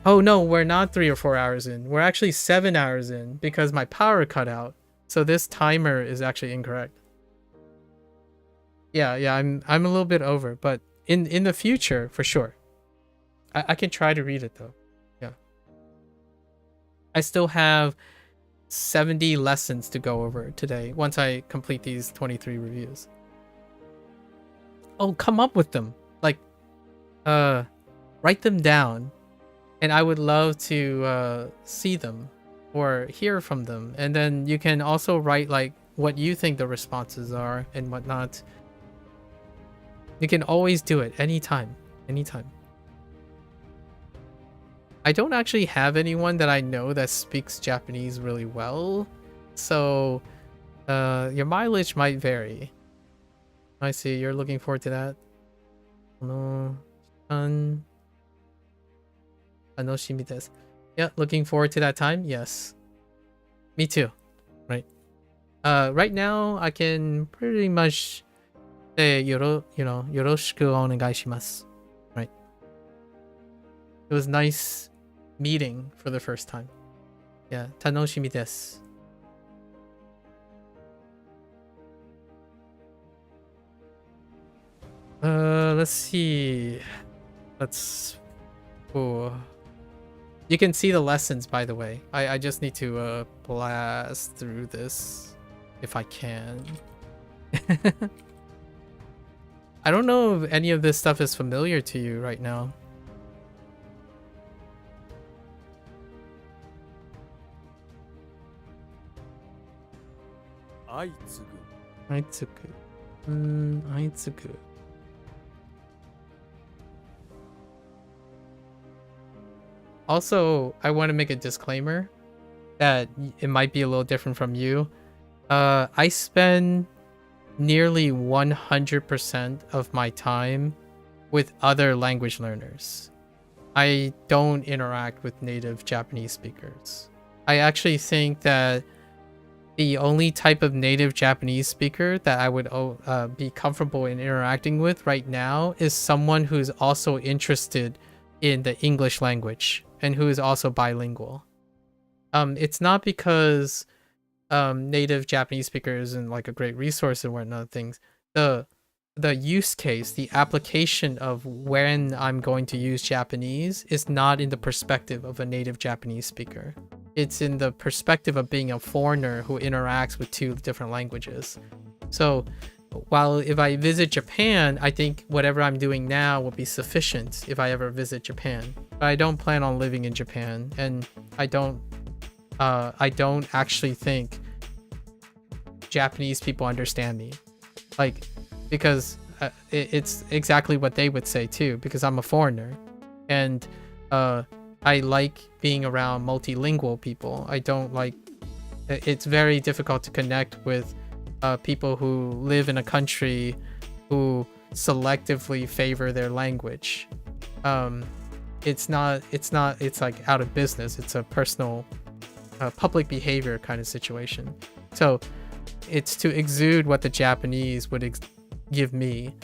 Oh no, we're not 3 or 4 hours in. We're actually 7 hours in because my power cut out. So this timer is actually incorrect. Yeah, I'm a little bit over, but in the future, for sure. I can try to read it though. Yeah. I still have 70 lessons to go over today once I complete these 23 reviews. Oh, come up with them. Like, write them down. And I would love to see them or hear from them. And then you can also write like what you think the responses are and whatnot. You can always do it anytime. Anytime. I don't actually have anyone that I know that speaks Japanese really well. So your mileage might vary. I see, you're looking forward to that. No. Anoshimi desu. Yeah, looking forward to that time. Yes, me too. Right. Right now I can pretty much say yoroshiku onegaishimasu. Right. It was nice meeting for the first time. Yeah, tanoshimi desu. Let's see. You can see the lessons, by the way. I just need to blast through this if I can. I don't know if any of this stuff is familiar to you right now. Aitsuku. Aitsuku. Also, I want to make a disclaimer that it might be a little different from you. I spend nearly 100% of my time with other language learners. I don't interact with native Japanese speakers. I actually think that the only type of native Japanese speaker that I would be comfortable in interacting with right now is someone who's also interested in the English language and who is also bilingual. It's not because native Japanese speakers isn't like a great resource and whatnot things. The use case, the application of when I'm going to use Japanese is not in the perspective of a native Japanese speaker. It's in the perspective of being a foreigner who interacts with 2 different languages. So while if I visit Japan, I think whatever I'm doing now will be sufficient if I ever visit Japan. But I don't plan on living in Japan, and I don't actually think Japanese people understand me. Like, because it's exactly what they would say too, because I'm a foreigner. And I like being around multilingual people. I don't like... It's very difficult to connect with people who live in a country who selectively favor their language. It's like out of business. It's a personal public behavior kind of situation. So it's to exude what the Japanese would give me.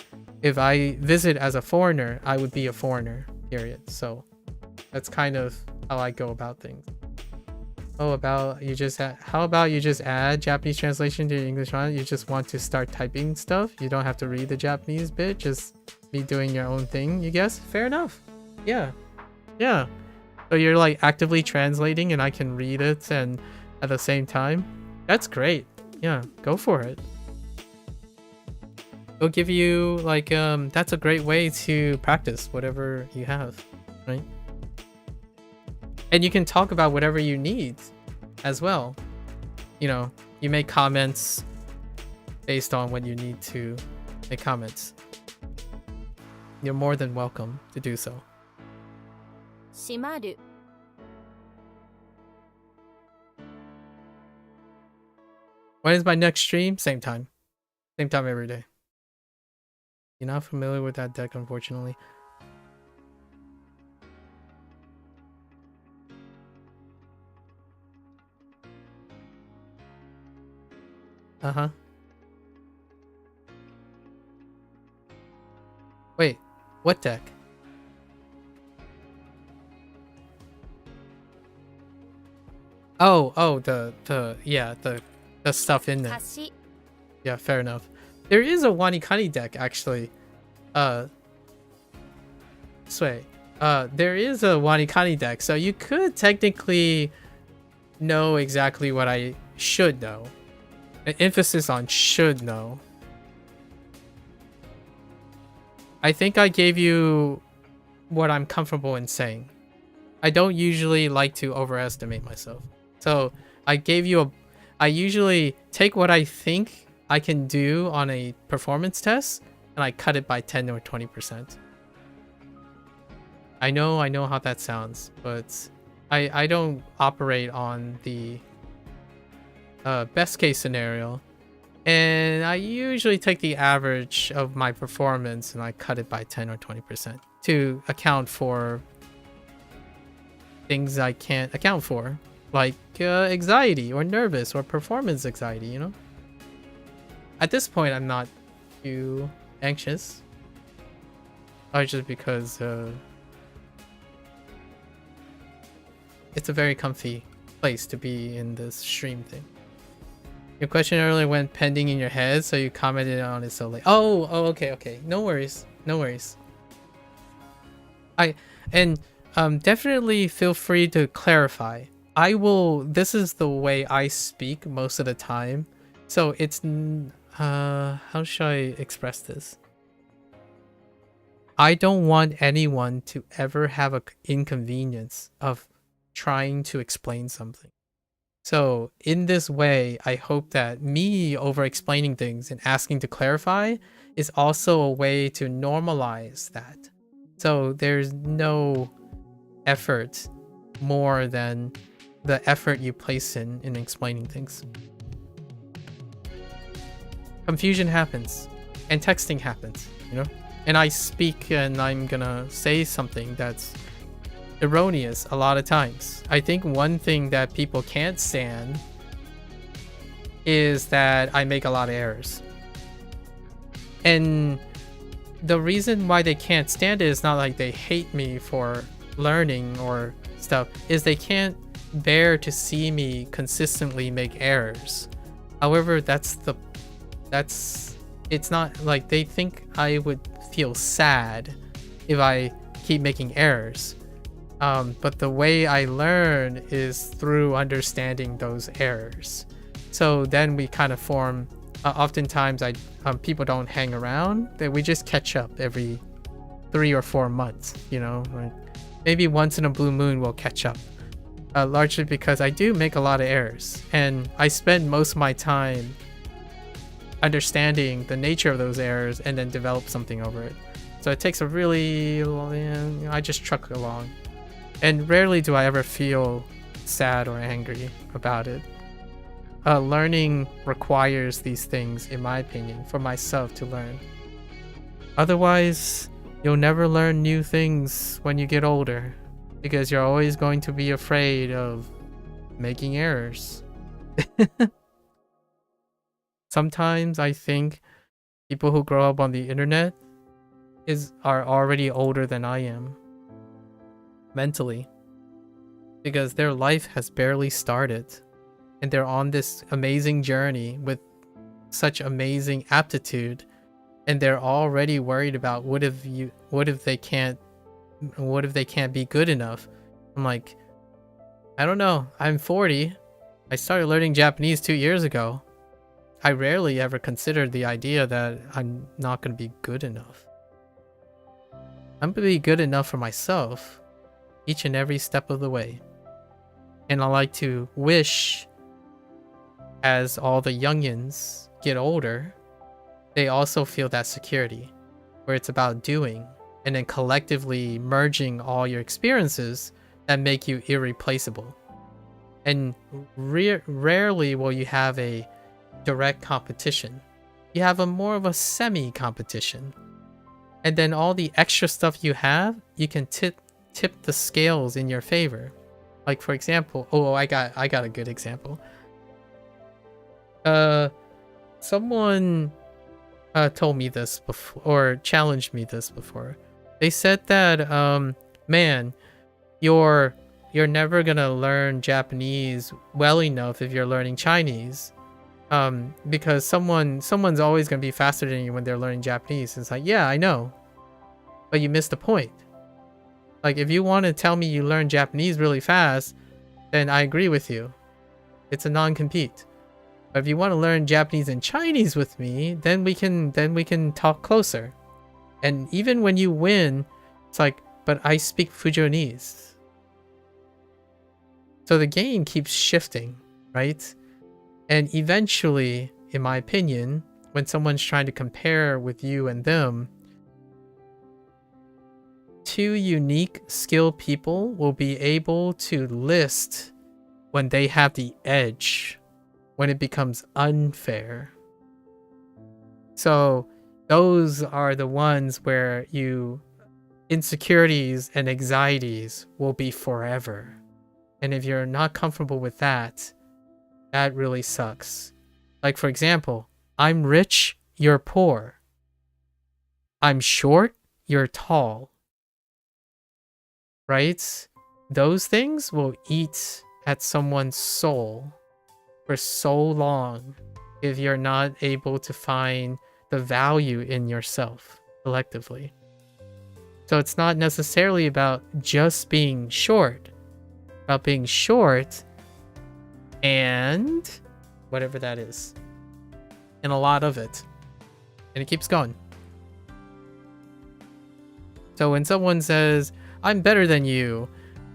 If I visit as a foreigner, I would be a foreigner, period. So that's kind of how I go about things. Oh, how about you just add Japanese translation to your English one? You just want to start typing stuff. You don't have to read the Japanese bit. Just be doing your own thing, you guess? Fair enough. Yeah. Yeah. So you're like actively translating and I can read it and at the same time. That's great. Yeah, go for it. It'll give you like that's a great way to practice whatever you have, right? And you can talk about whatever you need as well. You know, you make comments based on what you need to make comments. You're more than welcome to do so. 閉まる When is my next stream? Same time. Same time every day. You're not familiar with that deck, unfortunately. Uh-huh. Wait, what deck? Oh, the stuff in there. 貸し Yeah, fair enough. There is a WaniKani deck actually. Sway. There is a WaniKani deck, so you could technically know exactly what I should know. An emphasis on should know. I think I gave you what I'm comfortable in saying. I don't usually like to overestimate myself. So I gave you I usually take what I think I can do on a performance test and I cut it by 10 or 20%. I know how that sounds, but I don't operate on the best case scenario, and I usually take the average of my performance and I cut it by 10 or 20% to account for things I can't account for, like anxiety or nervous or performance anxiety, you know? At this point, I'm not too anxious. Just because it's a very comfy place to be in this stream thing. Your question earlier went pending in your head, so you commented on it so late. Oh, okay. No worries. Definitely feel free to clarify. This is the way I speak most of the time. So it's, how should I express this? I don't want anyone to ever have an inconvenience of trying to explain something. So in this way, I hope that me over explaining things and asking to clarify is also a way to normalize that. So there's no effort more than the effort you place in explaining things. Confusion happens and texting happens, you know? And I speak and I'm gonna say something that's erroneous a lot of times. I think one thing that people can't stand is that I make a lot of errors. And the reason why they can't stand it is not like they hate me for learning or stuff, is they can't bear to see me consistently make errors. However, it's not like they think I would feel sad if I keep making errors. But the way I learn is through understanding those errors. So then we kind of form, oftentimes people don't hang around, that we just catch up every 3 or 4 months, you know, like maybe once in a blue moon we'll catch up. Largely because I do make a lot of errors and I spend most of my time understanding the nature of those errors and then develop something over it. So it takes a really long, I just truck along. And rarely do I ever feel sad or angry about it. Learning requires these things, in my opinion, for myself to learn. Otherwise, you'll never learn new things when you get older, because you're always going to be afraid of making errors. Sometimes I think people who grow up on the internet are already older than I am mentally, because their life has barely started and they're on this amazing journey with such amazing aptitude, and they're already worried about what if they can't be good enough. I'm like, I don't know. I'm 40. I started learning Japanese 2 years ago. I rarely ever considered the idea that I'm not going to be good enough. I'm going to be good enough for myself each and every step of the way. And I like to wish, as all the youngins get older, they also feel that security, where it's about doing and then collectively merging all your experiences that make you irreplaceable. And rarely will you have a direct competition. You have a more of a semi-competition. And then all the extra stuff you have, you can tip the scales in your favor. Like, for example, I got a good example. Someone told me this before, or challenged me this before. They said that man, you're never gonna learn Japanese well enough if you're learning Chinese, because someone's always gonna be faster than you when they're learning Japanese. It's like, yeah, I know, but you missed the point. Like, if you want to tell me you learn Japanese really fast, then I agree with you. It's a non-compete. But if you want to learn Japanese and Chinese with me, then we can talk closer. And even when you win, it's like, but I speak Fujonese. So the game keeps shifting, right? And eventually, in my opinion, when someone's trying to compare with you and them, two unique skilled people will be able to list when they have the edge, when it becomes unfair. So those are the ones where insecurities and anxieties will be forever. And if you're not comfortable with that, that really sucks. Like, for example, I'm rich, you're poor. I'm short, you're tall. Right? Those things will eat at someone's soul for so long if you're not able to find the value in yourself collectively. So it's not necessarily about just being short, about being short and whatever that is, and a lot of it, and it keeps going. So when someone says, I'm better than you,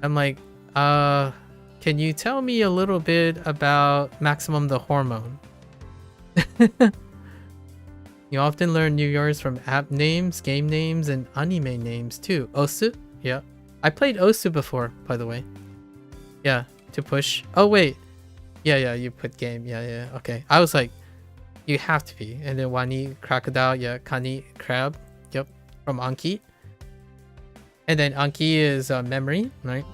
I'm like, can you tell me a little bit about Maximum the Hormone? You often learn new words from app names, game names, and anime names too. Osu? Yeah. I played Osu before, by the way. Yeah, to push. Oh, wait. Yeah, you put game. Yeah, okay. I was like, you have to be. And then Wani, crocodile, yeah, Kani, crab. Yep, from Anki. And then Anki is memory, right?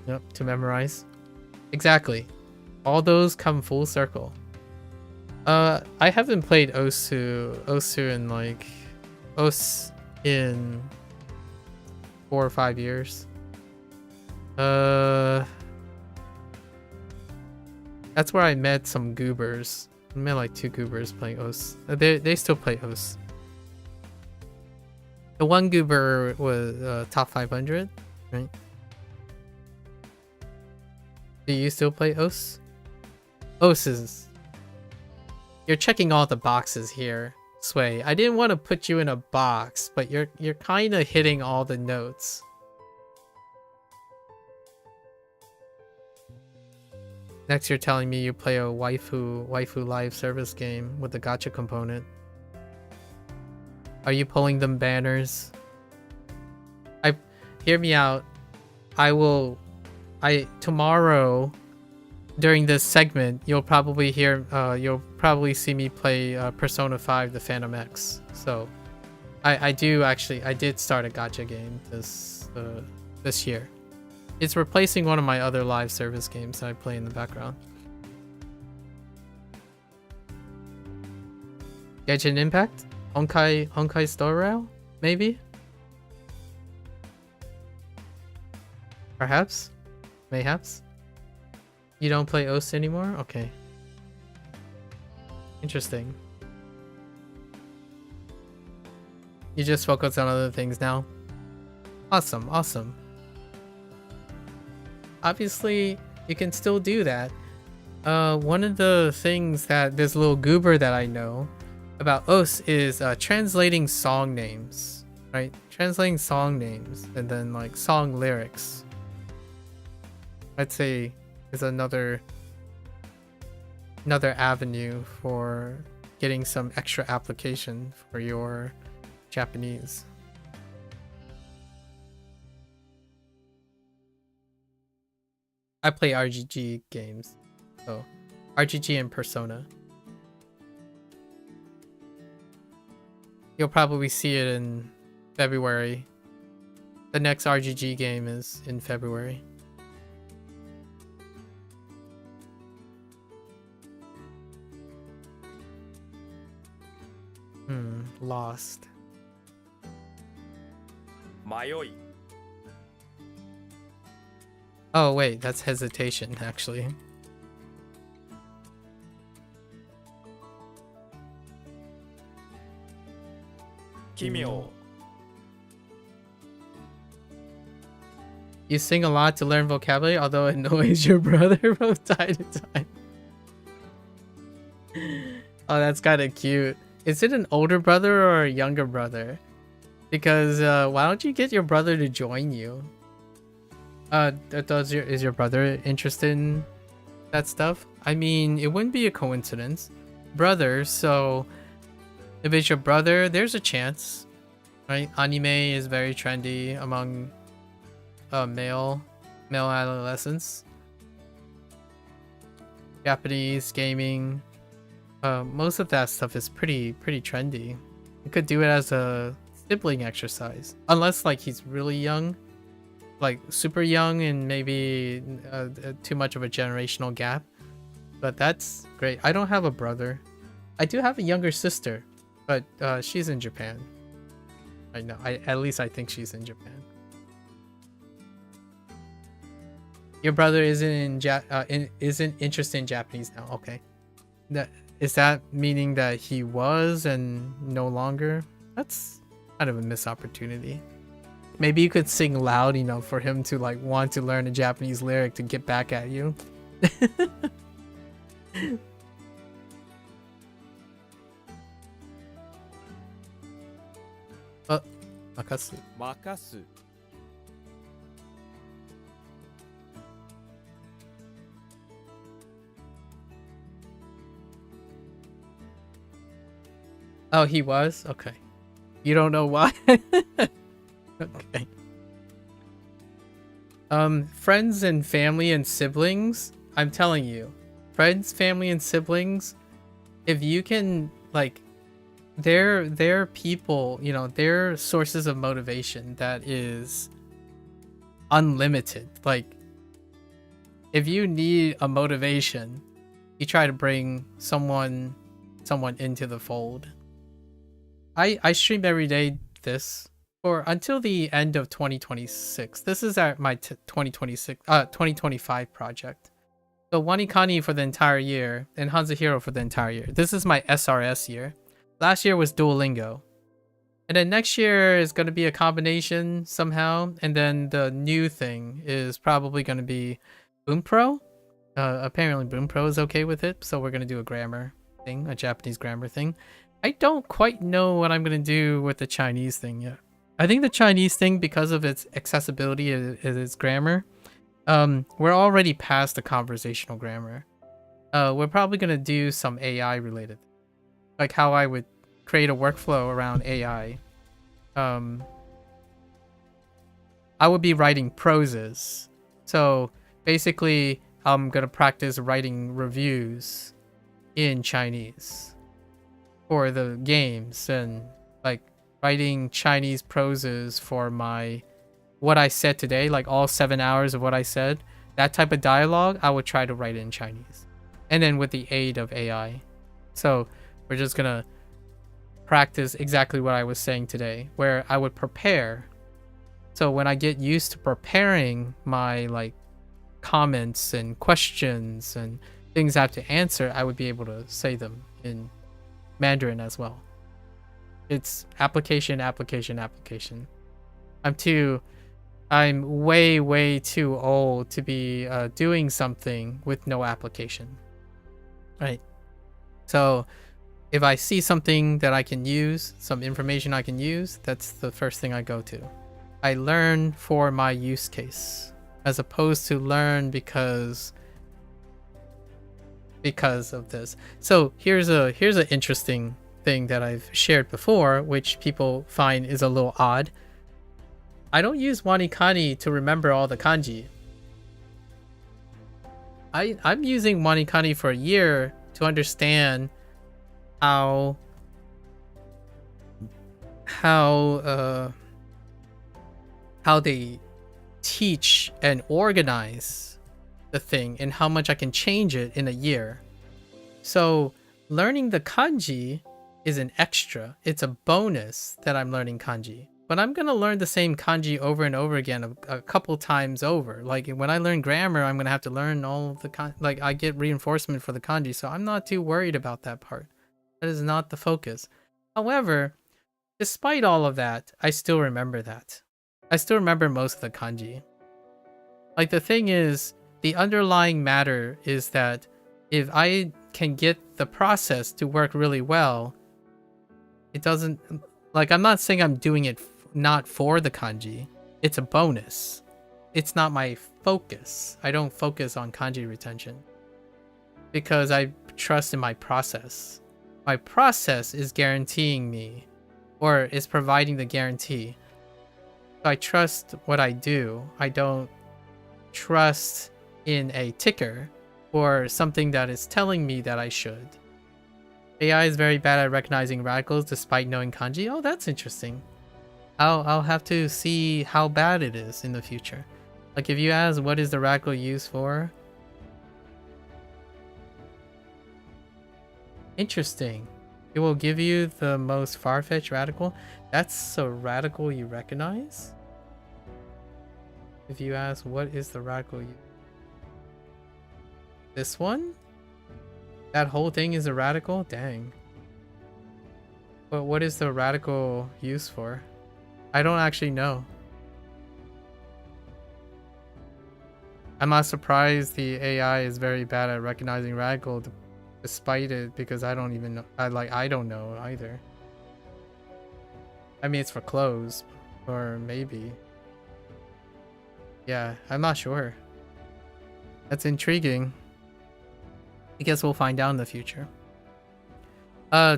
Yep, to memorize. Exactly. All those come full circle. I haven't played Osu in like in 4 or 5 years. That's where I met some goobers. I met like 2 goobers playing Os. They still play Os. The one goober was top 500, right? Do you still play Os? Os is... You're checking all the boxes here, Sway. I didn't want to put you in a box, but you're kind of hitting all the notes. Next, you're telling me you play a waifu live service game with the gacha component. Are you pulling them banners? Hear me out. Tomorrow during this segment, you'll probably see me play Persona 5 The Phantom X. So I did start a gacha game this year. It's replacing one of my other live service games that I play in the background. Genshin Impact? Honkai Star Rail? Maybe? Perhaps? Mayhaps? You don't play OS anymore? Okay. Interesting. You just focus on other things now? Awesome, awesome. Obviously, you can still do that. One of the things that this little goober that I know about OS is translating song names, right? Translating song names and then like song lyrics. I'd say is another avenue for getting some extra application for your Japanese. I play RGG games, so RGG and Persona. You'll probably see it in February. The next RGG game is in February. Lost. Mayoi. Oh wait, that's hesitation actually. Kimyo. You sing a lot to learn vocabulary, although it annoys your brother from time to time. Oh, that's kind of cute. Is it an older brother or a younger brother? Because why don't you get your brother to join you? Is your brother interested in that stuff? I mean, it wouldn't be a coincidence. Brothers, so if it's your brother, there's a chance, right? Anime is very trendy among male adolescents. Japanese gaming. Most of that stuff is pretty trendy. You could do it as a sibling exercise, unless like he's really young, like super young, and maybe too much of a generational gap. But that's great. I don't have a brother. I do have a younger sister, but she's in Japan. I know. At least I think she's in Japan. Your brother isn't interested in Japanese now. Okay. Is that meaning that he was and no longer? That's kind of a missed opportunity. Maybe you could sing loud, you know, for him to like want to learn a Japanese lyric to get back at you. Makasu. Makasu. Oh, he was? Okay. You don't know why? Okay. Friends and family and siblings, I'm telling you. Friends, family, and siblings, if you can, like, they're people, you know, they're sources of motivation that is unlimited. Like, if you need a motivation, you try to bring someone into the fold. I stream every day for until the end of 2026. This is at my 2025 project. So WaniKani for the entire year and HanziHero for the entire year. This is my SRS year. Last year was Duolingo. And then next year is going to be a combination somehow. And then the new thing is probably going to be Boompro. Apparently Boompro is okay with it. So we're going to do a grammar thing, a Japanese grammar thing. I don't quite know what I'm going to do with the Chinese thing yet. I think the Chinese thing, because of its accessibility, its grammar, we're already past the conversational grammar. We're probably going to do some AI related. Like how I would create a workflow around AI. I would be writing proses. So basically, I'm going to practice writing reviews in Chinese for the games, and like writing Chinese proses for what I said today, like all 7 hours of what I said. That type of dialogue, I would try to write it in Chinese. And then with the aid of AI. So we're just gonna practice exactly what I was saying today, where I would prepare. So when I get used to preparing my like comments and questions and things I have to answer, I would be able to say them in Mandarin as well. It's application, application, application. I'm way too old to be doing something with no application, right? So if I see something that I can use, some information I can use, that's the first thing I go to. I learn for my use case, as opposed to learn because of this. So here's an interesting thing that I've shared before, which people find is a little odd. I don't use WaniKani to remember all the kanji. I'm using WaniKani for a year to understand how they teach and organize the thing and how much I can change it in a year. So learning the kanji is an extra. It's a bonus that I'm learning kanji. But I'm going to learn the same kanji over and over again a couple times over. Like when I learn grammar, I'm going to have to learn all of the kanji. Like I get reinforcement for the kanji, so I'm not too worried about that part. That is not the focus. However, despite all of that, I still remember that. I still remember most of the kanji. Like the thing is, the underlying matter is that if I can get the process to work really well, it doesn't... Like, I'm not saying I'm doing it not for the kanji. It's a bonus. It's not my focus. I don't focus on kanji retention because I trust in my process. My process is guaranteeing me, or is providing the guarantee. So I trust what I do. I don't trust in a ticker or something that is telling me that I should. AI is very bad at recognizing radicals despite knowing kanji. Oh, that's interesting. I'll have to see how bad it is in the future. Like if you ask what is the radical used for? Interesting. It will give you the most far-fetched radical. That's a radical you recognize? If you ask what is the radical you... This one? That whole thing is a radical? Dang. But what is the radical used for? I don't actually know. I'm not surprised the AI is very bad at recognizing radical despite it, because I don't even know. I don't know either. I mean, it's for clothes, or maybe. Yeah, I'm not sure. That's intriguing. I guess we'll find out in the future.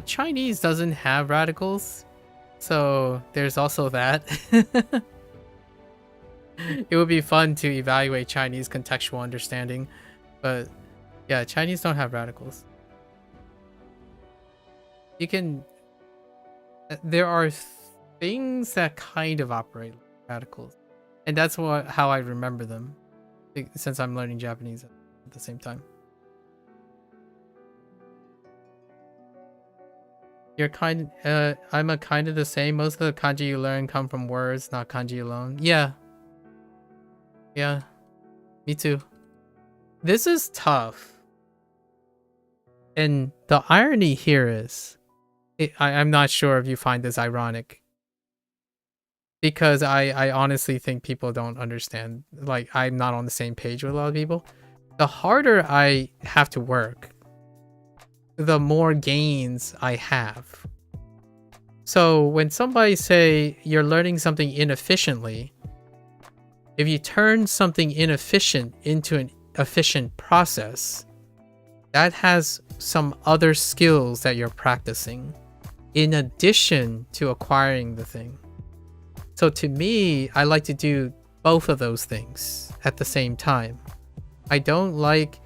Chinese doesn't have radicals, so there's also that. It would be fun to evaluate Chinese contextual understanding, but yeah, Chinese don't have radicals. You can... There are things that kind of operate like radicals, and that's how I remember them, since I'm learning Japanese at the same time. I'm a kind of the same. Most of the kanji you learn come from words, not kanji alone. Yeah. Yeah. Me too. This is tough. And the irony here is, I'm not sure if you find this ironic, because I honestly think people don't understand. Like, I'm not on the same page with a lot of people. The harder I have to work, the more gains I have. So when somebody say you're learning something inefficiently, if you turn something inefficient into an efficient process, that has some other skills that you're practicing in addition to acquiring the thing. So to me, I like to do both of those things at the same time. I don't like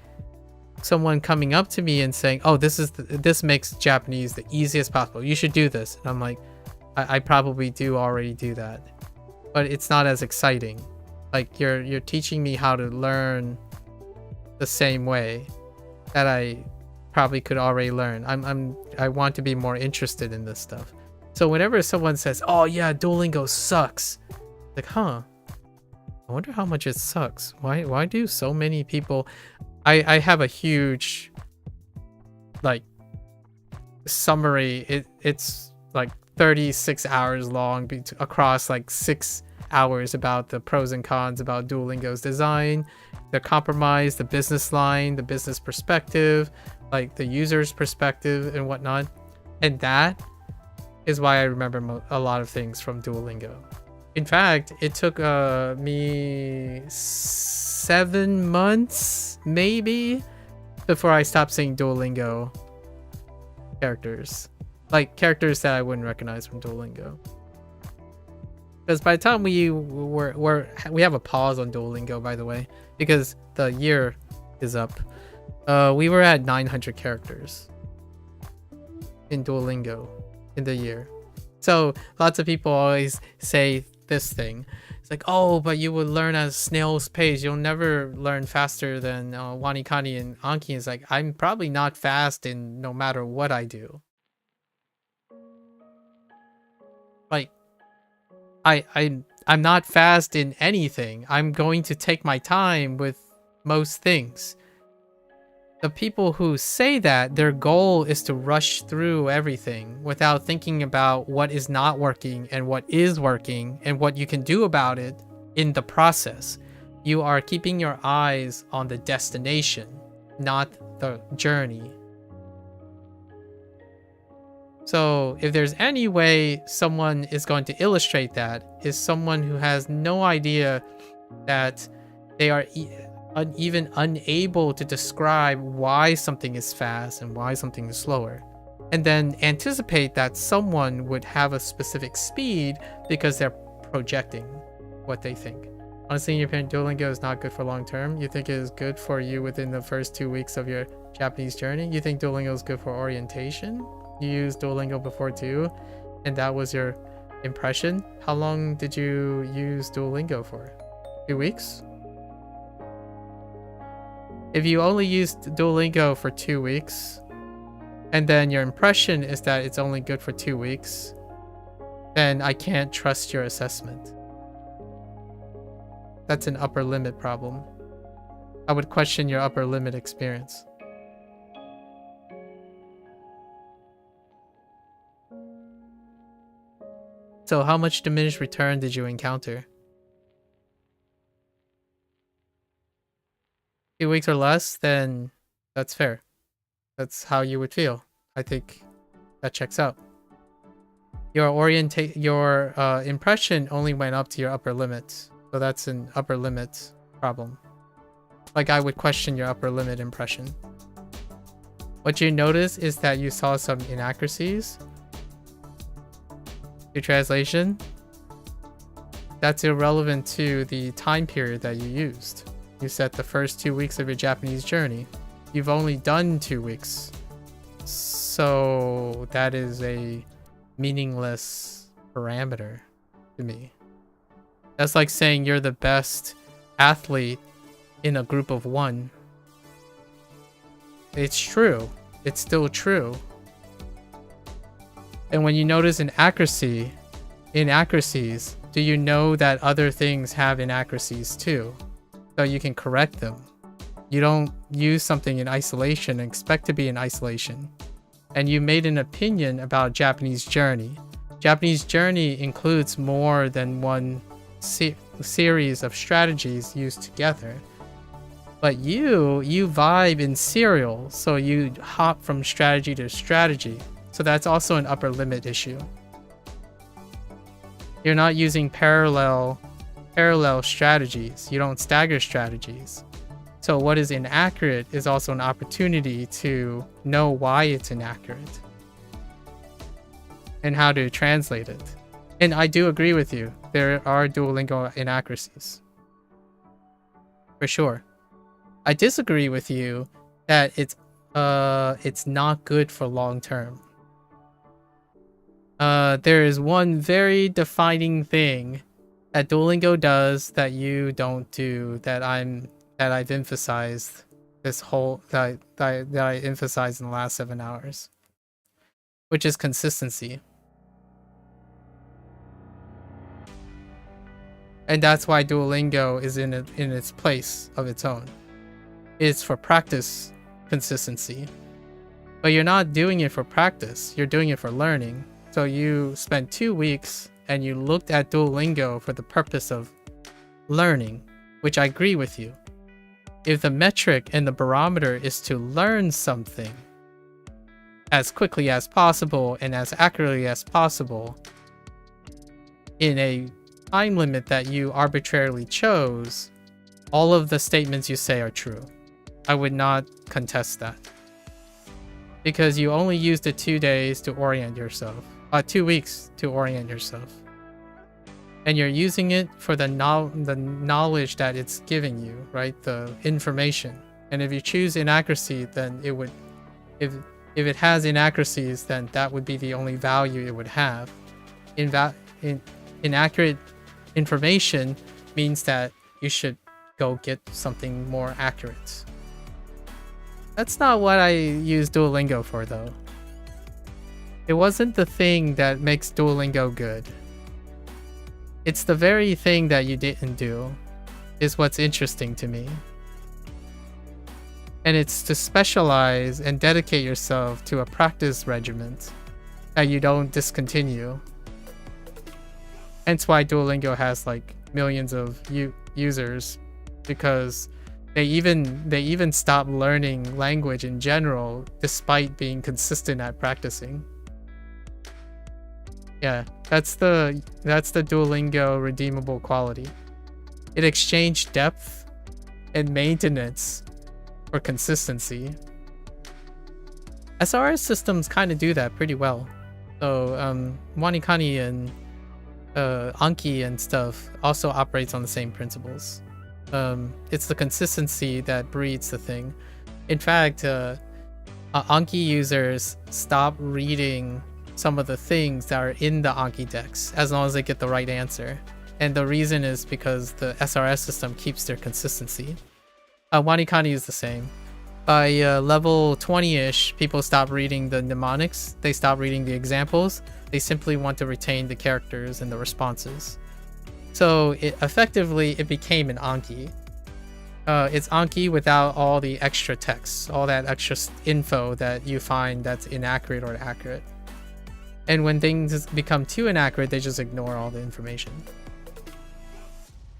someone coming up to me and saying, oh, this makes Japanese the easiest possible, you should do this. And I'm like, I probably do already do that, but it's not as exciting. Like you're teaching me how to learn the same way that I probably could already learn. I want to be more interested in this stuff. So whenever someone says, "Oh yeah, Duolingo sucks," like, huh? I wonder how much it sucks. Why do so many people? I have a huge like summary. It's like 36 hours long across like 6 hours about the pros and cons about Duolingo's design, the compromise, the business line, the business perspective, like the user's perspective and whatnot. And that is why I remember a lot of things from Duolingo. In fact, it took me 7 months maybe before I stopped seeing Duolingo characters, like characters that I wouldn't recognize from Duolingo. Because by the time we have a pause on Duolingo, by the way, because the year is up. We were at 900 characters in Duolingo in the year. So lots of people always say this thing. It's like, oh, but you would learn at a snail's pace. You'll never learn faster than WaniKani and Anki. Is like, I'm probably not fast in no matter what I do. Like, I'm not fast in anything. I'm going to take my time with most things. The people who say that, their goal is to rush through everything without thinking about what is not working and what is working and what you can do about it in the process. You are keeping your eyes on the destination, not the journey. So if there's any way someone is going to illustrate that, is someone who has no idea that they are even unable to describe why something is fast and why something is slower, and then anticipate that someone would have a specific speed because they're projecting what they think. Honestly, your parent Duolingo is not good for long term. You think it is good for you within the first 2 weeks of your Japanese journey? You think Duolingo is good for orientation? You used Duolingo before too, and that was your impression? How long did you use Duolingo for? 2 weeks? If you only used Duolingo for 2 weeks, and then your impression is that it's only good for 2 weeks, then I can't trust your assessment. That's an upper limit problem. I would question your upper limit experience. So how much diminished return did you encounter? 2 weeks or less, then that's fair. That's how you would feel. I think that checks out. Your impression only went up to your upper limit, so that's an upper limit problem. Like, I would question your upper limit impression. What you notice is that you saw some inaccuracies. Your translation, that's irrelevant to the time period that you used. You said the first 2 weeks of your Japanese journey. You've only done 2 weeks. So that is a meaningless parameter to me. That's like saying you're the best athlete in a group of 1. It's true. It's still true. And when you notice inaccuracies, do you know that other things have inaccuracies too? So you can correct them. You don't use something in isolation and expect to be in isolation. And you made an opinion about Japanese journey. Japanese journey includes more than one series of strategies used together. But you vibe in serial, so you hop from strategy to strategy. So that's also an upper limit issue. You're not using parallel strategies. You don't stagger strategies. So what is inaccurate is also an opportunity to know why it's inaccurate and how to translate it. And I do agree with you. There are Duolingo inaccuracies. For sure. I disagree with you that it's not good for long term. There is one very defining thing that Duolingo does that you don't do, that I've emphasized this whole that I emphasized in the last 7 hours, which is consistency. And that's why Duolingo is in its place of its own. It's for practice consistency. But you're not doing it for practice, you're doing it for learning. So you spent 2 weeks and you looked at Duolingo for the purpose of learning, which I agree with you. If the metric and the barometer is to learn something as quickly as possible and as accurately as possible in a time limit that you arbitrarily chose, all of the statements you say are true. I would not contest that. Because you only used it 2 days to orient yourself. 2 weeks to orient yourself. And you're using it for the knowledge that it's giving you, right? The information. And if you choose inaccuracy, then it would... If it has inaccuracies, then that would be the only value it would have. Inaccurate information means that you should go get something more accurate. That's not what I use Duolingo for, though. It wasn't the thing that makes Duolingo good. It's the very thing that you didn't do is what's interesting to me. And it's to specialize and dedicate yourself to a practice regimen that you don't discontinue. Hence why Duolingo has like millions of users, because they even stop learning language in general despite being consistent at practicing. Yeah, that's the Duolingo redeemable quality. It exchanged depth and maintenance for consistency. SRS systems kind of do that pretty well. So WaniKani and Anki and stuff also operates on the same principles. It's the consistency that breeds the thing. In fact, Anki users stop reading some of the things that are in the Anki decks as long as they get the right answer. And the reason is because the SRS system keeps their consistency. WaniKani is the same. By level 20-ish, people stop reading the mnemonics. They stop reading the examples. They simply want to retain the characters and the responses. So effectively, it became an Anki. It's Anki without all the extra text, all that extra info that you find that's inaccurate or accurate. And when things become too inaccurate, they just ignore all the information.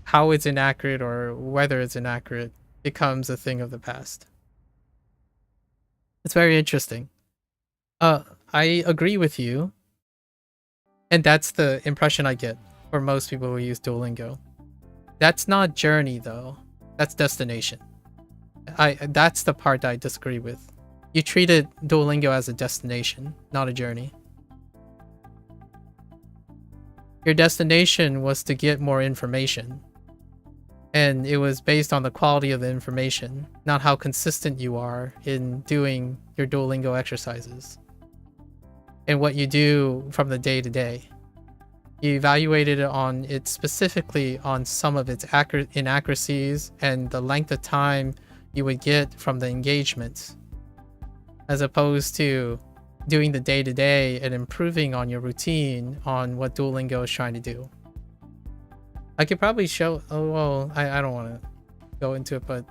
How it's inaccurate or whether it's inaccurate becomes a thing of the past. It's very interesting. I agree with you. And that's the impression I get for most people who use Duolingo. That's not journey though. That's destination. That's the part that I disagree with. You treated Duolingo as a destination, not a journey. Your destination was to get more information. And it was based on the quality of the information, not how consistent you are in doing your Duolingo exercises. And what you do from the day to day. You evaluated it specifically on some of its inaccuracies and the length of time you would get from the engagement, as opposed to doing the day-to-day and improving on your routine on what Duolingo is trying to do. I could probably show... Oh, well, I don't want to go into it, but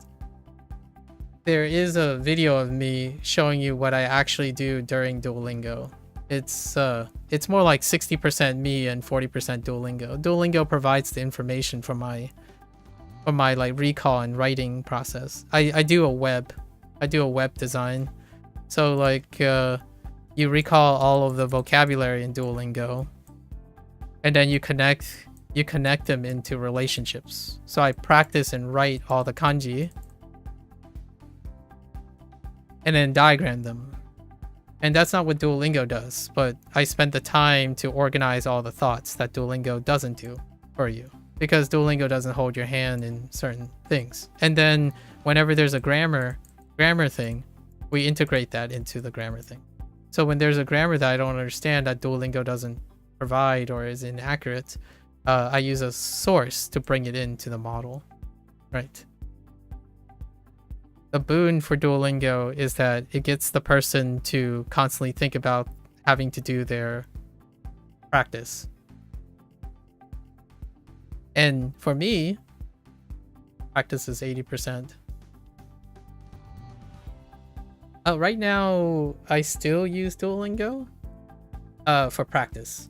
there is a video of me showing you what I actually do during Duolingo. It's more like 60% me and 40% Duolingo. Duolingo provides the information for my like recall and writing process. I do a web design. So like you recall all of the vocabulary in Duolingo, and then you connect them into relationships. So I practice and write all the kanji and then diagram them. And that's not what Duolingo does, but I spent the time to organize all the thoughts that Duolingo doesn't do for you, because Duolingo doesn't hold your hand in certain things. And then whenever there's a grammar thing, we integrate that into the grammar thing. So when there's a grammar that I don't understand that Duolingo doesn't provide or is inaccurate, I use a source to bring it into the model, right? The boon for Duolingo is that it gets the person to constantly think about having to do their practice. And for me, practice is 80%. Right now, I still use Duolingo for practice.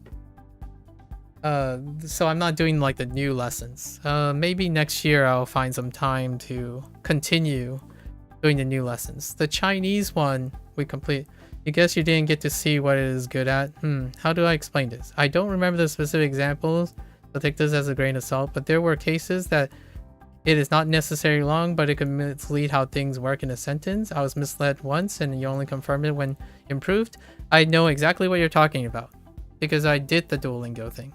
So I'm not doing like the new lessons. Maybe next year I'll find some time to continue doing the new lessons. The Chinese one we complete. I guess you didn't get to see what it is good at. How do I explain this? I don't remember the specific examples, so take this as a grain of salt, but there were cases that it is not necessarily long, but it can mislead how things work in a sentence. I was misled once and you only confirmed it when improved. I know exactly what you're talking about because I did the Duolingo thing.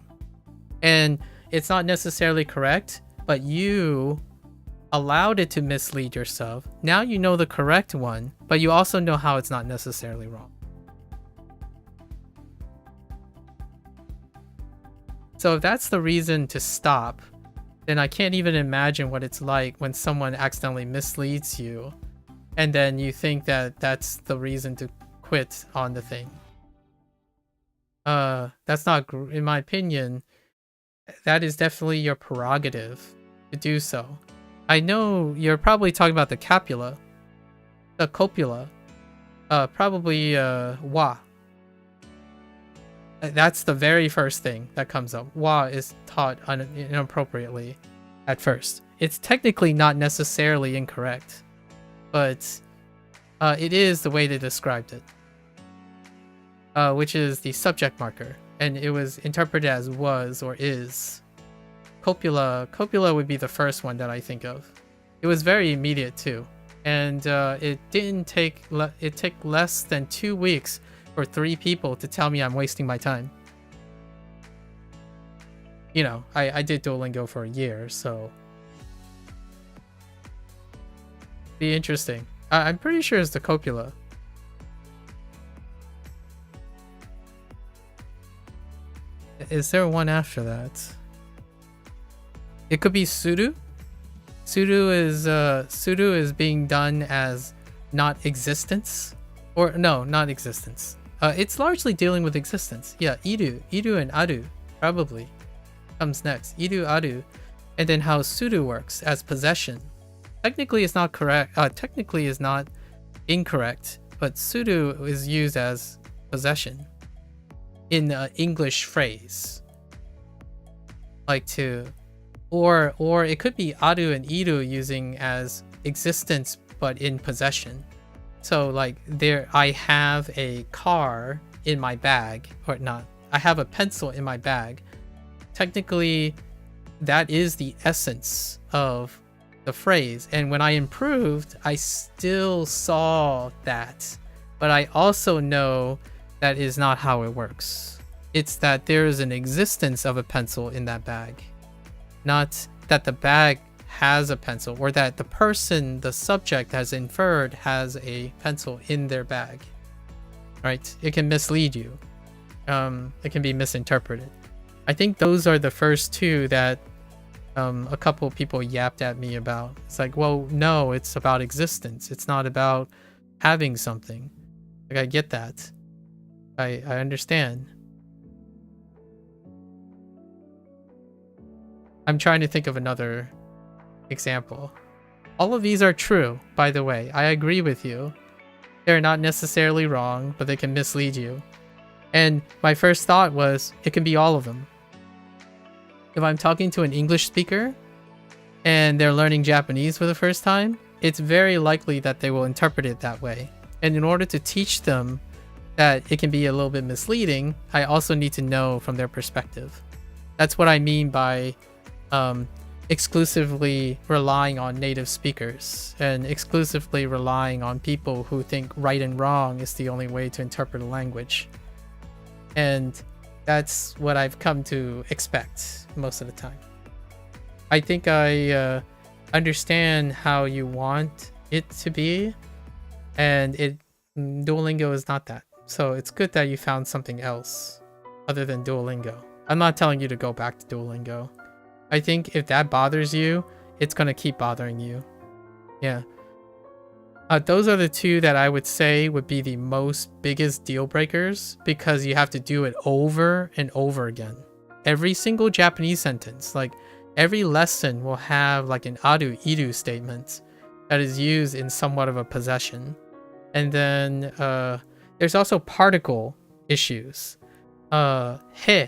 And it's not necessarily correct, but you allowed it to mislead yourself. Now you know the correct one, but you also know how it's not necessarily wrong. So if that's the reason to stop, then I can't even imagine what it's like when someone accidentally misleads you and then you think that that's the reason to quit on the thing. That's not, in my opinion, that is definitely your prerogative to do so. I know you're probably talking about the copula. Probably wa. That's the very first thing that comes up. Wa is taught inappropriately at first. It's technically not necessarily incorrect, but it is the way they described it, which is the subject marker, and it was interpreted as was or is. Copula would be the first one that I think of. It was very immediate too, and it didn't take it took less than 2 weeks for 3 people to tell me I'm wasting my time. You know, I did Duolingo for a year, so be interesting. I'm pretty sure it's the copula. Is there one after that? It could be Suru. Suru is being done as not existence, or no, not existence. It's largely dealing with existence. Yeah, iru and aru probably comes next. Iru, aru, and then how Suru works as possession. Technically, it's not correct. Technically, is not incorrect, but Suru is used as possession in an English phrase, like to. Or it could be aru and iru using as existence but in possession. So like there, I have a car in my bag, or not, I have a pencil in my bag. Technically, that is the essence of the phrase. And when I improved, I still saw that. But I also know that is not how it works. It's that there is an existence of a pencil in that bag. Not that the bag has a pencil, or that the person, the subject has inferred has a pencil in their bag. Right? It can mislead you. It can be misinterpreted. I think those are the first two that a couple of people yapped at me about. It's like, well, no, it's about existence. It's not about having something. Like, I get that. I understand. I'm trying to think of another example. All of these are true, by the way. I agree with you. They're not necessarily wrong, but they can mislead you. And my first thought was, it can be all of them. If I'm talking to an English speaker and they're learning Japanese for the first time, it's very likely that they will interpret it that way. And in order to teach them that it can be a little bit misleading, I also need to know from their perspective. That's what I mean by exclusively relying on native speakers and exclusively relying on people who think right and wrong is the only way to interpret a language. And that's what I've come to expect most of the time. I think I understand how you want it to be, and Duolingo is not that. So it's good that you found something else other than Duolingo. I'm not telling you to go back to Duolingo. I think if that bothers you, it's gonna keep bothering you. Yeah. Those are the two that I would say would be the most biggest deal breakers, because you have to do it over and over again. Every single Japanese sentence, like every lesson will have like an aru iru statement that is used in somewhat of a possession. And then there's also particle issues. He,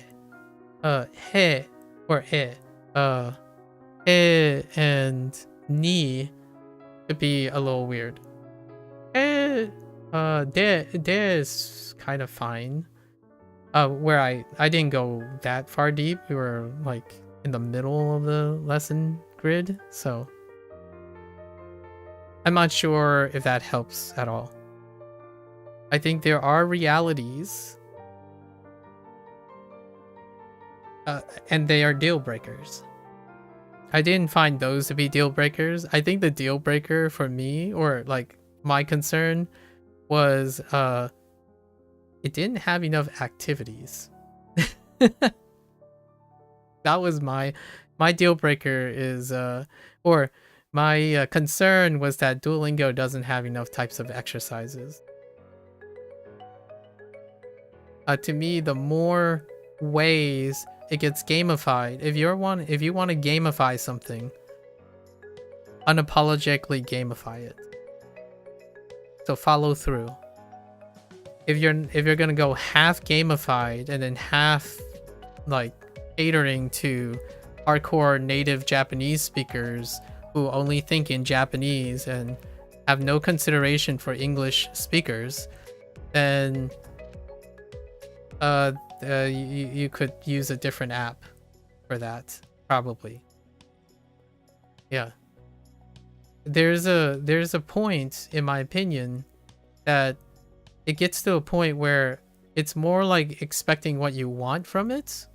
he or he and ni could be a little weird. De is kind of fine. Where I didn't go that far deep. We were like in the middle of the lesson grid, so I'm not sure if that helps at all. I think there are realities, and they are deal breakers. I didn't find those to be deal breakers. I think the deal breaker for me, or like my concern, was it didn't have enough activities. That was my deal breaker, is or my concern was that Duolingo doesn't have enough types of exercises. To me, the more ways it gets gamified, if you want to gamify something, unapologetically gamify it. So follow through. If you're gonna go half gamified and then half like catering to hardcore native Japanese speakers who only think in Japanese and have no consideration for English speakers, then you could use a different app for that, probably. Yeah. There's a point, in my opinion, that it gets to a point where it's more like expecting what you want from it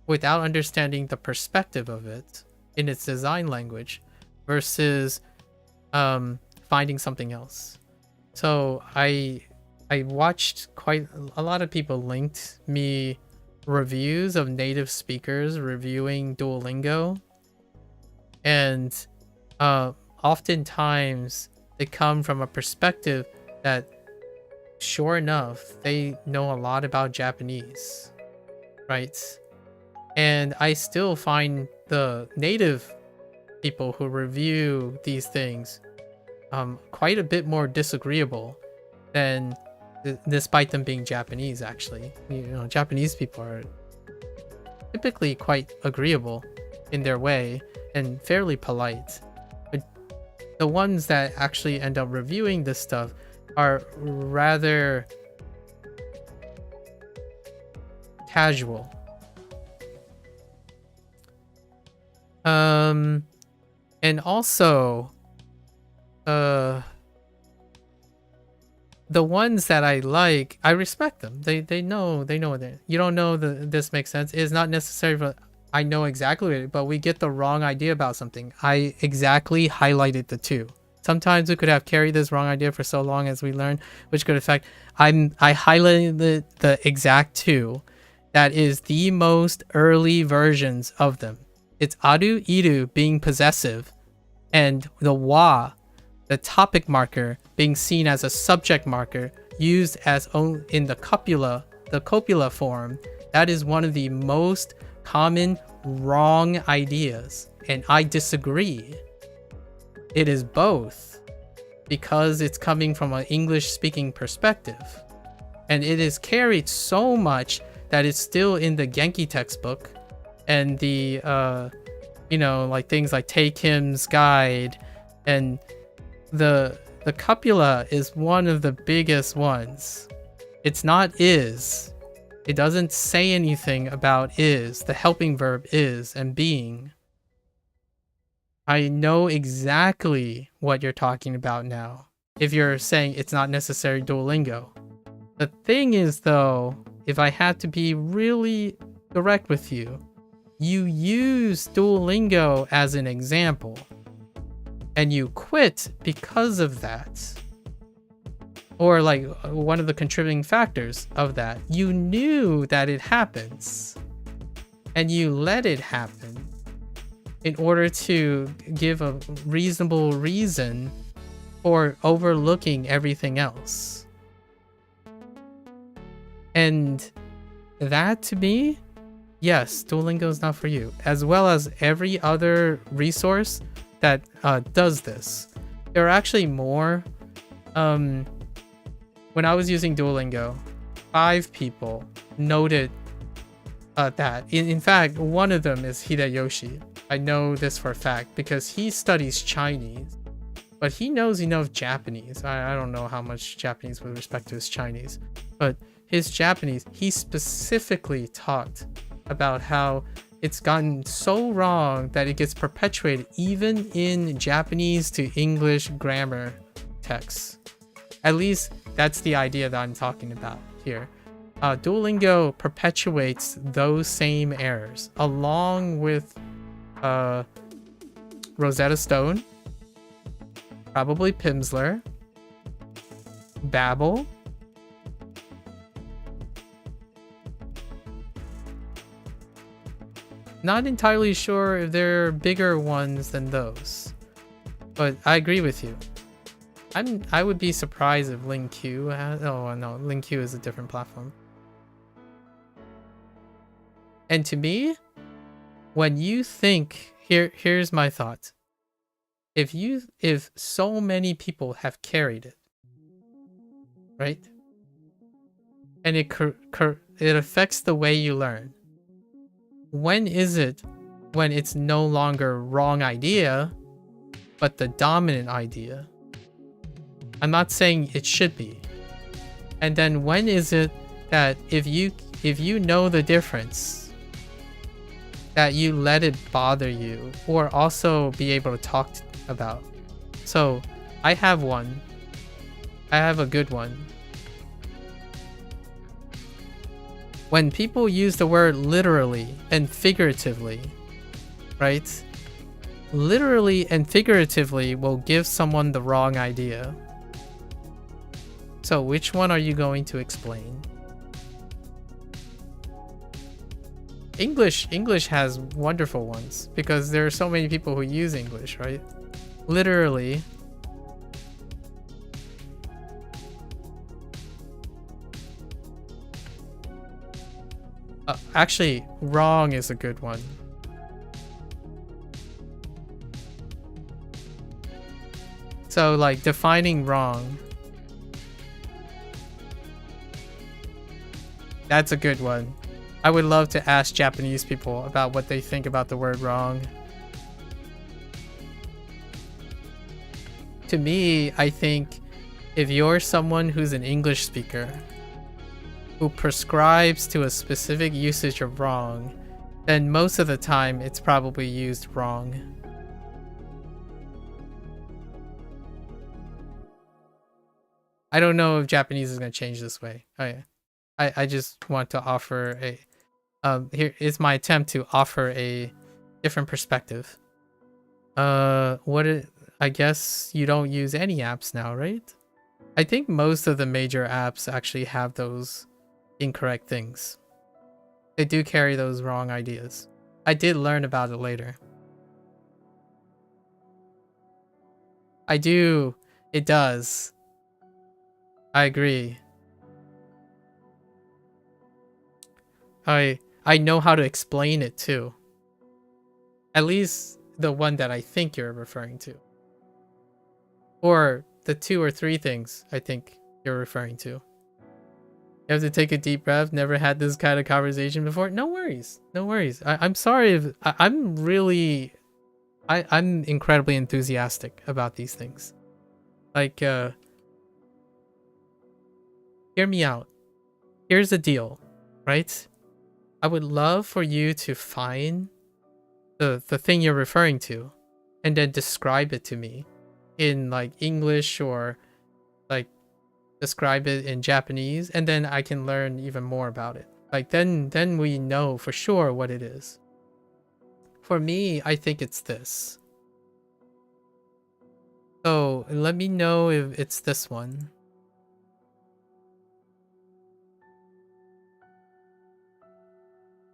without understanding the perspective of it in its design language versus finding something else. So I watched quite a lot of people linked me reviews of native speakers reviewing Duolingo, and oftentimes they come from a perspective that, sure enough, they know a lot about Japanese, right? And I still find the native people who review these things quite a bit more disagreeable than, despite them being Japanese. Actually, you know, Japanese people are typically quite agreeable in their way and fairly polite. But the ones that actually end up reviewing this stuff are rather casual. And also, the ones that I like, I respect them. They know what they. You don't know this makes sense. It's not necessary, but I know exactly what but we get the wrong idea about something. I exactly highlighted the two. Sometimes we could have carried this wrong idea for so long as we learn, which could affect. I highlighted the exact two. That is the most early versions of them. It's aru iru being possessive, and the wa, the topic marker, being seen as a subject marker used as in the copula form. That is one of the most common wrong ideas, and I disagree. It is both, because it's coming from an English speaking perspective, and it is carried so much that it's still in the Genki textbook and the you know, like things like Take Him's Guide, and the copula is one of the biggest ones. It's not is. It doesn't say anything about is, the helping verb is and being. I know exactly what you're talking about now, if you're saying it's not necessary Duolingo. The thing is, though, if I had to be really direct with you, you use Duolingo as an example, and you quit because of that. Or like one of the contributing factors of that, you knew that it happens, and you let it happen in order to give a reasonable reason or overlooking everything else. And that, to me, yes, Duolingo is not for you, as well as every other resource that does this. There are actually more. When I was using Duolingo, 5 people noted that. In fact, one of them is Hideyoshi. I know this for a fact because he studies Chinese, but he knows enough Japanese. I don't know how much Japanese with respect to his Chinese, but his Japanese, he specifically talked about how it's gotten so wrong that it gets perpetuated even in Japanese to English grammar texts. At least that's the idea that I'm talking about here. Duolingo perpetuates those same errors along with Rosetta Stone, probably Pimsleur, Babbel, not entirely sure if there are bigger ones than those, but I agree with you. I would be surprised if LingQ has, oh no, LingQ is a different platform. And to me, when you think, here's my thought. If so many people have carried it, right? And it affects the way you learn. When is it when it's no longer wrong idea, but the dominant idea? I'm not saying it should be. And then when is it that if you know the difference, that you let it bother you or also be able to talk about? So I have one. I have a good one. When people use the word literally and figuratively, right? Literally and figuratively will give someone the wrong idea. So which one are you going to explain? English has wonderful ones because there are so many people who use English, right? Literally. Actually, wrong is a good one. So like defining wrong. That's a good one. I would love to ask Japanese people about what they think about the word wrong. To me, I think if you're someone who's an English speaker who prescribes to a specific usage of wrong, then most of the time it's probably used wrong. I don't know if Japanese is going to change this way. I just want to offer a here is my attempt to offer a different perspective. I guess you don't use any apps now, right? I think most of the major apps actually have those incorrect things. They do carry those wrong ideas. I did learn about it later. I do. It does. I agree. I know how to explain it too. At least the one that I think you're referring to. Or the 2 or 3 things I think you're referring to. You have to take a deep breath. Never had this kind of conversation before. No worries. No worries. I'm sorry if I'm incredibly enthusiastic about these things. Like, hear me out. Here's the deal, right? I would love for you to find the thing you're referring to and then describe it to me in like English or like describe it in Japanese, and then I can learn even more about it. Like then we know for sure what it is. For me, I think it's this. So let me know if it's this one.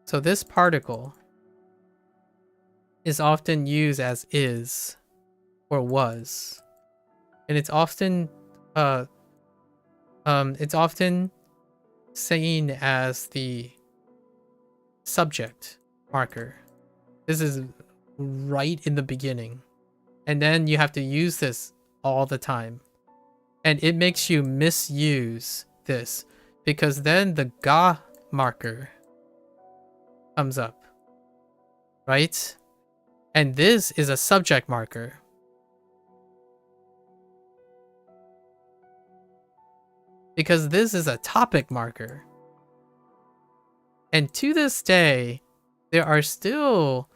So this particle is often used as is or was. and it's often seen as the subject marker. This is right in the beginning, and then you have to use this all the time, and it makes you misuse this because then the ga marker comes up, right? And this is a subject marker. Because this is a topic marker. And to this day, there are still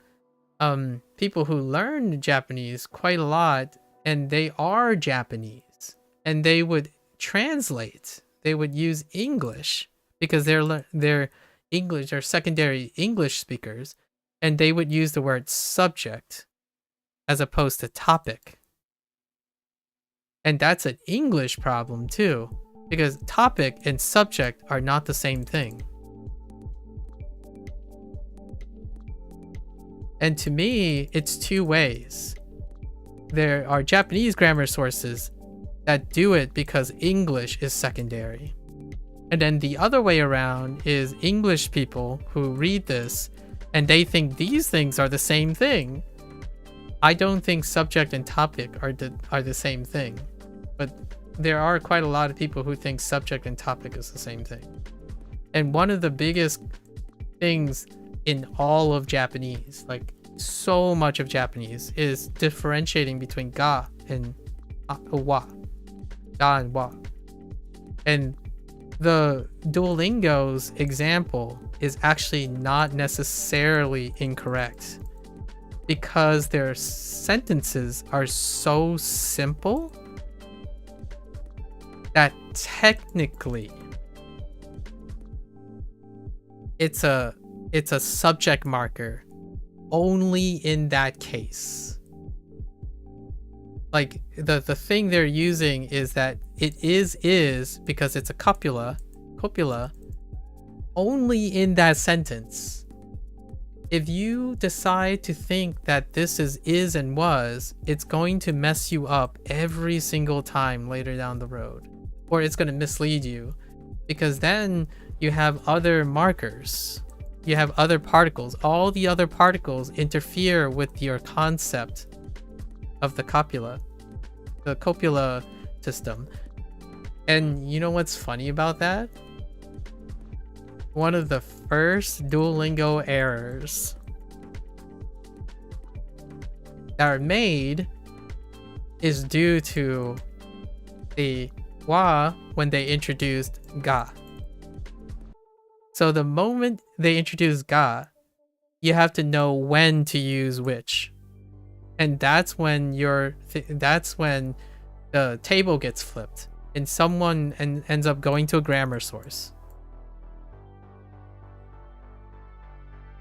people who learn Japanese quite a lot, and they are Japanese. And they would translate. They would use English because they're English or secondary English speakers, and they would use the word subject as opposed to topic. And that's an English problem too, because topic and subject are not the same thing. And to me, it's two ways. There are Japanese grammar sources that do it because English is secondary. And then the other way around is English people who read this and they think these things are the same thing. I don't think subject and topic are the same thing. But there are quite a lot of people who think subject and topic is the same thing. And one of the biggest things in all of Japanese, like so much of Japanese, is differentiating between ga and wa. Ga and wa. And the Duolingo's example is actually not necessarily incorrect because their sentences are so simple that technically it's a subject marker only in that case. Like the thing they're using is that it is because it's a copula only in that sentence. If you decide to think that this is and was, it's going to mess you up every single time later down the road, or it's going to mislead you, because then you have other markers, you have other particles. All the other particles interfere with your concept of the copula system. And you know what's funny about that? One of the first Duolingo errors that are made is due to the wa when they introduced ga. So the moment they introduce ga, you have to know when to use which. And that's when the table gets flipped and someone ends up going to a grammar source.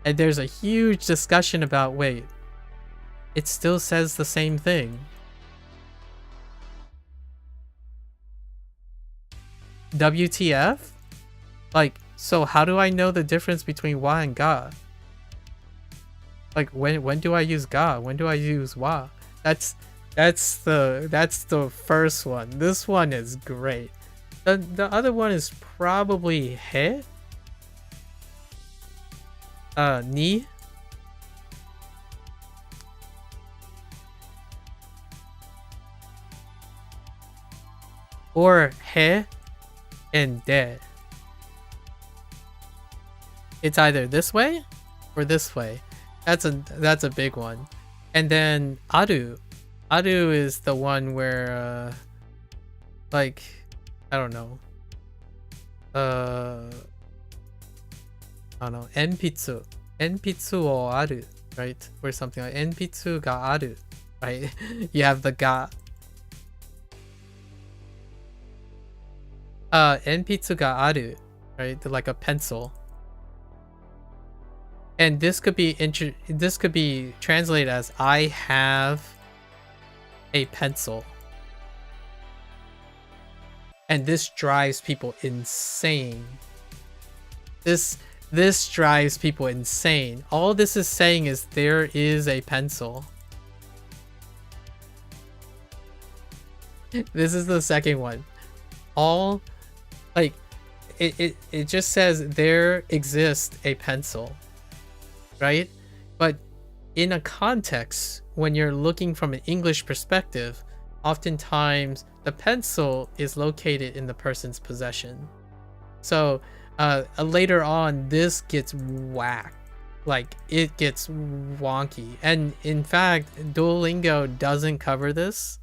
And there's a huge discussion about, wait, it still says the same thing. WTF? Like, so how do I know the difference between wa and ga? Like, when do I use ga? When do I use wa? That's the first one. This one is great. The other one is probably he. Ni. Or he and de. It's either this way or this way. That's a big one. And then aru. Aru is the one where like, I don't know. I don't know. Enpitsu. Enpitsu o aru, right? Or something like enpitsu ga aru, right? You have the ga. Enpitsu ga aru, right? Like a pencil. And this could be translated as I have a pencil. And this drives people insane. This drives people insane. All this is saying is there is a pencil. This is the second one. All like it just says there exists a pencil, right? But in a context, when you're looking from an English perspective, oftentimes the pencil is located in the person's possession. So later on, this gets whacked. Like, it gets wonky. And in fact, Duolingo doesn't cover this.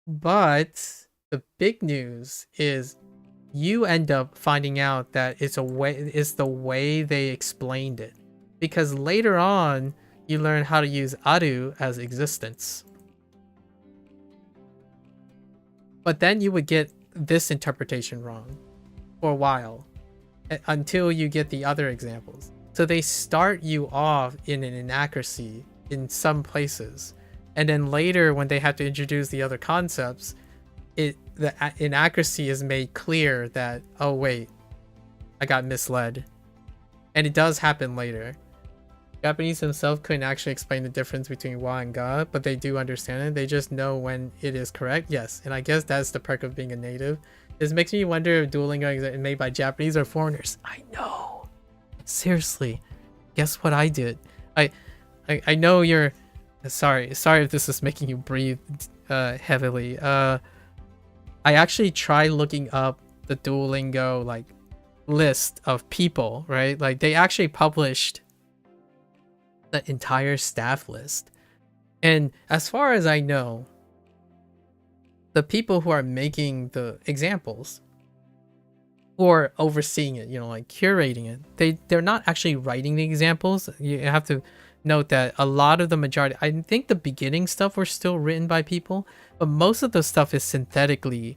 But the big news is you end up finding out that it's the way they explained it. Because later on, you learn how to use aru as existence. But then you would get this interpretation wrong for a while until you get the other examples. So they start you off in an inaccuracy in some places. And then later, when they have to introduce the other concepts, the inaccuracy is made clear that, oh wait, I got misled. And it does happen later. Japanese themselves couldn't actually explain the difference between wa and ga, but they do understand it. They just know when it is correct. Yes, and I guess that's the perk of being a native. This makes me wonder if Duolingo is made by Japanese or foreigners. I know. Seriously. Guess what I did? I know you're... Sorry if this is making you breathe heavily. I actually tried looking up the Duolingo like list of people, right? Like they actually published the entire staff list. And as far as I know, the people who are making the examples or overseeing it, you know, like curating it, they're not actually writing the examples. You have to note that a lot of the majority, I think the beginning stuff were still written by people, but most of the stuff is synthetically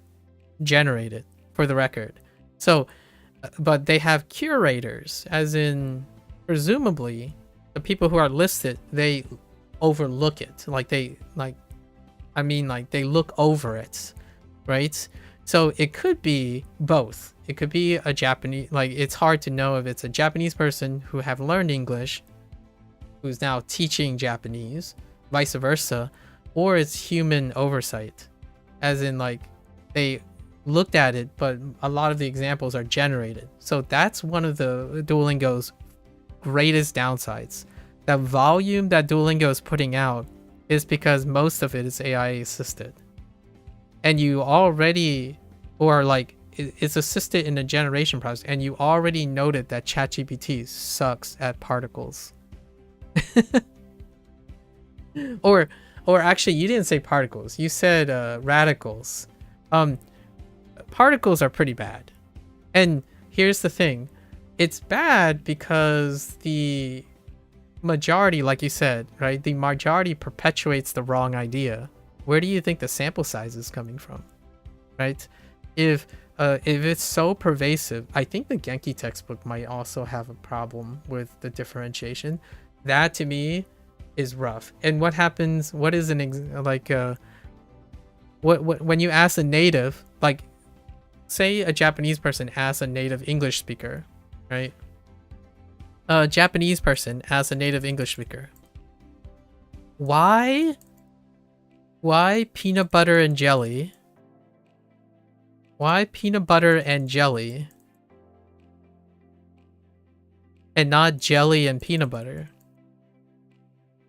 generated, for the record. So, but they have curators, as in, presumably, the people who are listed, they overlook it. They look over it, right? So it could be both. It could be a Japanese, like it's hard to know if it's a Japanese person who have learned English, who's now teaching Japanese, vice versa, or it's human oversight, as in like they looked at it, but a lot of the examples are generated. So that's one of the Duolingo's greatest downsides. The volume that Duolingo is putting out is because most of it is AI assisted. And you already, or like it's assisted in the generation process, and you already noted that ChatGPT sucks at particles. or actually you didn't say particles, you said radicals. Particles are pretty bad. And here's the thing, it's bad because the majority, like you said, right, the majority perpetuates the wrong idea. Where do you think the sample size is coming from, right? If it's so pervasive, I think the Genki textbook might also have a problem with the differentiation. That to me is rough. And what happens, what is when you ask a native, like say a Japanese person asks a native English speaker, right? A Japanese person asks a native English speaker, why peanut butter and jelly? Why peanut butter and jelly and not jelly and peanut butter?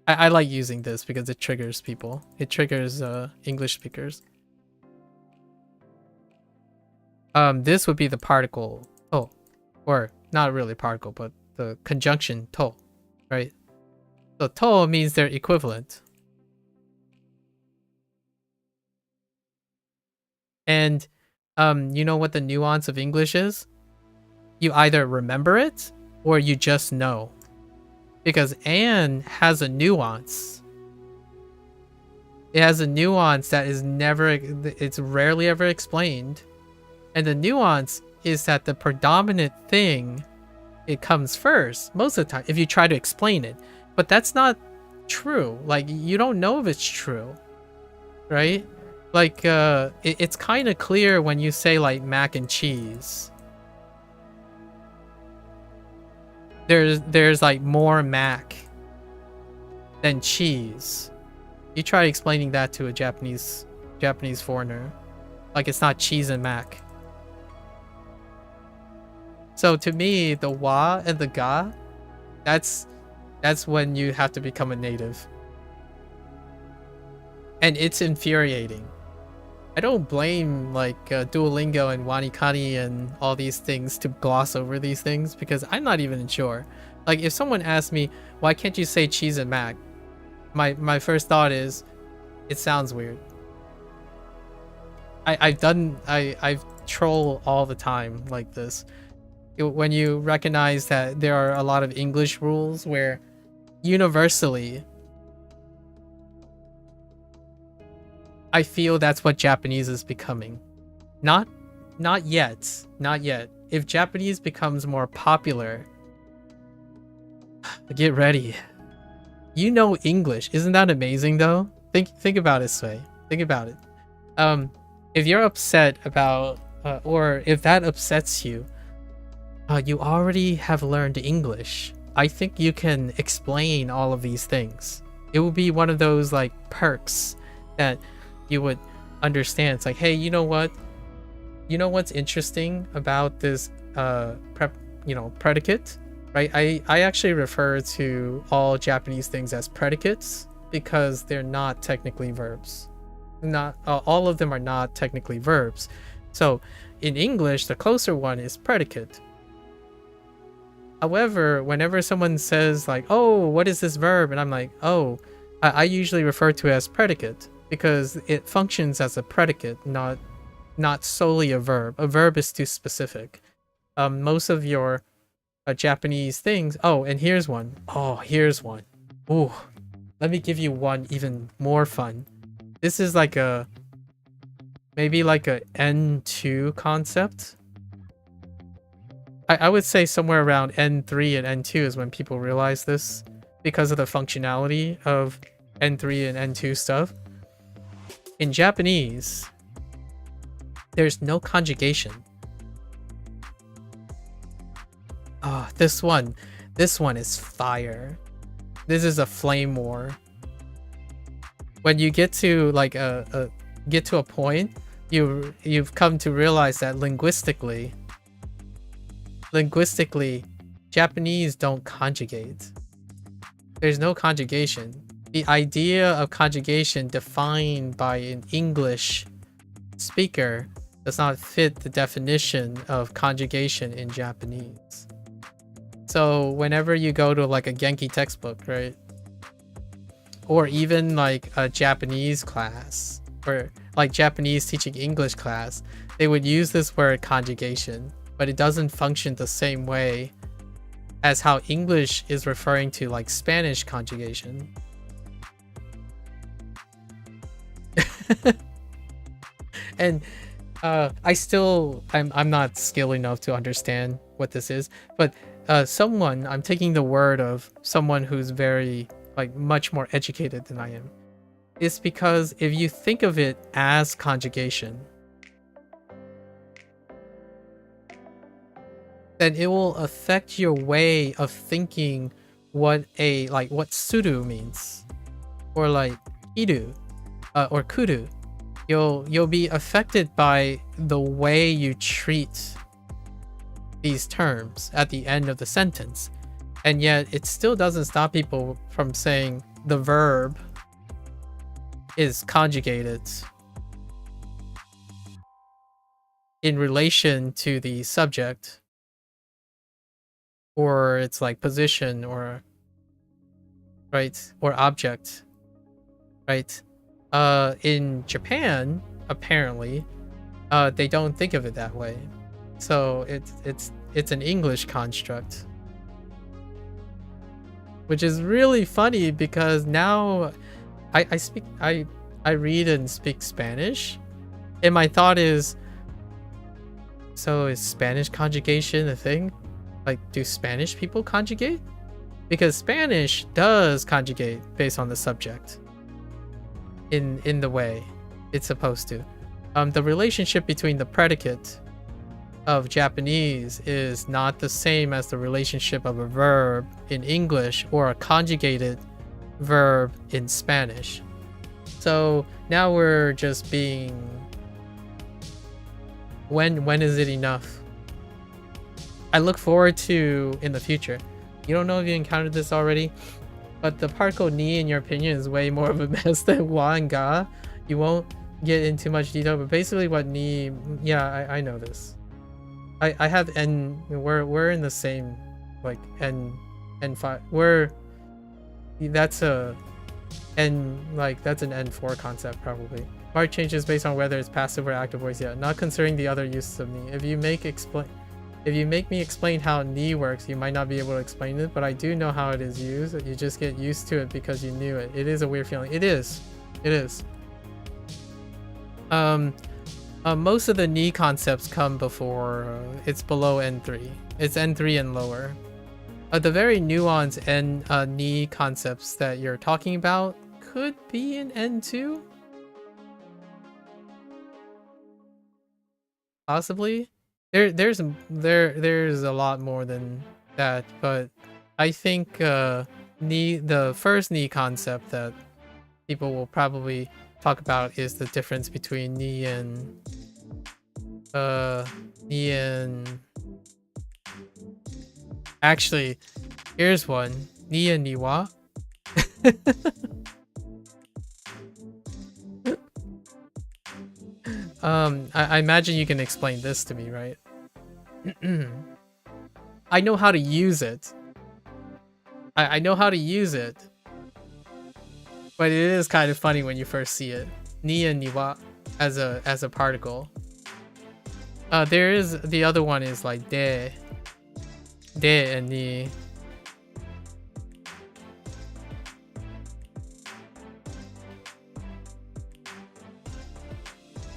I like using this because it triggers people. It triggers English speakers. This would be the particle to, or not really particle, but the conjunction to, right? So to means they're equivalent. And you know what the nuance of English is? You either remember it or you just know. Because and has a nuance. It has a nuance that is it's rarely ever explained. And the nuance is that the predominant thing, it comes first most of the time if you try to explain it. But that's not true. Like, you don't know if it's true, right? Like, it's kind of clear when you say like mac and cheese. There's like more mac than cheese. You try explaining that to a Japanese foreigner, like it's not cheese and mac. So to me, the wa and the ga, that's when you have to become a native. And it's infuriating. I don't blame like Duolingo and WaniKani and all these things to gloss over these things, because I'm not even sure. Like if someone asks me, why can't you say cheese and mac? My first thought is, it sounds weird. I've troll all the time like this. When you recognize that there are a lot of English rules where universally I feel that's what Japanese is becoming. Not yet. If Japanese becomes more popular, get ready. You know English. Isn't that amazing though? Think about it this way. Think about it. If you're upset about or if that upsets you, you already have learned English. I think you can explain all of these things. It will be one of those like perks that you would understand. It's like, hey, you know what? You know what's interesting about this predicate, right? I actually refer to all Japanese things as predicates because they're not technically verbs. Not all of them are not technically verbs. So in English, the closer one is predicate. However, whenever someone says like, oh, what is this verb? And I'm like, oh, I usually refer to it as predicate because it functions as a predicate, not solely a verb. A verb is too specific. Most of your Japanese things. Oh, and here's one. Oh, here's one. Ooh, let me give you one even more fun. This is like maybe like a N2 concept. I would say somewhere around N3 and N2 is when people realize this because of the functionality of N3 and N2 stuff. In Japanese, there's no conjugation. Oh, this one is fire. This is a flame war. When you get to like a point, you've come to realize that linguistically, Japanese don't conjugate. There's no conjugation. The idea of conjugation defined by an English speaker does not fit the definition of conjugation in Japanese. So whenever you go to like a Genki textbook, right? Or even like a Japanese class, or like Japanese teaching English class, they would use this word conjugation, but it doesn't function the same way as how English is referring to like Spanish conjugation. And I'm not skilled enough to understand what this is, but I'm taking the word of someone who's very like much more educated than I am. It's because if you think of it as conjugation, then it will affect your way of thinking what suru means, or like iru, or kuru. You'll be affected by the way you treat these terms at the end of the sentence, and yet it still doesn't stop people from saying the verb is conjugated in relation to the subject, or it's like position, or right, or object, right? In Japan, apparently, they don't think of it that way. So it's an English construct, which is really funny because now I read and speak Spanish, and my thought is, so is Spanish conjugation a thing? Like, do Spanish people conjugate? Because Spanish does conjugate based on the subject in the way it's supposed to. The relationship between the predicate of Japanese is not the same as the relationship of a verb in English or a conjugated verb in Spanish. So now we're just being... When is it enough? I look forward to in the future. You don't know if you encountered this already, but the particle ni, in your opinion, is way more of a mess than wa and ga. You won't get into much detail, but basically what ni... Yeah, I know this. I have n... We're in the same, like, n5. That's a... that's an n4 concept, probably. Mark changes based on whether it's passive or active voice yet, not considering the other uses of ni. If you make me explain how ni works, you might not be able to explain it, but I do know how it is used. You just get used to it because you knew it. It is a weird feeling. It is. It is. Most of the ni concepts come before, it's below n3. It's n3 and lower. The very nuanced ni concepts that you're talking about could be in n2? Possibly. There's a lot more than that, but I think the first ni concept that people will probably talk about is the difference between ni and actually, here's one. Ni and niwa. I imagine you can explain this to me, right? I know how to use it. I know how to use it. But it is kind of funny when you first see it. Ni and niwa as a particle. There is the other one is like de and ni.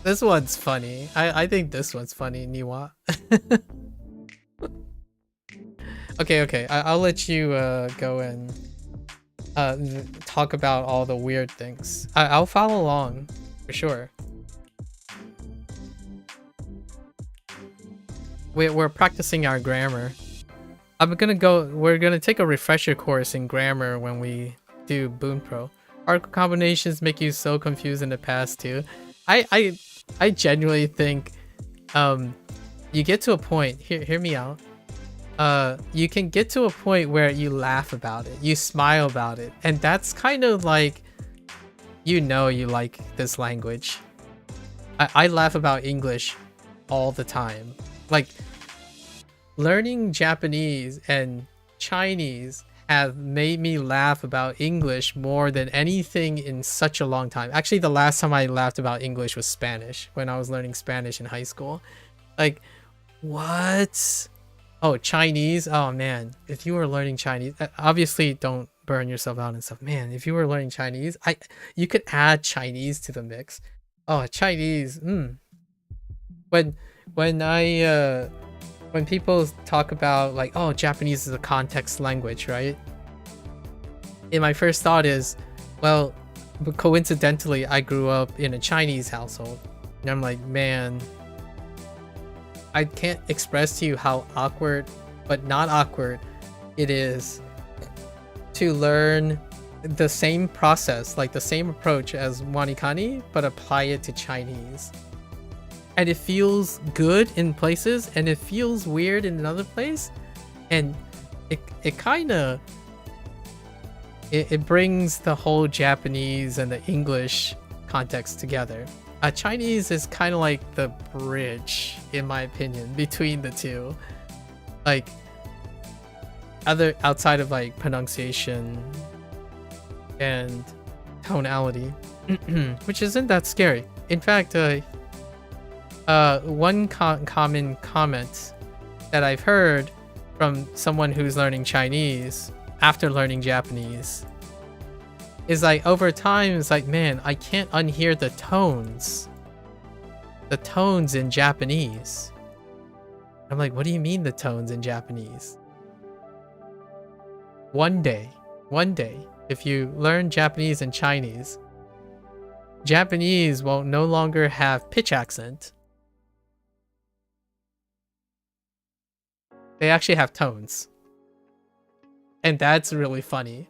This one's funny. I think this one's funny, niwa. Okay. I'll let you go and talk about all the weird things. I'll follow along for sure. We're practicing our grammar. We're gonna take a refresher course in grammar when we do Boon Pro. Article combinations make you so confused in the past too. I genuinely think you get to a point, hear me out. You can get to a point where you laugh about it, you smile about it, and that's kind of like, you like this language. I laugh about English all the time. Like, learning Japanese and Chinese have made me laugh about English more than anything in such a long time. Actually, the last time I laughed about English was Spanish, when I was learning Spanish in high school. Like, what? Oh, Chinese? Oh man, if you were learning Chinese, obviously don't burn yourself out and stuff. Man, if you were learning Chinese, you could add Chinese to the mix. Oh, Chinese. When people talk about like, oh, Japanese is a context language, right? And my first thought is, well, coincidentally, I grew up in a Chinese household. And I'm like, man, I can't express to you how awkward, but not awkward, it is to learn the same process, like the same approach as WaniKani, but apply it to Chinese. And it feels good in places, and it feels weird in another place, and it kind of it brings the whole Japanese and the English context together. Chinese is kind of like the bridge, in my opinion, between the two. Like, outside of like pronunciation and tonality, which isn't that scary. In fact, one common comment that I've heard from someone who's learning Chinese after learning Japanese is like, over time, it's like, man, I can't unhear the tones in Japanese. I'm like, what do you mean the tones in Japanese? One day, if you learn Japanese and Chinese, Japanese will no longer have pitch accent. They actually have tones. And that's really funny.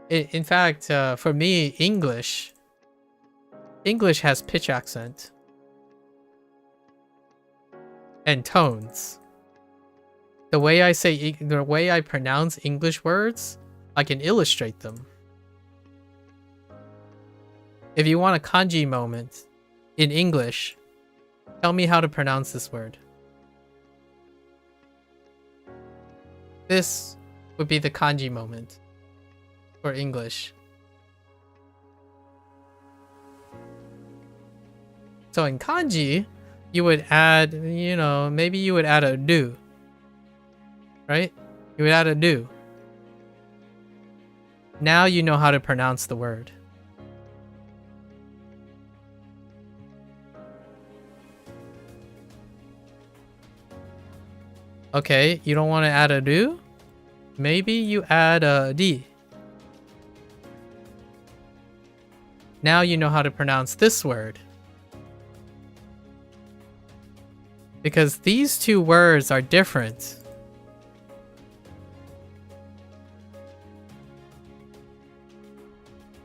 In fact, for me, English English has pitch accent and tones. The way I pronounce English words, I can illustrate them. If you want a kanji moment in English, tell me how to pronounce this word. This would be the kanji moment for English. So in kanji, you would add, maybe you would add a do. Right? You would add a do. Now you know how to pronounce the word. Okay, you don't want to add a do? Maybe you add a d. Now you know how to pronounce this word. Because these two words are different.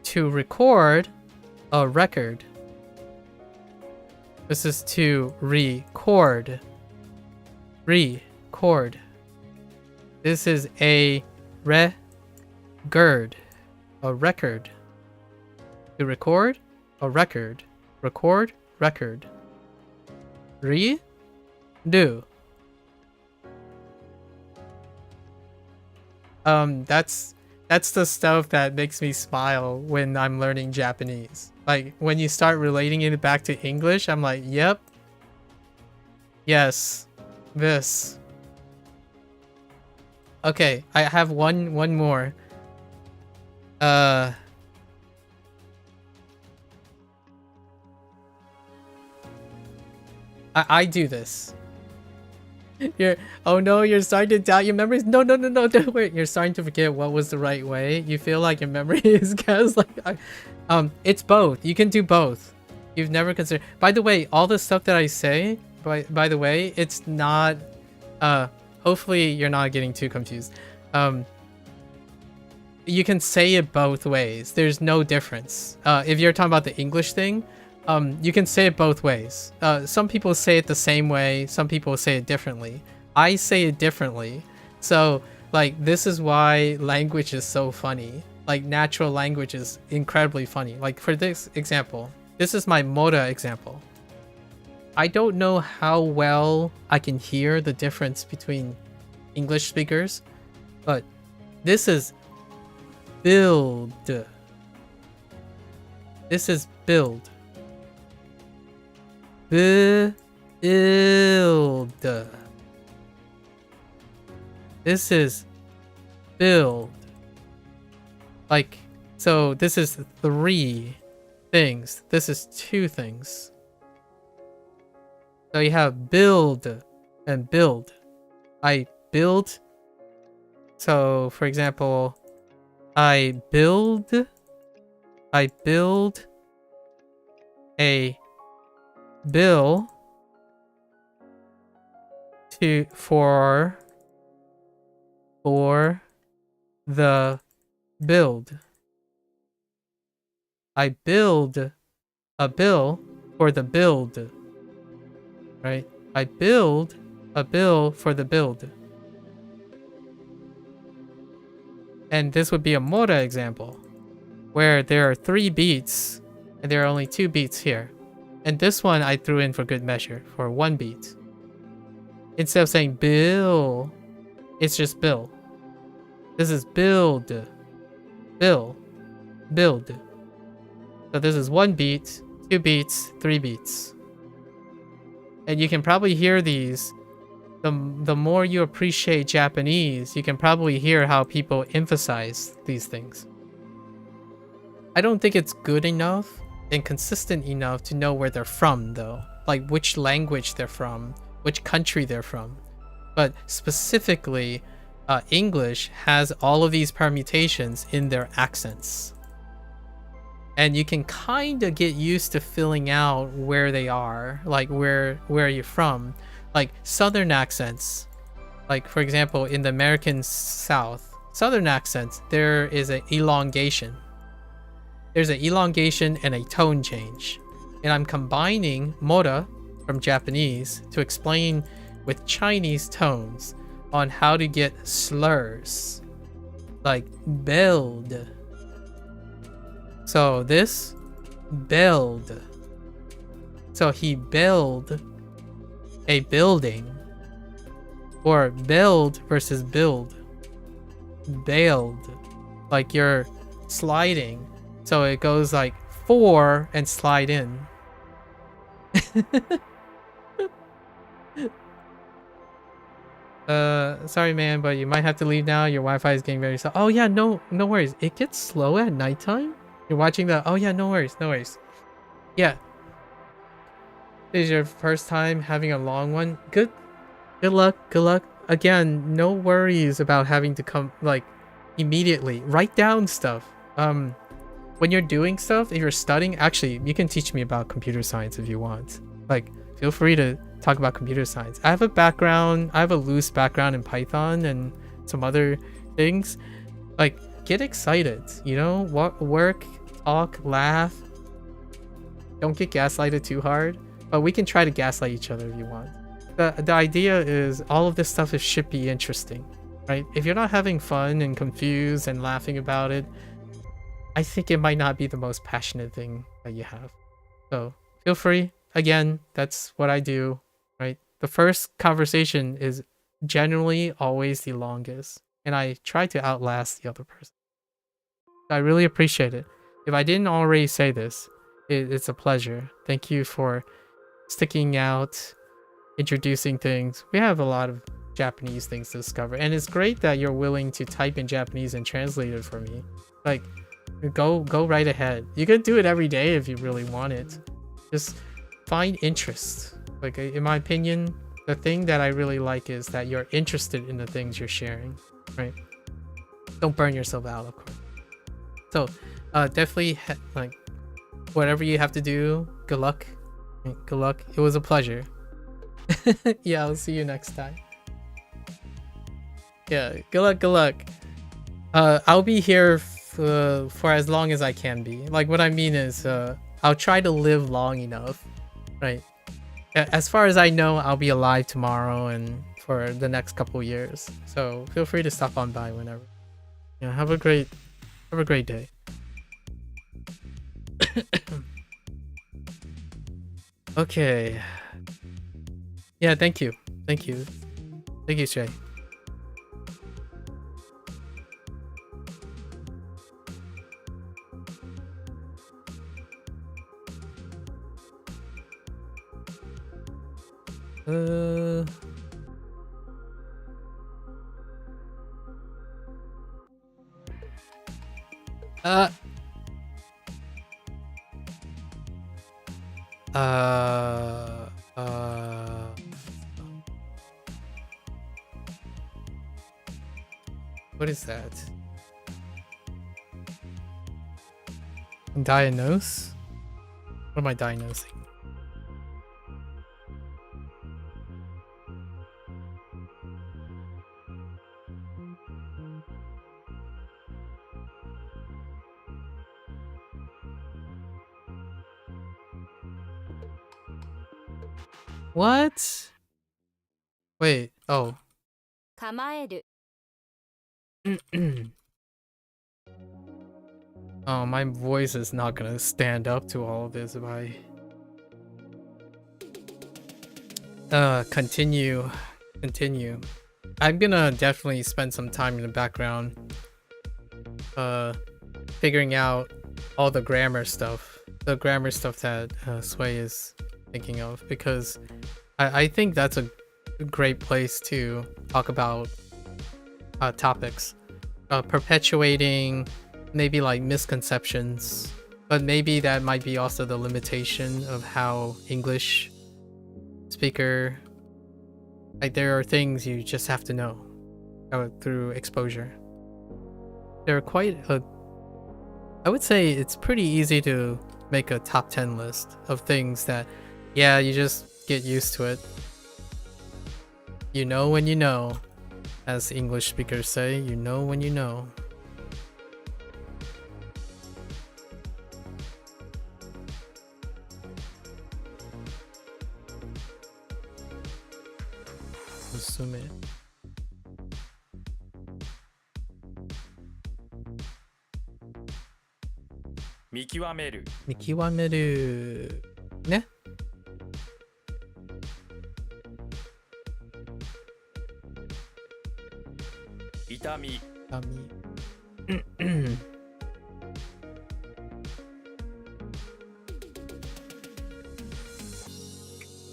To record a record. This is to record. Record. This is a record. A record. To record a record. Record record. Do. That's the stuff that makes me smile when I'm learning Japanese. Like when you start relating it back to English, I'm like, yep. Yes. This. Okay, I have one more. I do this. Oh no, you're starting to doubt your memories. No, don't worry. You're starting to forget what was the right way. You feel like your memory is it's both. You can do both. You've never considered. By the way, all the stuff that I say, by the way, it's not hopefully you're not getting too confused. You can say it both ways. There's no difference. If you're talking about the English thing, you can say it both ways. Some people say it the same way, some people say it differently. I say it differently. So, like, this is why language is so funny. Like, natural language is incredibly funny. Like, for this example, this is my Moda example. I don't know how well I can hear the difference between English speakers, but this is build. This is build. Build. This is build. Like, so this is 3 things. This is 2 things. So you have build and build. I build. So for example, I build a bill for the build. I build a bill for the build. Right? I build a bill for the build. And this would be a Moda example, where there are 3 beats and there are only 2 beats here. And this one I threw in for good measure, for 1 beat. Instead of saying bill, it's just bill. This is build. Bill. Build. So this is 1 beat, 2 beats, 3 beats. And you can probably hear these. The more you appreciate Japanese, you can probably hear how people emphasize these things. I don't think it's good enough and consistent enough to know where they're from, though. Like which language they're from, which country they're from. But specifically, English has all of these permutations in their accents. And you can kind of get used to filling out where they are, like where are you from. Like southern accents, like for example in the American South, southern accents, there is an elongation. There's an elongation and a tone change. And I'm combining mora from Japanese to explain with Chinese tones on how to get slurs. Like build. So this, build. So he build a building. Or build versus build. Bailed. Like you're sliding. So it goes like 4 and slide in. Sorry man, but you might have to leave now. Your Wi-Fi is getting very slow. Oh yeah, no worries. It gets slow at nighttime? You're watching the... Oh yeah, no worries. Yeah. This is your first time having a long one. Good luck. Again, no worries about having to come like immediately. Write down stuff. When you're doing stuff, if you're studying, actually, you can teach me about computer science if you want. Like, feel free to talk about computer science. I have a loose background in Python and some other things. Like, get excited, you know? Work, talk, laugh. Don't get gaslighted too hard. But we can try to gaslight each other if you want. The idea is all of this stuff should be interesting, right? If you're not having fun and confused and laughing about it, I think it might not be the most passionate thing that you have. So feel free. Again, that's what I do, right? The first conversation is generally always the longest, and I try to outlast the other person. I really appreciate it. If I didn't already say this, it's a pleasure. Thank you for sticking out, introducing things. We have a lot of Japanese things to discover, and it's great that you're willing to type in Japanese and translate it for me. Like, go right ahead. You can do it every day if you really want it. Just find interest. Like, in my opinion, the thing that I really like is that you're interested in the things you're sharing, right? Don't burn yourself out, of course. So definitely like whatever you have to do, good luck. It was a pleasure. Yeah, I'll see you next time. Yeah, good luck. I'll be here for as long as I can be. Like, what I mean is I'll try to live long enough, right? As far as I know, I'll be alive tomorrow and for the next couple years. So feel free to stop on by whenever. Yeah, have a great day. Okay. Yeah, thank you, Shay. What is that? Diagnose? What am I diagnosing? What? Wait, oh. 構える Oh, my voice is not gonna stand up to all of this if I continue. I'm gonna definitely spend some time in the background figuring out all the grammar stuff that Sway is thinking of, because I think that's a great place to talk about topics, perpetuating maybe like misconceptions, but maybe that might be also the limitation of how English speaker, like, there are things you just have to know through exposure. There are I would say it's pretty easy to make a top 10 list of things that, yeah, you just get used to it. You know when you know, as English speakers say, you know when you know. 見極める 見極める。ね。痛み痛み。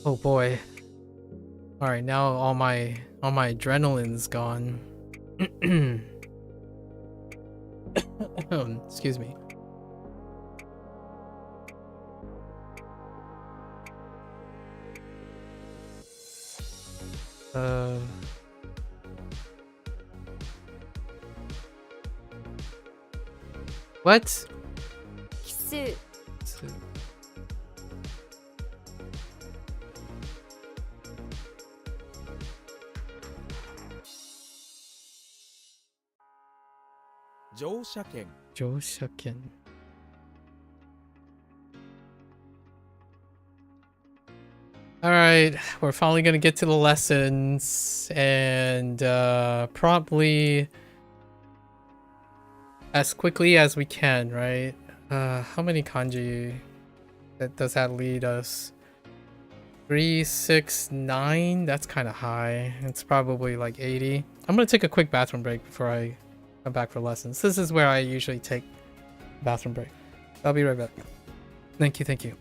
Oh boy. All right, now all my adrenaline's gone. Excuse me. What? 奇数 乗車券乗車券. All right, we're finally gonna get to the lessons, and probably as quickly as we can, right? How many kanji does that lead us? 3, 6, 9? That's kind of high. It's probably like 80. I'm gonna take a quick bathroom break before I come back for lessons. This is where I usually take bathroom break. I'll be right back. Thank you, thank you.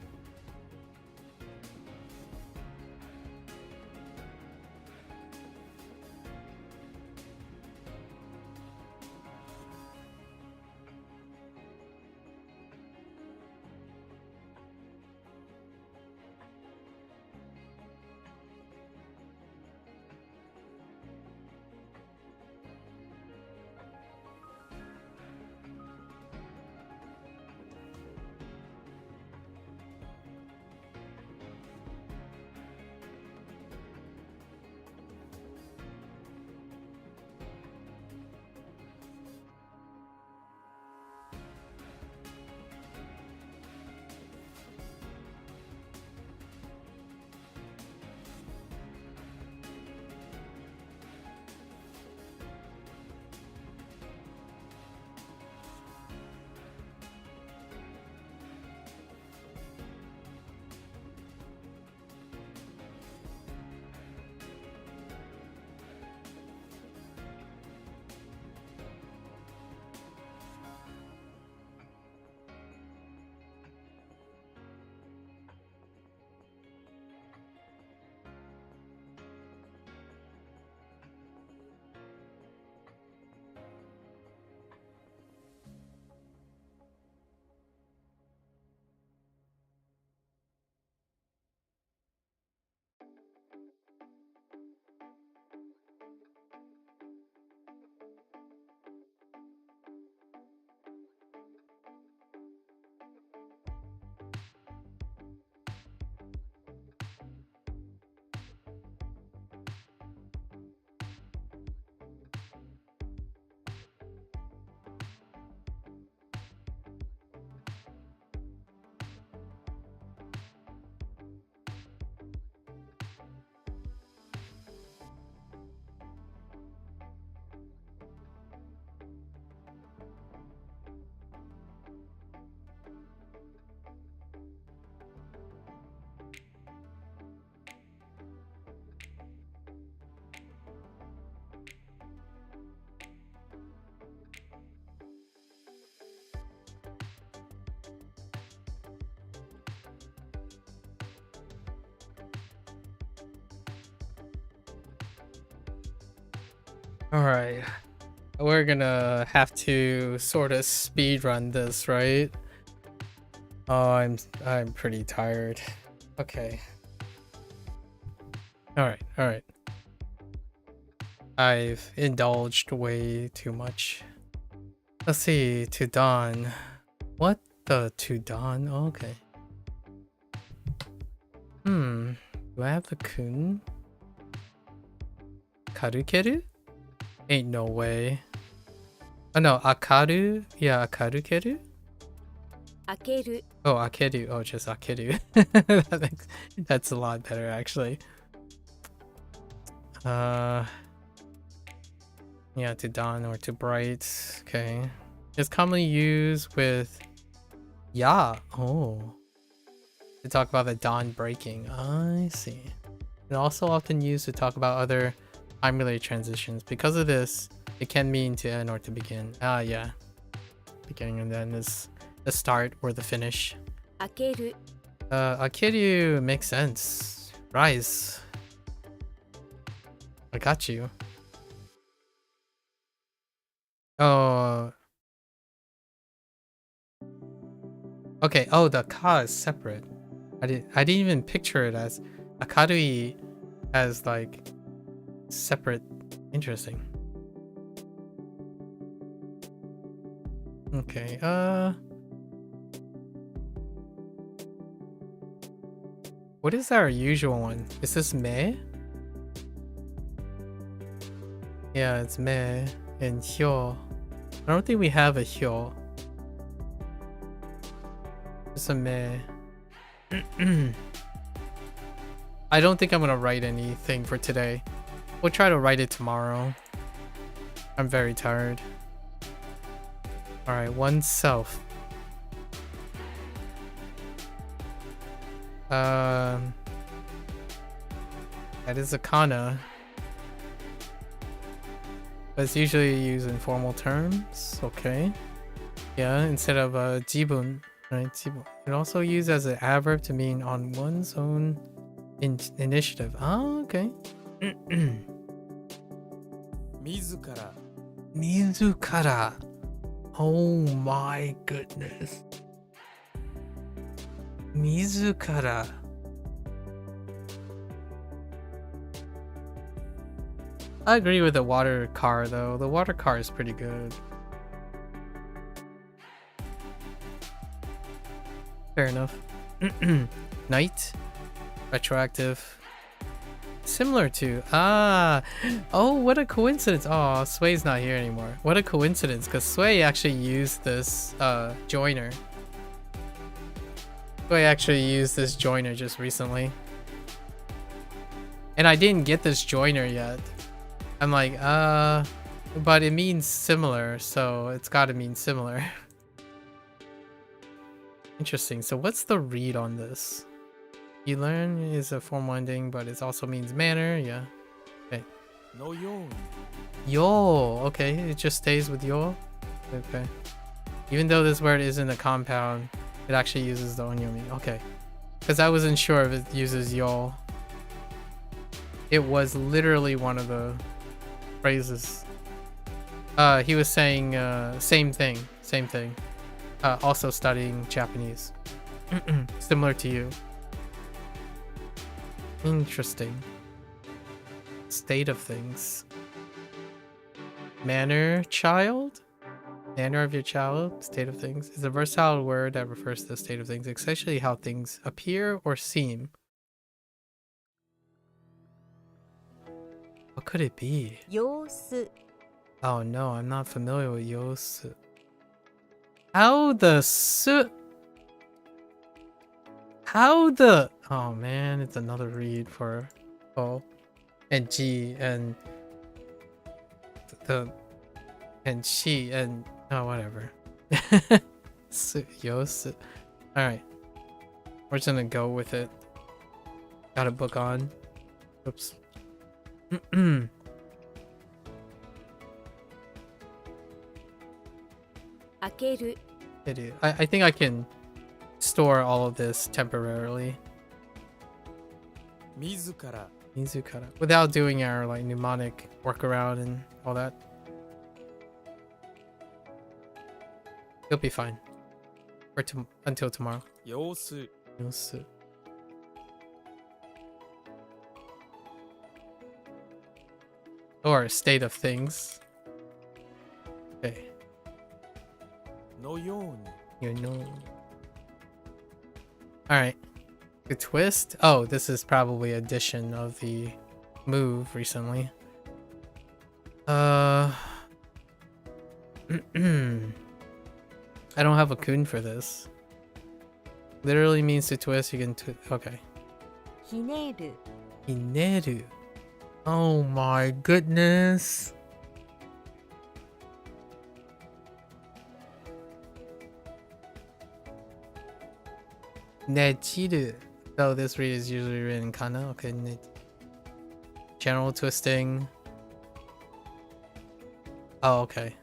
Alright. We're gonna have to sort of speed run this, right? Oh, I'm pretty tired. Okay. Alright. I've indulged way too much. Let's see, to dawn. What the to dawn? Oh, okay. Do I have the kun? Karukeru? Ain't no way. Oh no, akaru? Yeah, akarukeru? 開ける Oh, akeru. Oh, just akeru. That's a lot better, actually. Yeah, to dawn or to bright. Okay. It's commonly used with Yeah. Oh. To talk about the dawn breaking. I see. And also often used to talk about other time-related transitions. Because of this, it can mean to end or to begin. Ah, yeah. Beginning and then is the start or the finish. 開ける Akiryu makes sense. Rise. I got you. Oh. Okay. Oh, the ka is separate. I didn't even picture it as akarui as like separate. Interesting. Okay. What is our usual one? Is this me? Yeah, it's me and hyo. I don't think we have a hyo. It's a me. I don't think I'm gonna write anything for today. We'll try to write it tomorrow. I'm very tired. Alright, oneself. That is a kana. But it's usually used in formal terms. Okay. Yeah, instead of jibun. Right, jibun. It also used as an adverb to mean on one's own initiative. Oh, okay. 自ら Mizukara. Oh my goodness. Mizukara. I agree with the water car though. The water car is pretty good. Fair enough. Night. Retroactive. Similar to oh, what a coincidence. Oh, Sway's not here anymore. What a coincidence, because Sway actually used this joiner. Sway actually used this joiner just recently. And I didn't get this joiner yet. I'm like, but it means similar, so it's gotta mean similar. Interesting. So what's the read on this? You learn is a formal ending, but it also means manner. Yeah. Okay. のように Yo. Okay. It just stays with yo. Okay. Even though this word isn't a compound, it actually uses the onyomi. Okay. Because I wasn't sure if it uses yo. It was literally one of the phrases. He was saying same thing. Same thing. Also studying Japanese. Similar to you. Interesting. State of things. Manner, child? Manner of your child? State of things is a versatile word that refers to the state of things, especially how things appear or seem. What could it be? 様子 Oh no, I'm not familiar with yosu. How the oh man, it's another read for O and G and the and she and oh whatever. Yosu. Alright. We're just gonna go with it. Got a book on. Oops. I think I can store all of this temporarily. 自ら Mizukara. Without doing our like mnemonic workaround and all that. You'll be fine. For until tomorrow. 様子 Yosu. Or state of things. Okay. のように You know. Alright. The twist? Oh, this is probably addition of the move recently. I don't have a kun for this. Literally means to twist, you can okay. ひねる Hineru. Oh my goodness. Nejiru. Though this read is usually written in kana. Okay. General twisting. Oh, okay.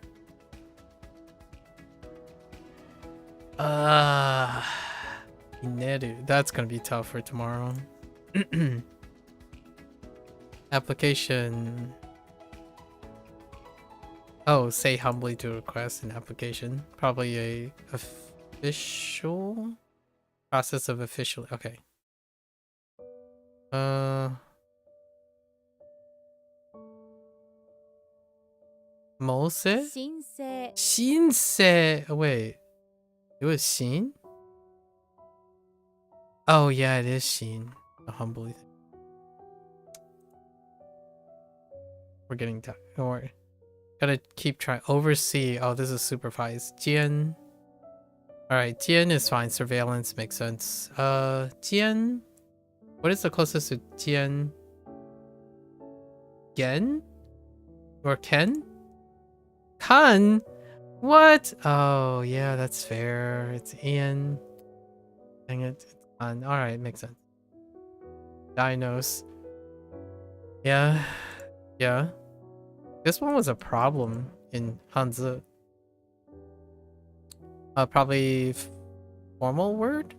Ineru. That's gonna be tough for tomorrow. Application. Oh, say humbly to request an application. Probably a official process of official. Okay. Mose? 申請 Shinsei. Oh, wait. It was Shin? Oh, yeah, it is Shin. A humbly. We're getting tired. Don't worry. Gotta keep trying. Oversee. Oh, this is supervised. Jian. Alright, Jian is fine. Surveillance makes sense. Jian. What is the closest to Jian? Gen? Or Ken? Kan? What? Oh, yeah, that's fair. It's Ian. Dang it. It's Kan. Alright, makes sense. Diagnose. Yeah. Yeah. This one was a problem in Hanzi. Probably formal word?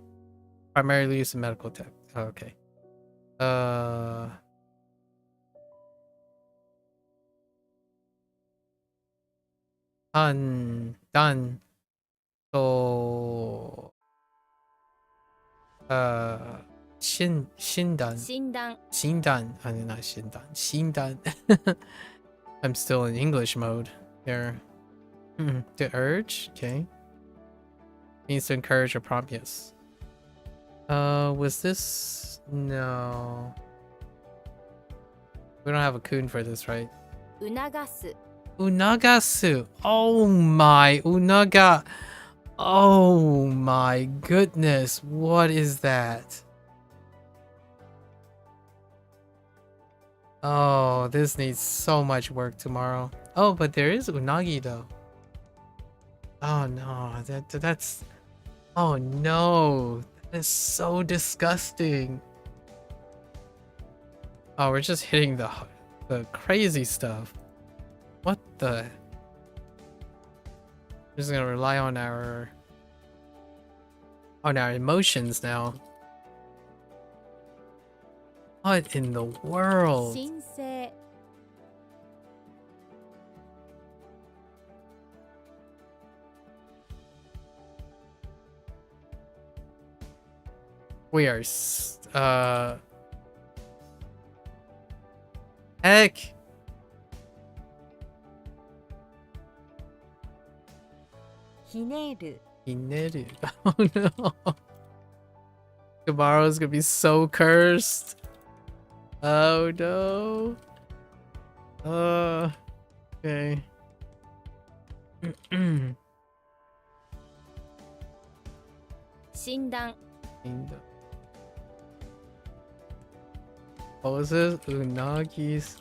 Primarily used in medical tech. Oh, okay. Done. So, 診断診断 not 診断 I'm still in English mode there. To urge, okay. Means to encourage or prompt, yes. Was this? No. We don't have a kun for this, right? 促す Unagasu. Oh my, unaga. Oh my goodness. What is that? Oh, this needs so much work tomorrow. Oh, but there is unagi though. Oh no, that's... Oh no, that is so disgusting. Oh, we're just hitting the crazy stuff. What the? We're just gonna rely on our emotions now. What in the world? 申請 We are heck. Hineru. Ineru. Oh no. Tomorrow's gonna be so cursed. Oh no. Okay. 診断 What was this? Unagis.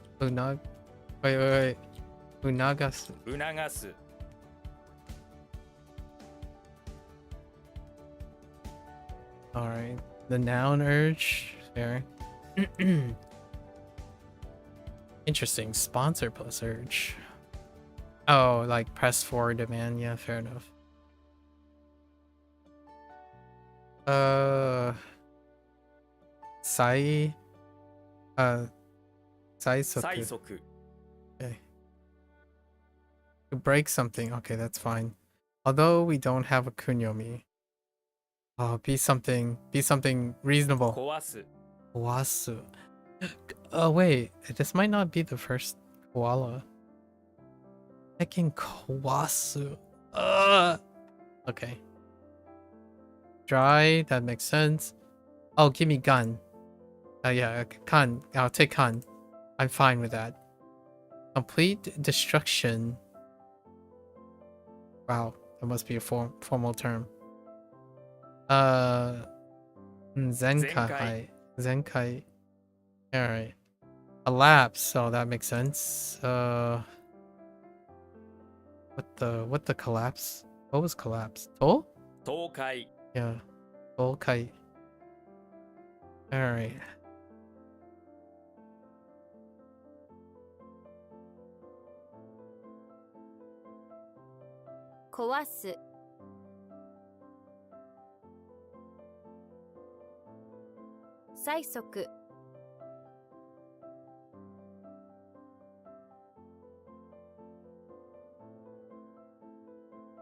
Wait. Unagasu. 促す Alright. The noun urge. Fair. Interesting. Sponsor plus urge. Oh, like press for demand. Yeah, fair enough. Sai. Saisoku. 催促 Okay. To break something. Okay, that's fine. Although we don't have a kunyomi. Oh, be something reasonable. 壊す Kowasu. Oh wait, this might not be the first koala. Heckin' Kowasu. Okay. Dry, that makes sense. Oh, give me gun. Yeah, kan. I'll take kan. I'm fine with that. Complete destruction. Wow, that must be a formal term. Zenkai. Alright. Elapse, so that makes sense. What the collapse? What was collapse? Toll? 倒壊 Yeah. Tolkai. All right. Kowasu. Saisoku.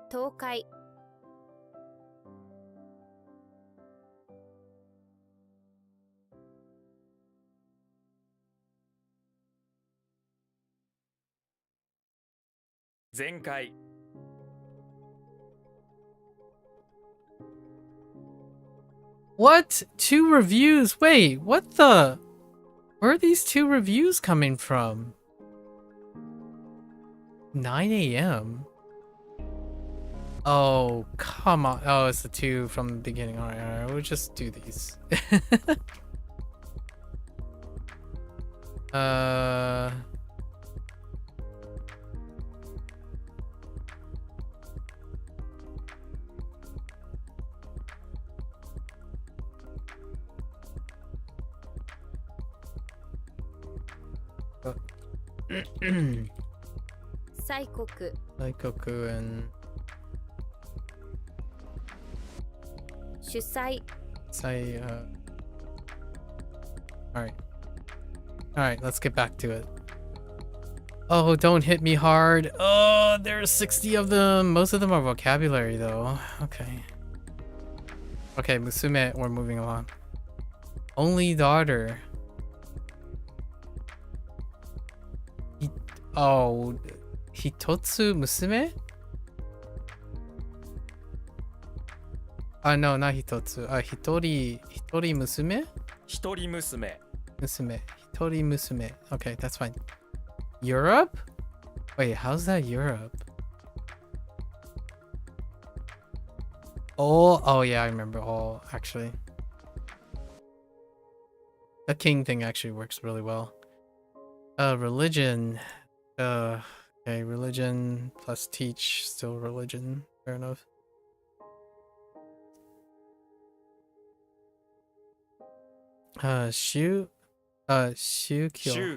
Toukai. Zenkai. What? 2 reviews? Wait, what the? Where are these 2 reviews coming from? 9 a.m. Oh, come on. Oh, it's the 2 from the beginning. All right. We'll just do these. Saikoku. Saikoku and 主催。 Sai. All right. Let's get back to it. Oh, don't hit me hard. Oh, there's 60 of them. Most of them are vocabulary, though. Okay. Okay, Musume. We're moving along. Only daughter. Oh, Hitotsu Musume? No, not Hitotsu. Hitori Musume? 一人娘。 Musume. Hitori Musume. Okay, that's fine. Europe? Wait, how's that Europe? Oh yeah, I remember. Oh, actually. The king thing actually works really well. Religion. Okay, religion plus teach, still religion. Fair enough. Shukyo. 宗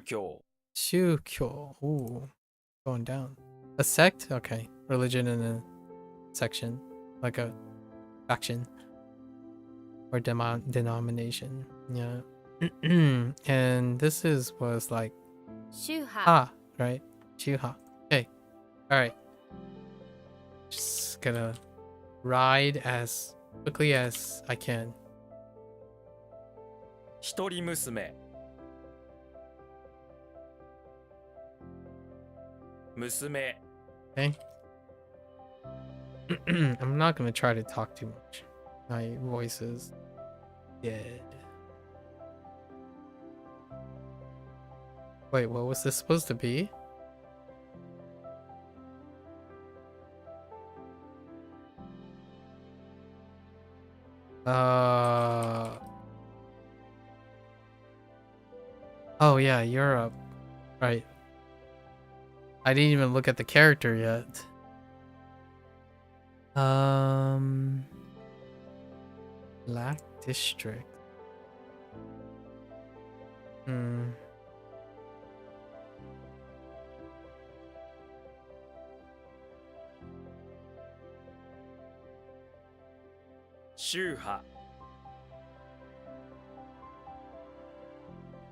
教。 Shukyo. Ooh, going down. A sect? Okay. Religion in a section. Like a faction. Or denomination. Yeah. And this was like 宗派。 ha, right? Shuha. Okay. Alright. Just gonna ride as quickly as I can. 一人娘。娘。 Okay. I'm not gonna try to talk too much. My voice is dead. Wait, what was this supposed to be? Oh yeah, Europe. Right. I didn't even look at the character yet. Black District. Hmm.宗派。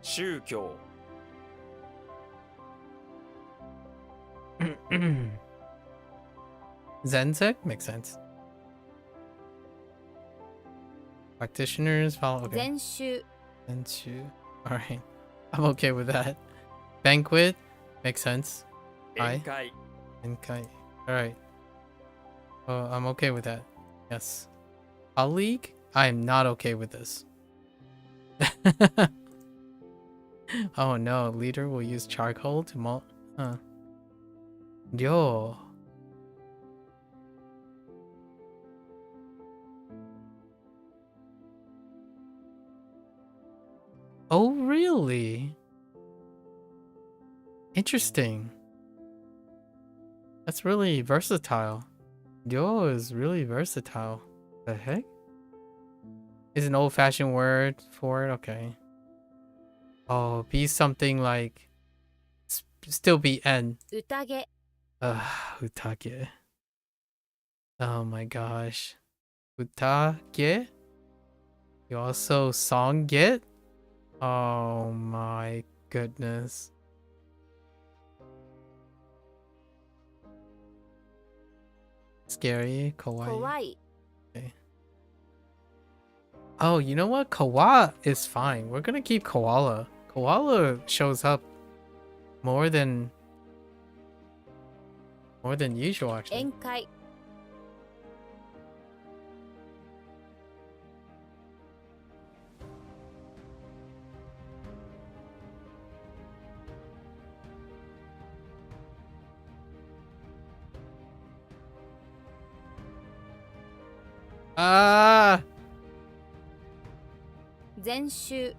宗教。 Zensek makes sense. Practitioners follow. Okay. 禅宗。 Zenshu. All right. I'm okay with that. Banquet makes sense. 宴会。 Okay. All right. Oh, I'm okay with that. Yes. Colleague? I am not okay with this. Oh no, leader will use charcoal to malt. Huh. Yo. Oh, really? Interesting. That's really versatile. Yo is really versatile. The heck? is an old-fashioned word for it. Okay. Oh, be something like still be N. 宴 Utage. Oh my gosh. Utage? You also song it? Oh my goodness. Scary, kawaii. 怖い Oh, you know what? Kawa is fine. We're gonna keep koala. Koala shows up more than usual, actually. 宴会 Ah! 全集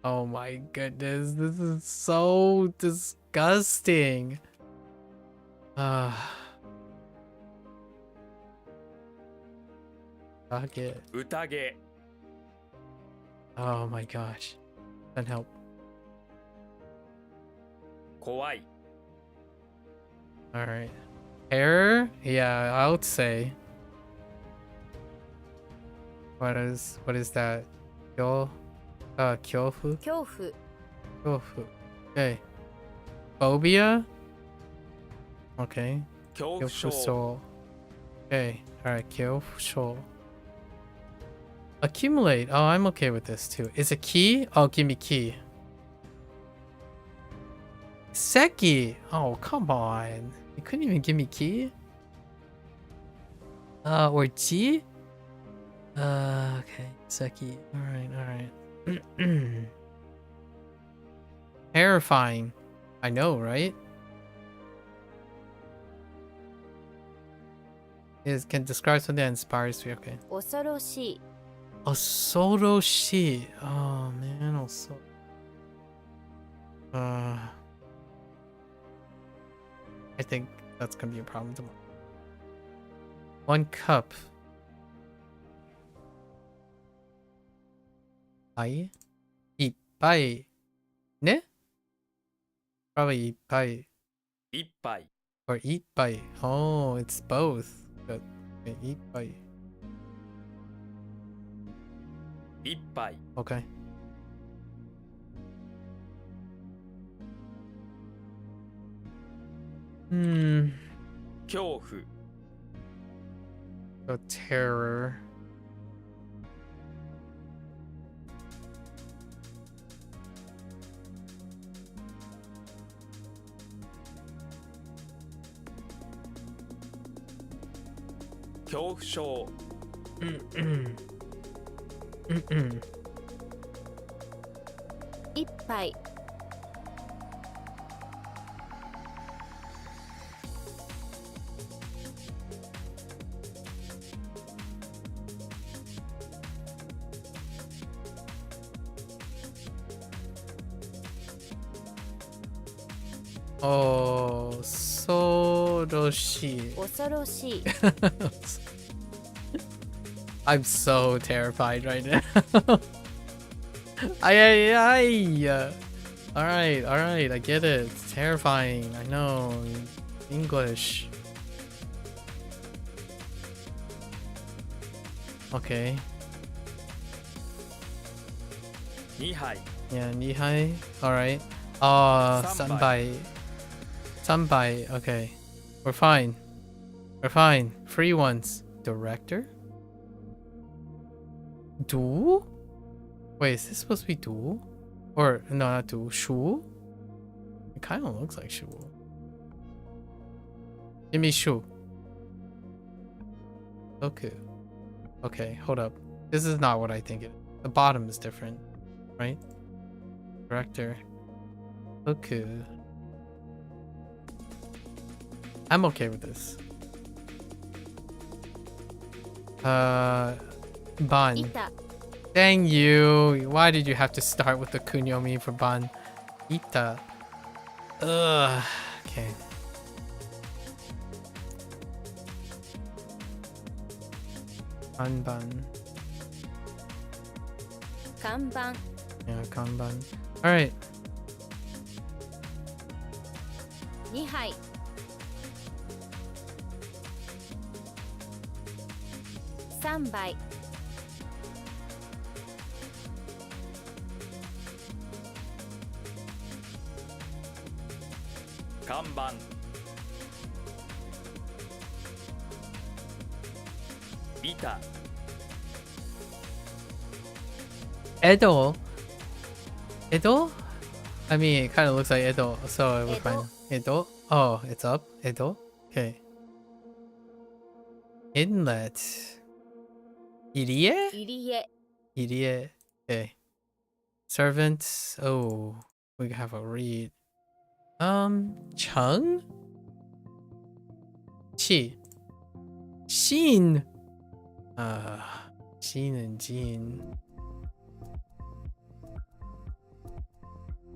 Oh my goodness, this is so disgusting. Fuck it. 宴 Oh my gosh. Can't help. 怖い Alright. Terror? Yeah, I would say. What is that? Kyofu? 恐怖 Kyofu. Okay. Phobia? Okay. 恐怖症 Kyofu. Okay. Alright, Kyofu. Accumulate. Oh, I'm okay with this too. Is it key? Oh, give me key. Seki. Oh, come on. You couldn't even give me key? Or G? Okay. Seki. Alright. Terrifying. I know, right? Can describe something that inspires you. Okay. 恐ろしい Osoroshi. Oh man, also. I think that's gonna be a problem tomorrow. 1 cup. Pai? Ippai. Ne? Probably ippai 一杯 or ippai. Oh, it's both. But okay, ippai. 一杯 Okay. Hmm. 恐怖 A terror. ,恐怖症 一杯 Oh, Soroshi. 恐ろしい I'm so terrified right now. Ay. Alright, I get it. It's terrifying. I know. English. Okay. 2杯 Yeah, Nihai. Alright. Sanbai. Sanbai. Okay. We're fine. Free ones. Director? Duel? Wait, is this supposed to be duel? Or, no, not duel. Shu? It kind of looks like Shu. Give me Shu. Okay, hold up. This is not what I think it is. The bottom is different, right? Director. Okay. I'm okay with this. Ban. 板 Dang you. Why did you have to start with the kunyomi for ban? Ita. Ugh. Okay. Kanban. 看板 Yeah, kanban. Alright. 2杯3杯看板板 Edo. Edo? I mean, it kind of looks like Edo, so it would Edo. find Edo. Oh, it's up. Edo. Okay. Inlet. Irie? 入り江 Irie. Okay. Servants. Oh, we have a read. Chung? Chi. Shin. Shin and Jin.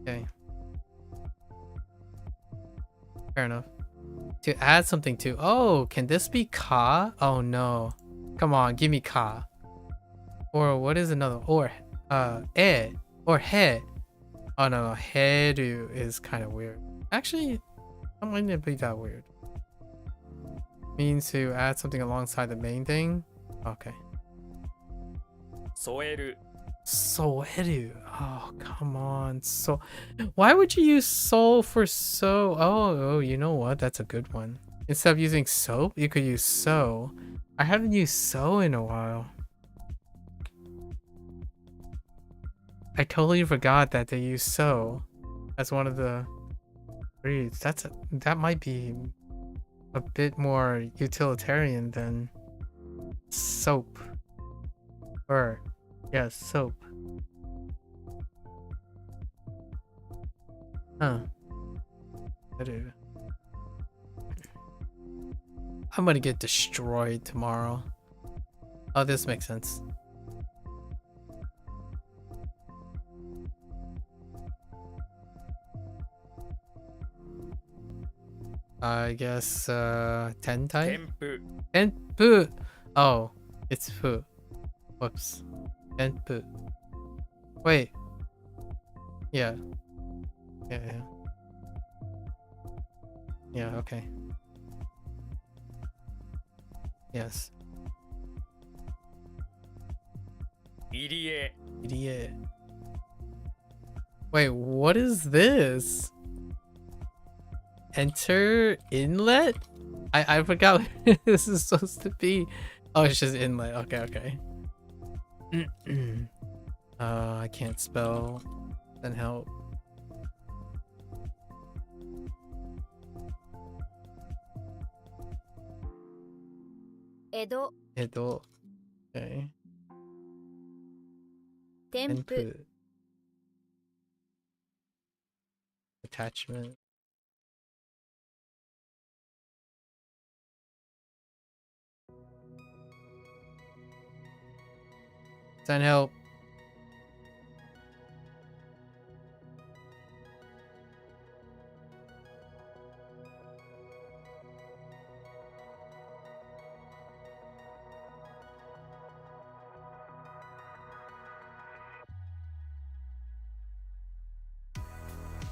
Okay. Fair enough. To add something to. Oh, can this be ka? Oh no. Come on, give me ka. Or what is another? Or e or he. Oh no, heru is kind of weird. Actually, that might not be that weird. Means to add something alongside the main thing. Okay. 添える Soeru. Oh, come on. So, why would you use so for so? Oh, you know what? That's a good one. Instead of using soap, you could use so. I haven't used so in a while. I totally forgot that they use so as one of the breeds. That might be a bit more utilitarian than soap. Or yes, soap. Huh. I'm gonna get destroyed tomorrow. Oh, this makes sense. I guess tentai? 添付 Tenpu. Oh, it's fu. Whoops. Tenpu. Wait. Yeah. Yeah. Yeah, okay. Yes. 入り江 Idiot. Wait, what is this? Enter inlet? I forgot what this is supposed to be. Oh, it's just inlet. Okay. I can't spell. Then help. Edo Edo. Okay. 添付 Input. Attachment. Send help.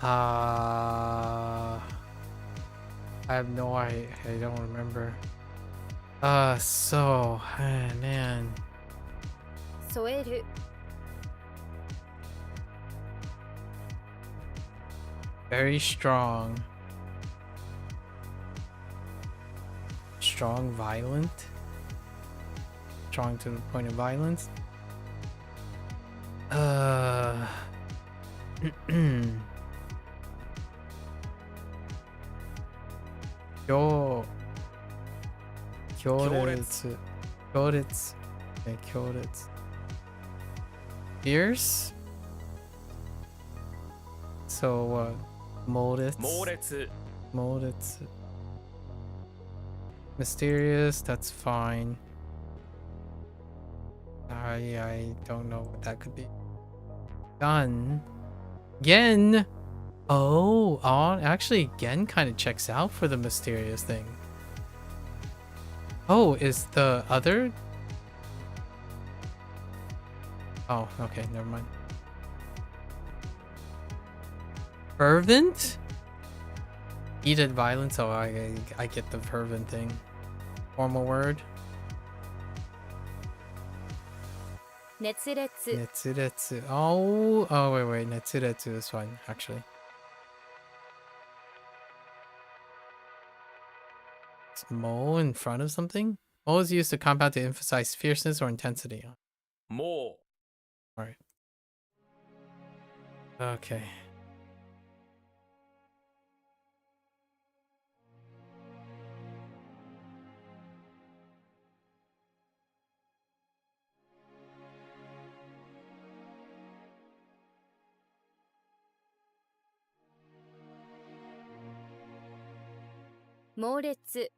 I have no I don't remember. So man. 添える Very strong. Strong, violent. Strong to the point of violence. Kyoretsu. Kyoretsu. Okay, kyoretsu. Fierce? So what? Moritz. 猛烈 Moritz. Mysterious, that's fine. I don't know what that could be. Gun. Gen. Oh, actually, Gen kind of checks out for the mysterious thing. Oh, is the other? Oh, okay, never mind. Fervent? Heated violence? Oh, I get the fervent thing. Formal word. 熱烈 Netsuretsu. Oh, wait. Netsuretsu is fine, actually. It's mo in front of something? Mo is used to compound to emphasize fierceness or intensity. も Alright. Okay. .猛烈 う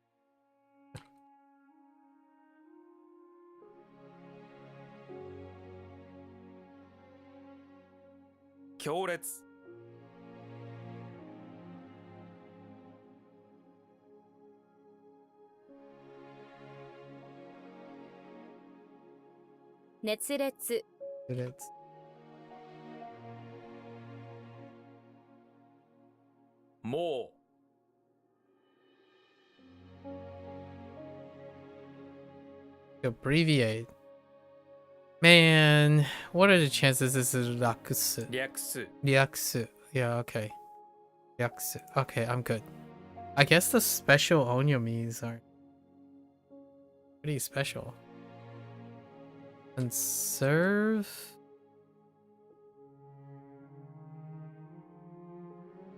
強烈 熱烈 It's も abbreviate. Man, what are the chances this is Rakusu? う略す Ryaksu. Yeah, okay. Ryaksu. Okay, I'm good. I guess the special onyomis are pretty special. Conserve.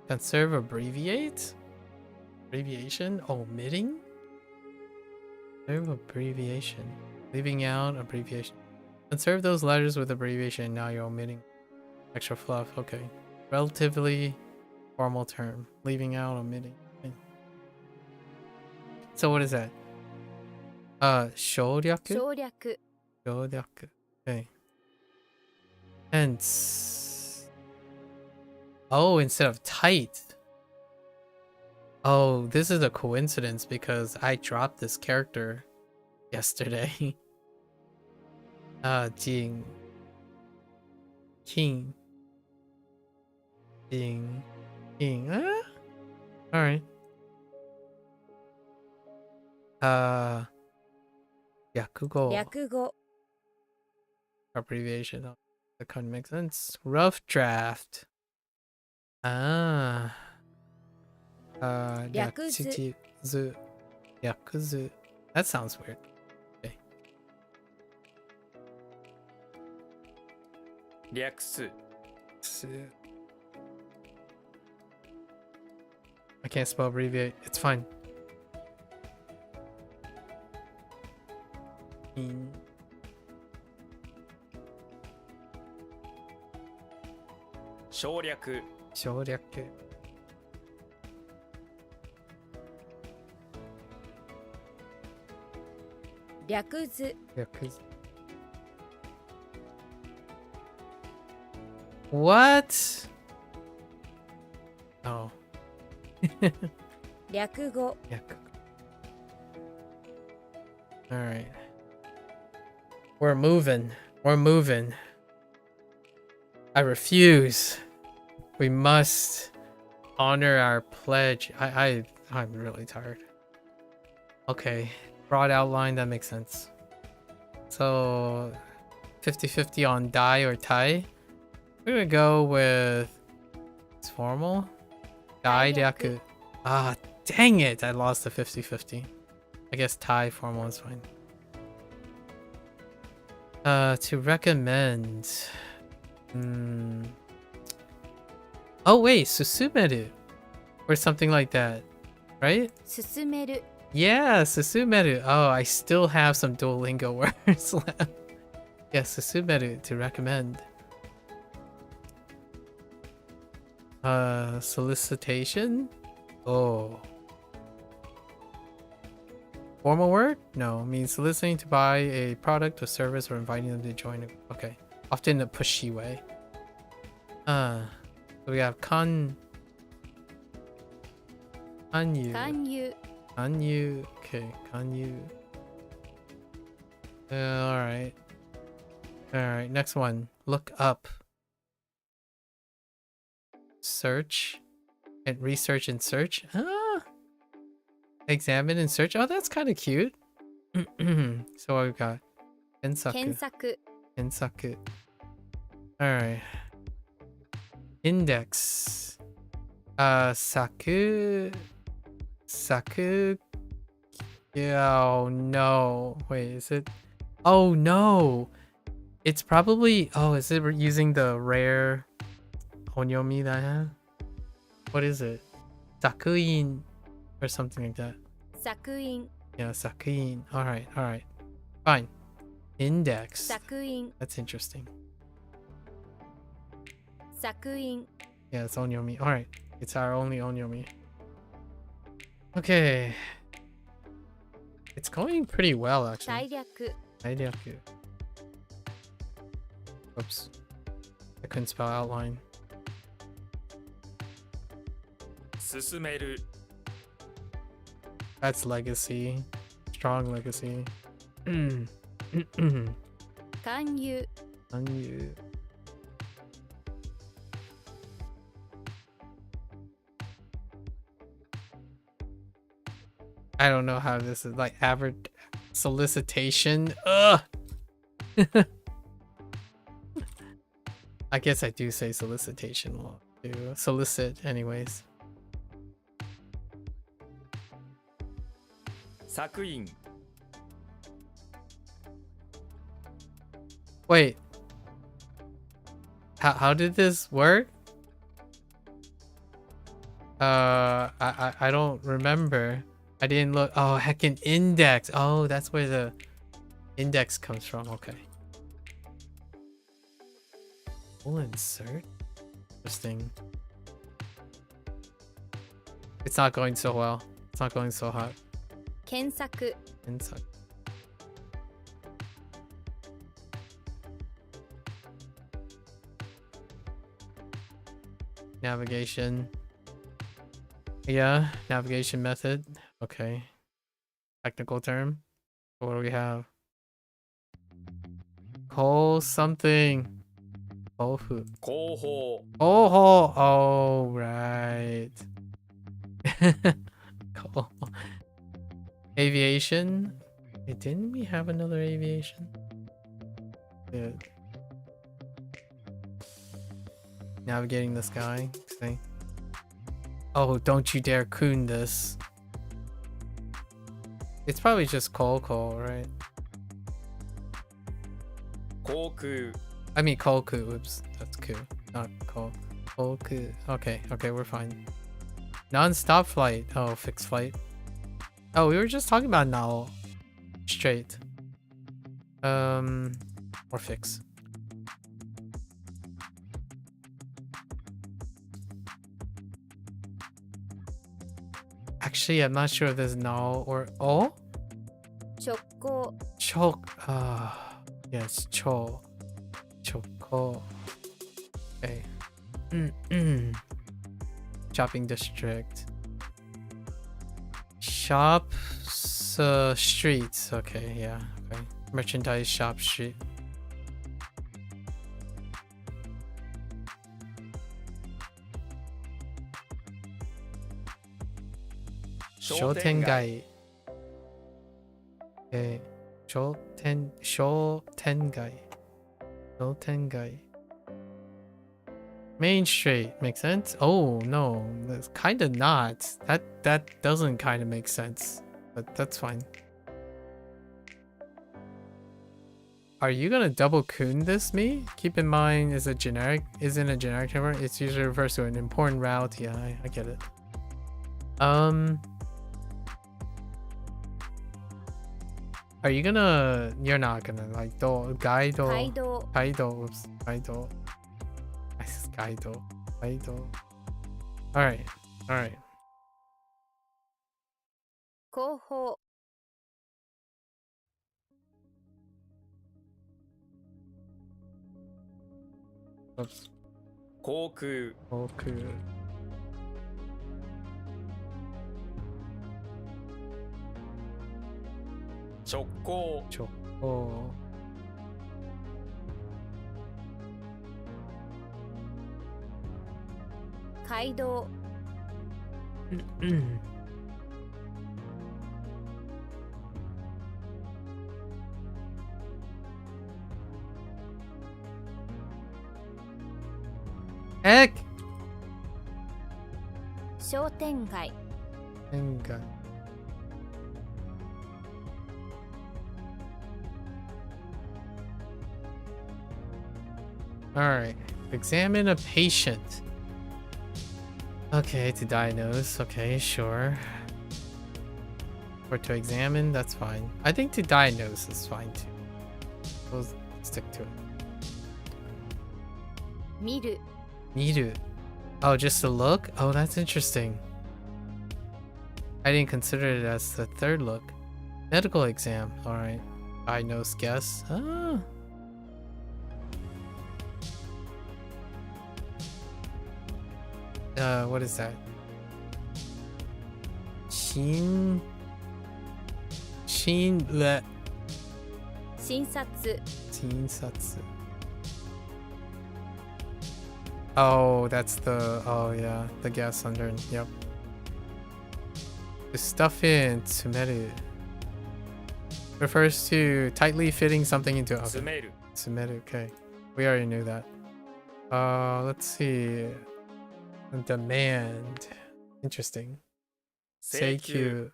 Conserve abbreviate? Abbreviation? Omitting? Conserve abbreviation. Leaving out abbreviation. Conserve those letters with abbreviation. Now you're omitting extra fluff. Okay. Relatively formal term. Leaving out, omitting. Okay. So what is that? Shoryaku? 省略 Shoryaku. Okay. And oh, instead of tight. Oh, this is a coincidence because I dropped this character yesterday. Jing. King. Jing. King. Alright. Yakugo. 略語 Abbreviation. Oh, that kind of makes sense. Rough draft. Ah. Ryakuzu. Ryakuzu. Ryakuzu. That sounds weird. Okay. 略す I can't spell abbreviate. It's fine. In 省略 省略 略図 略 What? Oh. 略語 Yak. All right. We're moving. We're moving. I refuse. We must honor our pledge. I'm really tired. Okay. Broad outline, that makes sense. So 50-50 on dai or tai. We're gonna go with it's formal. Dai ryaku. Ah, dang it! I lost the 50-50. I guess Thai formal is fine. To recommend. Oh wait, susumeru. Or something like that. Right? 進める Yeah, susumeru. Oh, I still have some Duolingo words left. Yeah, susumeru to recommend. Solicitation? Oh. Formal word? No, it means soliciting to buy a product or service or inviting them to join. Okay, often in a pushy way. So we have kanyu. 勧誘 Kanyu. Okay, kanyu. Alright. Alright, next one. Look up. Search. And research and search. Ah! Examine and search. Oh, that's kind of cute. So what we got? 検 Kensaku. 索 Kensaku. Alright. Index. Saku. Yeah, oh no. Wait, is it? Oh no. It's probably. Oh, is it using the rare onyomi that I have? What is it? Sakuin or something like that. 作品 Yeah, sakuin. Alright, alright. Fine. Index. 作品 That's interesting. 作品 Yeah, it's onyomi. Alright. It's our only onyomi. Okay. It's going pretty well, actually. 大略 Dairyaku. Oops. I couldn't spell outline. 進める That's legacy. Strong legacy. 勧誘 Unyu. I don't know how this is like average solicitation. Ugh. I guess I do say solicitation. Well, do solicit anyways. 作員 Wait. How did this work? I don't remember. I didn't look. Oh, heckin' index. Oh, that's where the index comes from. Okay. Full insert? Interesting. It's not going so well. It's not going so hot. 検索 Inside. Navigation. Yeah, navigation method. Okay. Technical term. What do we have? Call something. Tofu. 広報 Oh, oh, right. Cool. Aviation. Hey, didn't we have another aviation? Yeah. Navigating the sky. Okay. Oh, don't you dare coon this. It's probably just call, right? 航空 I mean koku. Oops, that's ku, not call. Koku. Okay, okay, we're fine. Non-stop flight. Oh, fixed flight. Oh, we were just talking about now. Straight. Or fix. Actually, I'm not sure if there's no or oh. 直行 Chok. Yes, cho. Choko. Okay. Shopping district. Shop. Streets. Okay, yeah. Okay. Merchandise shop street. Shotengai. Okay. Shotengai. Main Street makes sense. Oh no, that's kind of not. That doesn't kind of make sense, but that's fine. Are you gonna double coon this me? Keep in mind, isn't a generic term. It's usually refers to an important route. Yeah, I get it. Are you gonna? You're not gonna like Gaido. 街道 Kaido. Oops. Kaido. I said Kaido. Kaido. Alright. Alright. 後方 Oops. 航空 Oku. 直行 Choko. 街道 Heck! 商店街 Enga. Alright. Examine a patient. Okay, to diagnose. Okay, sure. Or to examine, that's fine. I think to diagnose is fine too. We'll stick to it. 見る Miru. Oh, just a look? Oh, that's interesting. I didn't consider it as the third look. Medical exam. Alright. Diagnose, guess. Ah. What is that? Shin... le... 診察 Shinsatsu. Oh, that's the... Oh, yeah. The gas under... Yep. To stuff in tsumeru refers to tightly fitting something into... Okay. 詰める Tsumeru, okay. We already knew that. Let's see. Demand. Interesting. 請求 Seikyu.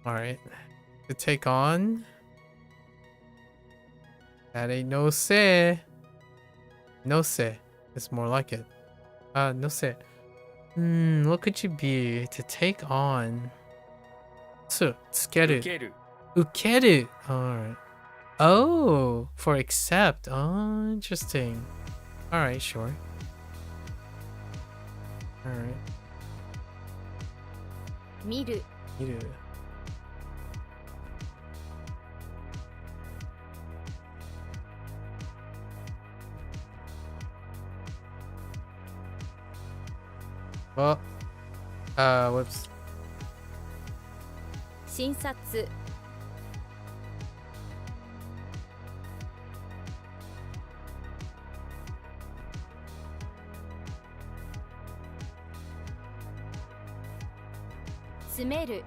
Alright. To take on. That ain't no se. No se. It's more like it. No se. What could you be? To take on. So, つける 受ける Ukeru. Alright. Oh, for accept. Oh, interesting. Alright, sure. Alright. 見る Miru. Well, whoops. 診察 詰める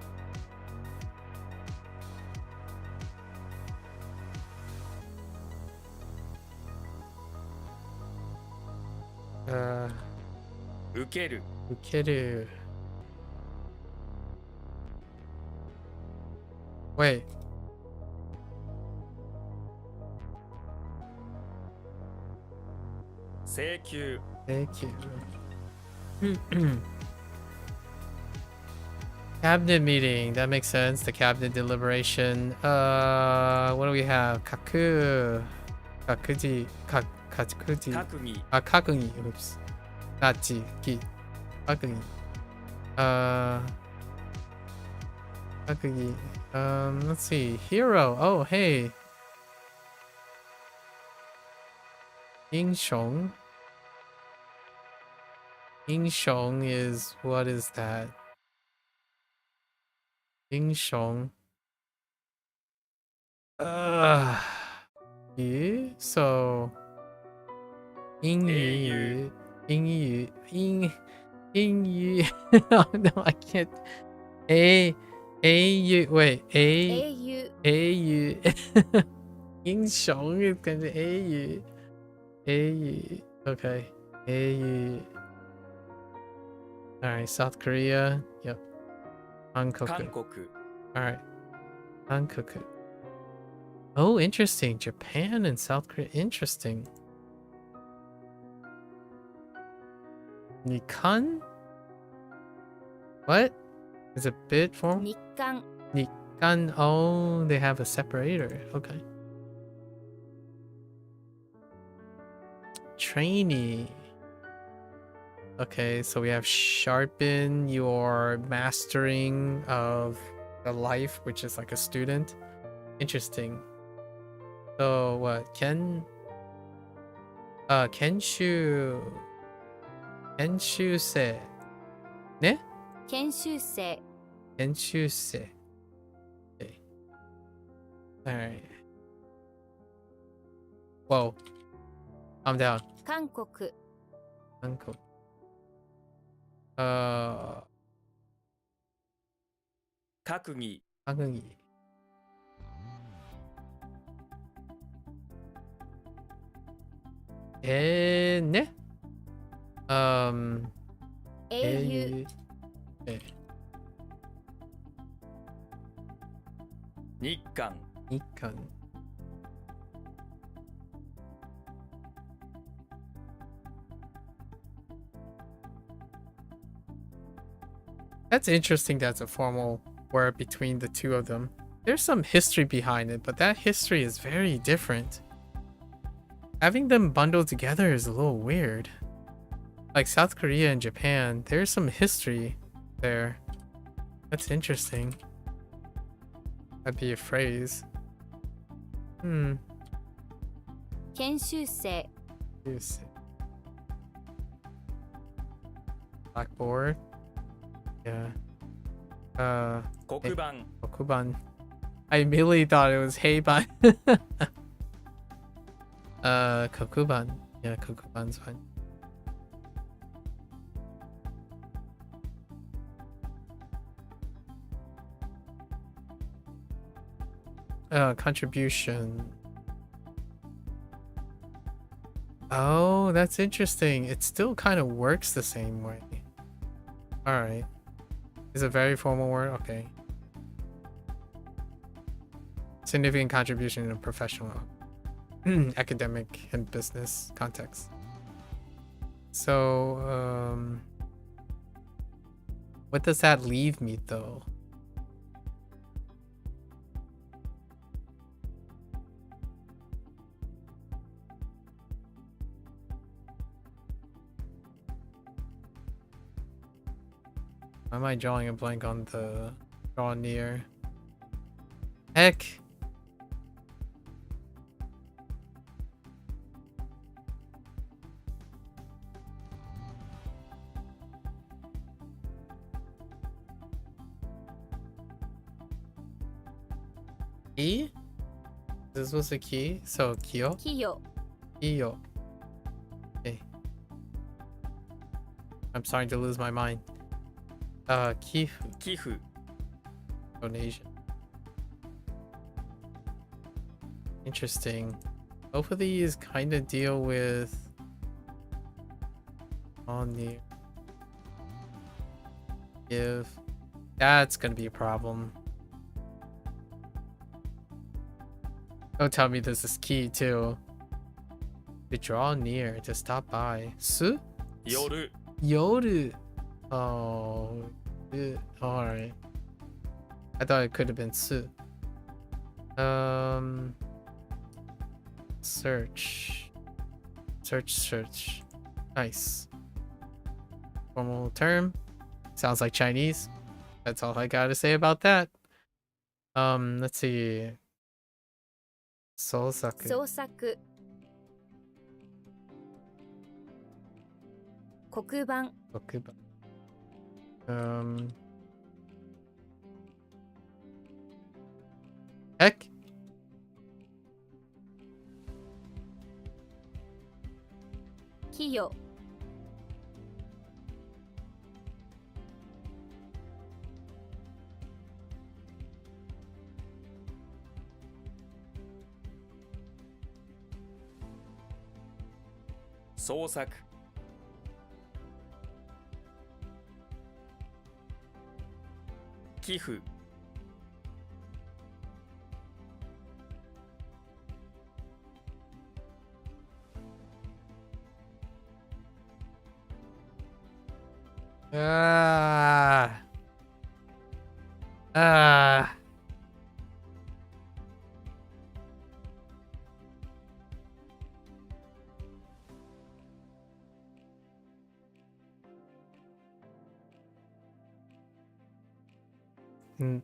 受ける Ukeru. Wait.「請求 Thank you. Cabinet meeting. That makes sense. The cabinet deliberation. What do we have? Kaku. Kakuji. Kakuji. 閣議 Kakugi. Oops. Not ji. Ki. Kakugi. Kakugi. Let's see. Hero. Oh, hey. Yingshong. Yingshong is... What is that? Yingshong. Yu? So... Yingyu. Yingyu. Yingyu. Oh, no, I can't. A-U. Wait. 英雄 A-U. Yingshong is gonna be A-U. A-U. Okay. A-U. Alright, South Korea. Yep. 韓 Hankoku. 国 Alright. Hankoku. Oh, interesting. Japan and South Korea. Interesting. Nikan? What? Is it bit form? 日韓 Nikan. Oh, they have a separator. Okay. Trainee. Okay, so we have sharpen your mastering of the life, which is like a student. Interesting. So what? Ken? Kenshu. Kenshuse. Ne? 研修生 Kenshuse. Okay. Alright. Whoa. Calm down. 韓国 Uncle. 閣議 Agagi. Ne? 英雄 日韓 Nikan. That's interesting. That's a formal word between the two of them. There's some history behind it, but that history is very different. Having them bundled together is a little weird. Like South Korea and Japan, there's some history there. That's interesting. That'd be a phrase. 研修生 Yes. Blackboard. Yeah. 黒板 Kokuban. I immediately thought it was Heiban. Kokuban. Yeah, Kokuban's fine. Contribution. Oh, that's interesting. It still kind of works the same way. Alright. Is a very formal word? Okay. Significant contribution in a professional, academic, and business context. So, what does that leave me though? Why am I drawing a blank on the draw near? Heck. Key? This was a key, so Kyo? 企業 Kyo. Okay. I'm starting to lose my mind. Kifu. 寄付 Donation. Interesting. Both of these kind of deal with on the give. That's gonna be a problem. Don't tell me this is key too. To draw near, to stop by. Su? 夜 Yoru. Oh, alright. I thought it could have been Su. Search. Search. Nice. Formal term. Sounds like Chinese. That's all I gotta say about that. Let's see. Sousaku. 創作黒板 Kokuban. Heck. 企業 創作 寄付 Ah. Ah. Mm,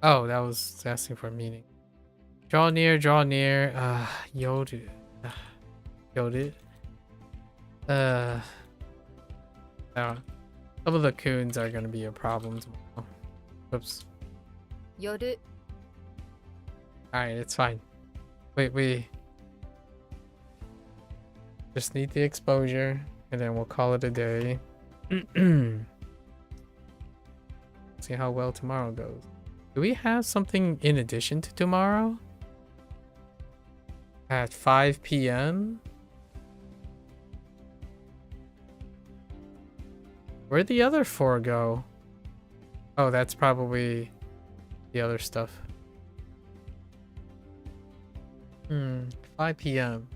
Oh, that was asking for a meaning. Draw near, draw near. Yoru. Yoru. I don't know. Some of the coons are gonna be a problem tomorrow. Oops. 夜 Alright, it's fine. We just need the exposure, and then we'll call it a day. See how well tomorrow goes. Do we have something in addition to tomorrow? At 5 p.m.? Where'd the other 4 go? Oh, that's probably the other stuff. 5 p.m.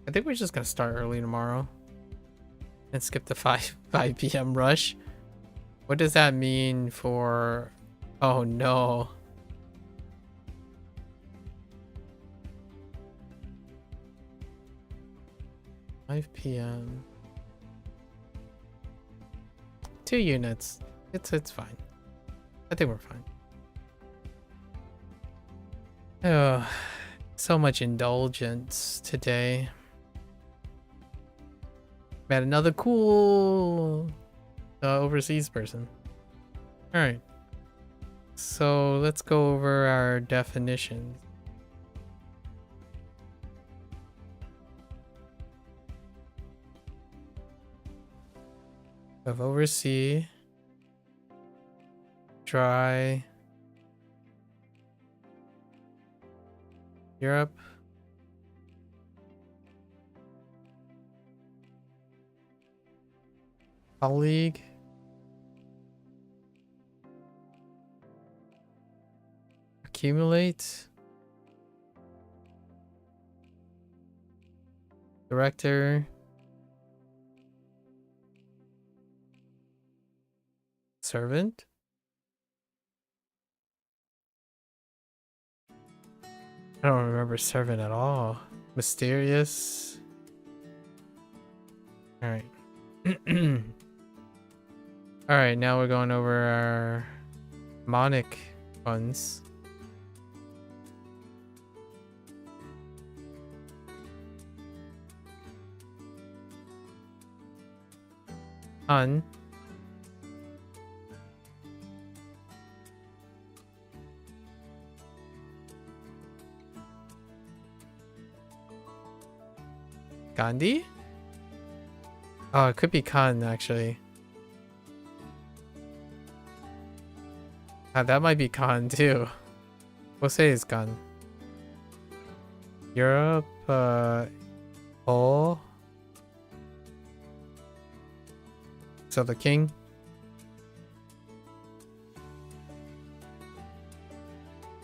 I think we're just gonna start early tomorrow and skip the 5 p.m. rush. What does that mean for... Oh no. $5 p.m. 2 units. It's fine. I think we're fine. Oh, so much indulgence today. Met another cool overseas person. All right. So let's go over our definitions. Of oversea, dry, Europe, colleague, accumulate, director, servant, I don't remember servant at all. Mysterious. All right. All right, now we're going over our mnemonic ones. Un. Gandhi? Oh, it could be Khan, actually. That might be Khan, too. We'll say it's Khan. Europe, Oh. So the king.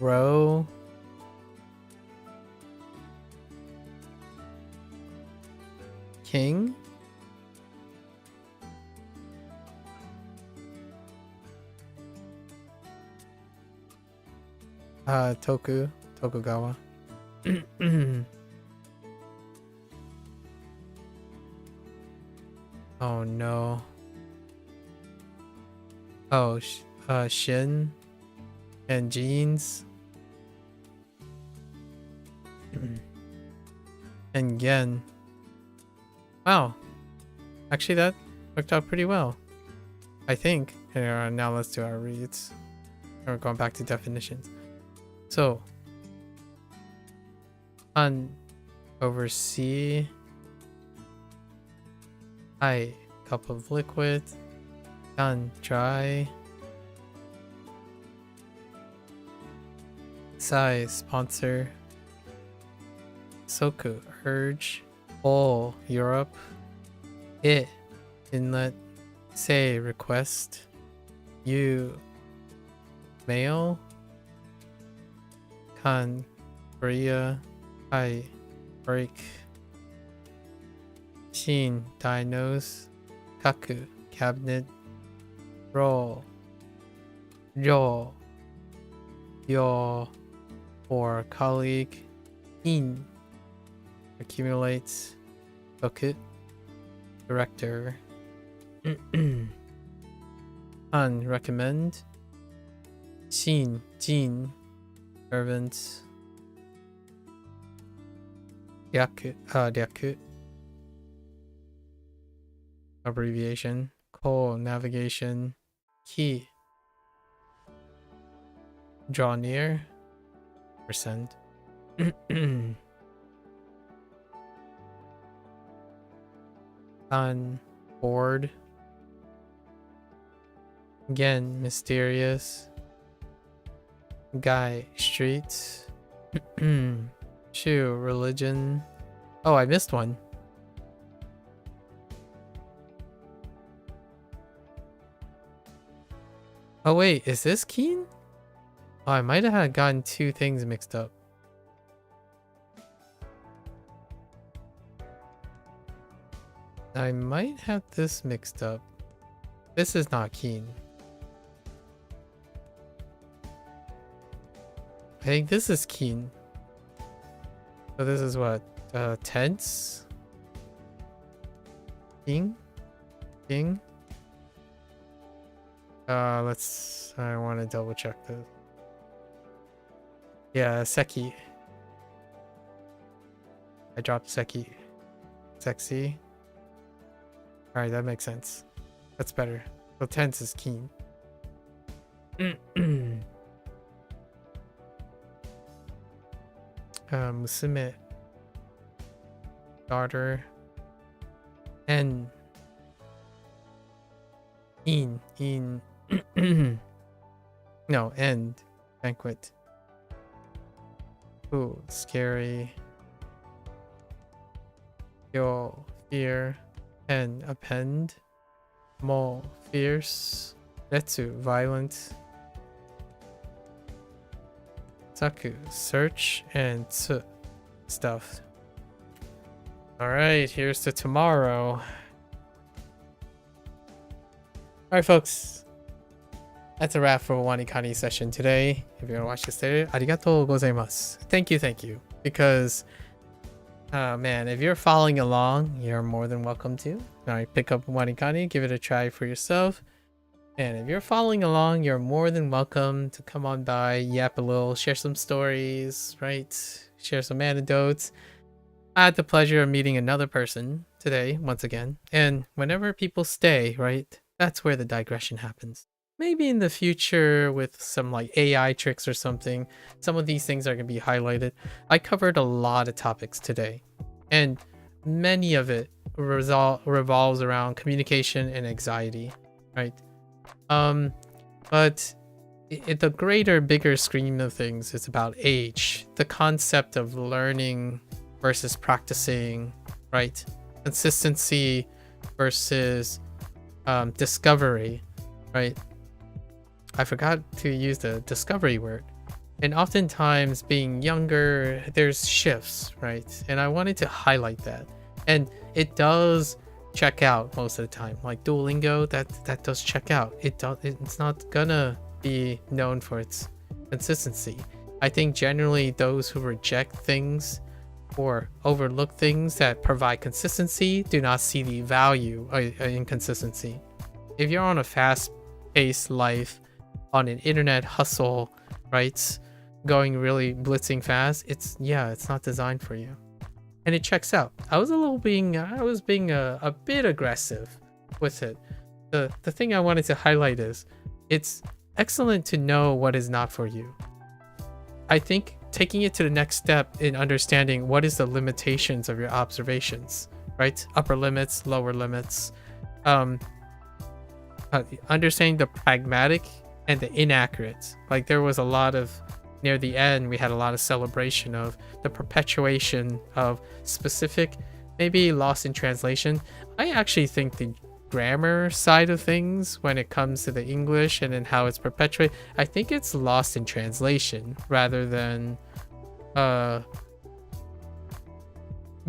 Row. King. Tokugawa. Oh no. Oh, Shin and jeans. And Gen. Wow. Actually, that worked out pretty well, I think. Here, now let's do our reads. We're going back to definitions. So, on oversea, I cup of liquid, done dry, Sai sponsor, Soku urge, all Europe, it inlet, say request, you mail, kan Korea, I break, shin diagnose, kaku cabinet, roll, yo your or colleague, in accumulates, bucket, director, un recommend, Jin, servant. Ryaku, abbreviation. Ko, navigation. Ki, draw near. Percent. On board. Again, mysterious. Guy, streets. Shu, religion. Oh, I missed one. Oh wait, is this Keen? Oh, I might have gotten two things mixed up. I might have this mixed up. This is not Keen. I think this is Keen. So this is what? Tense? King? King? I want to double check this. Yeah, Seki. I dropped Seki. Sexy. Alright, that makes sense. That's better. So tense is Keen. Musume. Daughter. En. In. No, end. Banquet. Ooh, scary. Yo, fear. Pen, append. Mo, fierce. Retsu, violent. Saku, search. And tsu, stuff. Alright, here's to tomorrow. Alright, folks. That's a wrap for WaniKani session today. If you're gonna watch this later, arigatou gozaimasu. Thank you. Because, man, if you're following along, you're more than welcome to. Alright, pick up WaniKani, give it a try for yourself. And if you're following along, you're more than welcome to come on by, yap a little, share some stories, right? Share some anecdotes. I had the pleasure of meeting another person today, once again. And whenever people stay, right, that's where the digression happens. Maybe in the future with some like AI tricks or something, some of these things are going to be highlighted. I covered a lot of topics today, and many of it revolves around communication and anxiety, right? But the greater, bigger scheme of things is about age, the concept of learning versus practicing, right? Consistency versus discovery, right? I forgot to use the discovery word. And oftentimes being younger, there's shifts, right? And I wanted to highlight that. And it does check out most of the time. Like Duolingo, that does check out. It's not gonna be known for its consistency. I think generally those who reject things or overlook things that provide consistency do not see the value in consistency. If you're on a fast-paced life, on an internet hustle, right, going really blitzing fast, it's not designed for you, and it checks out. I was being a bit aggressive with it. The thing I wanted to highlight is it's excellent to know what is not for you. I think taking it to the next step in understanding what is the limitations of your observations, right? Upper limits, lower limits, understanding the pragmatic and the inaccurate. Like there was a lot of, near the end, we had a lot of celebration of the perpetuation of specific, maybe lost in translation. I actually think the grammar side of things when it comes to the English and then how it's perpetuated, I think it's lost in translation rather than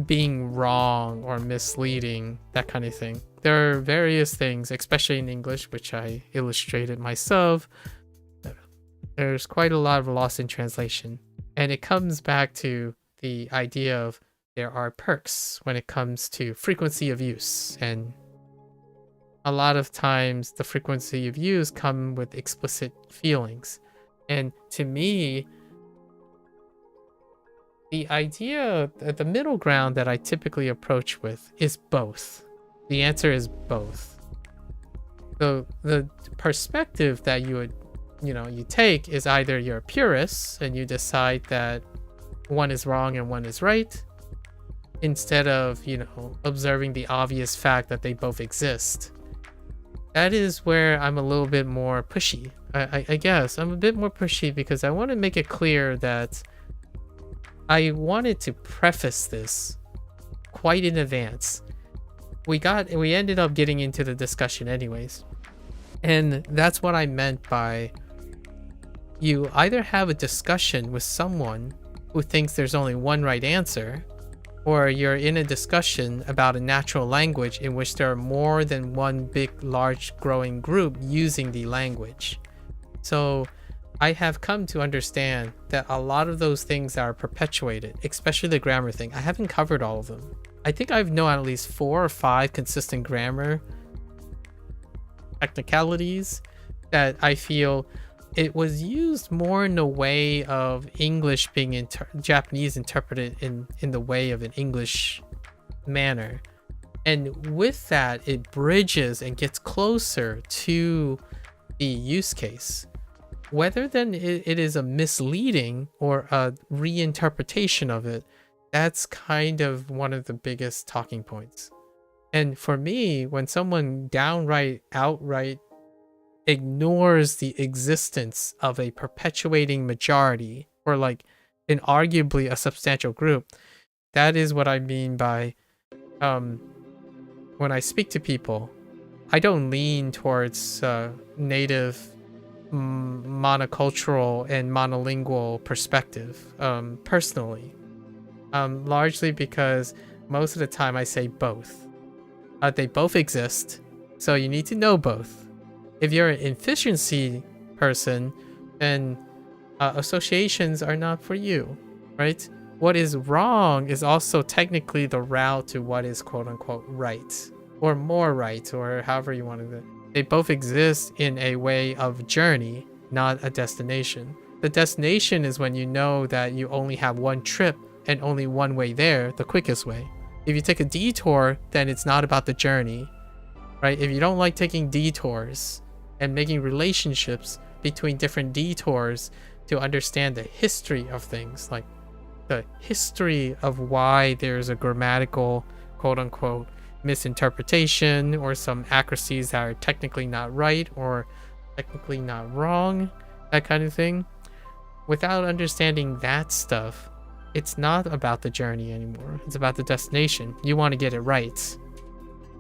being wrong or misleading, that kind of thing. There are various things, especially in English, which I illustrated myself. There's quite a lot of loss in translation. And it comes back to the idea of there are perks when it comes to frequency of use. And a lot of times the frequency of use come with explicit feelings. And to me, the idea, the middle ground that I typically approach with is both. The answer is both. The perspective that you would, you take is either you're a purist and you decide that one is wrong and one is right, instead of, observing the obvious fact that they both exist. That is where I'm a little bit more pushy. I guess I'm a bit more pushy because I want to make it clear that I wanted to preface this quite in advance. We ended up getting into the discussion anyways. And that's what I meant by, you either have a discussion with someone who thinks there's only one right answer, or you're in a discussion about a natural language in which there are more than one big, large, growing group using the language. So I have come to understand that a lot of those things that are perpetuated, especially the grammar thing, I haven't covered all of them. I think I've known at least 4 or 5 consistent grammar technicalities that I feel it was used more in the way of English being Japanese interpreted in the way of an English manner. And with that, it bridges and gets closer to the use case. Whether then it is a misleading or a reinterpretation of it, that's kind of one of the biggest talking points. And for me, when someone outright ignores the existence of a perpetuating majority, or like an arguably a substantial group, that is what I mean by when I speak to people, I don't lean towards native monocultural and monolingual perspective personally, largely because most of the time I say both. They both exist, so you need to know both. If you're an efficiency person, then associations are not for you, right? What is wrong is also technically the route to what is quote unquote right, or more right, or however you want to. They both exist in a way of journey, not a destination. The destination is when you know that you only have one trip and only one way there, the quickest way. If you take a detour, then it's not about the journey, right? If you don't like taking detours and making relationships between different detours to understand the history of things, like the history of why there's a grammatical quote unquote misinterpretation or some accuracies that are technically not right or technically not wrong, that kind of thing. Without understanding that stuff, it's not about the journey anymore. It's about the destination. You want to get it right.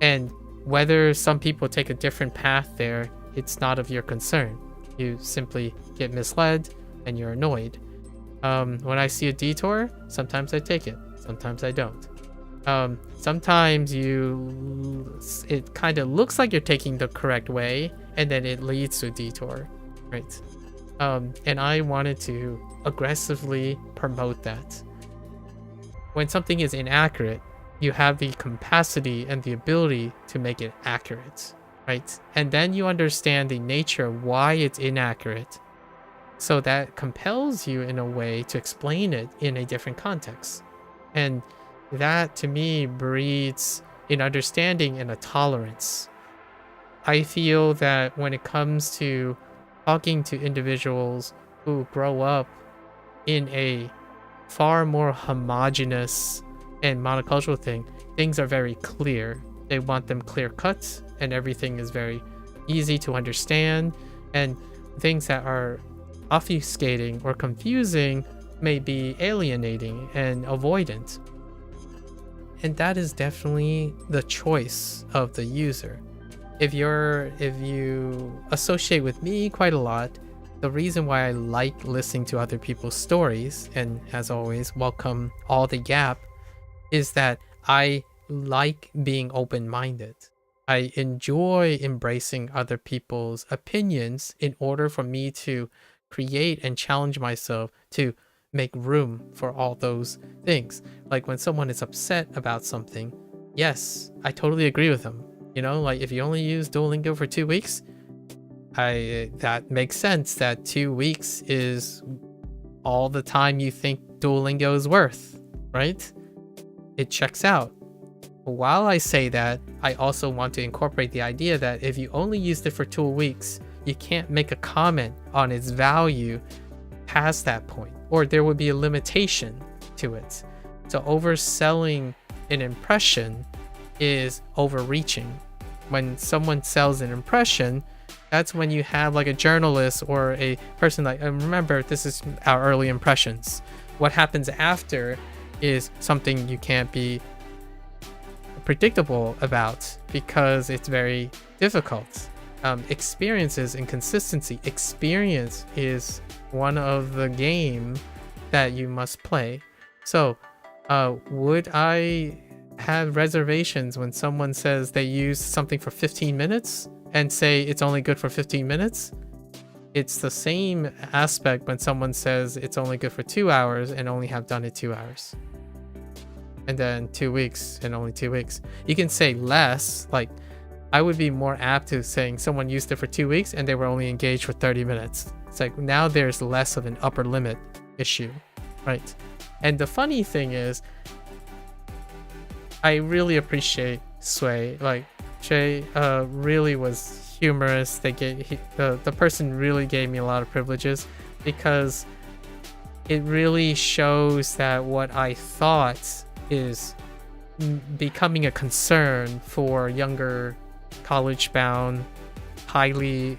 And whether some people take a different path there, it's not of your concern. You simply get misled and you're annoyed. When I see a detour, sometimes I take it, sometimes I don't. Sometimes it kind of looks like you're taking the correct way and then it leads to a detour, right? And I wanted to aggressively promote that. When something is inaccurate, you have the capacity and the ability to make it accurate, right? And then you understand the nature of why it's inaccurate. So that compels you in a way to explain it in a different context. And that to me breeds an understanding and a tolerance. I feel that when it comes to talking to individuals who grow up in a far more homogenous and monocultural thing, things are very clear. They want them clear cut and everything is very easy to understand, and things that are obfuscating or confusing may be alienating and avoidant. And that is definitely the choice of the user. If you associate with me quite a lot, the reason why I like listening to other people's stories, and as always, welcome all the gap, is that I like being open-minded. I enjoy embracing other people's opinions in order for me to create and challenge myself to make room for all those things. Like when someone is upset about something, yes, I totally agree with them. Like if you only use Duolingo for 2 weeks, that makes sense that 2 weeks is all the time you think Duolingo is worth, right? It checks out. While I say that, I also want to incorporate the idea that if you only used it for 2 weeks, you can't make a comment on its value past that point, or there would be a limitation to it. So overselling an impression is overreaching. When someone sells an impression, that's when you have like a journalist or a person like, and remember, this is our early impressions. What happens after is something you can't be predictable about because it's very difficult. Experiences and consistency. Experience is one of the game that you must play. So would I have reservations when someone says they use something for 15 minutes and say it's only good for 15 minutes? It's the same aspect when someone says it's only good for 2 hours and only have done it 2 hours. And then 2 weeks and only 2 weeks. You can say less, like I would be more apt to saying someone used it for 2 weeks and they were only engaged for 30 minutes. It's like now there's less of an upper limit issue, right? And the funny thing is, I really appreciate Sway. Like Shay really was humorous. The person really gave me a lot of privileges because it really shows that what I thought is becoming a concern for younger college-bound, highly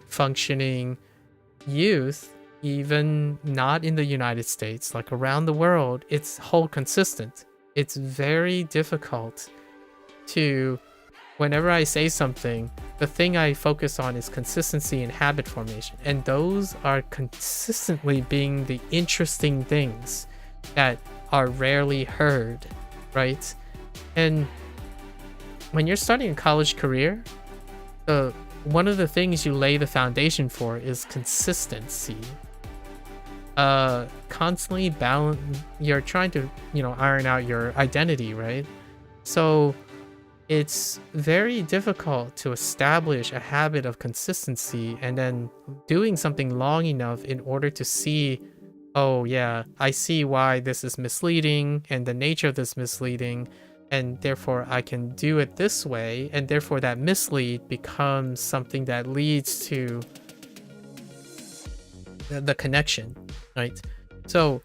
functioning youth, even not in the United States, like around the world, it's hold consistent. It's very difficult to, whenever I say something, the thing I focus on is consistency and habit formation. And those are consistently being the interesting things that are rarely heard, right? And when you're starting a college career, one of the things you lay the foundation for is consistency. Constantly balance. You're trying to, iron out your identity, right? So it's very difficult to establish a habit of consistency and then doing something long enough in order to see, oh yeah, I see why this is misleading and the nature of this misleading, and therefore I can do it this way, and therefore that mislead becomes something that leads to the connection, right? So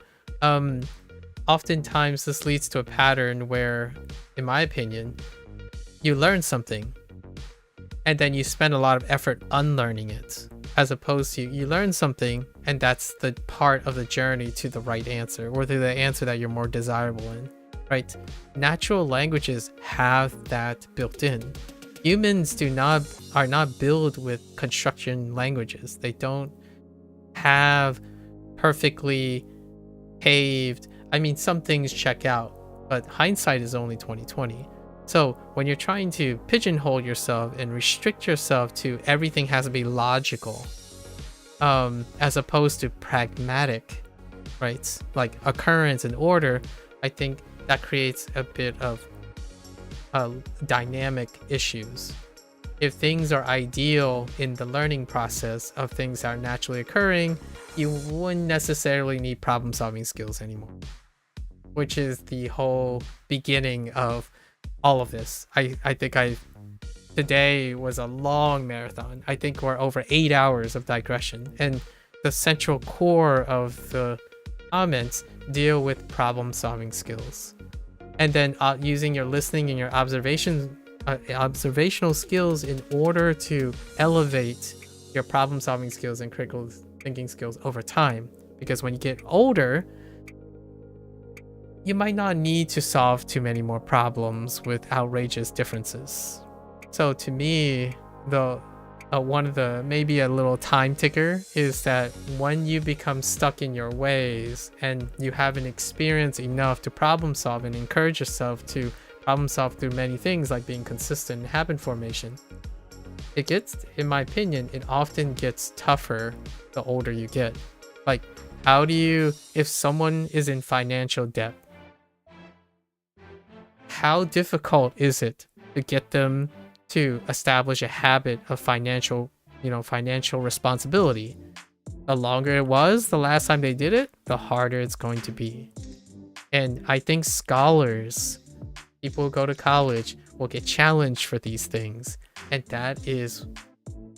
oftentimes this leads to a pattern where, in my opinion, you learn something and then you spend a lot of effort unlearning it, as opposed to you learn something and that's the part of the journey to the right answer, or to the answer that you're more desirable in, right? Natural languages have that built in. Humans are not built with construction languages. They don't have perfectly paved. I mean, some things check out, but hindsight is only 2020. So when you're trying to pigeonhole yourself and restrict yourself to everything has to be logical, as opposed to pragmatic, right? Like occurrence and order, I think that creates a bit of dynamic issues. If things are ideal in the learning process of things that are naturally occurring, you wouldn't necessarily need problem solving skills anymore, which is the whole beginning of all of this. I think today was a long marathon. I think we're over 8 hours of digression, and the central core of the comments deal with problem solving skills, and then using your listening and your observational skills in order to elevate your problem solving skills and critical thinking skills over time. Because when you get older, you might not need to solve too many more problems with outrageous differences. So to me, one of the, maybe a little time ticker is that when you become stuck in your ways and you haven't experienced enough to problem solve and encourage yourself to problem solve through many things like being consistent in habit formation, it gets, in my opinion, it often gets tougher the older you get. Like, how do you, if someone is in financial debt, how difficult is it to get them to establish a habit of financial responsibility. The longer it was, the last time they did it, the harder it's going to be. And I think scholars, people who go to college, will get challenged for these things. And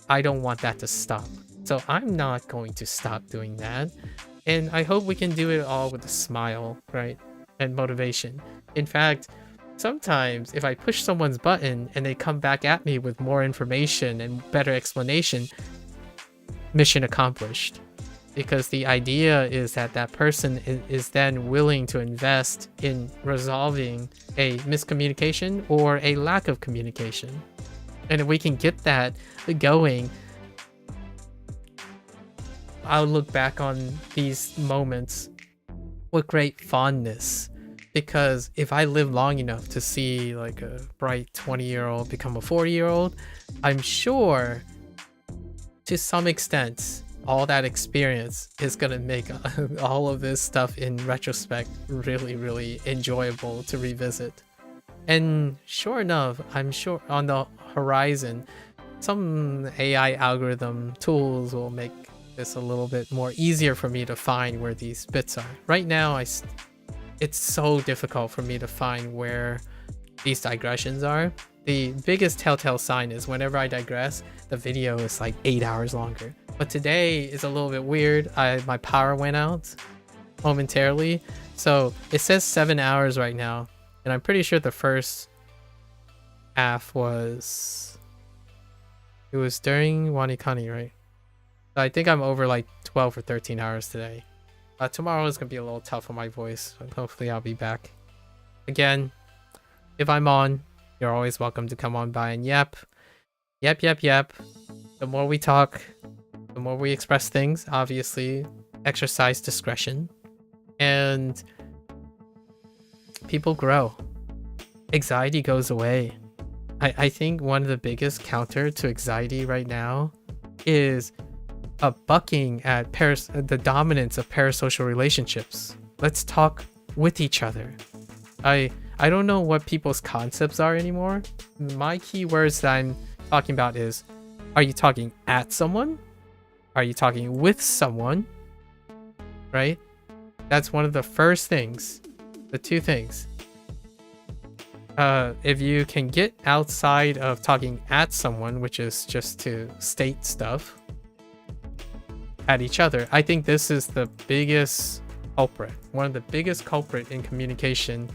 I don't want that to stop. So I'm not going to stop doing that. And I hope we can do it all with a smile, right? And motivation. In fact, sometimes if I push someone's button and they come back at me with more information and better explanation, mission accomplished. Because the idea is that that person is then willing to invest in resolving a miscommunication or a lack of communication. And if we can get that going, I'll look back on these moments with great fondness. Because if I live long enough to see like a bright 20-year-old become a 40-year-old, I'm sure to some extent all that experience is gonna make all of this stuff in retrospect really, really enjoyable to revisit. And sure enough, I'm sure on the horizon, some AI algorithm tools will make this a little bit more easier for me to find where these bits are. Right now, it's so difficult for me to find where these digressions are. The biggest telltale sign is whenever I digress, the video is like 8 hours longer. But today is a little bit weird. My power went out momentarily. So it says 7 hours right now. And I'm pretty sure the first half was... It was during WaniKani, right? So I think I'm over like 12 or 13 hours today. Tomorrow is going to be a little tough on my voice. But hopefully I'll be back. Again, if I'm on, you're always welcome to come on by and yap. Yap, yap, yap. The more we talk, the more we express things, obviously, exercise discretion, and people grow. Anxiety goes away. I think one of the biggest counter to anxiety right now is a bucking at the dominance of parasocial relationships. Let's talk with each other. I don't know what people's concepts are anymore. My keywords that I'm talking about is, are you talking at someone? Are you talking with someone? Right? That's one of the first things. The two things. If you can get outside of talking at someone, which is just to state stuff at each other, I think this is the biggest culprit. One of the biggest culprit in communication,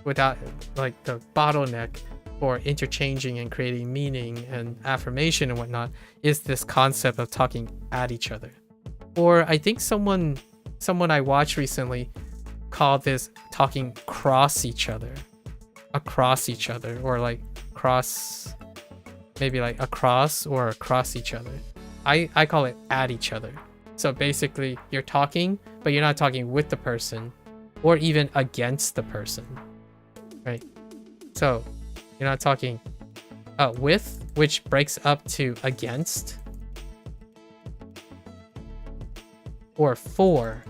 without like the bottleneck for interchanging and creating meaning and affirmation and whatnot, is this concept of talking at each other. Or I think someone I watched recently called this talking across each other, or like cross, maybe like across or across each other. I call it at each other. So basically you're talking, but you're not talking with the person or even against the person, right? So you're not talking with, which breaks up to against, or for.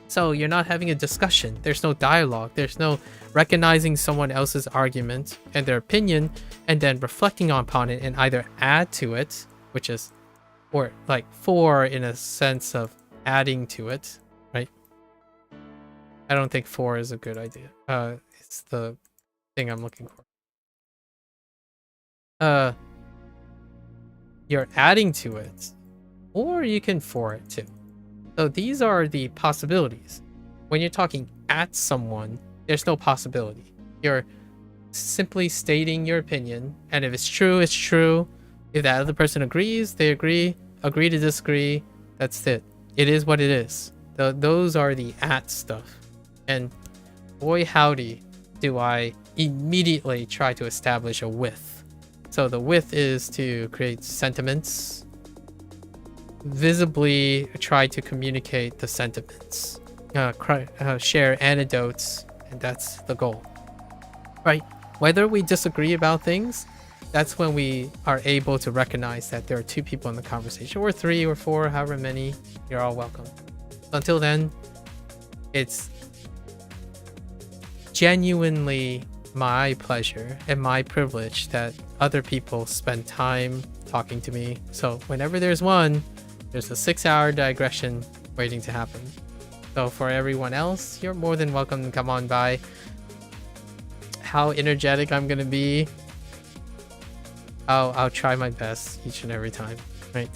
So you're not having a discussion. There's no dialogue. There's no recognizing someone else's argument and their opinion and then reflecting upon it and either add to it, which is, or like for in a sense of adding to it, right? I don't think for is a good idea. It's the thing I'm looking for. You're adding to it, or you can for it too. So these are the possibilities. When you're talking at someone, there's no possibility. You're simply stating your opinion, and if it's true, it's true. If that other person agrees, they agree to disagree, that's it. It is what it is. Those are the at stuff. And boy howdy, do I immediately try to establish a with. So the with is to create sentiments, visibly try to communicate the sentiments, share anecdotes, and that's the goal, right? Whether we disagree about things, that's when we are able to recognize that there are two people in the conversation, or three or four, however many. You're all welcome. Until then, it's genuinely my pleasure and my privilege that other people spend time talking to me. So whenever there's one, there's a 6-hour digression waiting to happen. So for everyone else, you're more than welcome to come on by. How energetic I'm gonna be, I'll try my best each and every time. Right.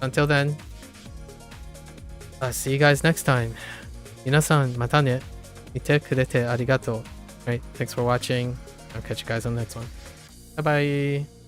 Until then, see you guys next time. 皆さんまたね。見てくれてありがとう. Right. Thanks for watching. I'll catch you guys on the next one. Bye bye.